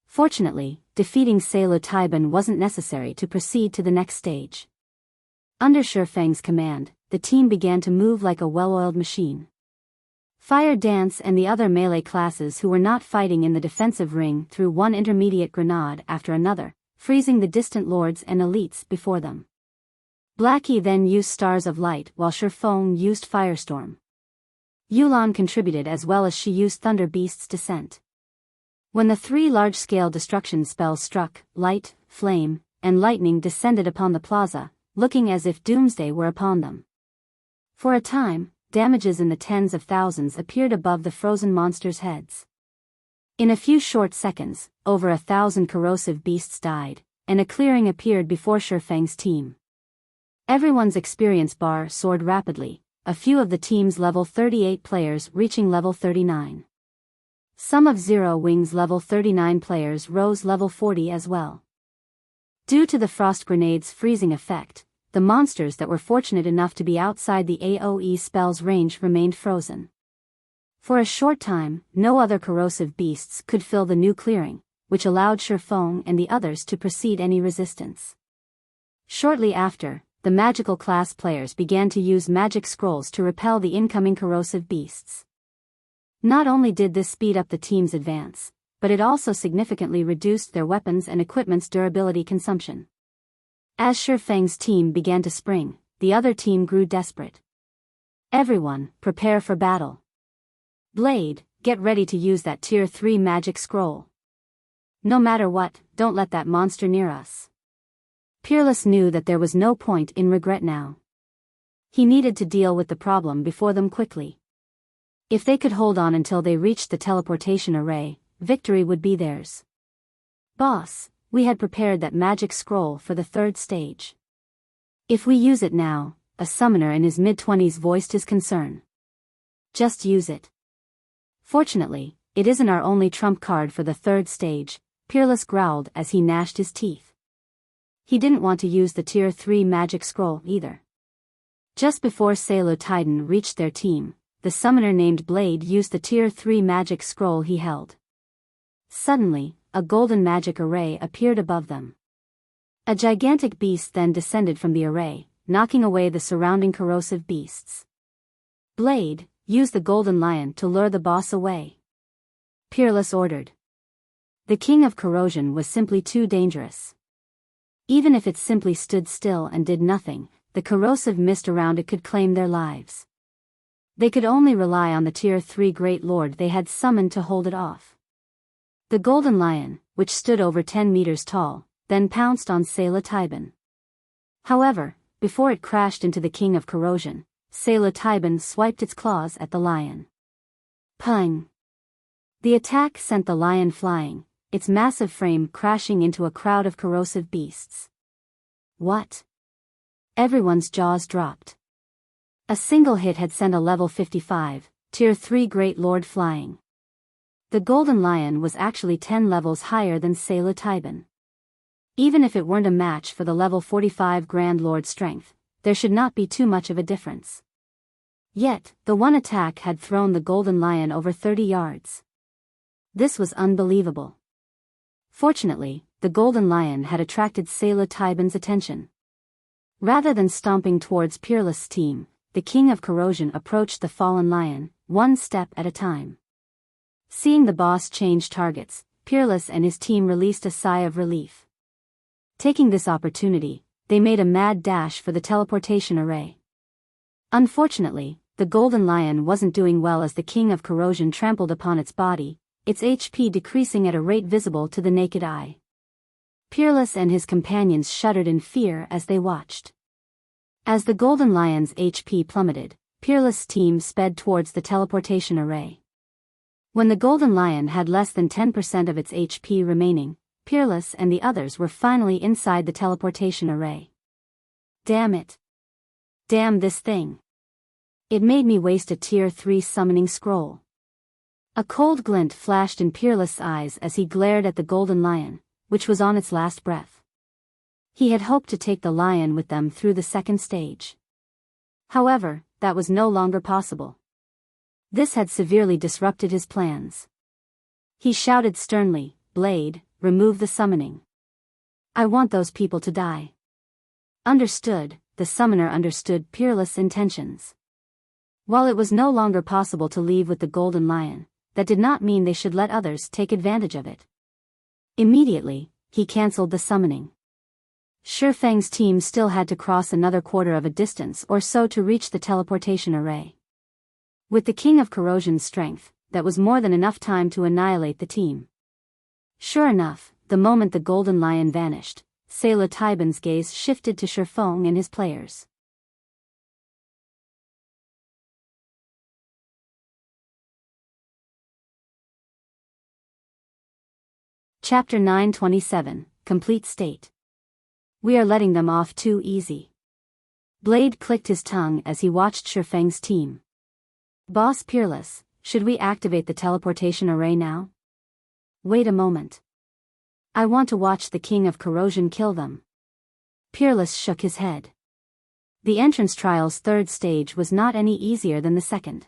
Fortunately, defeating Psilocybin wasn't necessary to proceed to the next stage. Under Shifeng's command, the team began to move like a well-oiled machine. Fire Dance and the other melee classes who were not fighting in the defensive ring threw one intermediate grenade after another, freezing the distant lords and elites before them. Blackie then used Stars of Light while Shifeng used Firestorm. Yulan contributed as well as she used Thunder Beast's Descent. When the three large-scale destruction spells struck, light, flame, and lightning descended upon the plaza, looking as if doomsday were upon them. For a time, damages in the tens of thousands appeared above the frozen monsters' heads. In a few short seconds, over 1,000 corrosive beasts died, and a clearing appeared before Shifeng's team. Everyone's experience bar soared rapidly, a few of the team's level 38 players reaching level 39. Some of Zero Wing's level 39 players rose level 40 as well. Due to the frost grenade's freezing effect, the monsters that were fortunate enough to be outside the AoE spell's range remained frozen. For a short time, no other corrosive beasts could fill the new clearing, which allowed Shifeng and the others to proceed any resistance. Shortly after, the magical class players began to use magic scrolls to repel the incoming corrosive beasts. Not only did this speed up the team's advance, but it also significantly reduced their weapons and equipment's durability consumption. As Shifeng's team began to spring, the other team grew desperate. Everyone, prepare for battle. Blade, get ready to use that Tier 3 magic scroll. No matter what, don't let that monster near us. Peerless knew that there was no point in regret now. He needed to deal with the problem before them quickly. If they could hold on until they reached the teleportation array, victory would be theirs. Boss, we had prepared that magic scroll for the third stage. If we use it now, a summoner in his mid-20s voiced his concern. Just use it. Fortunately, it isn't our only trump card for the third stage, Peerless growled as he gnashed his teeth. He didn't want to use the Tier 3 magic scroll either. Just before Psilocybin reached their team, the summoner named Blade used the Tier 3 magic scroll he held. Suddenly, a golden magic array appeared above them. A gigantic beast then descended from the array, knocking away the surrounding corrosive beasts. Blade, use the golden lion to lure the boss away. Peerless ordered. The king of Corrosion was simply too dangerous. Even if it simply stood still and did nothing, the corrosive mist around it could claim their lives. They could only rely on the Tier 3 Great Lord they had summoned to hold it off. The golden lion, which stood over 10 meters tall, then pounced on Psilocybin. However, before it crashed into the king of Corrosion, Psilocybin swiped its claws at the lion. Pung! The attack sent the lion flying, its massive frame crashing into a crowd of corrosive beasts. What? Everyone's jaws dropped. A single hit had sent a level 55, Tier 3 Great Lord flying. The golden lion was actually 10 levels higher than Psilocybin. Even if it weren't a match for the level 45 Grand Lord's strength, there should not be too much of a difference. Yet, the one attack had thrown the golden lion over 30 yards. This was unbelievable. Fortunately, the golden lion had attracted Psilocybin's attention. Rather than stomping towards Peerless' team, the king of Corrosion approached the fallen lion, one step at a time. Seeing the boss change targets, Peerless and his team released a sigh of relief. Taking this opportunity, they made a mad dash for the teleportation array. Unfortunately, the golden lion wasn't doing well as the king of Corrosion trampled upon its body, its HP decreasing at a rate visible to the naked eye. Peerless and his companions shuddered in fear as they watched. As the Golden Lion's HP plummeted, Peerless' team sped towards the teleportation array. When the Golden Lion had less than 10% of its HP remaining, Peerless and the others were finally inside the teleportation array. Damn it. Damn this thing. It made me waste a Tier 3 summoning scroll. A cold glint flashed in Peerless' eyes as he glared at the Golden Lion, which was on its last breath. He had hoped to take the lion with them through the second stage. However, that was no longer possible. This had severely disrupted his plans. He shouted sternly, "Blade, remove the summoning. I want those people to die." Understood, the summoner understood Peerless' intentions. While it was no longer possible to leave with the Golden Lion, that did not mean they should let others take advantage of it. Immediately, he cancelled the summoning. Shifeng's team still had to cross another quarter of a distance or so to reach the teleportation array. With the King of Corrosion's strength, that was more than enough time to annihilate the team. Sure enough, the moment the Golden Lion vanished, Sayla Taiban's gaze shifted to Shifeng and his players. Chapter 927, Complete State. We are letting them off too easy. Blade clicked his tongue as he watched Shifeng's team. Boss Peerless, should we activate the teleportation array now? Wait a moment. I want to watch the King of Corrosion kill them. Peerless shook his head. The entrance trial's third stage was not any easier than the second.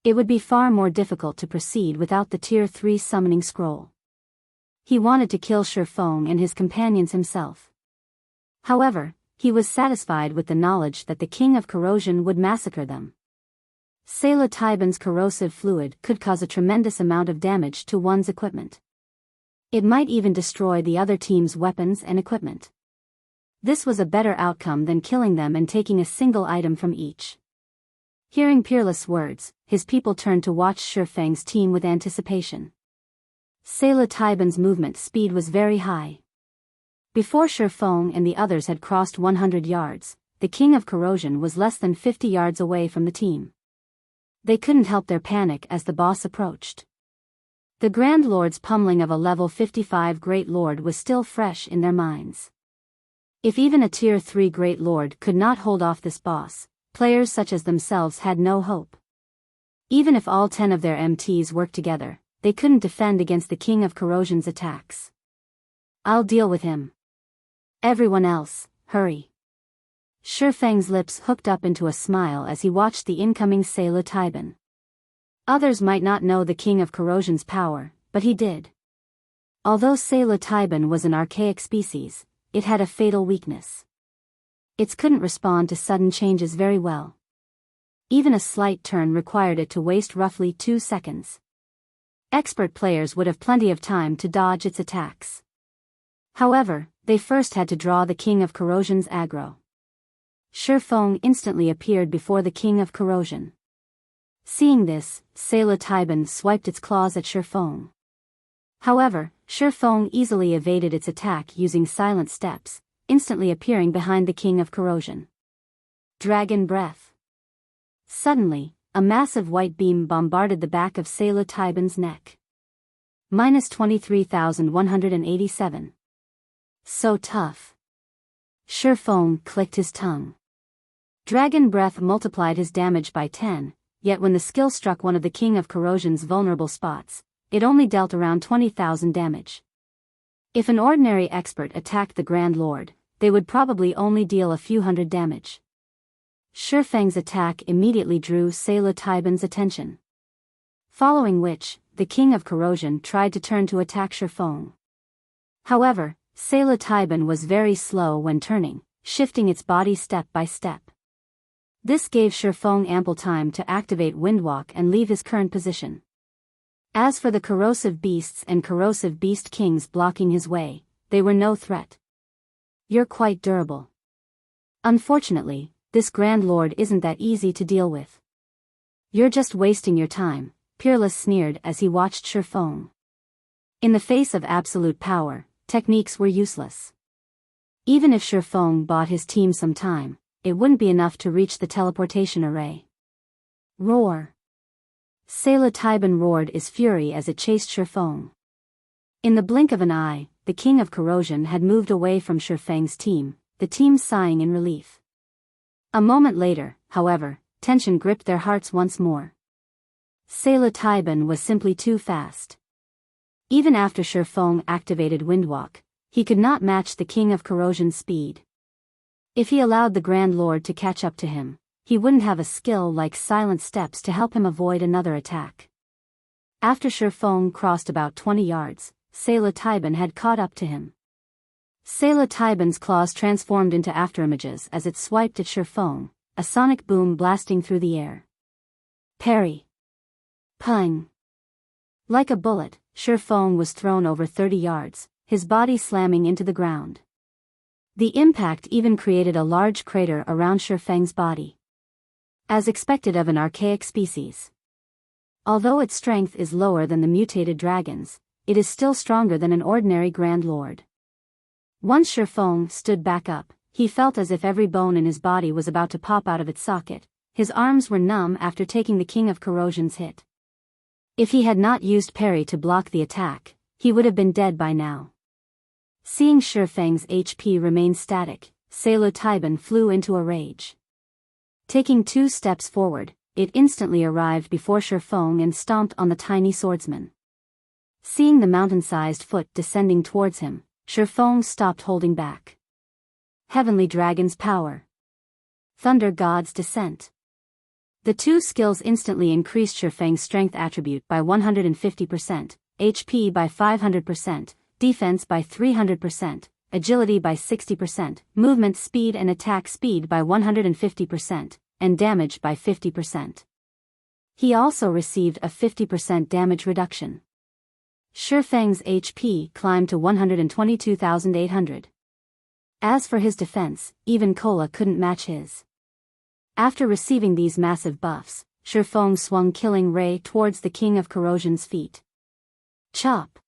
It would be far more difficult to proceed without the Tier 3 summoning scroll. He wanted to kill Shifeng and his companions himself. However, he was satisfied with the knowledge that the King of Corrosion would massacre them. Sayla Taiban's corrosive fluid could cause a tremendous amount of damage to one's equipment. It might even destroy the other team's weapons and equipment. This was a better outcome than killing them and taking a single item from each. Hearing Peerless' words, his people turned to watch Shifeng's team with anticipation. Sayla Taiban's movement speed was very high. Before Shifeng and the others had crossed 100 yards, the King of Corrosion was less than 50 yards away from the team. They couldn't help their panic as the boss approached. The Grand Lord's pummeling of a level 55 Great Lord was still fresh in their minds. If even a Tier 3 Great Lord could not hold off this boss, players such as themselves had no hope. Even if all 10 of their MTs worked together, they couldn't defend against the King of Corrosion's attacks. I'll deal with him. Everyone else, hurry. Shifeng's lips hooked up into a smile as he watched the incoming Sayla Taiban. Others might not know the King of Corrosion's power, but he did. Although Sayla Taiban was an archaic species, it had a fatal weakness. It couldn't respond to sudden changes very well. Even a slight turn required it to waste roughly 2 seconds. Expert players would have plenty of time to dodge its attacks. However, they first had to draw the King of Corrosion's aggro. Shifeng instantly appeared before the King of Corrosion. Seeing this, Sayla Taiban swiped its claws at Shifeng. However, Shifeng easily evaded its attack using silent steps, instantly appearing behind the King of Corrosion. Dragon Breath. Suddenly, a massive white beam bombarded the back of Sayla Taiban's neck. -23,187. So tough. Shifeng clicked his tongue. Dragon Breath multiplied his damage by 10, yet when the skill struck one of the King of Corrosion's vulnerable spots, it only dealt around 20,000 damage. If an ordinary expert attacked the Grand Lord, they would probably only deal a few hundred damage. Shifeng's attack immediately drew Sayla Taiban's attention. Following which, the King of Corrosion tried to turn to attack Shifeng. However, Sayla Taiban was very slow when turning, shifting its body step by step. This gave Shifeng ample time to activate Windwalk and leave his current position. As for the corrosive beasts and corrosive beast kings blocking his way, they were no threat. You're quite durable. Unfortunately, this Grand Lord isn't that easy to deal with. You're just wasting your time, Peerless sneered as he watched Shifeng. In the face of absolute power, techniques were useless. Even if Shifeng bought his team some time, it wouldn't be enough to reach the teleportation array. Roar! Sayla Taiban roared his fury as it chased Shifeng. In the blink of an eye, the king of Corrosion had moved away from Shifeng's team, the team sighing in relief. A moment later, however, tension gripped their hearts once more. Sayla Taiban was simply too fast. Even after Shifeng activated Windwalk, he could not match the king of Corrosion's speed. If he allowed the Grand Lord to catch up to him, he wouldn't have a skill like Silent Steps to help him avoid another attack. After Shifeng crossed about 20 yards, Sayla Taiban had caught up to him. Sayla Taiban's claws transformed into afterimages as it swiped at Shifeng, a sonic boom blasting through the air. Parry! Pung! Like a bullet, Shifeng was thrown over 30 yards, his body slamming into the ground. The impact even created a large crater around Shifeng's body. As expected of an archaic species. Although its strength is lower than the mutated dragons, it is still stronger than an ordinary Grand Lord. Once Shifeng stood back up, he felt as if every bone in his body was about to pop out of its socket. His arms were numb after taking the King of Corrosion's hit. If he had not used parry to block the attack, he would have been dead by now. Seeing Shifeng's HP remain static, Sayla Taiban flew into a rage. Taking 2 steps forward, it instantly arrived before Shifeng and stomped on the tiny swordsman. Seeing the mountain-sized foot descending towards him, Shifeng stopped holding back. Heavenly Dragon's Power. Thunder God's Descent. The 2 skills instantly increased Shifeng's strength attribute by 150%, HP by 500%, defense by 300%, agility by 60%, movement speed and attack speed by 150%, and damage by 50%. He also received a 50% damage reduction. Shifeng's HP climbed to 122,800. As for his defense, even Kola couldn't match his. After receiving these massive buffs, Shifeng swung Killing Ray towards the King of Corrosion's feet. Chop!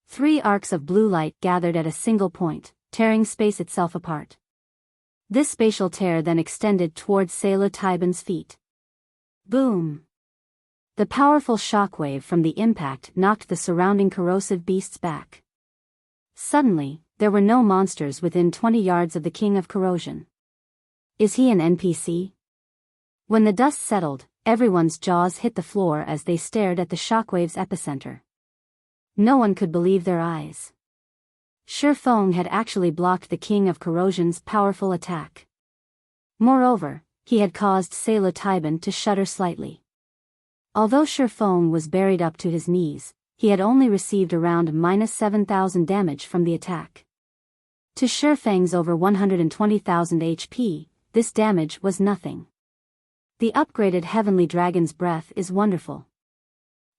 3 arcs of blue light gathered at a single point, tearing space itself apart. This spatial tear then extended towards Sayla Taiban's feet. Boom! The powerful shockwave from the impact knocked the surrounding corrosive beasts back. Suddenly, there were no monsters within 20 yards of the King of Corrosion. Is he an NPC? When the dust settled, everyone's jaws hit the floor as they stared at the shockwave's epicenter. No one could believe their eyes. Shifeng had actually blocked the King of Corrosion's powerful attack. Moreover, he had caused Sayla Taiban to shudder slightly. Although Shifeng was buried up to his knees, he had only received around -7,000 damage from the attack. To Shifeng's over 120,000 HP, this damage was nothing. The upgraded Heavenly Dragon's Breath is wonderful.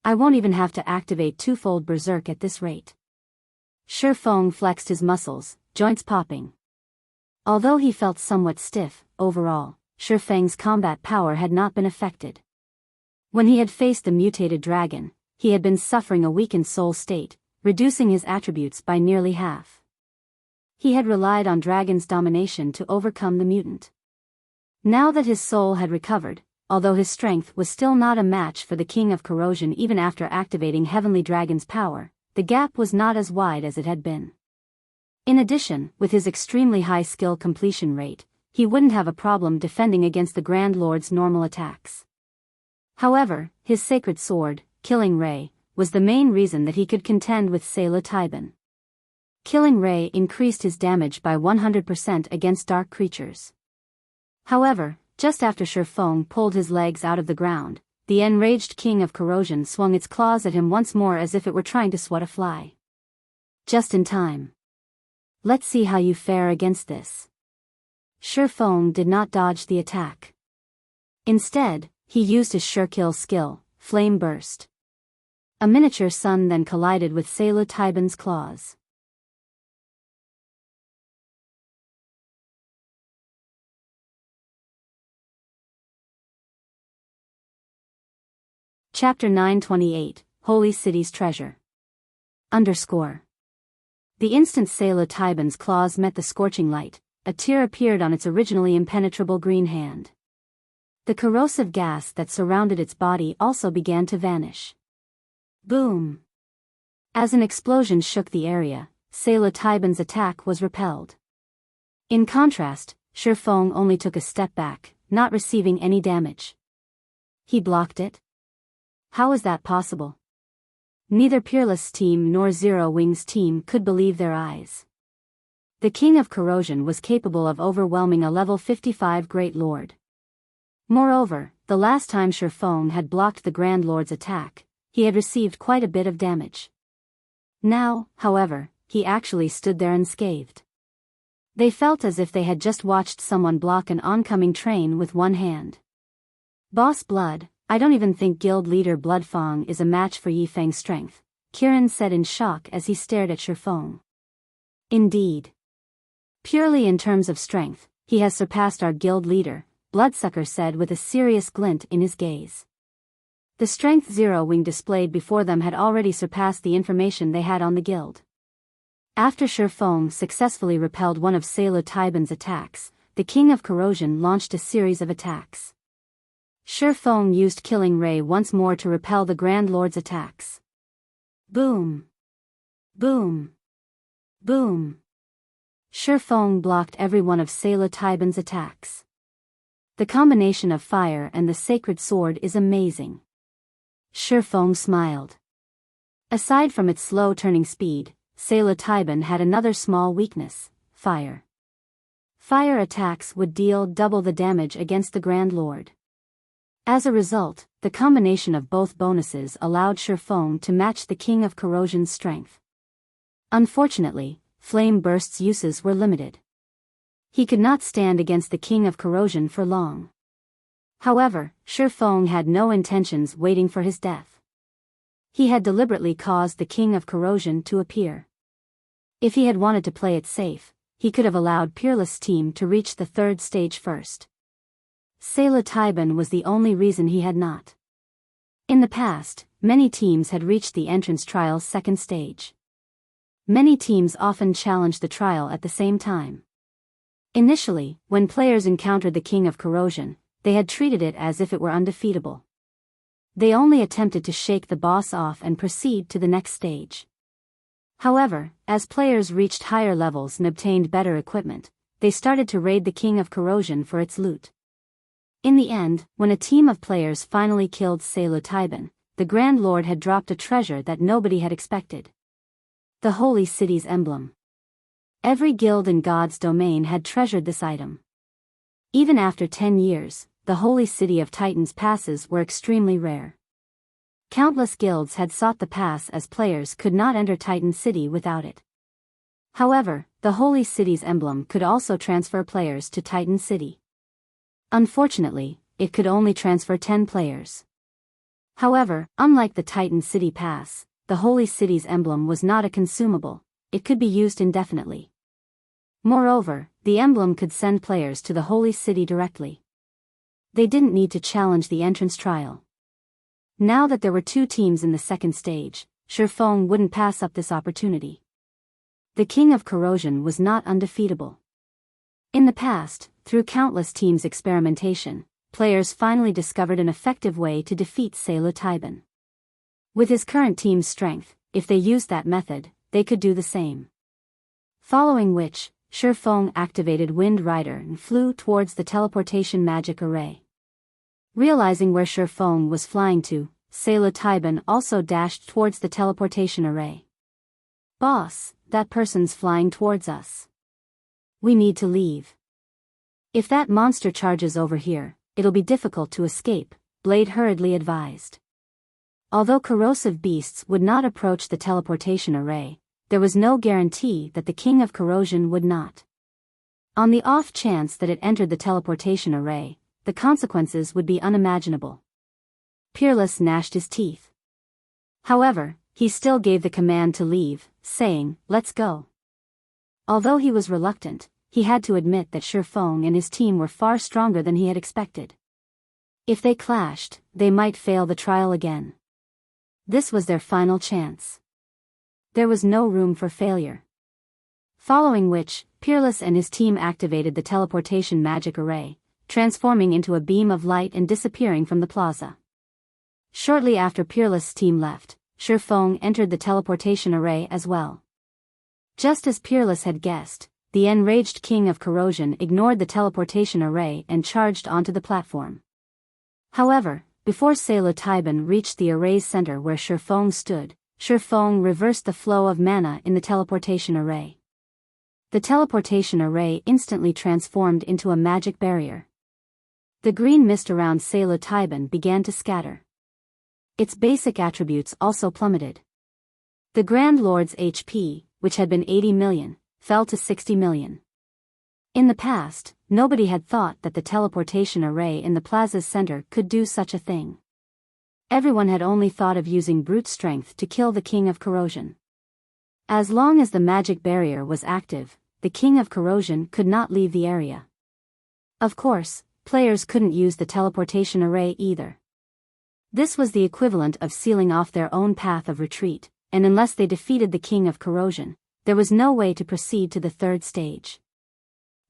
I won't even have to activate twofold Berserk at this rate. Shifeng flexed his muscles, joints popping. Although he felt somewhat stiff, overall, Shifeng's combat power had not been affected. When he had faced the mutated dragon, he had been suffering a weakened soul state, reducing his attributes by nearly half. He had relied on dragon's domination to overcome the mutant. Now that his soul had recovered, although his strength was still not a match for the King of Corrosion even after activating Heavenly Dragon's power, the gap was not as wide as it had been. In addition, with his extremely high skill completion rate, he wouldn't have a problem defending against the Grand Lord's normal attacks. However, his sacred sword, Killing Ray, was the main reason that he could contend with Sayla Taiban. Killing Ray increased his damage by 100% against dark creatures. However, just after Shifeng pulled his legs out of the ground, the enraged King of Corrosion swung its claws at him once more as if it were trying to swat a fly. Just in time. Let's see how you fare against this. Shifeng did not dodge the attack. Instead, he used his sure-kill skill, Flame Burst. A miniature sun then collided with Sayla Taiban's claws. Chapter 928, Holy City's Treasure. _ The instant Psilocybin's claws met the scorching light, a tear appeared on its originally impenetrable green hand. The corrosive gas that surrounded its body also began to vanish. Boom! As an explosion shook the area, Psilocybin's attack was repelled. In contrast, Shifeng only took a step back, not receiving any damage. He blocked it? How is that possible? Neither Peerless' team nor Zero Wing's team could believe their eyes. The King of Corrosion was capable of overwhelming a level 55 Great Lord. Moreover, the last time Shifeng had blocked the Grand Lord's attack, he had received quite a bit of damage. Now, however, he actually stood there unscathed. They felt as if they had just watched someone block an oncoming train with one hand. Boss Blood, I don't even think guild leader Bloodfang is a match for Yifeng's strength, Kirin said in shock as he stared at Shifeng. Indeed. Purely in terms of strength, he has surpassed our guild leader, Bloodsucker said with a serious glint in his gaze. The strength Zero Wing displayed before them had already surpassed the information they had on the guild. After Shifeng successfully repelled one of Psilocybin's attacks, the King of Corrosion launched a series of attacks. Shifeng used Killing Ray once more to repel the Grand Lord's attacks. Boom! Boom! Boom! Shifeng blocked every one of Psilocybin's attacks. The combination of fire and the sacred sword is amazing. Shifeng smiled. Aside from its slow turning speed, Psilocybin had another small weakness: fire. Fire attacks would deal double the damage against the Grand Lord. As a result, the combination of both bonuses allowed Shifeng to match the King of Corrosion's strength. Unfortunately, Flame Burst's uses were limited. He could not stand against the King of Corrosion for long. However, Shifeng had no intentions waiting for his death. He had deliberately caused the King of Corrosion to appear. If he had wanted to play it safe, he could have allowed Peerless' team to reach the third stage first. Psilocybin was the only reason he had not. In the past, many teams had reached the entrance trial's second stage. Many teams often challenged the trial at the same time. Initially, when players encountered the King of Corrosion, they had treated it as if it were undefeatable. They only attempted to shake the boss off and proceed to the next stage. However, as players reached higher levels and obtained better equipment, they started to raid the King of Corrosion for its loot. In the end, when a team of players finally killed Psilocybin, the Grand Lord had dropped a treasure that nobody had expected. The Holy City's emblem. Every guild in God's domain had treasured this item. Even after 10 years, the Holy City of Titans passes were extremely rare. Countless guilds had sought the pass as players could not enter Titan City without it. However, the Holy City's emblem could also transfer players to Titan City. Unfortunately, it could only transfer 10 players. However, unlike the Titan City Pass, the Holy City's emblem was not a consumable, it could be used indefinitely. Moreover, the emblem could send players to the Holy City directly. They didn't need to challenge the entrance trial. Now that there were 2 teams in the second stage, Shifeng wouldn't pass up this opportunity. The King of Corrosion was not undefeatable. In the past, through countless teams' experimentation, players finally discovered an effective way to defeat Psilocybin. With his current team's strength, if they used that method, they could do the same. Following which, Shifeng activated Wind Rider and flew towards the teleportation magic array. Realizing where Shifeng was flying to, Psilocybin also dashed towards the teleportation array. "Boss, that person's flying towards us. We need to leave. If that monster charges over here, it'll be difficult to escape," Blade hurriedly advised. Although corrosive beasts would not approach the teleportation array, there was no guarantee that the King of Corrosion would not. On the off chance that it entered the teleportation array, the consequences would be unimaginable. Peerless gnashed his teeth. However, he still gave the command to leave, saying, "Let's go." Although he was reluctant, he had to admit that Shifeng and his team were far stronger than he had expected. If they clashed, they might fail the trial again. This was their final chance. There was no room for failure. Following which, Peerless and his team activated the teleportation magic array, transforming into a beam of light and disappearing from the plaza. Shortly after Peerless' team left, Shifeng entered the teleportation array as well. Just as Peerless had guessed, the enraged king of Corrosion ignored the teleportation array and charged onto the platform. However, before Sailor Taiban reached the array's center where Shifeng stood, Shifeng reversed the flow of mana in the teleportation array. The teleportation array instantly transformed into a magic barrier. The green mist around Sailor Taiban began to scatter. Its basic attributes also plummeted. The Grand Lord's HP, which had been 80 million, fell to 60 million. In the past, nobody had thought that the teleportation array in the plaza's center could do such a thing. Everyone had only thought of using brute strength to kill the King of Corrosion. As long as the magic barrier was active, the King of Corrosion could not leave the area. Of course, players couldn't use the teleportation array either. This was the equivalent of sealing off their own path of retreat, and unless they defeated the King of Corrosion, there was no way to proceed to the third stage.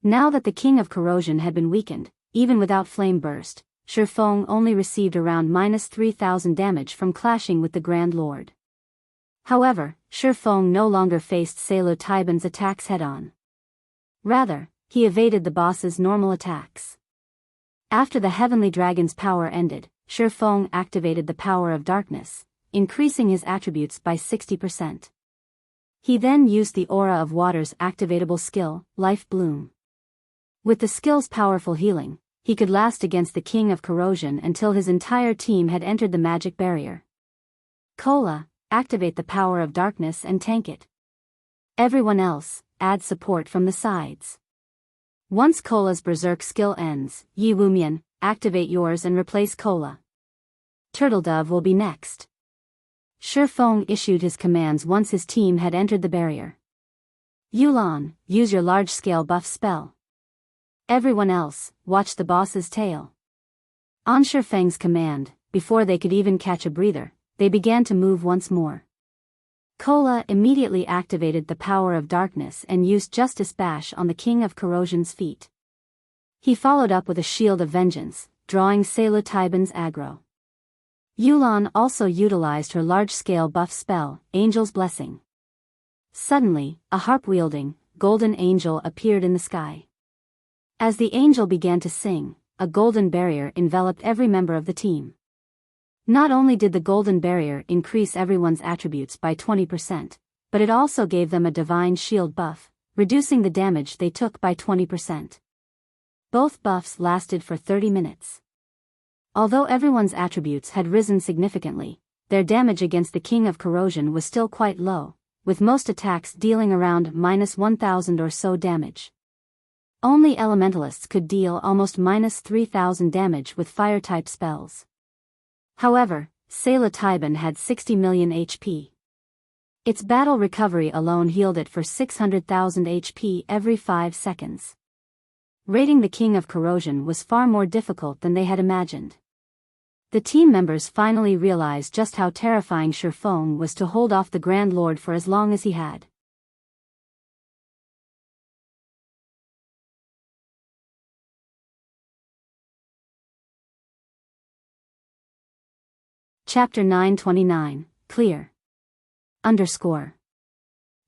Now that the King of Corrosion had been weakened, even without Flame Burst, Shifeng only received around -3,000 damage from clashing with the Grand Lord. However, Shifeng no longer faced Sailor Taiban's attacks head-on. Rather, he evaded the boss's normal attacks. After the Heavenly Dragon's power ended, Shifeng activated the power of darkness, increasing his attributes by 60%. He then used the Aura of Water's activatable skill, Life Bloom. With the skill's powerful healing, he could last against the King of Corrosion until his entire team had entered the magic barrier. Cola, activate the power of darkness and tank it. Everyone else, add support from the sides. Once Cola's Berserk skill ends, Yi Wumian, activate yours and replace Cola. Turtledove will be next. Shifeng issued his commands once his team had entered the barrier. Yulan, use your large-scale buff spell. Everyone else, watch the boss's tail. On Shifeng's command, before they could even catch a breather, they began to move once more. Cola immediately activated the power of darkness and used Justice Bash on the King of Corrosion's feet. He followed up with a Shield of Vengeance, drawing Sailor Taiban's aggro. Yulan also utilized her large-scale buff spell, Angel's Blessing. Suddenly, a harp-wielding, golden angel appeared in the sky. As the angel began to sing, a golden barrier enveloped every member of the team. Not only did the golden barrier increase everyone's attributes by 20%, but it also gave them a divine shield buff, reducing the damage they took by 20%. Both buffs lasted for 30 minutes. Although everyone's attributes had risen significantly, their damage against the King of Corrosion was still quite low, with most attacks dealing around -1,000 or so damage. Only elementalists could deal almost -3,000 damage with fire-type spells. However, Sailor Taiban had 60 million HP. Its battle recovery alone healed it for 600,000 HP every 5 seconds. Raiding the King of Corrosion was far more difficult than they had imagined. The team members finally realized just how terrifying Shifeng was to hold off the Grand Lord for as long as he had. Chapter 929, Clear.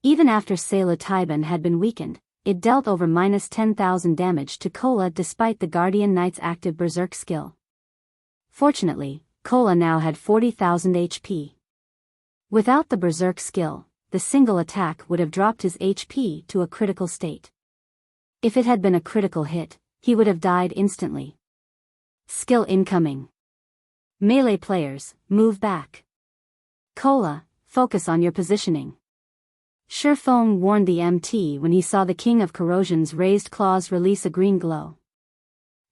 Even after Sailor Taiban had been weakened, it dealt over -10,000 damage to Cola despite the Guardian Knight's active Berserk skill. Fortunately, Cola now had 40,000 HP. Without the Berserk skill, the single attack would have dropped his HP to a critical state. If it had been a critical hit, he would have died instantly. Skill incoming. Melee players, move back. Cola, focus on your positioning. Shifeng warned the MT when he saw the King of Corrosion's raised claws release a green glow.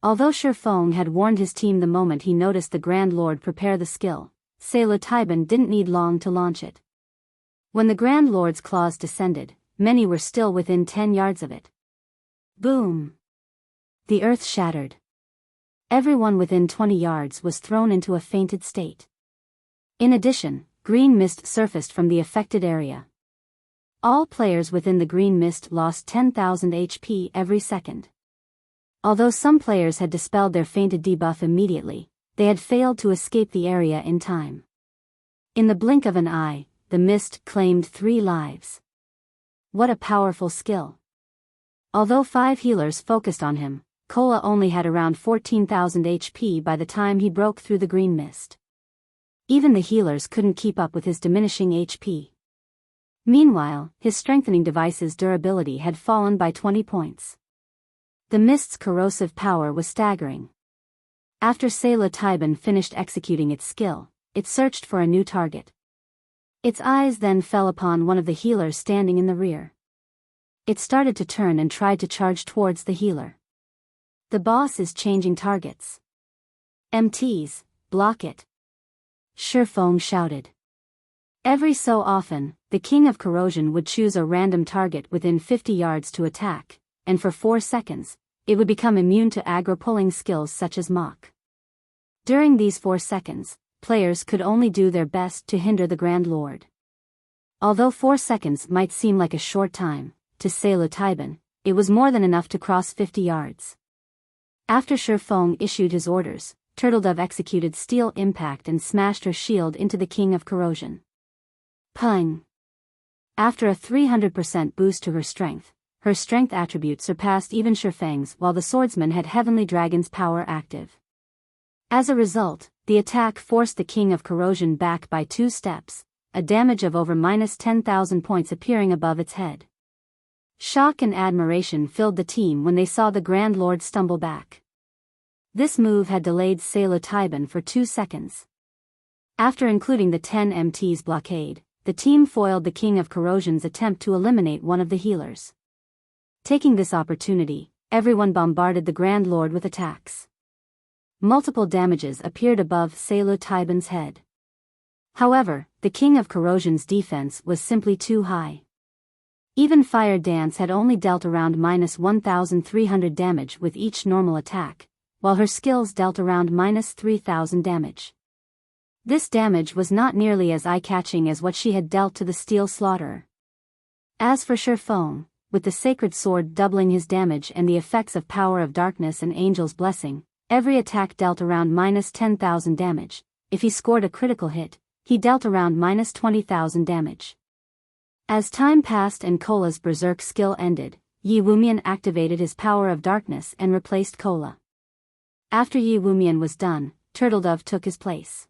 Although Shifeng had warned his team the moment he noticed the Grand Lord prepare the skill, Sailor Taiban didn't need long to launch it. When the Grand Lord's claws descended, many were still within 10 yards of it. Boom! The earth shattered. Everyone within 20 yards was thrown into a fainted state. In addition, green mist surfaced from the affected area. All players within the green mist lost 10,000 HP every second. Although some players had dispelled their fainted debuff immediately, they had failed to escape the area in time. In the blink of an eye, the mist claimed 3 lives. What a powerful skill. Although 5 healers focused on him, Cola only had around 14,000 HP by the time he broke through the green mist. Even the healers couldn't keep up with his diminishing HP. Meanwhile, his strengthening device's durability had fallen by 20 points. The mist's corrosive power was staggering. After Psilocybin finished executing its skill, it searched for a new target. Its eyes then fell upon one of the healers standing in the rear. It started to turn and tried to charge towards the healer. The boss is changing targets. MTs, block it. Shifeng shouted. Every so often, the King of Corrosion would choose a random target within 50 yards to attack, and for 4 seconds, it would become immune to aggro-pulling skills such as Mach. During these 4 seconds, players could only do their best to hinder the Grand Lord. Although 4 seconds might seem like a short time, to Psilocybin, it was more than enough to cross 50 yards. After Shifeng issued his orders, Turtledove executed Steel Impact and smashed her shield into the King of Corrosion. Pung! After a 300% boost to her strength attribute surpassed even Shifeng's, while the swordsman had Heavenly Dragon's power active. As a result, the attack forced the King of Corrosion back by 2 steps, a damage of over -10,000 points appearing above its head. Shock and admiration filled the team when they saw the Grand Lord stumble back. This move had delayed Psilocybin for 2 seconds. After including the 10 MT's blockade, the team foiled the King of Corrosion's attempt to eliminate one of the healers. Taking this opportunity, everyone bombarded the Grand Lord with attacks. Multiple damages appeared above Psilocybin's head. However, the King of Corrosion's defense was simply too high. Even Fire Dance had only dealt around -1,300 damage with each normal attack, while her skills dealt around -3,000 damage. This damage was not nearly as eye-catching as what she had dealt to the Steel Slaughterer. As for Shifeng, with the Sacred Sword doubling his damage and the effects of Power of Darkness and Angel's Blessing, every attack dealt around -10,000 damage. If he scored a critical hit, he dealt around -20,000 damage. As time passed and Cola's Berserk skill ended, Yi Wumian activated his Power of Darkness and replaced Cola. After Yi Wumian was done, Turtledove took his place.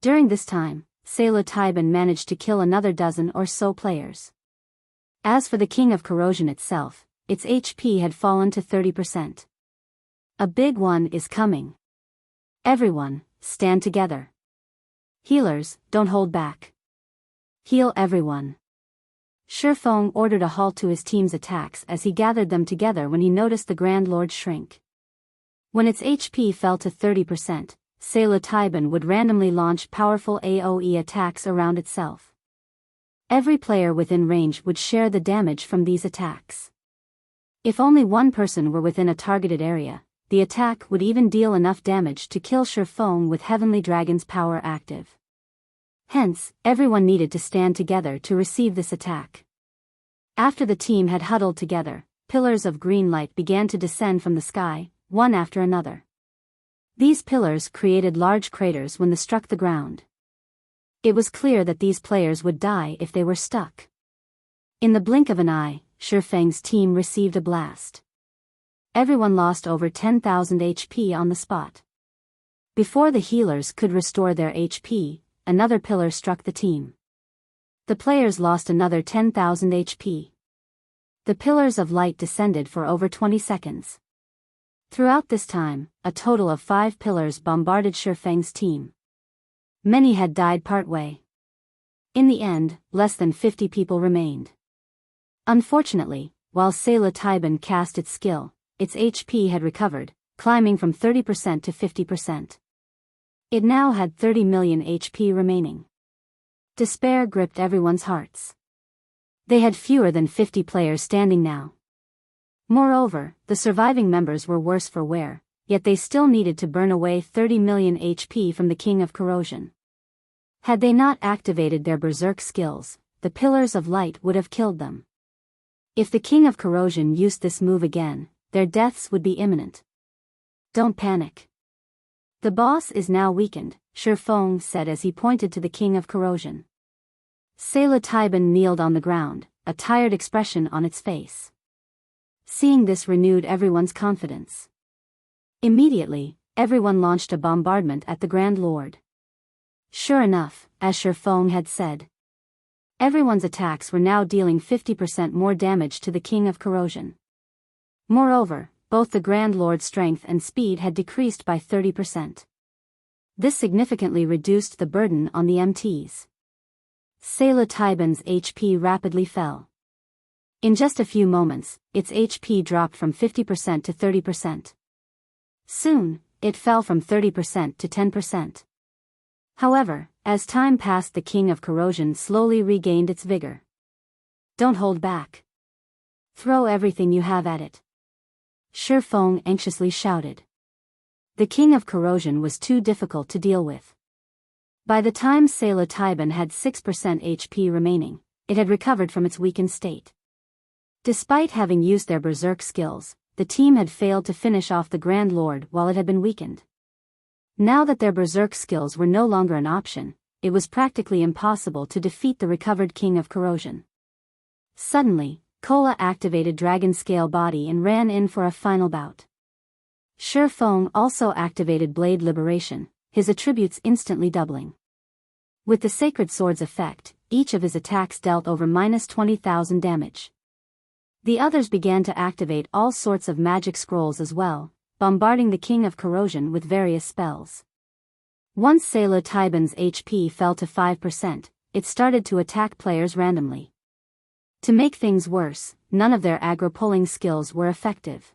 During this time, Psilocybin managed to kill another dozen or so players. As for the King of Corrosion itself, its HP had fallen to 30%. A big one is coming. Everyone, stand together. Healers, don't hold back. Heal everyone. Shifeng ordered a halt to his team's attacks as he gathered them together when he noticed the Grand Lord shrink. When its HP fell to 30%, Psilocybin would randomly launch powerful AoE attacks around itself. Every player within range would share the damage from these attacks. If only one person were within a targeted area, the attack would even deal enough damage to kill Shifeng with Heavenly Dragon's power active. Hence, everyone needed to stand together to receive this attack. After the team had huddled together, pillars of green light began to descend from the sky, one after another. These pillars created large craters when they struck the ground. It was clear that these players would die if they were stuck. In the blink of an eye, Shifeng's team received a blast. Everyone lost over 10,000 HP on the spot. Before the healers could restore their HP, another pillar struck the team. The players lost another 10,000 HP. The pillars of light descended for over 20 seconds. Throughout this time, a total of 5 pillars bombarded Shifeng's team. Many had died partway. In the end, less than 50 people remained. Unfortunately, while Psilocybin cast its skill, its HP had recovered, climbing from 30% to 50%. It now had 30 million HP remaining. Despair gripped everyone's hearts. They had fewer than 50 players standing now. Moreover, the surviving members were worse for wear. yet they still needed to burn away 30 million HP from the King of Corrosion. Had they not activated their berserk skills, the Pillars of Light would have killed them. If the King of Corrosion used this move again, their deaths would be imminent. Don't panic. The boss is now weakened, Shifeng said as he pointed to the King of Corrosion. Sayla Taiban kneeled on the ground, a tired expression on its face. Seeing this renewed everyone's confidence. Immediately, everyone launched a bombardment at the Grand Lord. Sure enough, as Shifeng had said, everyone's attacks were now dealing 50% more damage to the King of Corrosion. Moreover, both the Grand Lord's strength and speed had decreased by 30%. This significantly reduced the burden on the MTs. Sayla Taiban's HP rapidly fell. In just a few moments, its HP dropped from 50% to 30%. Soon, it fell from 30% to 10%. However, as time passed, the King of Corrosion slowly regained its vigor. Don't hold back. Throw everything you have at it. Shifeng anxiously shouted. The King of Corrosion was too difficult to deal with. By the time Sayla Taiban had 6% HP remaining, it had recovered from its weakened state. Despite having used their berserk skills, the team had failed to finish off the Grand Lord while it had been weakened. Now that their berserk skills were no longer an option, it was practically impossible to defeat the recovered King of Corrosion. Suddenly, Kola activated Dragon Scale Body and ran in for a final bout. Shifeng also activated Blade Liberation, his attributes instantly doubling. With the Sacred Sword's effect, each of his attacks dealt over -20,000 damage. The others began to activate all sorts of magic scrolls as well, bombarding the King of Corrosion with various spells. Once Sayla Taiban's HP fell to 5%, it started to attack players randomly. To make things worse, none of their aggro-pulling skills were effective.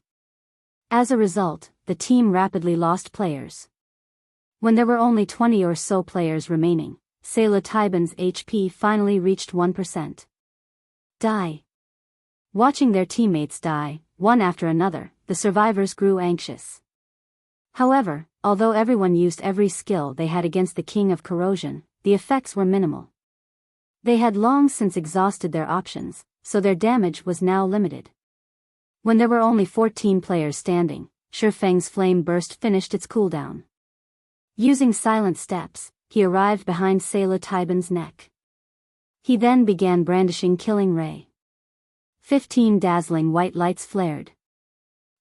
As a result, the team rapidly lost players. When there were only 20 or so players remaining, Sayla Taiban's HP finally reached 1%. Die. Watching their teammates die, one after another, the survivors grew anxious. However, although everyone used every skill they had against the King of Corrosion, the effects were minimal. They had long since exhausted their options, so their damage was now limited. When there were only 14 players standing, Shifeng's flame burst finished its cooldown. Using silent steps, he arrived behind Sayla Taiban's neck. He then began brandishing Killing Ray. 15 dazzling white lights flared.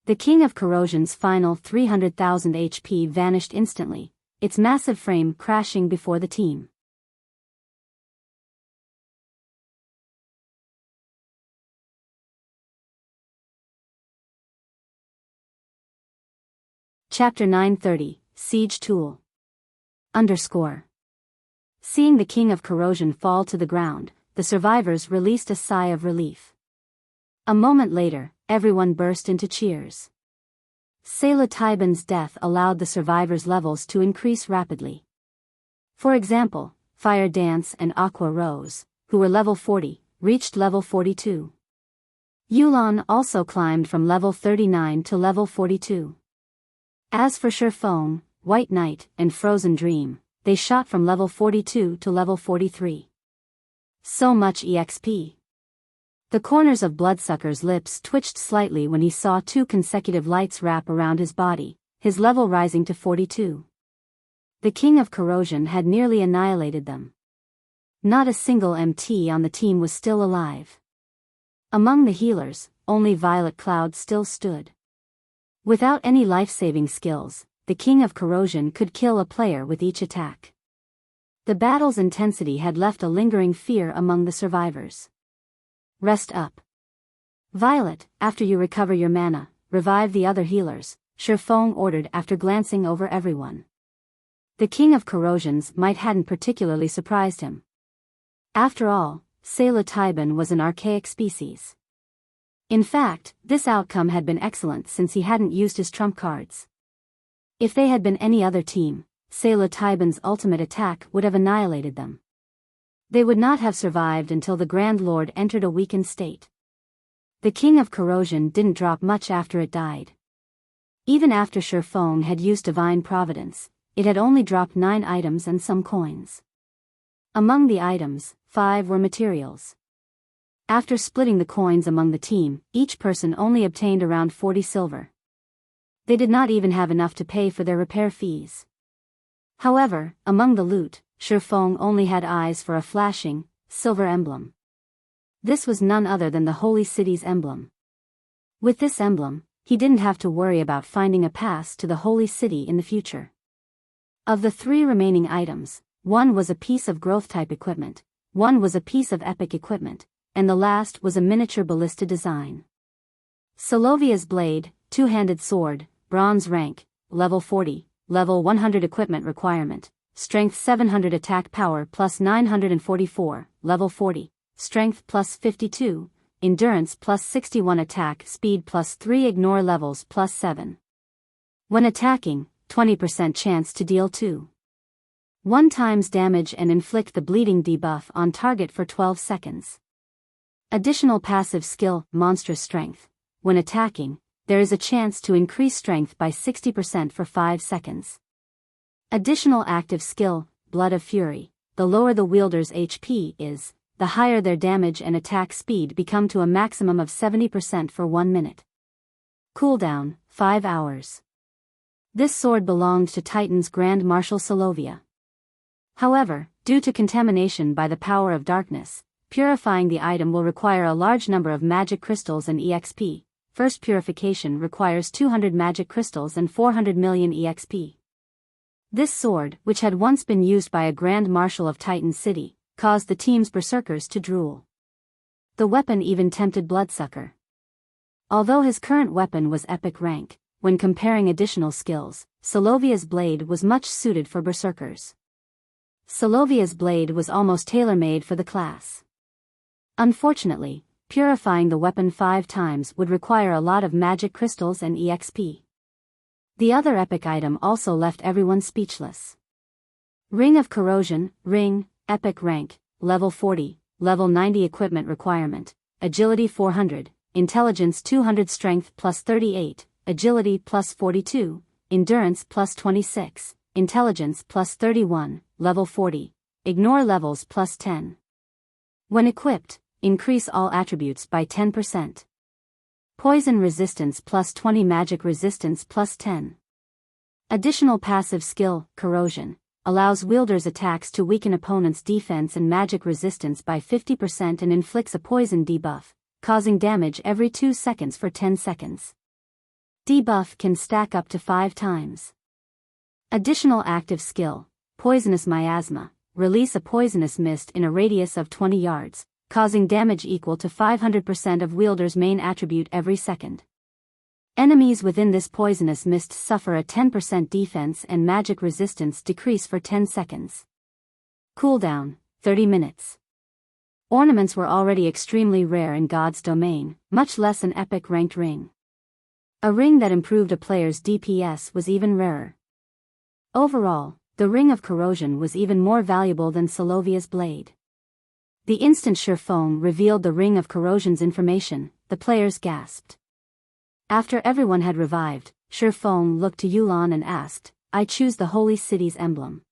The King of Corrosion's final 300,000 HP vanished instantly, its massive frame crashing before the team. Chapter 930, Siege Tool. Seeing the King of Corrosion fall to the ground, the survivors released a sigh of relief. A moment later, everyone burst into cheers. Sayla Taiban's death allowed the survivors' levels to increase rapidly. For example, Fire Dance and Aqua Rose, who were level 40, reached level 42. Yulan also climbed from level 39 to level 42. As for Shifeng, White Knight, and Frozen Dream, they shot from level 42 to level 43. So much EXP. The corners of Bloodsucker's lips twitched slightly when he saw 2 consecutive lights wrap around his body, his level rising to 42. The King of Corrosion had nearly annihilated them. Not a single MT on the team was still alive. Among the healers, only Violet Cloud still stood. Without any life-saving skills, the King of Corrosion could kill a player with each attack. The battle's intensity had left a lingering fear among the survivors. Rest up. Violet, after you recover your mana, revive the other healers, Shifeng ordered after glancing over everyone. The King of Corrosion's might hadn't particularly surprised him. After all, Sayla Taiban was an archaic species. In fact, this outcome had been excellent since he hadn't used his trump cards. If they had been any other team, Sayla Taiban's ultimate attack would have annihilated them. They would not have survived until the Grand Lord entered a weakened state. The King of Corrosion didn't drop much after it died. Even after Shifeng had used Divine Providence, it had only dropped 9 items and some coins. Among the items, 5 were materials. After splitting the coins among the team, each person only obtained around 40 silver. They did not even have enough to pay for their repair fees. However, among the loot, Shifeng only had eyes for a flashing, silver emblem. This was none other than the Holy City's emblem. With this emblem, he didn't have to worry about finding a pass to the Holy City in the future. Of the 3 remaining items, 1 was a piece of growth-type equipment, 1 was a piece of epic equipment, and the last was a miniature ballista design. Solovia's blade, 2-handed sword, bronze rank, level 40, level 100 equipment requirement, strength 700 attack power plus 944, level 40, strength plus 52, endurance plus 61 attack speed plus 3 ignore levels plus 7. When attacking, 20% chance to deal 1 times damage and inflict the bleeding debuff on target for 12 seconds. Additional passive skill, monstrous strength. When attacking, there is a chance to increase strength by 60% for 5 seconds. Additional active skill, Blood of Fury. The lower the wielder's HP is, the higher their damage and attack speed become to a maximum of 70% for 1 minute. Cooldown, 5 hours. This sword belonged to Titan's Grand Marshal Solovia. However, due to contamination by the power of darkness, purifying the item will require a large number of magic crystals and EXP. First purification requires 200 magic crystals and 400 million EXP. This sword, which had once been used by a Grand Marshal of Titan City, caused the team's berserkers to drool. The weapon even tempted Bloodsucker. Although his current weapon was epic rank, when comparing additional skills, Solovia's blade was much suited for berserkers. Solovia's blade was almost tailor-made for the class. Unfortunately, purifying the weapon 5 times would require a lot of magic crystals and EXP. The other epic item also left everyone speechless. Ring of Corrosion, Ring, epic rank, level 40, level 90 equipment requirement, agility 400, intelligence 200 strength plus 38, agility plus 42, endurance plus 26, intelligence plus 31, level 40, ignore levels plus 10. When equipped, increase all attributes by 10%. Poison resistance plus 20 magic resistance plus 10. Additional passive skill, Corrosion, allows wielders' attacks to weaken opponents' defense and magic resistance by 50% and inflicts a poison debuff, causing damage every 2 seconds for 10 seconds. Debuff can stack up to 5 times. Additional active skill, Poisonous Miasma, release a poisonous mist in a radius of 20 yards, causing damage equal to 500% of wielder's main attribute every second. Enemies within this poisonous mist suffer a 10% defense and magic resistance decrease for 10 seconds. Cooldown, 30 minutes. Ornaments were already extremely rare in God's domain, much less an epic ranked ring. A ring that improved a player's DPS was even rarer. Overall, the Ring of Corrosion was even more valuable than Solovia's blade. The instant Shifeng revealed the Ring of Corrosion's information, the players gasped. After everyone had revived, Shifeng looked to Yulan and asked, "I choose the Holy City's emblem.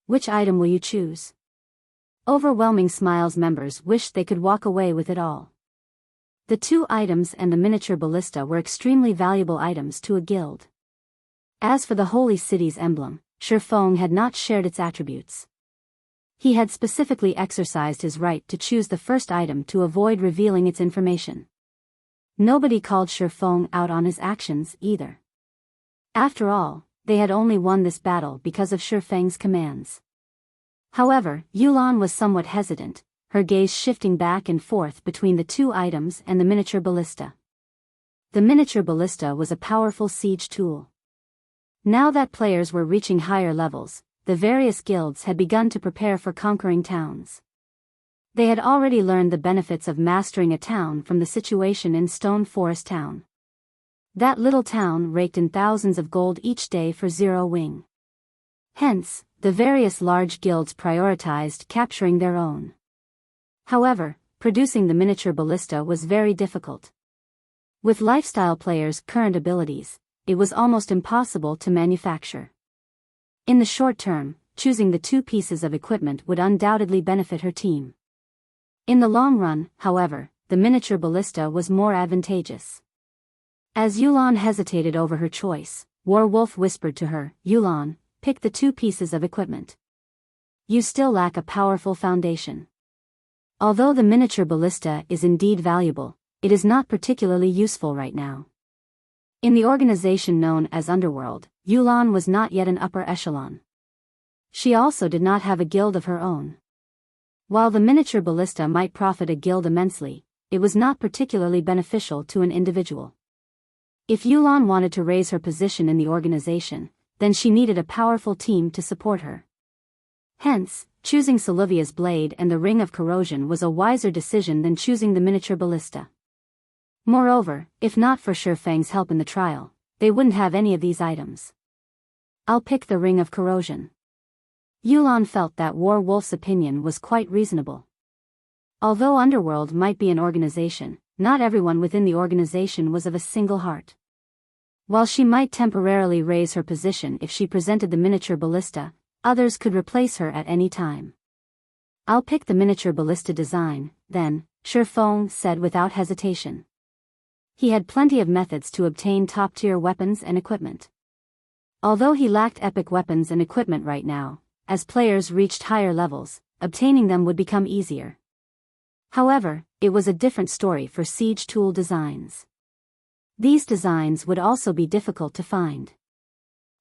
Which item will you choose?" Overwhelming smiles. Members wished they could walk away with it all. The 2 items and the miniature ballista were extremely valuable items to a guild. As for the Holy City's emblem, Shifeng had not shared its attributes. He had specifically exercised his right to choose the first item to avoid revealing its information. Nobody called Shifeng out on his actions either. After all, they had only won this battle because of Shifeng's commands. However, Yulan was somewhat hesitant, her gaze shifting back and forth between the 2 items and the miniature ballista. The miniature ballista was a powerful siege tool. Now that players were reaching higher levels, the various guilds had begun to prepare for conquering towns. They had already learned the benefits of mastering a town from the situation in Stone Forest Town. That little town raked in thousands of gold each day for 0 wing. Hence, the various large guilds prioritized capturing their own. However, producing the miniature ballista was very difficult. With lifestyle players' current abilities, it was almost impossible to manufacture. In the short term, choosing the two pieces of equipment would undoubtedly benefit her team. In the long run, however, the miniature ballista was more advantageous. As Yulan hesitated over her choice, Warwolf whispered to her, "Yulan, pick the two pieces of equipment. You still lack a powerful foundation. Although the miniature ballista is indeed valuable, it is not particularly useful right now." In the organization known as Underworld, Yulan was not yet an upper echelon. She also did not have a guild of her own. While the miniature ballista might profit a guild immensely, it was not particularly beneficial to an individual. If Yulan wanted to raise her position in the organization, then she needed a powerful team to support her. Hence, choosing Soluvia's blade and the Ring of Corrosion was a wiser decision than choosing the miniature ballista. Moreover, if not for Shifeng's help in the trial, they wouldn't have any of these items. "I'll pick the Ring of Corrosion." Yulan felt that Warwolf's opinion was quite reasonable. Although Underworld might be an organization, not everyone within the organization was of a single heart. While she might temporarily raise her position if she presented the miniature ballista, others could replace her at any time. "I'll pick the miniature ballista design, then," Shifeng said without hesitation. He had plenty of methods to obtain top-tier weapons and equipment. Although he lacked epic weapons and equipment right now, as players reached higher levels, obtaining them would become easier. However, it was a different story for siege tool designs. These designs would also be difficult to find.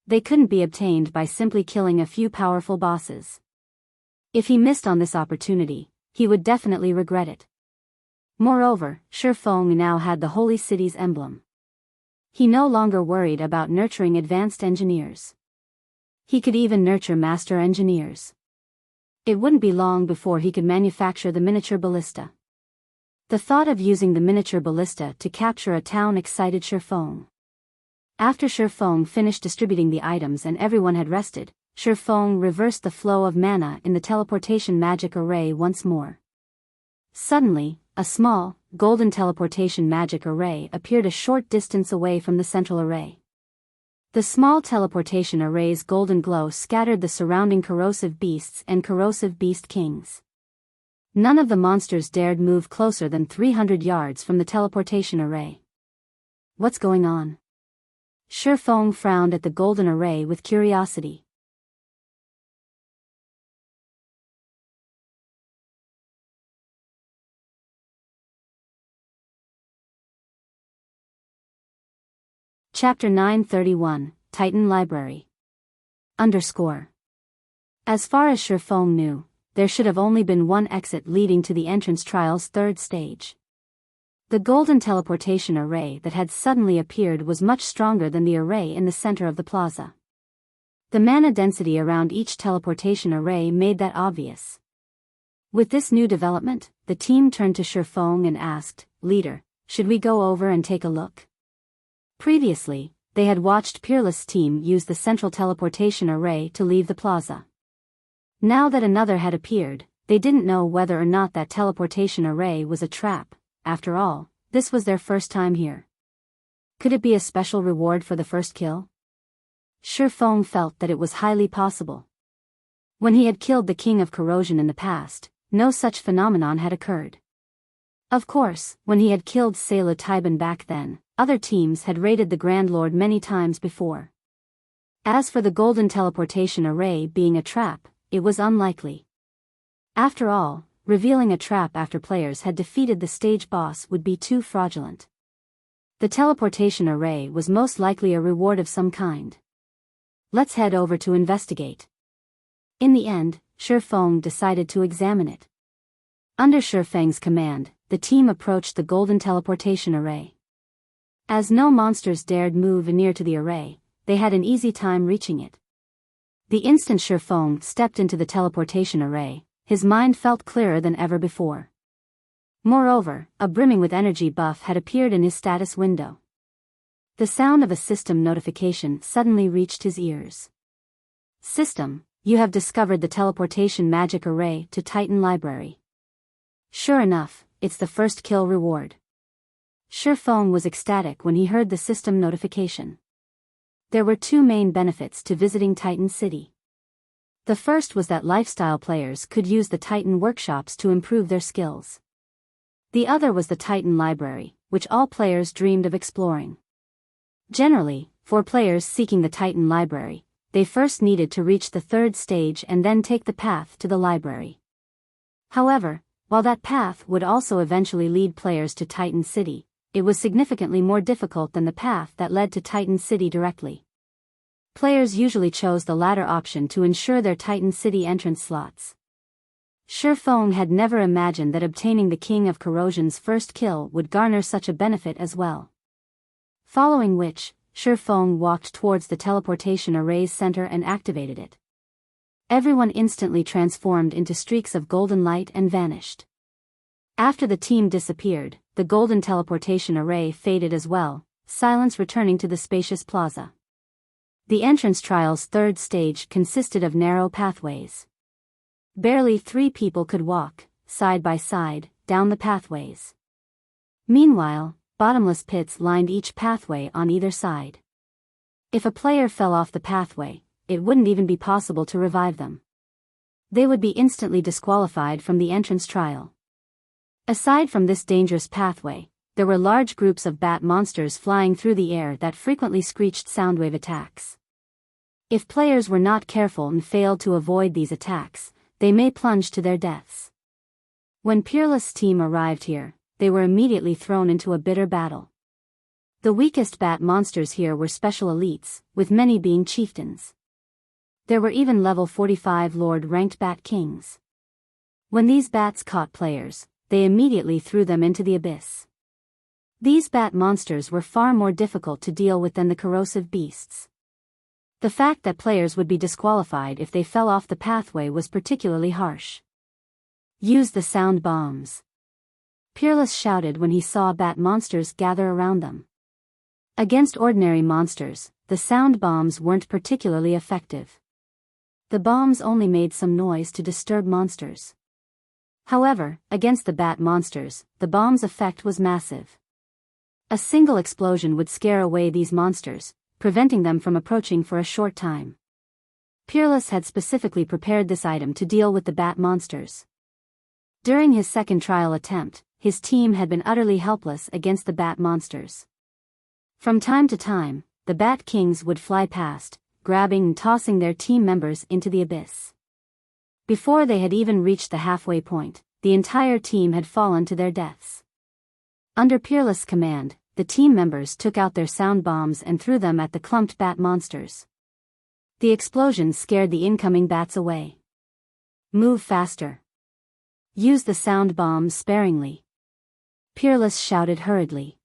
They couldn't be obtained by simply killing a few powerful bosses. If he missed on this opportunity, he would definitely regret it. Moreover, Shifeng now had the Holy City's emblem. He no longer worried about nurturing advanced engineers. He could even nurture master engineers. It wouldn't be long before he could manufacture the miniature ballista. The thought of using the miniature ballista to capture a town excited Shifeng. After Shifeng finished distributing the items and everyone had rested, Shifeng reversed the flow of mana in the teleportation magic array once more. Suddenly, a small, golden teleportation magic array appeared a short distance away from the central array. The small teleportation array's golden glow scattered the surrounding corrosive beasts and corrosive beast kings. None of the monsters dared move closer than 300 yards from the teleportation array. "What's going on?" Shifeng frowned at the golden array with curiosity. Chapter 931, Titan Library. As far as Shifeng knew, there should have only been one exit leading to the entrance trial's third stage. The golden teleportation array that had suddenly appeared was much stronger than the array in the center of the plaza. The mana density around each teleportation array made that obvious. With this new development, the team turned to Shifeng and asked, "Leader, should we go over and take a look?" Previously, they had watched Peerless' team use the central teleportation array to leave the plaza. Now that another had appeared, they didn't know whether or not that teleportation array was a trap. After all, this was their first time here. Could it be a special reward for the first kill? Shifeng felt that it was highly possible. When he had killed the King of Corrosion in the past, no such phenomenon had occurred. Of course, when he had killed Sailor Taiban back then, other teams had raided the Grand Lord many times before. As for the golden teleportation array being a trap, it was unlikely. After all, revealing a trap after players had defeated the stage boss would be too fraudulent. The teleportation array was most likely a reward of some kind. "Let's head over to investigate." In the end, Shifeng decided to examine it. Under Shifeng's command, the team approached the golden teleportation array. As no monsters dared move near to the array, they had an easy time reaching it. The instant Shifeng stepped into the teleportation array, his mind felt clearer than ever before. Moreover, a brimming with energy buff had appeared in his status window. The sound of a system notification suddenly reached his ears. "System, you have discovered the teleportation magic array to Titan Library." Sure enough, it's the first kill reward. Shifeng was ecstatic when he heard the system notification. There were two main benefits to visiting Titan City. The first was that lifestyle players could use the Titan workshops to improve their skills. The other was the Titan Library, which all players dreamed of exploring. Generally, for players seeking the Titan Library, they first needed to reach the third stage and then take the path to the library. However, while that path would also eventually lead players to Titan City, it was significantly more difficult than the path that led to Titan City directly. Players usually chose the latter option to ensure their Titan City entrance slots. Shifeng had never imagined that obtaining the King of Corrosion's first kill would garner such a benefit as well. Following which, Shifeng walked towards the teleportation array's center and activated it. Everyone instantly transformed into streaks of golden light and vanished. After the team disappeared, the golden teleportation array faded as well, silence returning to the spacious plaza. The entrance trial's third stage consisted of narrow pathways. Barely 3 people could walk, side by side, down the pathways. Meanwhile, bottomless pits lined each pathway on either side. If a player fell off the pathway, it wouldn't even be possible to revive them. They would be instantly disqualified from the entrance trial. Aside from this dangerous pathway, there were large groups of bat monsters flying through the air that frequently screeched soundwave attacks. If players were not careful and failed to avoid these attacks, they may plunge to their deaths. When Peerless' team arrived here, they were immediately thrown into a bitter battle. The weakest bat monsters here were special elites, with many being chieftains. There were even level 45 Lord-ranked bat kings. When these bats caught players, they immediately threw them into the abyss. These bat monsters were far more difficult to deal with than the corrosive beasts. The fact that players would be disqualified if they fell off the pathway was particularly harsh. Use the sound bombs. Peerless shouted when he saw bat monsters gather around them. Against ordinary monsters, the sound bombs weren't particularly effective. The bombs only made some noise to disturb monsters. However, against the bat monsters, the bomb's effect was massive. A single explosion would scare away these monsters, preventing them from approaching for a short time. Peerless had specifically prepared this item to deal with the bat monsters. During his second trial attempt, his team had been utterly helpless against the bat monsters. From time to time, the bat kings would fly past, grabbing and tossing their team members into the abyss. Before they had even reached the halfway point, the entire team had fallen to their deaths. Under Peerless' command, the team members took out their sound bombs and threw them at the clumped bat monsters. The explosions scared the incoming bats away. Move faster. Use the sound bombs sparingly. Peerless shouted hurriedly.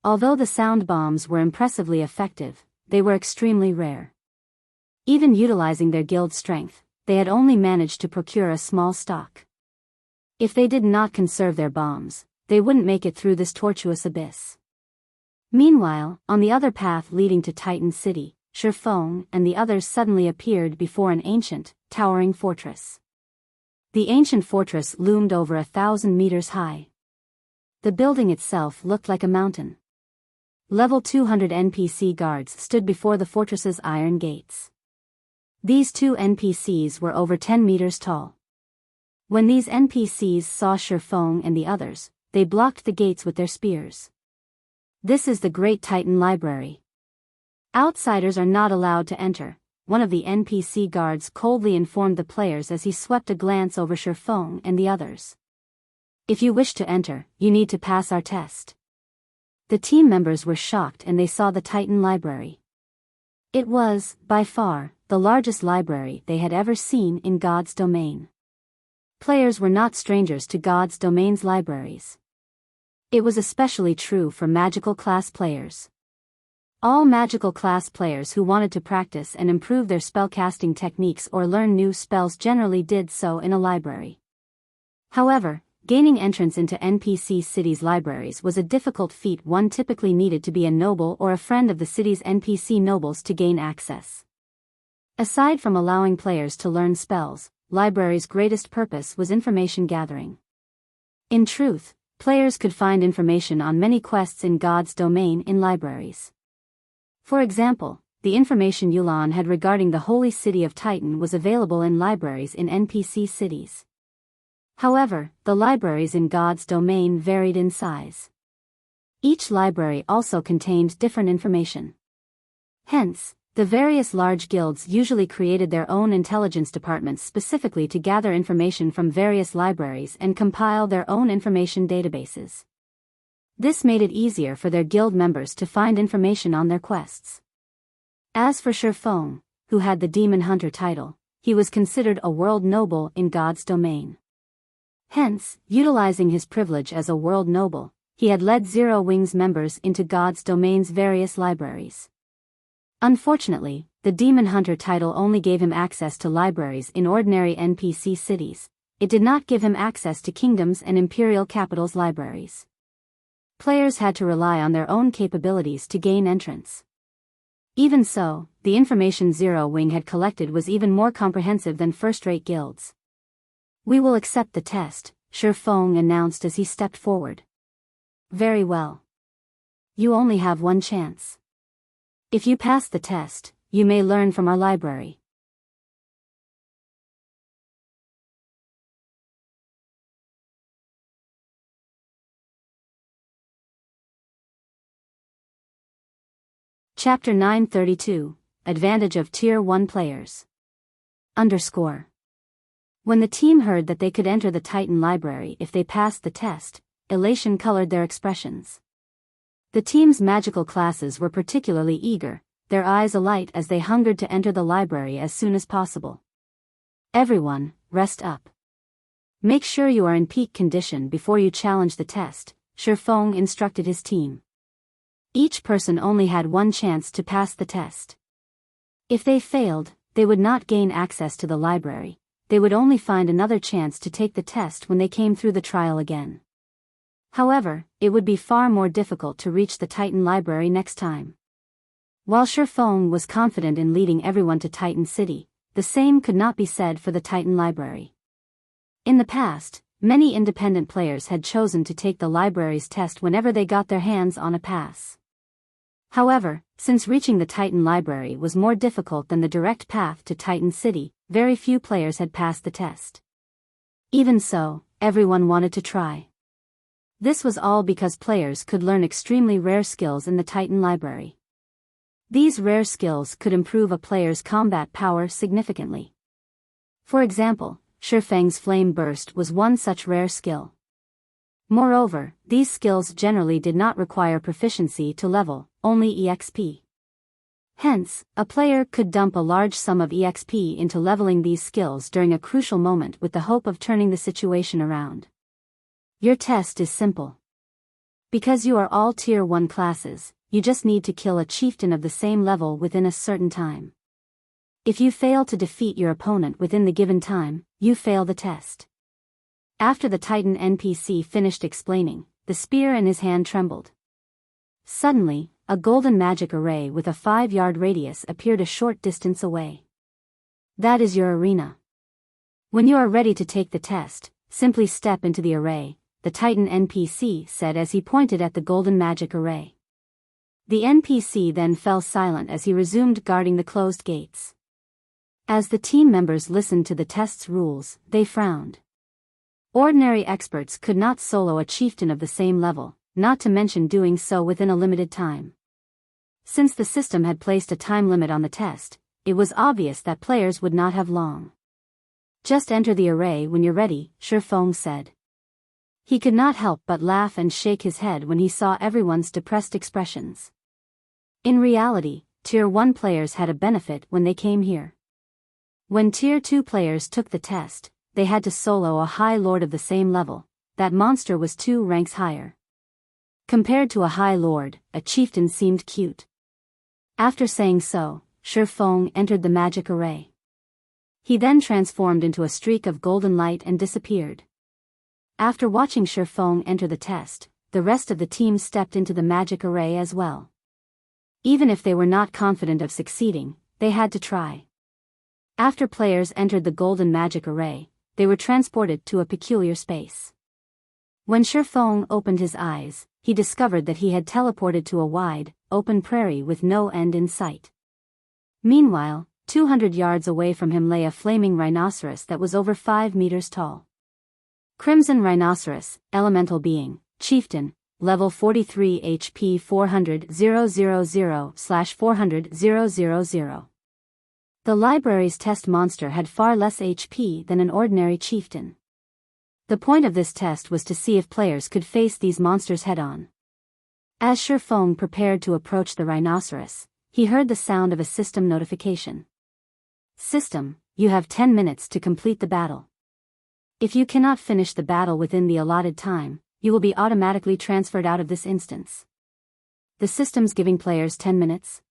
Although the sound bombs were impressively effective, they were extremely rare. Even utilizing their guild strength, they had only managed to procure a small stock. If they did not conserve their bombs, they wouldn't make it through this tortuous abyss. Meanwhile, on the other path leading to Titan City, Shifeng and the others suddenly appeared before an ancient, towering fortress. The ancient fortress loomed over 1,000 meters high. The building itself looked like a mountain. Level 200 NPC guards stood before the fortress's iron gates. These 2 NPCs were over 10 meters tall. When these NPCs saw Shifeng and the others, they blocked the gates with their spears. This is the Great Titan Library. Outsiders are not allowed to enter, one of the NPC guards coldly informed the players as he swept a glance over Shifeng and the others. If you wish to enter, you need to pass our test. The team members were shocked and they saw the Titan Library. It was, by far, the largest library they had ever seen in God's domain. Players were not strangers to God's domain's libraries. It was especially true for magical class players. All magical class players who wanted to practice and improve their spellcasting techniques or learn new spells generally did so in a library. However, gaining entrance into NPC cities' libraries was a difficult feat. One typically needed to be a noble or a friend of the city's NPC nobles to gain access. Aside from allowing players to learn spells, libraries' greatest purpose was information gathering. In truth, players could find information on many quests in God's domain in libraries. For example, the information Yulan had regarding the holy city of Titan was available in libraries in NPC cities. However, the libraries in God's domain varied in size. Each library also contained different information. Hence, the various large guilds usually created their own intelligence departments specifically to gather information from various libraries and compile their own information databases. This made it easier for their guild members to find information on their quests. As for Shi Feng, who had the Demon Hunter title, he was considered a world noble in God's domain. Hence, utilizing his privilege as a world noble, he had led Zero Wings members into God's domain's various libraries. Unfortunately, the Demon Hunter title only gave him access to libraries in ordinary NPC cities. It did not give him access to kingdoms and imperial capitals' libraries. Players had to rely on their own capabilities to gain entrance. Even so, the information Zero Wing had collected was even more comprehensive than first-rate guilds. "We will accept the test," Shi Feng announced as he stepped forward. "Very well. You only have one chance. If you pass the test, you may learn from our library." Chapter 932, Advantage of Tier 1 Players. When the team heard that they could enter the Titan Library if they passed the test, elation colored their expressions. The team's magical classes were particularly eager, their eyes alight as they hungered to enter the library as soon as possible. "Everyone, rest up. Make sure you are in peak condition before you challenge the test," Shi Feng instructed his team. Each person only had one chance to pass the test. If they failed, they would not gain access to the library. They would only find another chance to take the test when they came through the trial again. However, it would be far more difficult to reach the Titan Library next time. While Shi Feng was confident in leading everyone to Titan City, the same could not be said for the Titan Library. In the past, many independent players had chosen to take the library's test whenever they got their hands on a pass. However, since reaching the Titan Library was more difficult than the direct path to Titan City, very few players had passed the test. Even so, everyone wanted to try. This was all because players could learn extremely rare skills in the Titan Library. These rare skills could improve a player's combat power significantly. For example, Shi Feng's Flame Burst was one such rare skill. Moreover, these skills generally did not require proficiency to level, only EXP. Hence, a player could dump a large sum of EXP into leveling these skills during a crucial moment with the hope of turning the situation around. Your test is simple. Because you are all Tier 1 classes, you just need to kill a chieftain of the same level within a certain time. If you fail to defeat your opponent within the given time, you fail the test. After the Titan NPC finished explaining, the spear in his hand trembled. Suddenly, a golden magic array with a 5-yard radius appeared a short distance away. That is your arena. When you are ready to take the test, simply step into the array, the Titan NPC said as he pointed at the golden magic array. The NPC then fell silent as he resumed guarding the closed gates. As the team members listened to the test's rules, they frowned. Ordinary experts could not solo a chieftain of the same level, not to mention doing so within a limited time. Since the system had placed a time limit on the test, it was obvious that players would not have long. "Just enter the array when you're ready," Shi Feng said. He could not help but laugh and shake his head when he saw everyone's depressed expressions. In reality, Tier 1 players had a benefit when they came here. When Tier 2 players took the test, they had to solo a High Lord of the same level. That monster was 2 ranks higher. Compared to a High Lord, a chieftain seemed cute. After saying so, Shi Feng entered the magic array. He then transformed into a streak of golden light and disappeared. After watching Shi Feng enter the test, the rest of the team stepped into the magic array as well. Even if they were not confident of succeeding, they had to try. After players entered the golden magic array, they were transported to a peculiar space. When Shi Feng opened his eyes, he discovered that he had teleported to a wide, open prairie with no end in sight. Meanwhile, 200 yards away from him lay a flaming rhinoceros that was over 5 meters tall. Crimson Rhinoceros, Elemental Being, Chieftain, Level 43 HP 400,000/400,000. The library's test monster had far less HP than an ordinary chieftain. The point of this test was to see if players could face these monsters head-on. As Shifeng prepared to approach the rhinoceros, he heard the sound of a system notification. System, you have 10 minutes to complete the battle. If you cannot finish the battle within the allotted time, you will be automatically transferred out of this instance. The system's giving players 10 minutes?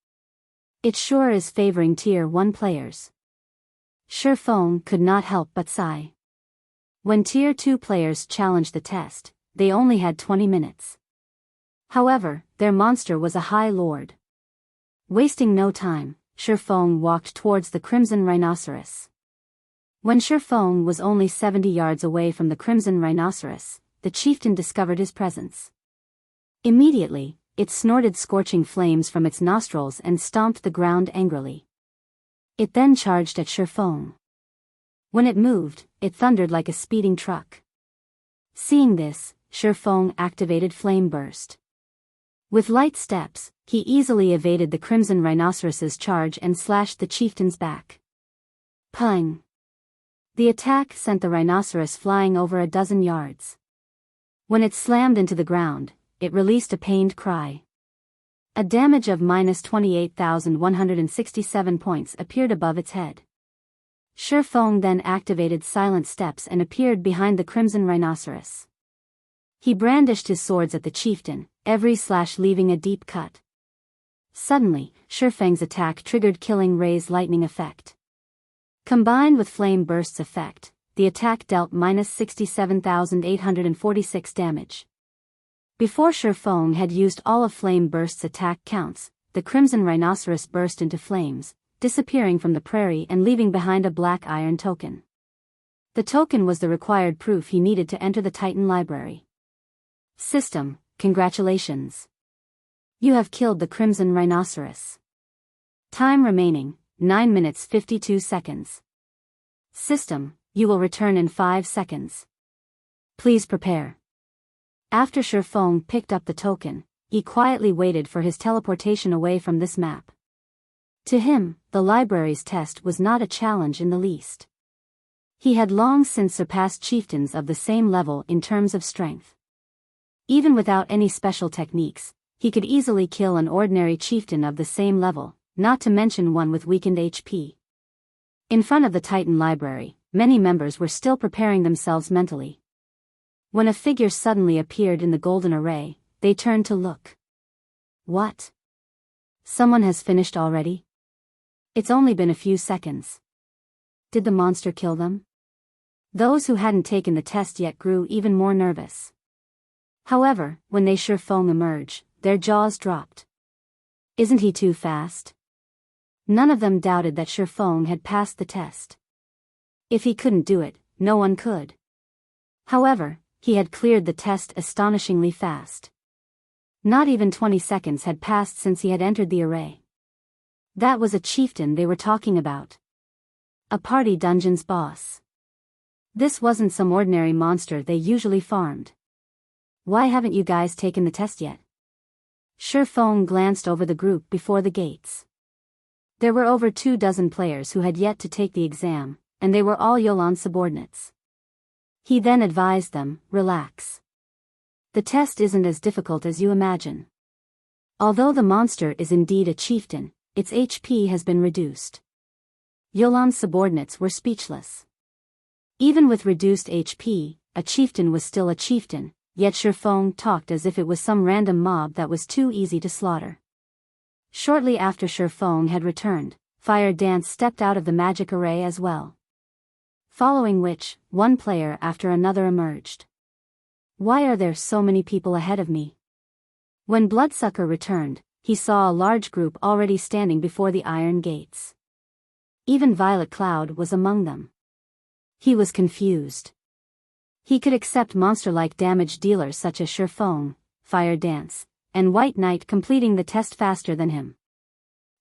It sure is favoring Tier 1 players. Shifeng could not help but sigh. When Tier 2 players challenged the test, they only had 20 minutes. However, their monster was a High Lord. Wasting no time, Shifeng walked towards the Crimson Rhinoceros. When Shifeng was only 70 yards away from the Crimson Rhinoceros, the chieftain discovered his presence. Immediately, it snorted scorching flames from its nostrils and stomped the ground angrily. It then charged at Shifeng. When it moved, it thundered like a speeding truck. Seeing this, Shifeng activated Flame Burst. With light steps, he easily evaded the Crimson Rhinoceros's charge and slashed the chieftain's back. Pung! The attack sent the rhinoceros flying over a dozen yards. When it slammed into the ground, it released a pained cry. A damage of -28,167 points appeared above its head. Shifeng then activated Silent Steps and appeared behind the Crimson Rhinoceros. He brandished his swords at the chieftain, every slash leaving a deep cut. Suddenly, Shifeng's attack triggered Killing Ray's lightning effect. Combined with Flame Burst's effect, the attack dealt -67,846 damage. Before Shifeng had used all of Flame Burst's attack counts, the Crimson Rhinoceros burst into flames, disappearing from the prairie and leaving behind a black iron token. The token was the required proof he needed to enter the Titan Library. System, congratulations. You have killed the Crimson Rhinoceros. Time remaining, 9 minutes 52 seconds. System, you will return in 5 seconds. Please prepare. After Shifeng picked up the token, he quietly waited for his teleportation away from this map. To him, the library's test was not a challenge in the least. He had long since surpassed chieftains of the same level in terms of strength. Even without any special techniques, he could easily kill an ordinary chieftain of the same level, not to mention one with weakened HP. In front of the Titan Library, many members were still preparing themselves mentally. When a figure suddenly appeared in the golden array, they turned to look. What? Someone has finished already? It's only been a few seconds. Did the monster kill them? Those who hadn't taken the test yet grew even more nervous. However, when they Shifeng emerged, their jaws dropped. Isn't he too fast? None of them doubted that Shifeng had passed the test. If he couldn't do it, no one could. However, he had cleared the test astonishingly fast. Not even 20 seconds had passed since he had entered the array. That was a chieftain they were talking about. A party dungeon's boss. This wasn't some ordinary monster they usually farmed. Why haven't you guys taken the test yet? Shifeng glanced over the group before the gates. There were over 24 players who had yet to take the exam, and they were all Yolan's subordinates. He then advised them, relax. The test isn't as difficult as you imagine. Although the monster is indeed a chieftain, its HP has been reduced. Yolan's subordinates were speechless. Even with reduced HP, a chieftain was still a chieftain, yet Shifeng talked as if it was some random mob that was too easy to slaughter. Shortly after Shifeng had returned, Fire Dance stepped out of the magic array as well. Following which, one player after another emerged. Why are there so many people ahead of me? When Bloodsucker returned, he saw a large group already standing before the iron gates. Even Violet Cloud was among them. He was confused. He could accept monster-like damage dealers such as Shifeng, Fire Dance, and White Knight completing the test faster than him.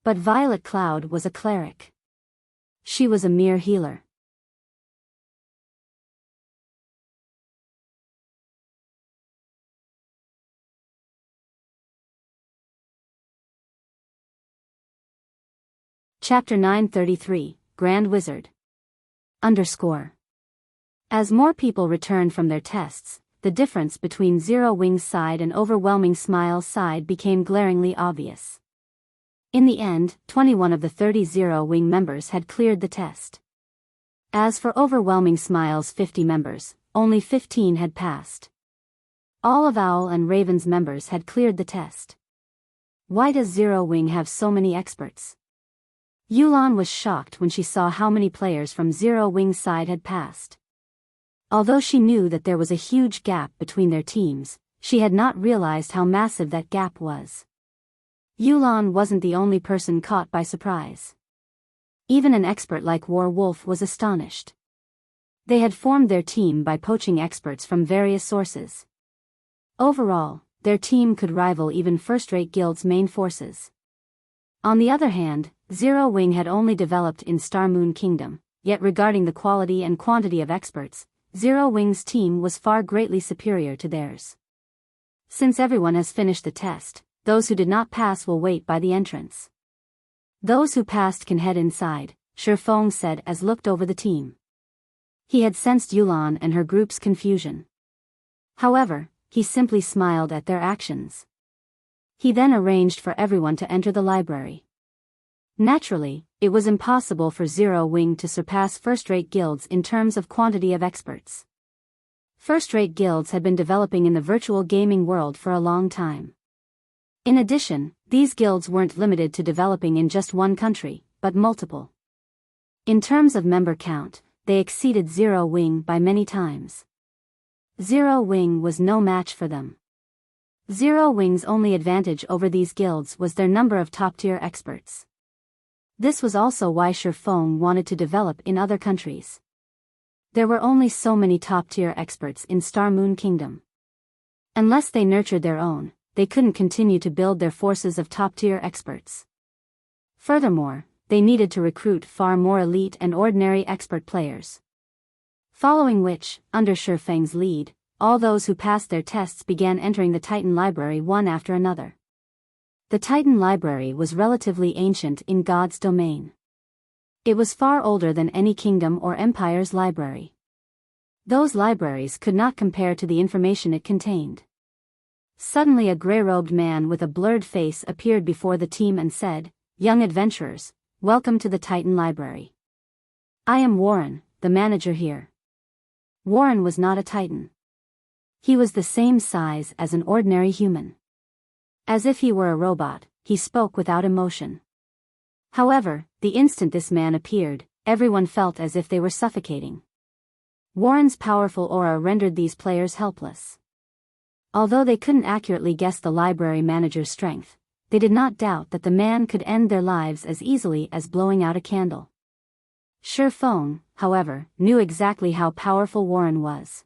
But Violet Cloud was a cleric. She was a mere healer. Chapter 933, Grand Wizard. As more people returned from their tests, the difference between Zero Wing's side and Overwhelming Smile's side became glaringly obvious. In the end, 21 of the 30 Zero Wing members had cleared the test. As for Overwhelming Smile's 50 members, only 15 had passed. All of Owl and Raven's members had cleared the test. Why does Zero Wing have so many experts? Yulan was shocked when she saw how many players from Zero Wing's side had passed. Although she knew that there was a huge gap between their teams, she had not realized how massive that gap was. Yulan wasn't the only person caught by surprise. Even an expert like War Wolf was astonished. They had formed their team by poaching experts from various sources. Overall, their team could rival even first-rate guilds' main forces. On the other hand, Zero Wing had only developed in Star Moon Kingdom, yet regarding the quality and quantity of experts, Zero Wing's team was far greatly superior to theirs. Since everyone has finished the test, those who did not pass will wait by the entrance. Those who passed can head inside, Shifeng said as looked over the team. He had sensed Yulan and her group's confusion. However, he simply smiled at their actions. He then arranged for everyone to enter the library. Naturally, it was impossible for Zero Wing to surpass first-rate guilds in terms of quantity of experts. First-rate guilds had been developing in the virtual gaming world for a long time. In addition, these guilds weren't limited to developing in just one country, but multiple. In terms of member count, they exceeded Zero Wing by many times. Zero Wing was no match for them. Zero Wing's only advantage over these guilds was their number of top-tier experts. This was also why Shifeng wanted to develop in other countries. There were only so many top-tier experts in Star Moon Kingdom. Unless they nurtured their own, they couldn't continue to build their forces of top-tier experts. Furthermore, they needed to recruit far more elite and ordinary expert players. Following which, under Shifeng's lead, all those who passed their tests began entering the Titan Library one after another. The Titan Library was relatively ancient in God's domain. It was far older than any kingdom or empire's library. Those libraries could not compare to the information it contained. Suddenly a gray-robed man with a blurred face appeared before the team and said, "Young adventurers, welcome to the Titan Library. I am Warren, the manager here." Warren was not a Titan. He was the same size as an ordinary human. As if he were a robot, he spoke without emotion. However, the instant this man appeared, everyone felt as if they were suffocating. Warren's powerful aura rendered these players helpless. Although they couldn't accurately guess the library manager's strength, they did not doubt that the man could end their lives as easily as blowing out a candle. Shifeng, however, knew exactly how powerful Warren was.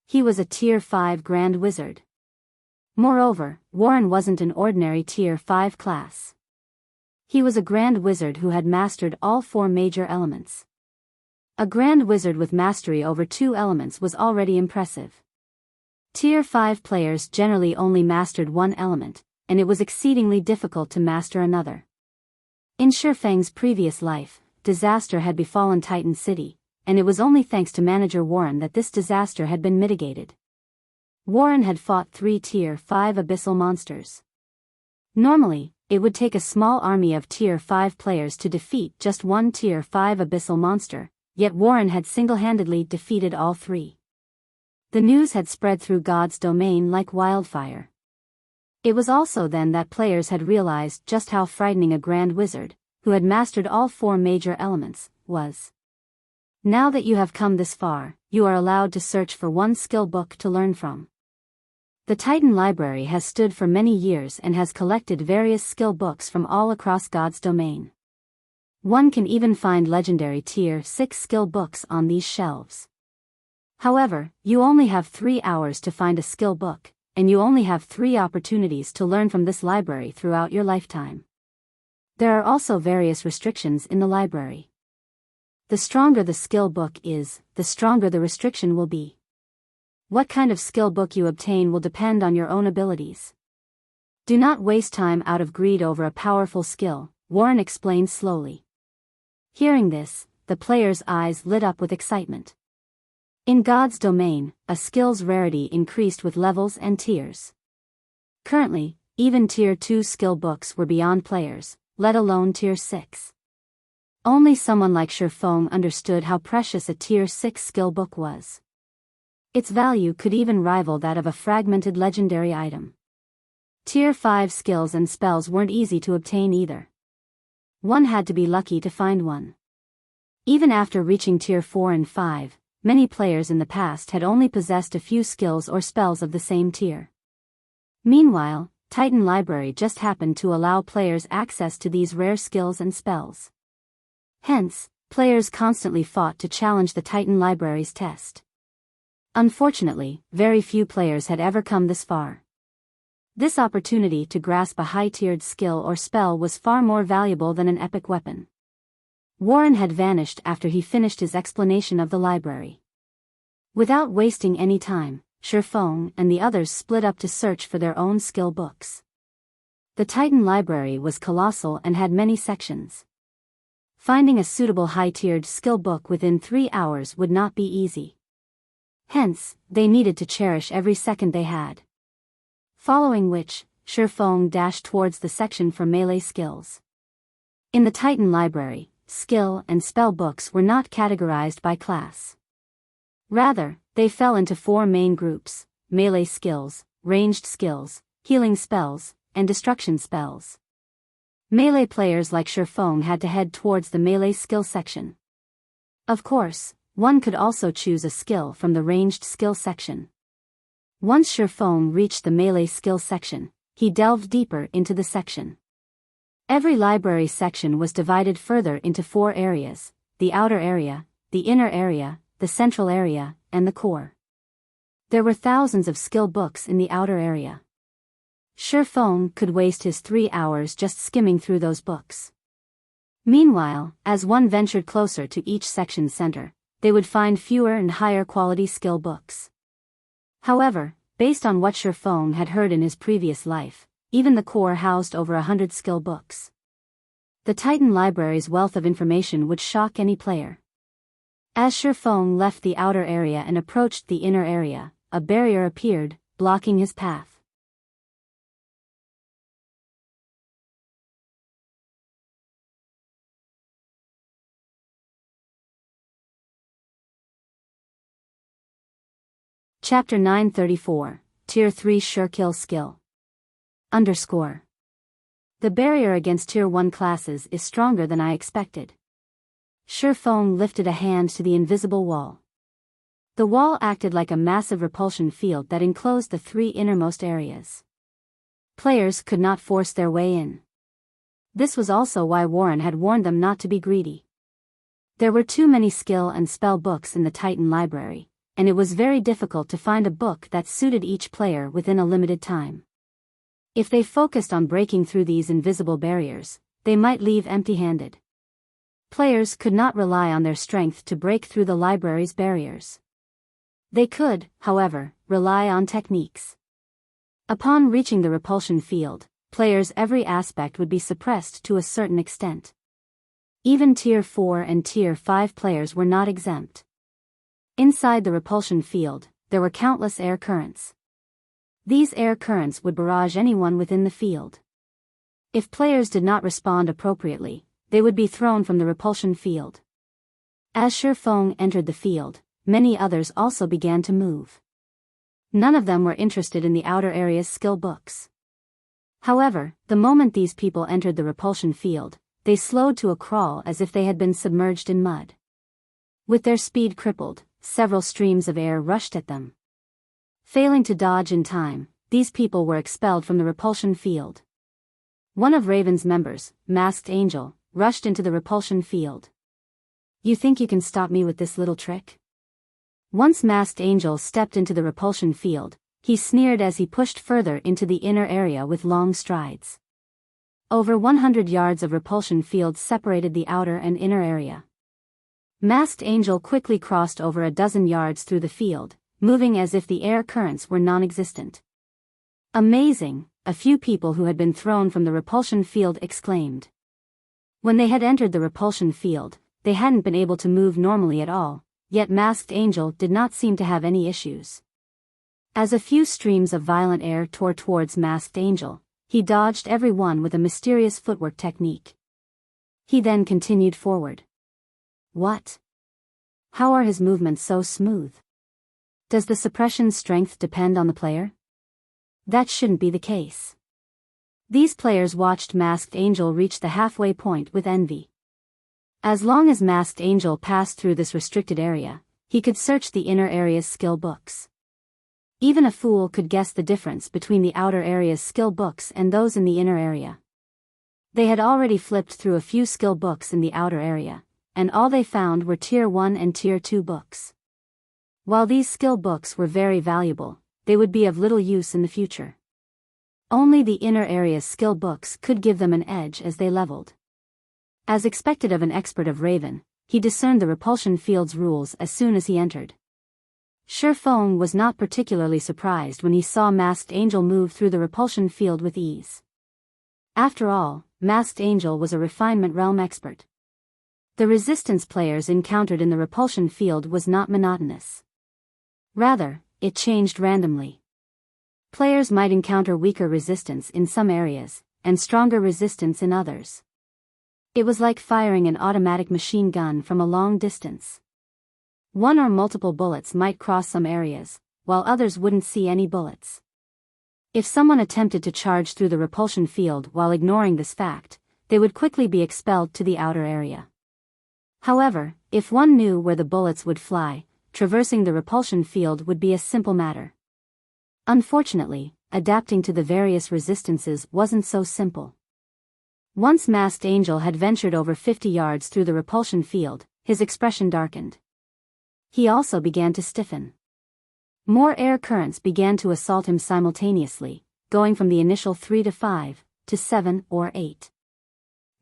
He was a Tier 5 Grand Wizard. Moreover, Warren wasn't an ordinary Tier 5 class. He was a Grand Wizard who had mastered all 4 major elements. A Grand Wizard with mastery over 2 elements was already impressive. Tier 5 players generally only mastered 1 element, and it was exceedingly difficult to master another. In Shifeng's previous life, disaster had befallen Titan City, and it was only thanks to manager Warren that this disaster had been mitigated. Warren had fought 3 Tier 5 abyssal monsters. Normally, it would take a small army of Tier 5 players to defeat just 1 Tier 5 abyssal monster, yet Warren had single-handedly defeated all 3. The news had spread through God's domain like wildfire. It was also then that players had realized just how frightening a Grand Wizard, who had mastered all 4 major elements, was. Now that you have come this far, you are allowed to search for 1 skill book to learn from. The Titan Library has stood for many years and has collected various skill books from all across God's domain. One can even find legendary Tier 6 skill books on these shelves. However, you only have 3 hours to find a skill book, and you only have 3 opportunities to learn from this library throughout your lifetime. There are also various restrictions in the library. The stronger the skill book is, the stronger the restriction will be. What kind of skill book you obtain will depend on your own abilities. Do not waste time out of greed over a powerful skill, Warren explained slowly. Hearing this, the player's eyes lit up with excitement. In God's domain, a skill's rarity increased with levels and tiers. Currently, even Tier 2 skill books were beyond players, let alone Tier 6. Only someone like Shifeng understood how precious a Tier 6 skill book was. Its value could even rival that of a fragmented legendary item. Tier 5 skills and spells weren't easy to obtain either. One had to be lucky to find one. Even after reaching Tier 4 and 5, many players in the past had only possessed a few skills or spells of the same tier. Meanwhile, Titan Library just happened to allow players access to these rare skills and spells. Hence, players constantly fought to challenge the Titan Library's test. Unfortunately, very few players had ever come this far. This opportunity to grasp a high-tiered skill or spell was far more valuable than an epic weapon. Warren had vanished after he finished his explanation of the library. Without wasting any time, Shifeng and the others split up to search for their own skill books. The Titan Library was colossal and had many sections. Finding a suitable high-tiered skill book within 3 hours would not be easy. Hence, they needed to cherish every second they had. Following which, Shifeng dashed towards the section for melee skills. In the Titan Library, skill and spell books were not categorized by class. Rather, they fell into 4 main groups: melee skills, ranged skills, healing spells, and destruction spells. Melee players like Shifeng had to head towards the melee skill section. Of course, one could also choose a skill from the ranged skill section. Once Shifeng reached the melee skill section, he delved deeper into the section. Every library section was divided further into 4 areas: the outer area, the inner area, the central area, and the core. There were thousands of skill books in the outer area. Shifeng could waste his 3 hours just skimming through those books. Meanwhile, as one ventured closer to each section's center, they would find fewer and higher quality skill books. However, based on what Shifeng had heard in his previous life, even the core housed over 100 skill books. The Titan Library's wealth of information would shock any player. As Shifeng left the outer area and approached the inner area, a barrier appeared, blocking his path. Chapter 934, Tier 3 Sure Kill Skill. _ The barrier against Tier 1 classes is stronger than I expected. Shifeng lifted a hand to the invisible wall. The wall acted like a massive repulsion field that enclosed the 3 innermost areas. Players could not force their way in. This was also why Warren had warned them not to be greedy. There were too many skill and spell books in the Titan Library, and it was very difficult to find a book that suited each player within a limited time. If they focused on breaking through these invisible barriers, they might leave empty-handed. Players could not rely on their strength to break through the library's barriers. They could, however, rely on techniques. Upon reaching the repulsion field, players' every aspect would be suppressed to a certain extent. Even Tier 4 and Tier 5 players were not exempt. Inside the repulsion field, there were countless air currents. These air currents would barrage anyone within the field. If players did not respond appropriately, they would be thrown from the repulsion field. As Shifeng entered the field, many others also began to move. None of them were interested in the outer area's skill books. However, the moment these people entered the repulsion field, they slowed to a crawl as if they had been submerged in mud. With their speed crippled, several streams of air rushed at them. Failing to dodge in time, these people were expelled from the repulsion field. One of Raven's members, Masked Angel, rushed into the repulsion field. "You think you can stop me with this little trick?" Once Masked Angel stepped into the repulsion field, he sneered as he pushed further into the inner area with long strides. Over 100 yards of repulsion field separated the outer and inner area. Masked Angel quickly crossed over a dozen yards through the field, moving as if the air currents were non-existent. Amazing, a few people who had been thrown from the repulsion field exclaimed. When they had entered the repulsion field, they hadn't been able to move normally at all, yet Masked Angel did not seem to have any issues. As a few streams of violent air tore towards Masked Angel, he dodged every one with a mysterious footwork technique. He then continued forward. What? How are his movements so smooth? Does the suppression's strength depend on the player? That shouldn't be the case. These players watched Masked Angel reach the halfway point with envy. As long as Masked Angel passed through this restricted area, he could search the inner area's skill books. Even a fool could guess the difference between the outer area's skill books and those in the inner area. They had already flipped through a few skill books in the outer area, and all they found were Tier 1 and Tier 2 books. While these skill books were very valuable, they would be of little use in the future. Only the inner area's skill books could give them an edge as they leveled. As expected of an expert of Raven, he discerned the repulsion field's rules as soon as he entered. Shifeng was not particularly surprised when he saw Masked Angel move through the repulsion field with ease. After all, Masked Angel was a refinement realm expert. The resistance players encountered in the repulsion field was not monotonous. Rather, it changed randomly. Players might encounter weaker resistance in some areas, and stronger resistance in others. It was like firing an automatic machine gun from a long distance. One or multiple bullets might cross some areas, while others wouldn't see any bullets. If someone attempted to charge through the repulsion field while ignoring this fact, they would quickly be expelled to the outer area. However, if one knew where the bullets would fly, traversing the repulsion field would be a simple matter. Unfortunately, adapting to the various resistances wasn't so simple. Once Masked Angel had ventured over 50 yards through the repulsion field, his expression darkened. He also began to stiffen. More air currents began to assault him simultaneously, going from the initial 3 to 5, to 7 or 8.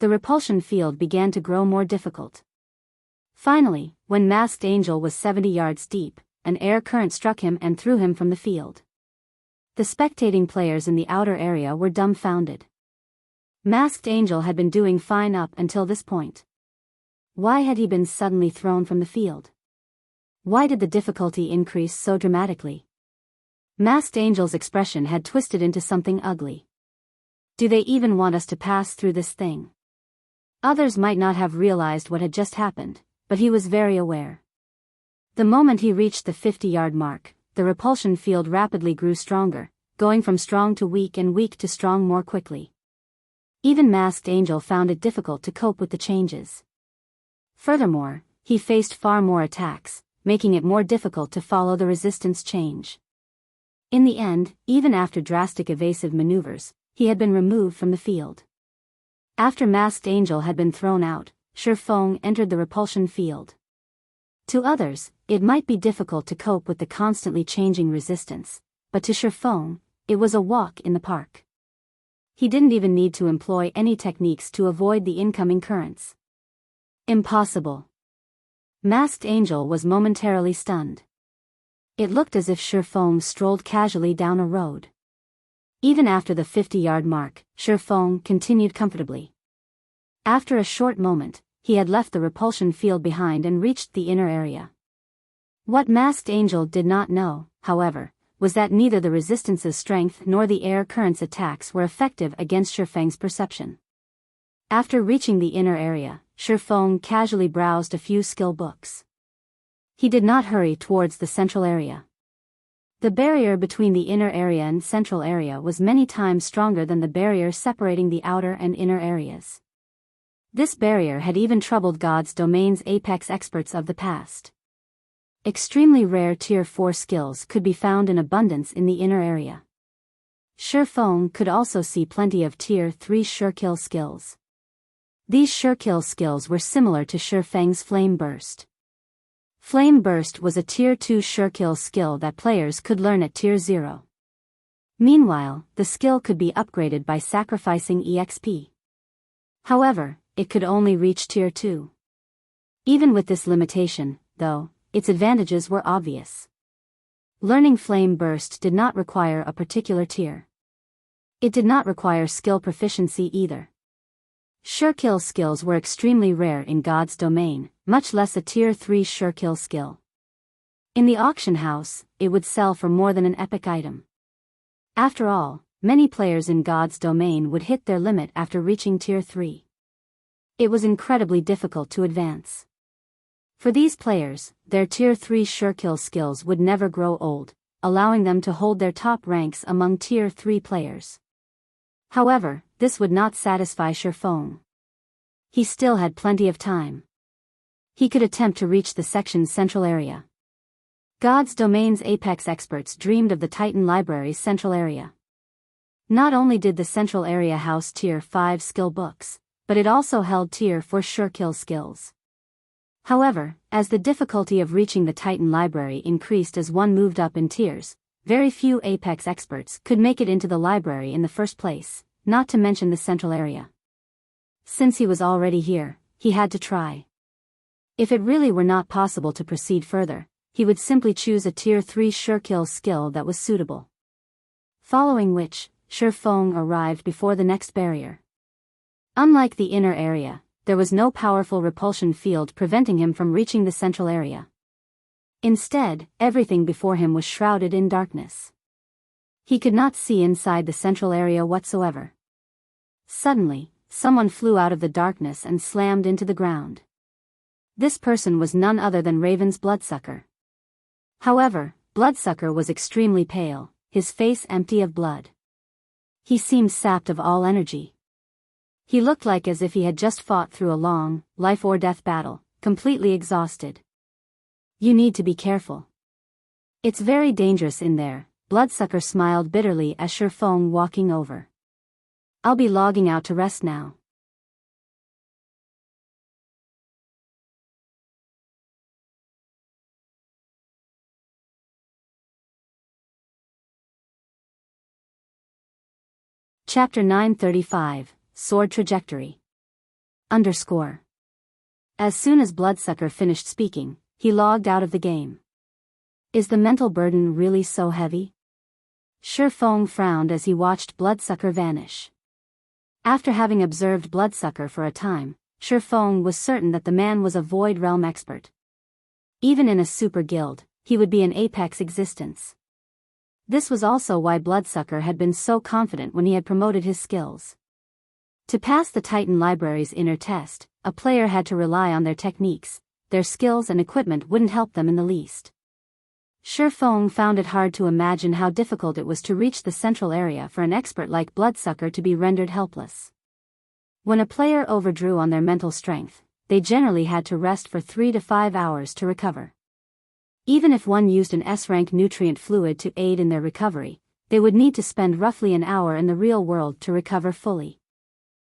The repulsion field began to grow more difficult. Finally, when Masked Angel was 70 yards deep, an air current struck him and threw him from the field. The spectating players in the outer area were dumbfounded. Masked Angel had been doing fine up until this point. Why had he been suddenly thrown from the field? Why did the difficulty increase so dramatically? Masked Angel's expression had twisted into something ugly. Do they even want us to pass through this thing? Others might not have realized what had just happened, but he was very aware. The moment he reached the 50-yard mark, the repulsion field rapidly grew stronger, going from strong to weak and weak to strong more quickly. Even Masked Angel found it difficult to cope with the changes. Furthermore, he faced far more attacks, making it more difficult to follow the resistance change. In the end, even after drastic evasive maneuvers, he had been removed from the field. After Masked Angel had been thrown out, Shifeng entered the repulsion field. To others, it might be difficult to cope with the constantly changing resistance, but to Shifeng, it was a walk in the park. He didn't even need to employ any techniques to avoid the incoming currents. Impossible. Masked Angel was momentarily stunned. It looked as if Shifeng strolled casually down a road. Even after the 50-yard mark, Shifeng continued comfortably. After a short moment, he had left the repulsion field behind and reached the inner area. What Masked Angel did not know, however, was that neither the resistance's strength nor the air current's attacks were effective against Shifeng's perception. After reaching the inner area, Shifeng casually browsed a few skill books. He did not hurry towards the central area. The barrier between the inner area and central area was many times stronger than the barrier separating the outer and inner areas. This barrier had even troubled God's domain's apex experts of the past. Extremely rare Tier 4 skills could be found in abundance in the inner area. Shifeng could also see plenty of Tier 3 sure-kill skills. These sure-kill skills were similar to Shifeng's Flame Burst. Flame Burst was a Tier 2 sure-kill skill that players could learn at Tier 0. Meanwhile, the skill could be upgraded by sacrificing EXP. However, it could only reach Tier 2. Even with this limitation, though, its advantages were obvious. Learning Flame Burst did not require a particular tier. It did not require skill proficiency either. Sure-kill skills were extremely rare in God's domain, much less a Tier 3 sure-kill skill. In the auction house, it would sell for more than an epic item. After all, many players in God's domain would hit their limit after reaching Tier 3. It was incredibly difficult to advance. For these players, their Tier 3 sure-kill skills would never grow old, allowing them to hold their top ranks among Tier 3 players. However, this would not satisfy Shifeng. He still had plenty of time. He could attempt to reach the section's central area. God's domain's apex experts dreamed of the Titan Library's central area. Not only did the central area house Tier 5 skill books, but it also held Tier 4 sure-kill skills. However, as the difficulty of reaching the Titan Library increased as one moved up in tiers, very few apex experts could make it into the library in the first place, not to mention the central area. Since he was already here, he had to try. If it really were not possible to proceed further, he would simply choose a Tier 3 sure-kill skill that was suitable. Following which, Shifeng arrived before the next barrier. Unlike the inner area, there was no powerful repulsion field preventing him from reaching the central area. Instead, everything before him was shrouded in darkness. He could not see inside the central area whatsoever. Suddenly, someone flew out of the darkness and slammed into the ground. This person was none other than Raven's Bloodsucker. However, Bloodsucker was extremely pale, his face empty of blood. He seemed sapped of all energy. He looked like as if he had just fought through a long, life-or-death battle, completely exhausted. You need to be careful. It's very dangerous in there, Bloodsucker smiled bitterly as Shifeng walking over. I'll be logging out to rest now. Chapter 935, Sword Trajectory. As soon as Bloodsucker finished speaking, he logged out of the game. Is the mental burden really so heavy? Shifeng frowned as he watched Bloodsucker vanish. After having observed Bloodsucker for a time, Shifeng was certain that the man was a Void Realm expert. Even in a super guild, he would be an apex existence. This was also why Bloodsucker had been so confident when he had promoted his skills. To pass the Titan Library's inner test, a player had to rely on their techniques. Their skills and equipment wouldn't help them in the least. Shifeng found it hard to imagine how difficult it was to reach the central area for an expert like Bloodsucker to be rendered helpless. When a player overdrew on their mental strength, they generally had to rest for 3 to 5 hours to recover. Even if one used an S-rank nutrient fluid to aid in their recovery, they would need to spend roughly an hour in the real world to recover fully.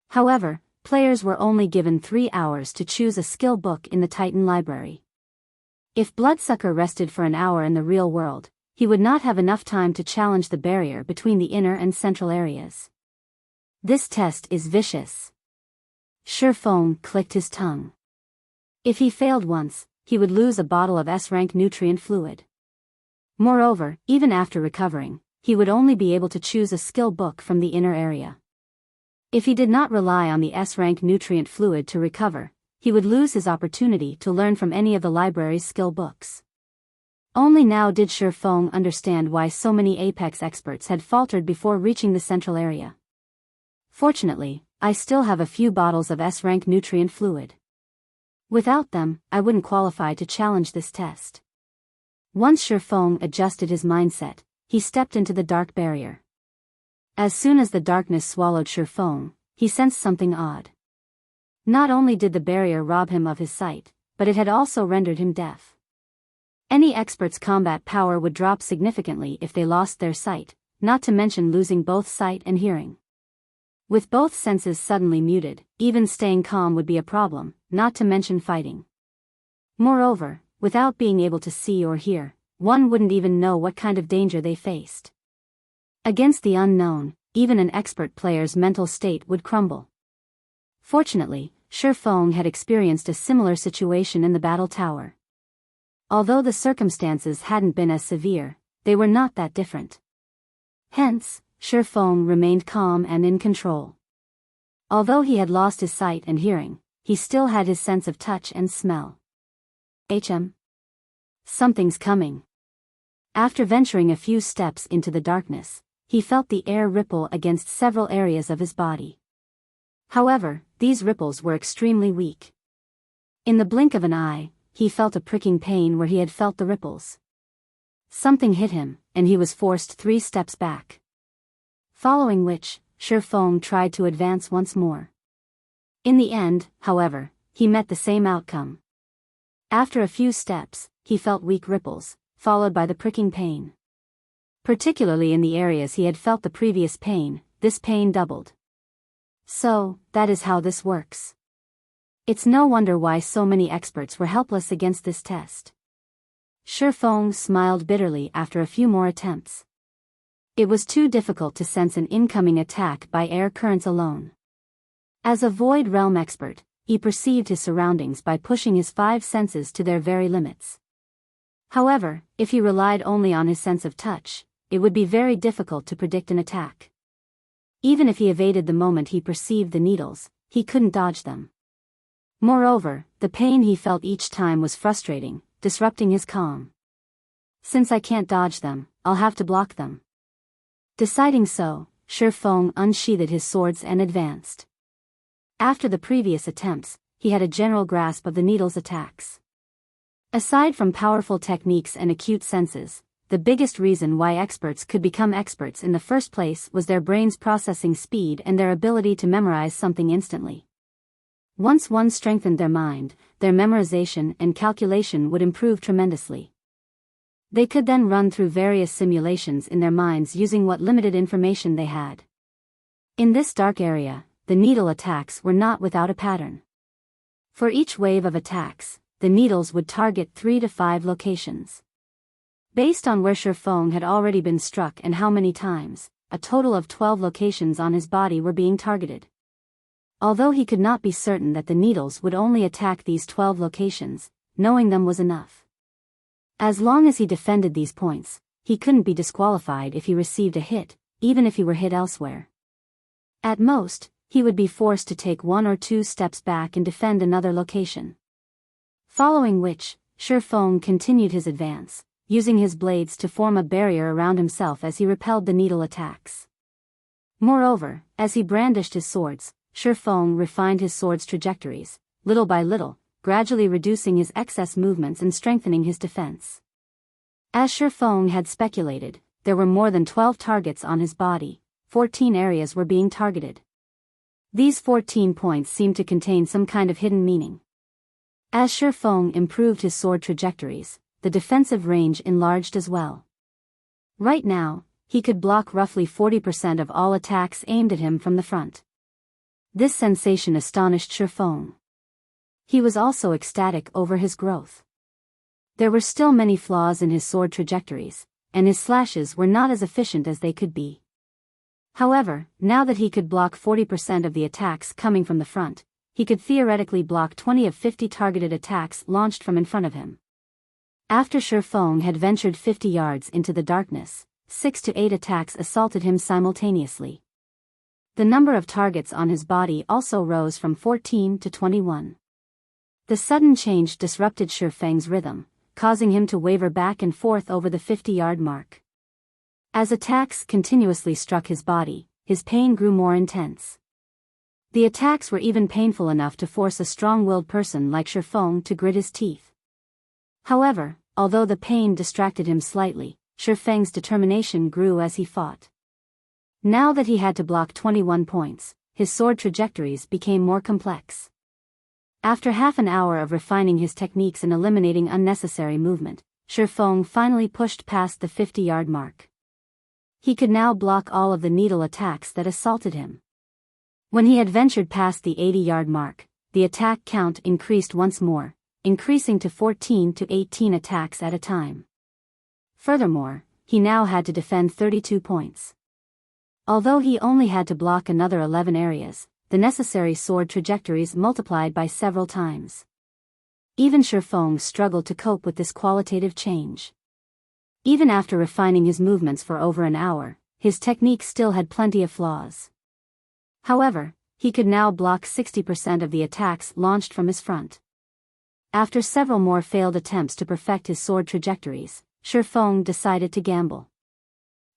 However, players were only given 3 hours to choose a skill book in the Titan Library. If Bloodsucker rested for an hour in the real world, he would not have enough time to challenge the barrier between the inner and central areas. This test is vicious. Shifeng clicked his tongue. If he failed once, he would lose a bottle of S-rank nutrient fluid. Moreover, even after recovering, he would only be able to choose a skill book from the inner area. If he did not rely on the S-rank nutrient fluid to recover, he would lose his opportunity to learn from any of the library's skill books. Only now did Shifeng understand why so many apex experts had faltered before reaching the central area. Fortunately, I still have a few bottles of S-rank nutrient fluid. Without them, I wouldn't qualify to challenge this test. Once Shifeng adjusted his mindset, he stepped into the dark barrier. As soon as the darkness swallowed Shifeng, he sensed something odd. Not only did the barrier rob him of his sight, but it had also rendered him deaf. Any expert's combat power would drop significantly if they lost their sight, not to mention losing both sight and hearing. With both senses suddenly muted, even staying calm would be a problem, not to mention fighting. Moreover, without being able to see or hear, one wouldn't even know what kind of danger they faced. Against the unknown, even an expert player's mental state would crumble. Fortunately, Shi Feng had experienced a similar situation in the battle tower. Although the circumstances hadn't been as severe, they were not that different. Hence, Shi Feng remained calm and in control. Although he had lost his sight and hearing, he still had his sense of touch and smell. Something's coming. After venturing a few steps into the darkness, he felt the air ripple against several areas of his body. However, these ripples were extremely weak. In the blink of an eye, he felt a pricking pain where he had felt the ripples. Something hit him, and he was forced 3 steps back. Following which, Shi Feng tried to advance once more. In the end, however, he met the same outcome. After a few steps, he felt weak ripples, followed by the pricking pain. Particularly in the areas he had felt the previous pain, this pain doubled. So, that is how this works. It's no wonder why so many experts were helpless against this test. Shi Feng smiled bitterly after a few more attempts. It was too difficult to sense an incoming attack by air currents alone. As a Void Realm expert, he perceived his surroundings by pushing his 5 senses to their very limits. However, if he relied only on his sense of touch, it would be very difficult to predict an attack. Even if he evaded the moment he perceived the needles, he couldn't dodge them. Moreover, the pain he felt each time was frustrating, disrupting his calm. Since I can't dodge them, I'll have to block them. Deciding so, Shi Feng unsheathed his swords and advanced. After the previous attempts, he had a general grasp of the needle's attacks. Aside from powerful techniques and acute senses, the biggest reason why experts could become experts in the first place was their brain's processing speed and their ability to memorize something instantly. Once one strengthened their mind, their memorization and calculation would improve tremendously. They could then run through various simulations in their minds using what limited information they had. In this dark area, the needle attacks were not without a pattern. For each wave of attacks, the needles would target 3 to 5 locations. Based on where Shi Feng had already been struck and how many times, a total of 12 locations on his body were being targeted. Although he could not be certain that the needles would only attack these 12 locations, knowing them was enough. As long as he defended these points, he couldn't be disqualified if he received a hit, even if he were hit elsewhere. At most, he would be forced to take 1 or 2 steps back and defend another location. Following which, Shi Feng continued his advance, using his blades to form a barrier around himself as he repelled the needle attacks. Moreover, as he brandished his swords, Shi Feng refined his sword's trajectories, little by little, gradually reducing his excess movements and strengthening his defense. As Shi Feng had speculated, there were more than 12 targets on his body, 14 areas were being targeted. These 14 points seemed to contain some kind of hidden meaning. As Shi Feng improved his sword trajectories, the defensive range enlarged as well. Right now, he could block roughly 40% of all attacks aimed at him from the front. This sensation astonished Shi Feng. He was also ecstatic over his growth. There were still many flaws in his sword trajectories, and his slashes were not as efficient as they could be. However, now that he could block 40% of the attacks coming from the front, he could theoretically block 20 of 50 targeted attacks launched from in front of him. After Shi Feng had ventured 50 yards into the darkness, 6 to 8 attacks assaulted him simultaneously. The number of targets on his body also rose from 14 to 21. The sudden change disrupted Shi Feng's rhythm, causing him to waver back and forth over the 50-yard mark. As attacks continuously struck his body, his pain grew more intense. The attacks were even painful enough to force a strong-willed person like Shi Feng to grit his teeth. However, although the pain distracted him slightly, Shi Feng's determination grew as he fought. Now that he had to block 21 points, his sword trajectories became more complex. After half an hour of refining his techniques and eliminating unnecessary movement, Shi Feng finally pushed past the 50-yard mark. He could now block all of the needle attacks that assaulted him. When he had ventured past the 80-yard mark, the attack count increased once more, increasing to 14 to 18 attacks at a time. Furthermore, he now had to defend 32 points. Although he only had to block another 11 areas, the necessary sword trajectories multiplied by several times. Even Shifeng struggled to cope with this qualitative change. Even after refining his movements for over an hour, his technique still had plenty of flaws. However, he could now block 60% of the attacks launched from his front. After several more failed attempts to perfect his sword trajectories, Shifeng decided to gamble.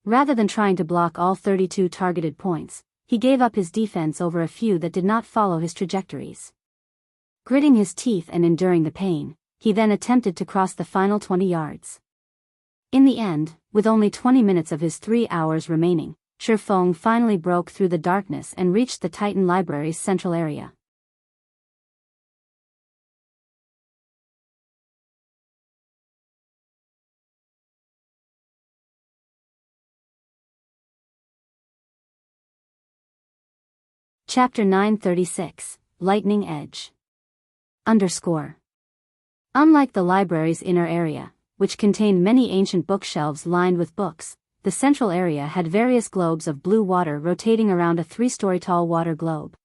Rather than trying to block all 32 targeted points, he gave up his defense over a few that did not follow his trajectories. Gritting his teeth and enduring the pain, he then attempted to cross the final 20 yards. In the end, with only 20 minutes of his 3 hours remaining, Shifeng finally broke through the darkness and reached the Titan Library's central area. Chapter 936, Lightning Edge. Unlike the library's inner area, which contained many ancient bookshelves lined with books, the central area had various globes of blue water rotating around a 3-story tall water globe.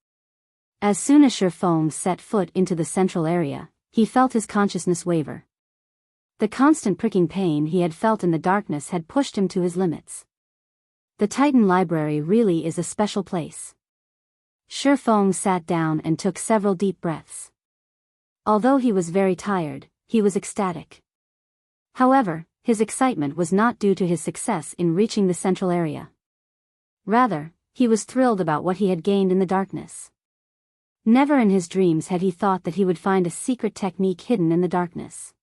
As soon as Shifeng set foot into the central area, he felt his consciousness waver. The constant pricking pain he had felt in the darkness had pushed him to his limits. The Titan Library really is a special place. Shifeng sat down and took several deep breaths. Although he was very tired, he was ecstatic. However, his excitement was not due to his success in reaching the central area. Rather, he was thrilled about what he had gained in the darkness. Never in his dreams had he thought that he would find a secret technique hidden in the darkness.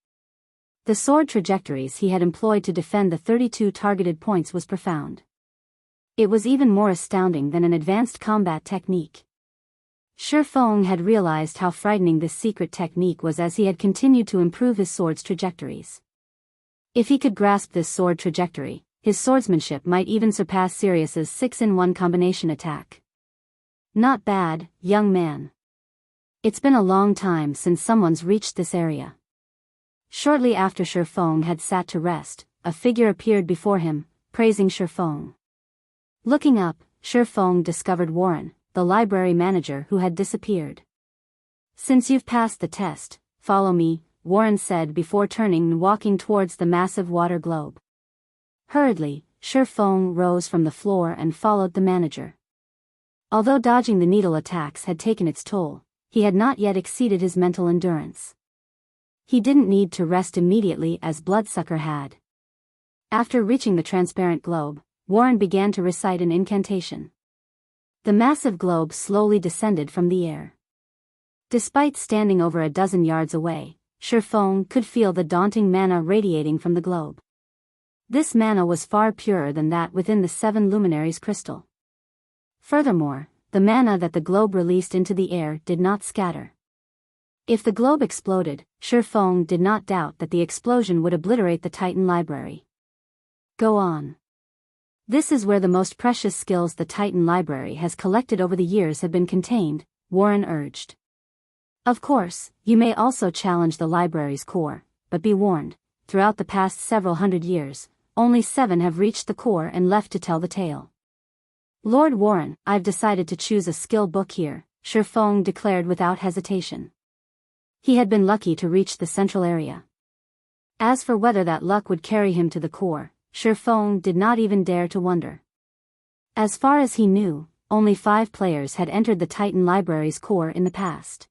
The sword trajectories he had employed to defend the 32 targeted points was profound. It was even more astounding than an advanced combat technique. Shifeng had realized how frightening this secret technique was as he had continued to improve his sword's trajectories. If he could grasp this sword trajectory, his swordsmanship might even surpass Sirius's 6-in-1 combination attack. Not bad, young man. It's been a long time since someone's reached this area. Shortly after Shifeng had sat to rest, a figure appeared before him, praising Shifeng. Looking up, Shifeng discovered Warren, the library manager who had disappeared. "Since you've passed the test, follow me," Warren said before turning and walking towards the massive water globe. Hurriedly, Shifeng rose from the floor and followed the manager. Although dodging the needle attacks had taken its toll, he had not yet exceeded his mental endurance. He didn't need to rest immediately as Bloodsucker had. After reaching the transparent globe, Warren began to recite an incantation. The massive globe slowly descended from the air. Despite standing over a dozen yards away, Shifeng could feel the daunting mana radiating from the globe. This mana was far purer than that within the 7 luminaries crystal. Furthermore, the mana that the globe released into the air did not scatter. If the globe exploded, Shifeng did not doubt that the explosion would obliterate the Titan Library. Go on. This is where the most precious skills the Titan Library has collected over the years have been contained, Warren urged. Of course, you may also challenge the library's core, but be warned, throughout the past several hundred years, only 7 have reached the core and left to tell the tale. Lord Warren, I've decided to choose a skill book here, Shifeng declared without hesitation. He had been lucky to reach the central area. As for whether that luck would carry him to the core, Shifeng did not even dare to wonder. As far as he knew, only 5 players had entered the Titan Library's core in the past.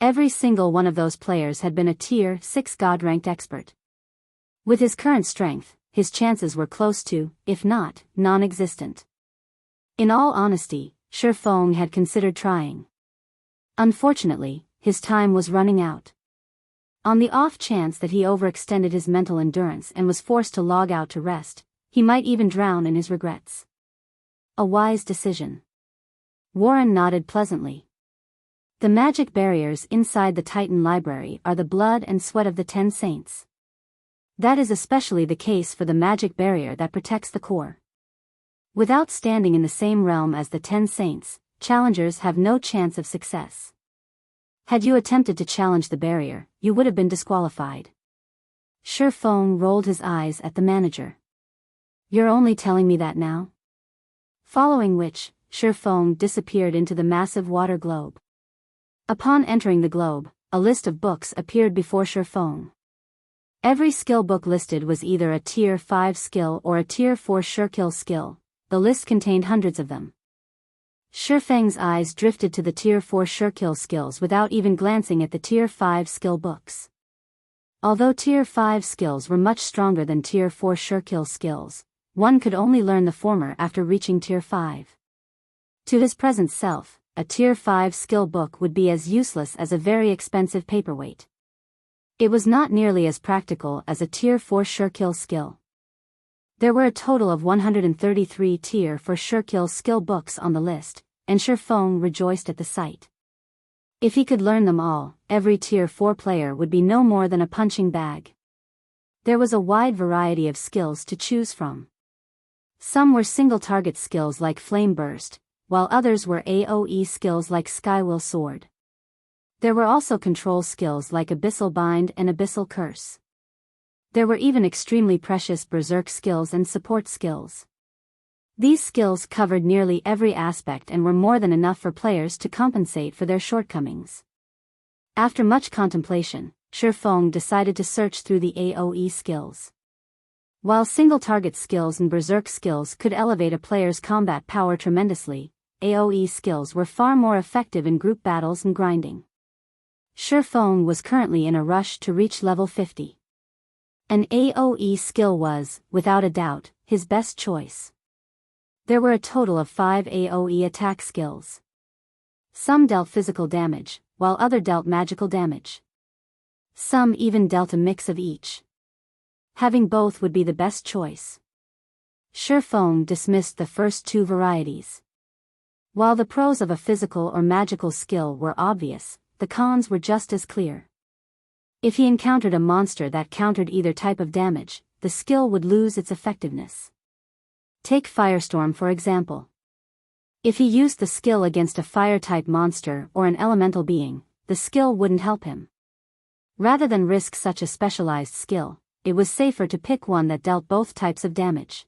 Every single one of those players had been a Tier 6 God-ranked expert. With his current strength, his chances were close to, if not, non-existent. In all honesty, Shifeng had considered trying. Unfortunately, his time was running out. On the off chance that he overextended his mental endurance and was forced to log out to rest, he might even drown in his regrets. A wise decision. Warren nodded pleasantly. The magic barriers inside the Titan Library are the blood and sweat of the 10 saints. That is especially the case for the magic barrier that protects the core. Without standing in the same realm as the 10 saints, challengers have no chance of success. Had you attempted to challenge the barrier, you would have been disqualified. Shifeng rolled his eyes at the manager. You're only telling me that now? Following which, Shifeng disappeared into the massive water globe. Upon entering the globe, a list of books appeared before Shifeng. Every skill book listed was either a Tier 5 skill or a Tier 4 skill skill. The list contained hundreds of them. Shifeng's eyes drifted to the Tier 4 skill skills without even glancing at the Tier 5 skill books. Although Tier 5 skills were much stronger than Tier 4 skill skills, one could only learn the former after reaching Tier 5. To his present self, a Tier 5 skill book would be as useless as a very expensive paperweight. It was not nearly as practical as a Tier 4 skill skill. There were a total of 133 Tier 4 skill books on the list, and Shifeng rejoiced at the sight. If he could learn them all, every Tier 4 player would be no more than a punching bag. There was a wide variety of skills to choose from. Some were single-target skills like Flame Burst, while others were AoE skills like Skywheel Sword. There were also control skills like Abyssal Bind and Abyssal Curse. There were even extremely precious Berserk skills and support skills. These skills covered nearly every aspect and were more than enough for players to compensate for their shortcomings. After much contemplation, Shifeng decided to search through the AoE skills. While single-target skills and Berserk skills could elevate a player's combat power tremendously, AoE skills were far more effective in group battles and grinding. Shifeng was currently in a rush to reach level 50. An AoE skill was, without a doubt, his best choice. There were a total of 5 AoE attack skills. Some dealt physical damage, while others dealt magical damage. Some even dealt a mix of each. Having both would be the best choice. Shifeng dismissed the first two varieties. While the pros of a physical or magical skill were obvious, the cons were just as clear. If he encountered a monster that countered either type of damage, the skill would lose its effectiveness. Take Firestorm for example. If he used the skill against a fire-type monster or an elemental being, the skill wouldn't help him. Rather than risk such a specialized skill, it was safer to pick one that dealt both types of damage.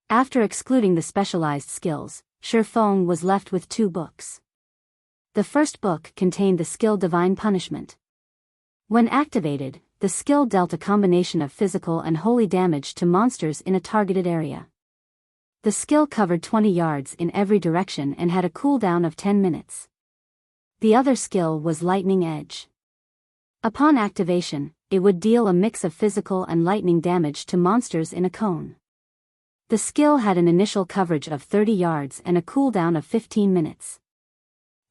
After excluding the specialized skills, Shifeng was left with 2 books. The first book contained the skill Divine Punishment. When activated, the skill dealt a combination of physical and holy damage to monsters in a targeted area. The skill covered 20 yards in every direction and had a cooldown of 10 minutes. The other skill was Lightning Edge. Upon activation, it would deal a mix of physical and lightning damage to monsters in a cone. The skill had an initial coverage of 30 yards and a cooldown of 15 minutes.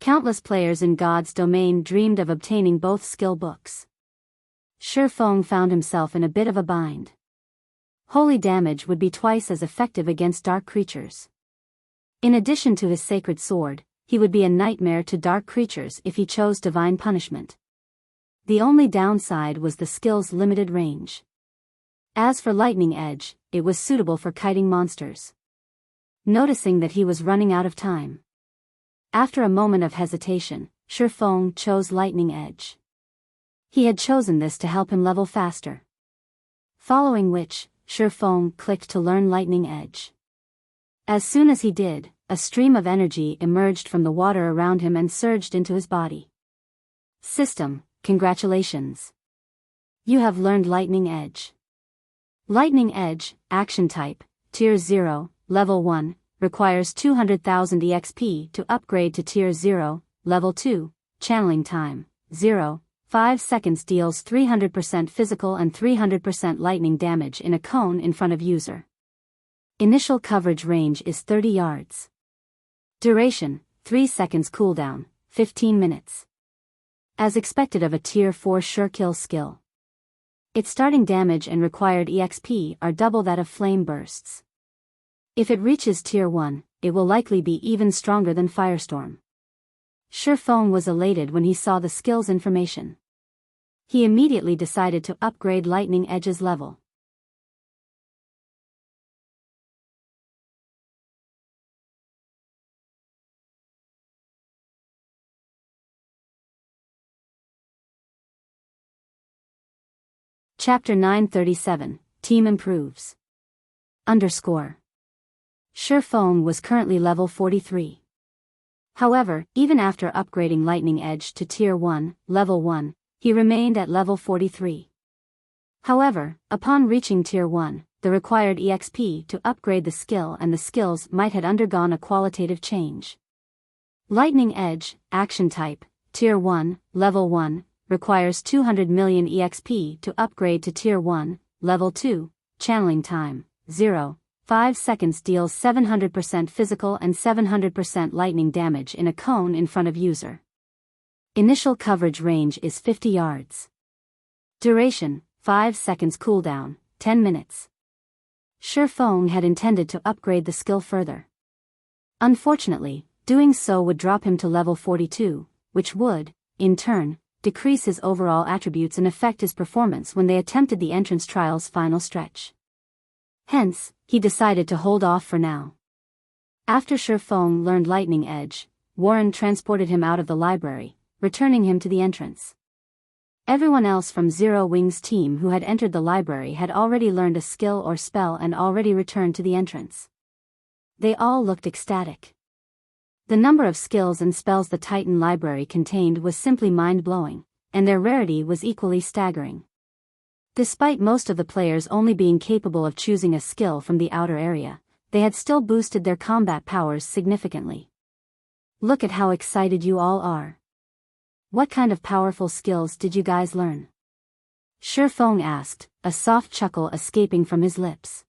Countless players in God's domain dreamed of obtaining both skill books. Shifeng found himself in a bit of a bind. Holy damage would be twice as effective against dark creatures. In addition to his sacred sword, he would be a nightmare to dark creatures if he chose Divine Punishment. The only downside was the skill's limited range. As for Lightning Edge, it was suitable for kiting monsters. Noticing that he was running out of time, after a moment of hesitation, Shifeng chose Lightning Edge. He had chosen this to help him level faster. Following which, Shifeng clicked to learn Lightning Edge. As soon as he did, a stream of energy emerged from the water around him and surged into his body. System, congratulations. You have learned Lightning Edge. Lightning Edge, Action Type, Tier 0, Level 1, requires 200,000 EXP to upgrade to Tier 0, Level 2, Channeling Time, 0, 5 seconds deals 300% physical and 300% lightning damage in a cone in front of user. Initial coverage range is 30 yards. Duration, 3 seconds cooldown, 15 minutes. As expected of a Tier 4 kill skill. Its starting damage and required EXP are double that of Flame Bursts. If it reaches Tier 1, it will likely be even stronger than Firestorm. Shifeng was elated when he saw the skill's information. He immediately decided to upgrade Lightning Edge's level. Chapter 937, Team Improves. _. Feng was currently level 43. However, even after upgrading Lightning Edge to Tier 1, Level 1, he remained at level 43. However, upon reaching Tier 1, the required EXP to upgrade the skill and the skills might had undergone a qualitative change. Lightning Edge, Action Type, Tier 1, Level 1, requires 200 million EXP to upgrade to Tier 1, Level 2, Channeling Time, 0. 5 seconds deals 700% physical and 700% lightning damage in a cone in front of user. Initial coverage range is 50 yards. Duration, 5 seconds cooldown, 10 minutes. Feng had intended to upgrade the skill further. Unfortunately, doing so would drop him to level 42, which would, in turn, decrease his overall attributes and affect his performance when they attempted the entrance trial's final stretch. Hence, he decided to hold off for now. After Feng learned Lightning Edge, Warren transported him out of the library, returning him to the entrance. Everyone else from Zero Wing's team who had entered the library had already learned a skill or spell and already returned to the entrance. They all looked ecstatic. The number of skills and spells the Titan library contained was simply mind-blowing, and their rarity was equally staggering. Despite most of the players only being capable of choosing a skill from the outer area, they had still boosted their combat powers significantly. Look at how excited you all are. What kind of powerful skills did you guys learn? Feng asked, a soft chuckle escaping from his lips.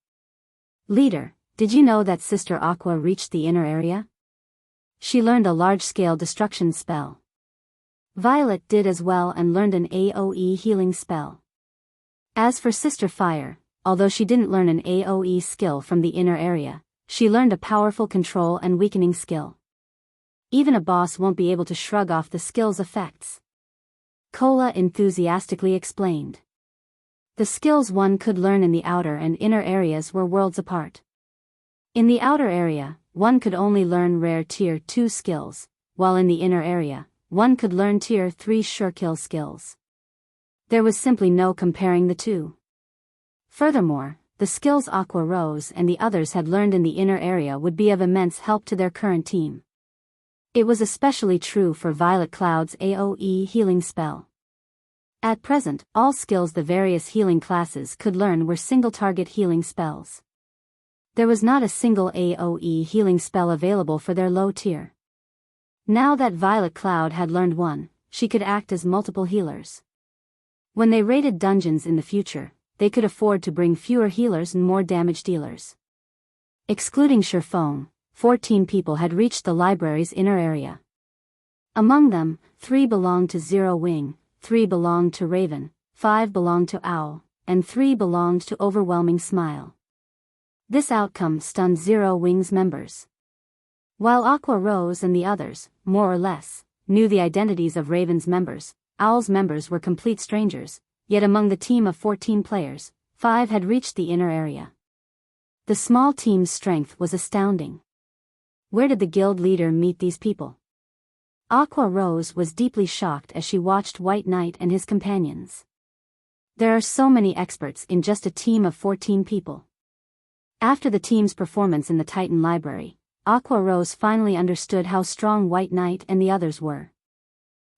Leader, did you know that Sister Aqua reached the inner area? She learned a large-scale destruction spell. Violet did as well and learned an AoE healing spell. As for Sister Fire, although she didn't learn an AoE skill from the inner area, she learned a powerful control and weakening skill. Even a boss won't be able to shrug off the skill's effects. Cola enthusiastically explained. The skills one could learn in the outer and inner areas were worlds apart. In the outer area, one could only learn rare Tier 2 skills, while in the inner area, one could learn Tier 3 sure-kill skills. There was simply no comparing the two. Furthermore, the skills Aqua Rose and the others had learned in the inner area would be of immense help to their current team. It was especially true for Violet Cloud's AoE healing spell. At present, all skills the various healing classes could learn were single-target healing spells. There was not a single AoE healing spell available for their low tier. Now that Violet Cloud had learned one, she could act as multiple healers. When they raided dungeons in the future, they could afford to bring fewer healers and more damage dealers. Excluding Feng, 14 people had reached the library's inner area. Among them, 3 belonged to Zero Wing, 3 belonged to Raven, 5 belonged to Owl, and 3 belonged to Overwhelming Smile. This outcome stunned Zero Wing's members. While Aqua Rose and the others, more or less, knew the identities of Raven's members, Owl's members were complete strangers, yet among the team of 14 players, 5 had reached the inner area. The small team's strength was astounding. Where did the guild leader meet these people? Aqua Rose was deeply shocked as she watched White Knight and his companions. There are so many experts in just a team of 14 people. After the team's performance in the Titan Library, Aqua Rose finally understood how strong White Knight and the others were.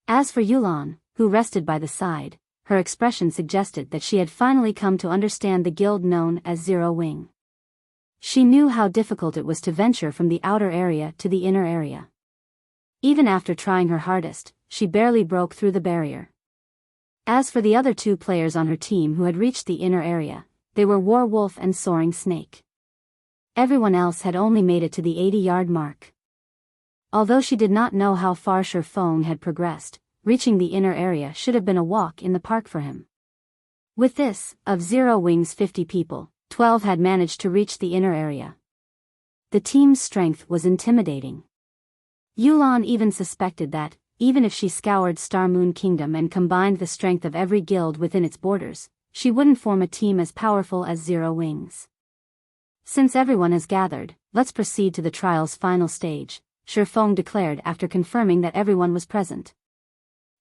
As for Yulan, who rested by the side, her expression suggested that she had finally come to understand the guild known as Zero Wing. She knew how difficult it was to venture from the outer area to the inner area. Even after trying her hardest, she barely broke through the barrier. As for the other 2 players on her team who had reached the inner area, they were Warwolf and Soaring Snake. Everyone else had only made it to the 80-yard mark. Although she did not know how far Feng had progressed, reaching the inner area should have been a walk in the park for him. With this, of Zero Wing's 50 people, 12 had managed to reach the inner area. The team's strength was intimidating. Yulan even suspected that, even if she scoured Star Moon Kingdom and combined the strength of every guild within its borders, she wouldn't form a team as powerful as Zero Wing's. Since everyone has gathered, let's proceed to the trial's final stage, Feng declared after confirming that everyone was present.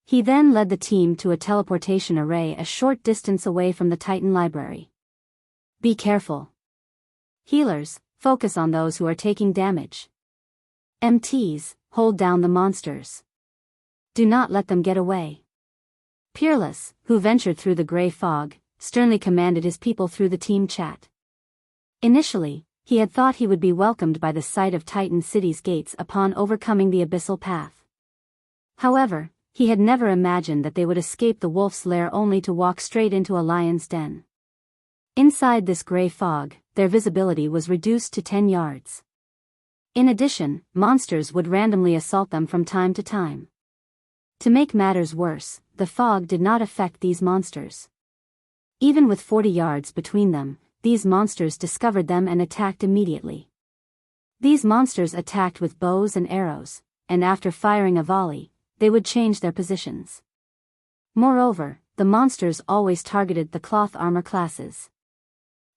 He then led the team to a teleportation array a short distance away from the Titan Library. Be careful. Healers, Focus on those who are taking damage. MTs, hold down the monsters. Do not let them get away. Peerless, who ventured through the gray fog, sternly commanded his people through the team chat. Initially, he had thought he would be welcomed by the sight of Titan City's gates upon overcoming the abyssal path. However, he had never imagined that they would escape the wolf's lair only to walk straight into a lion's den. Inside this gray fog, their visibility was reduced to 10 yards. In addition, monsters would randomly assault them from time to time. To make matters worse, the fog did not affect these monsters. Even with 40 yards between them, these monsters discovered them and attacked immediately. These monsters attacked with bows and arrows, and after firing a volley, they would change their positions. Moreover, the monsters always targeted the cloth armor classes.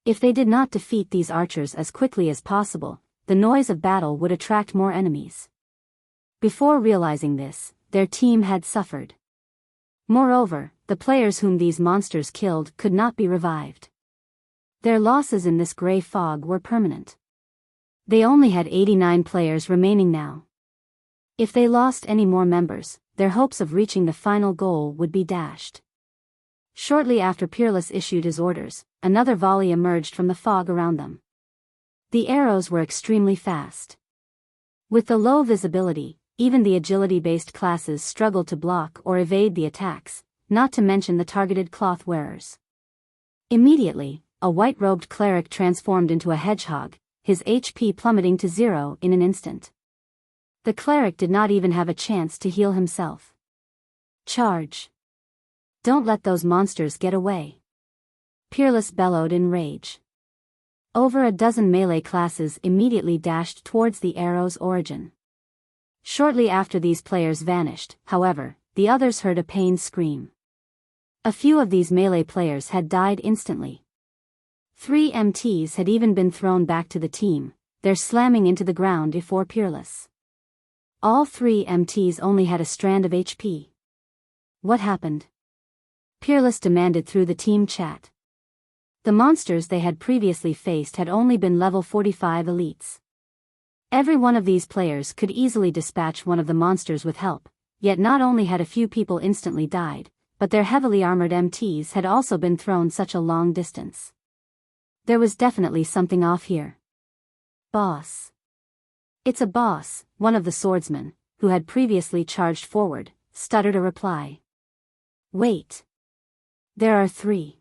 If they did not defeat these archers as quickly as possible, the noise of battle would attract more enemies. Before realizing this, their team had suffered. Moreover, the players whom these monsters killed could not be revived. Their losses in this gray fog were permanent. They only had 89 players remaining now. If they lost any more members, their hopes of reaching the final goal would be dashed. Shortly after Peerless issued his orders, another volley emerged from the fog around them. The arrows were extremely fast. With the low visibility, even the agility-based classes struggled to block or evade the attacks, not to mention the targeted cloth wearers. Immediately, a white-robed cleric transformed into a hedgehog, his HP plummeting to 0 in an instant. The cleric did not even have a chance to heal himself. Charge! Don't let those monsters get away. Peerless bellowed in rage. Over a dozen melee classes immediately dashed towards the arrow's origin. Shortly after these players vanished, however, the others heard a pained scream. A few of these melee players had died instantly. 3 MTs had even been thrown back to the team, their slamming into the ground before Peerless. All 3 MTs only had a strand of HP. What happened? Peerless demanded through the team chat. The monsters they had previously faced had only been level 45 elites. Every one of these players could easily dispatch one of the monsters with help, yet not only had a few people instantly died, but their heavily armored MTs had also been thrown such a long distance. There was definitely something off here. Boss. It's a boss, one of the swordsmen, who had previously charged forward, stuttered a reply. Wait. There are 3.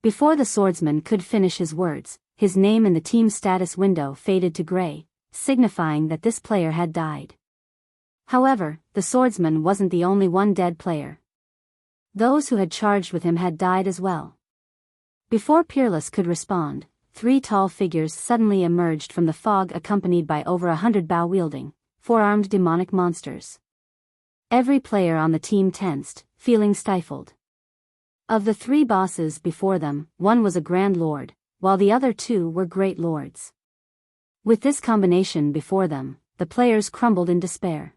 Before the swordsman could finish his words, his name in the team status window faded to gray, signifying that this player had died. However, the swordsman wasn't the only one dead player. Those who had charged with him had died as well. Before Peerless could respond, 3 tall figures suddenly emerged from the fog accompanied by over 100 bow-wielding, 4-armed demonic monsters. Every player on the team tensed, feeling stifled. Of the 3 bosses before them, one was a Grand Lord, while the other 2 were Great Lords. With this combination before them, the players crumbled in despair.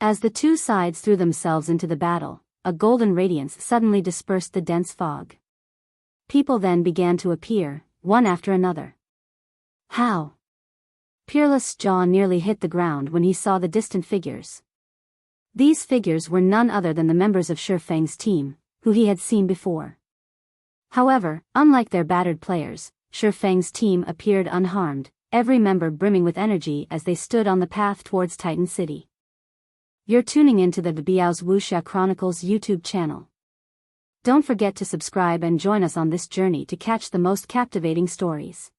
As the 2 sides threw themselves into the battle, a golden radiance suddenly dispersed the dense fog. People then began to appear, one after another. How? Peerless' jaw nearly hit the ground when he saw the distant figures. These figures were none other than the members of Shi Feng's team, who he had seen before. However, unlike their battered players, Shi Feng's team appeared unharmed, every member brimming with energy as they stood on the path towards Titan City. You're tuning into the Biyao's Wuxia Chronicles YouTube channel. Don't forget to subscribe and join us on this journey to catch the most captivating stories.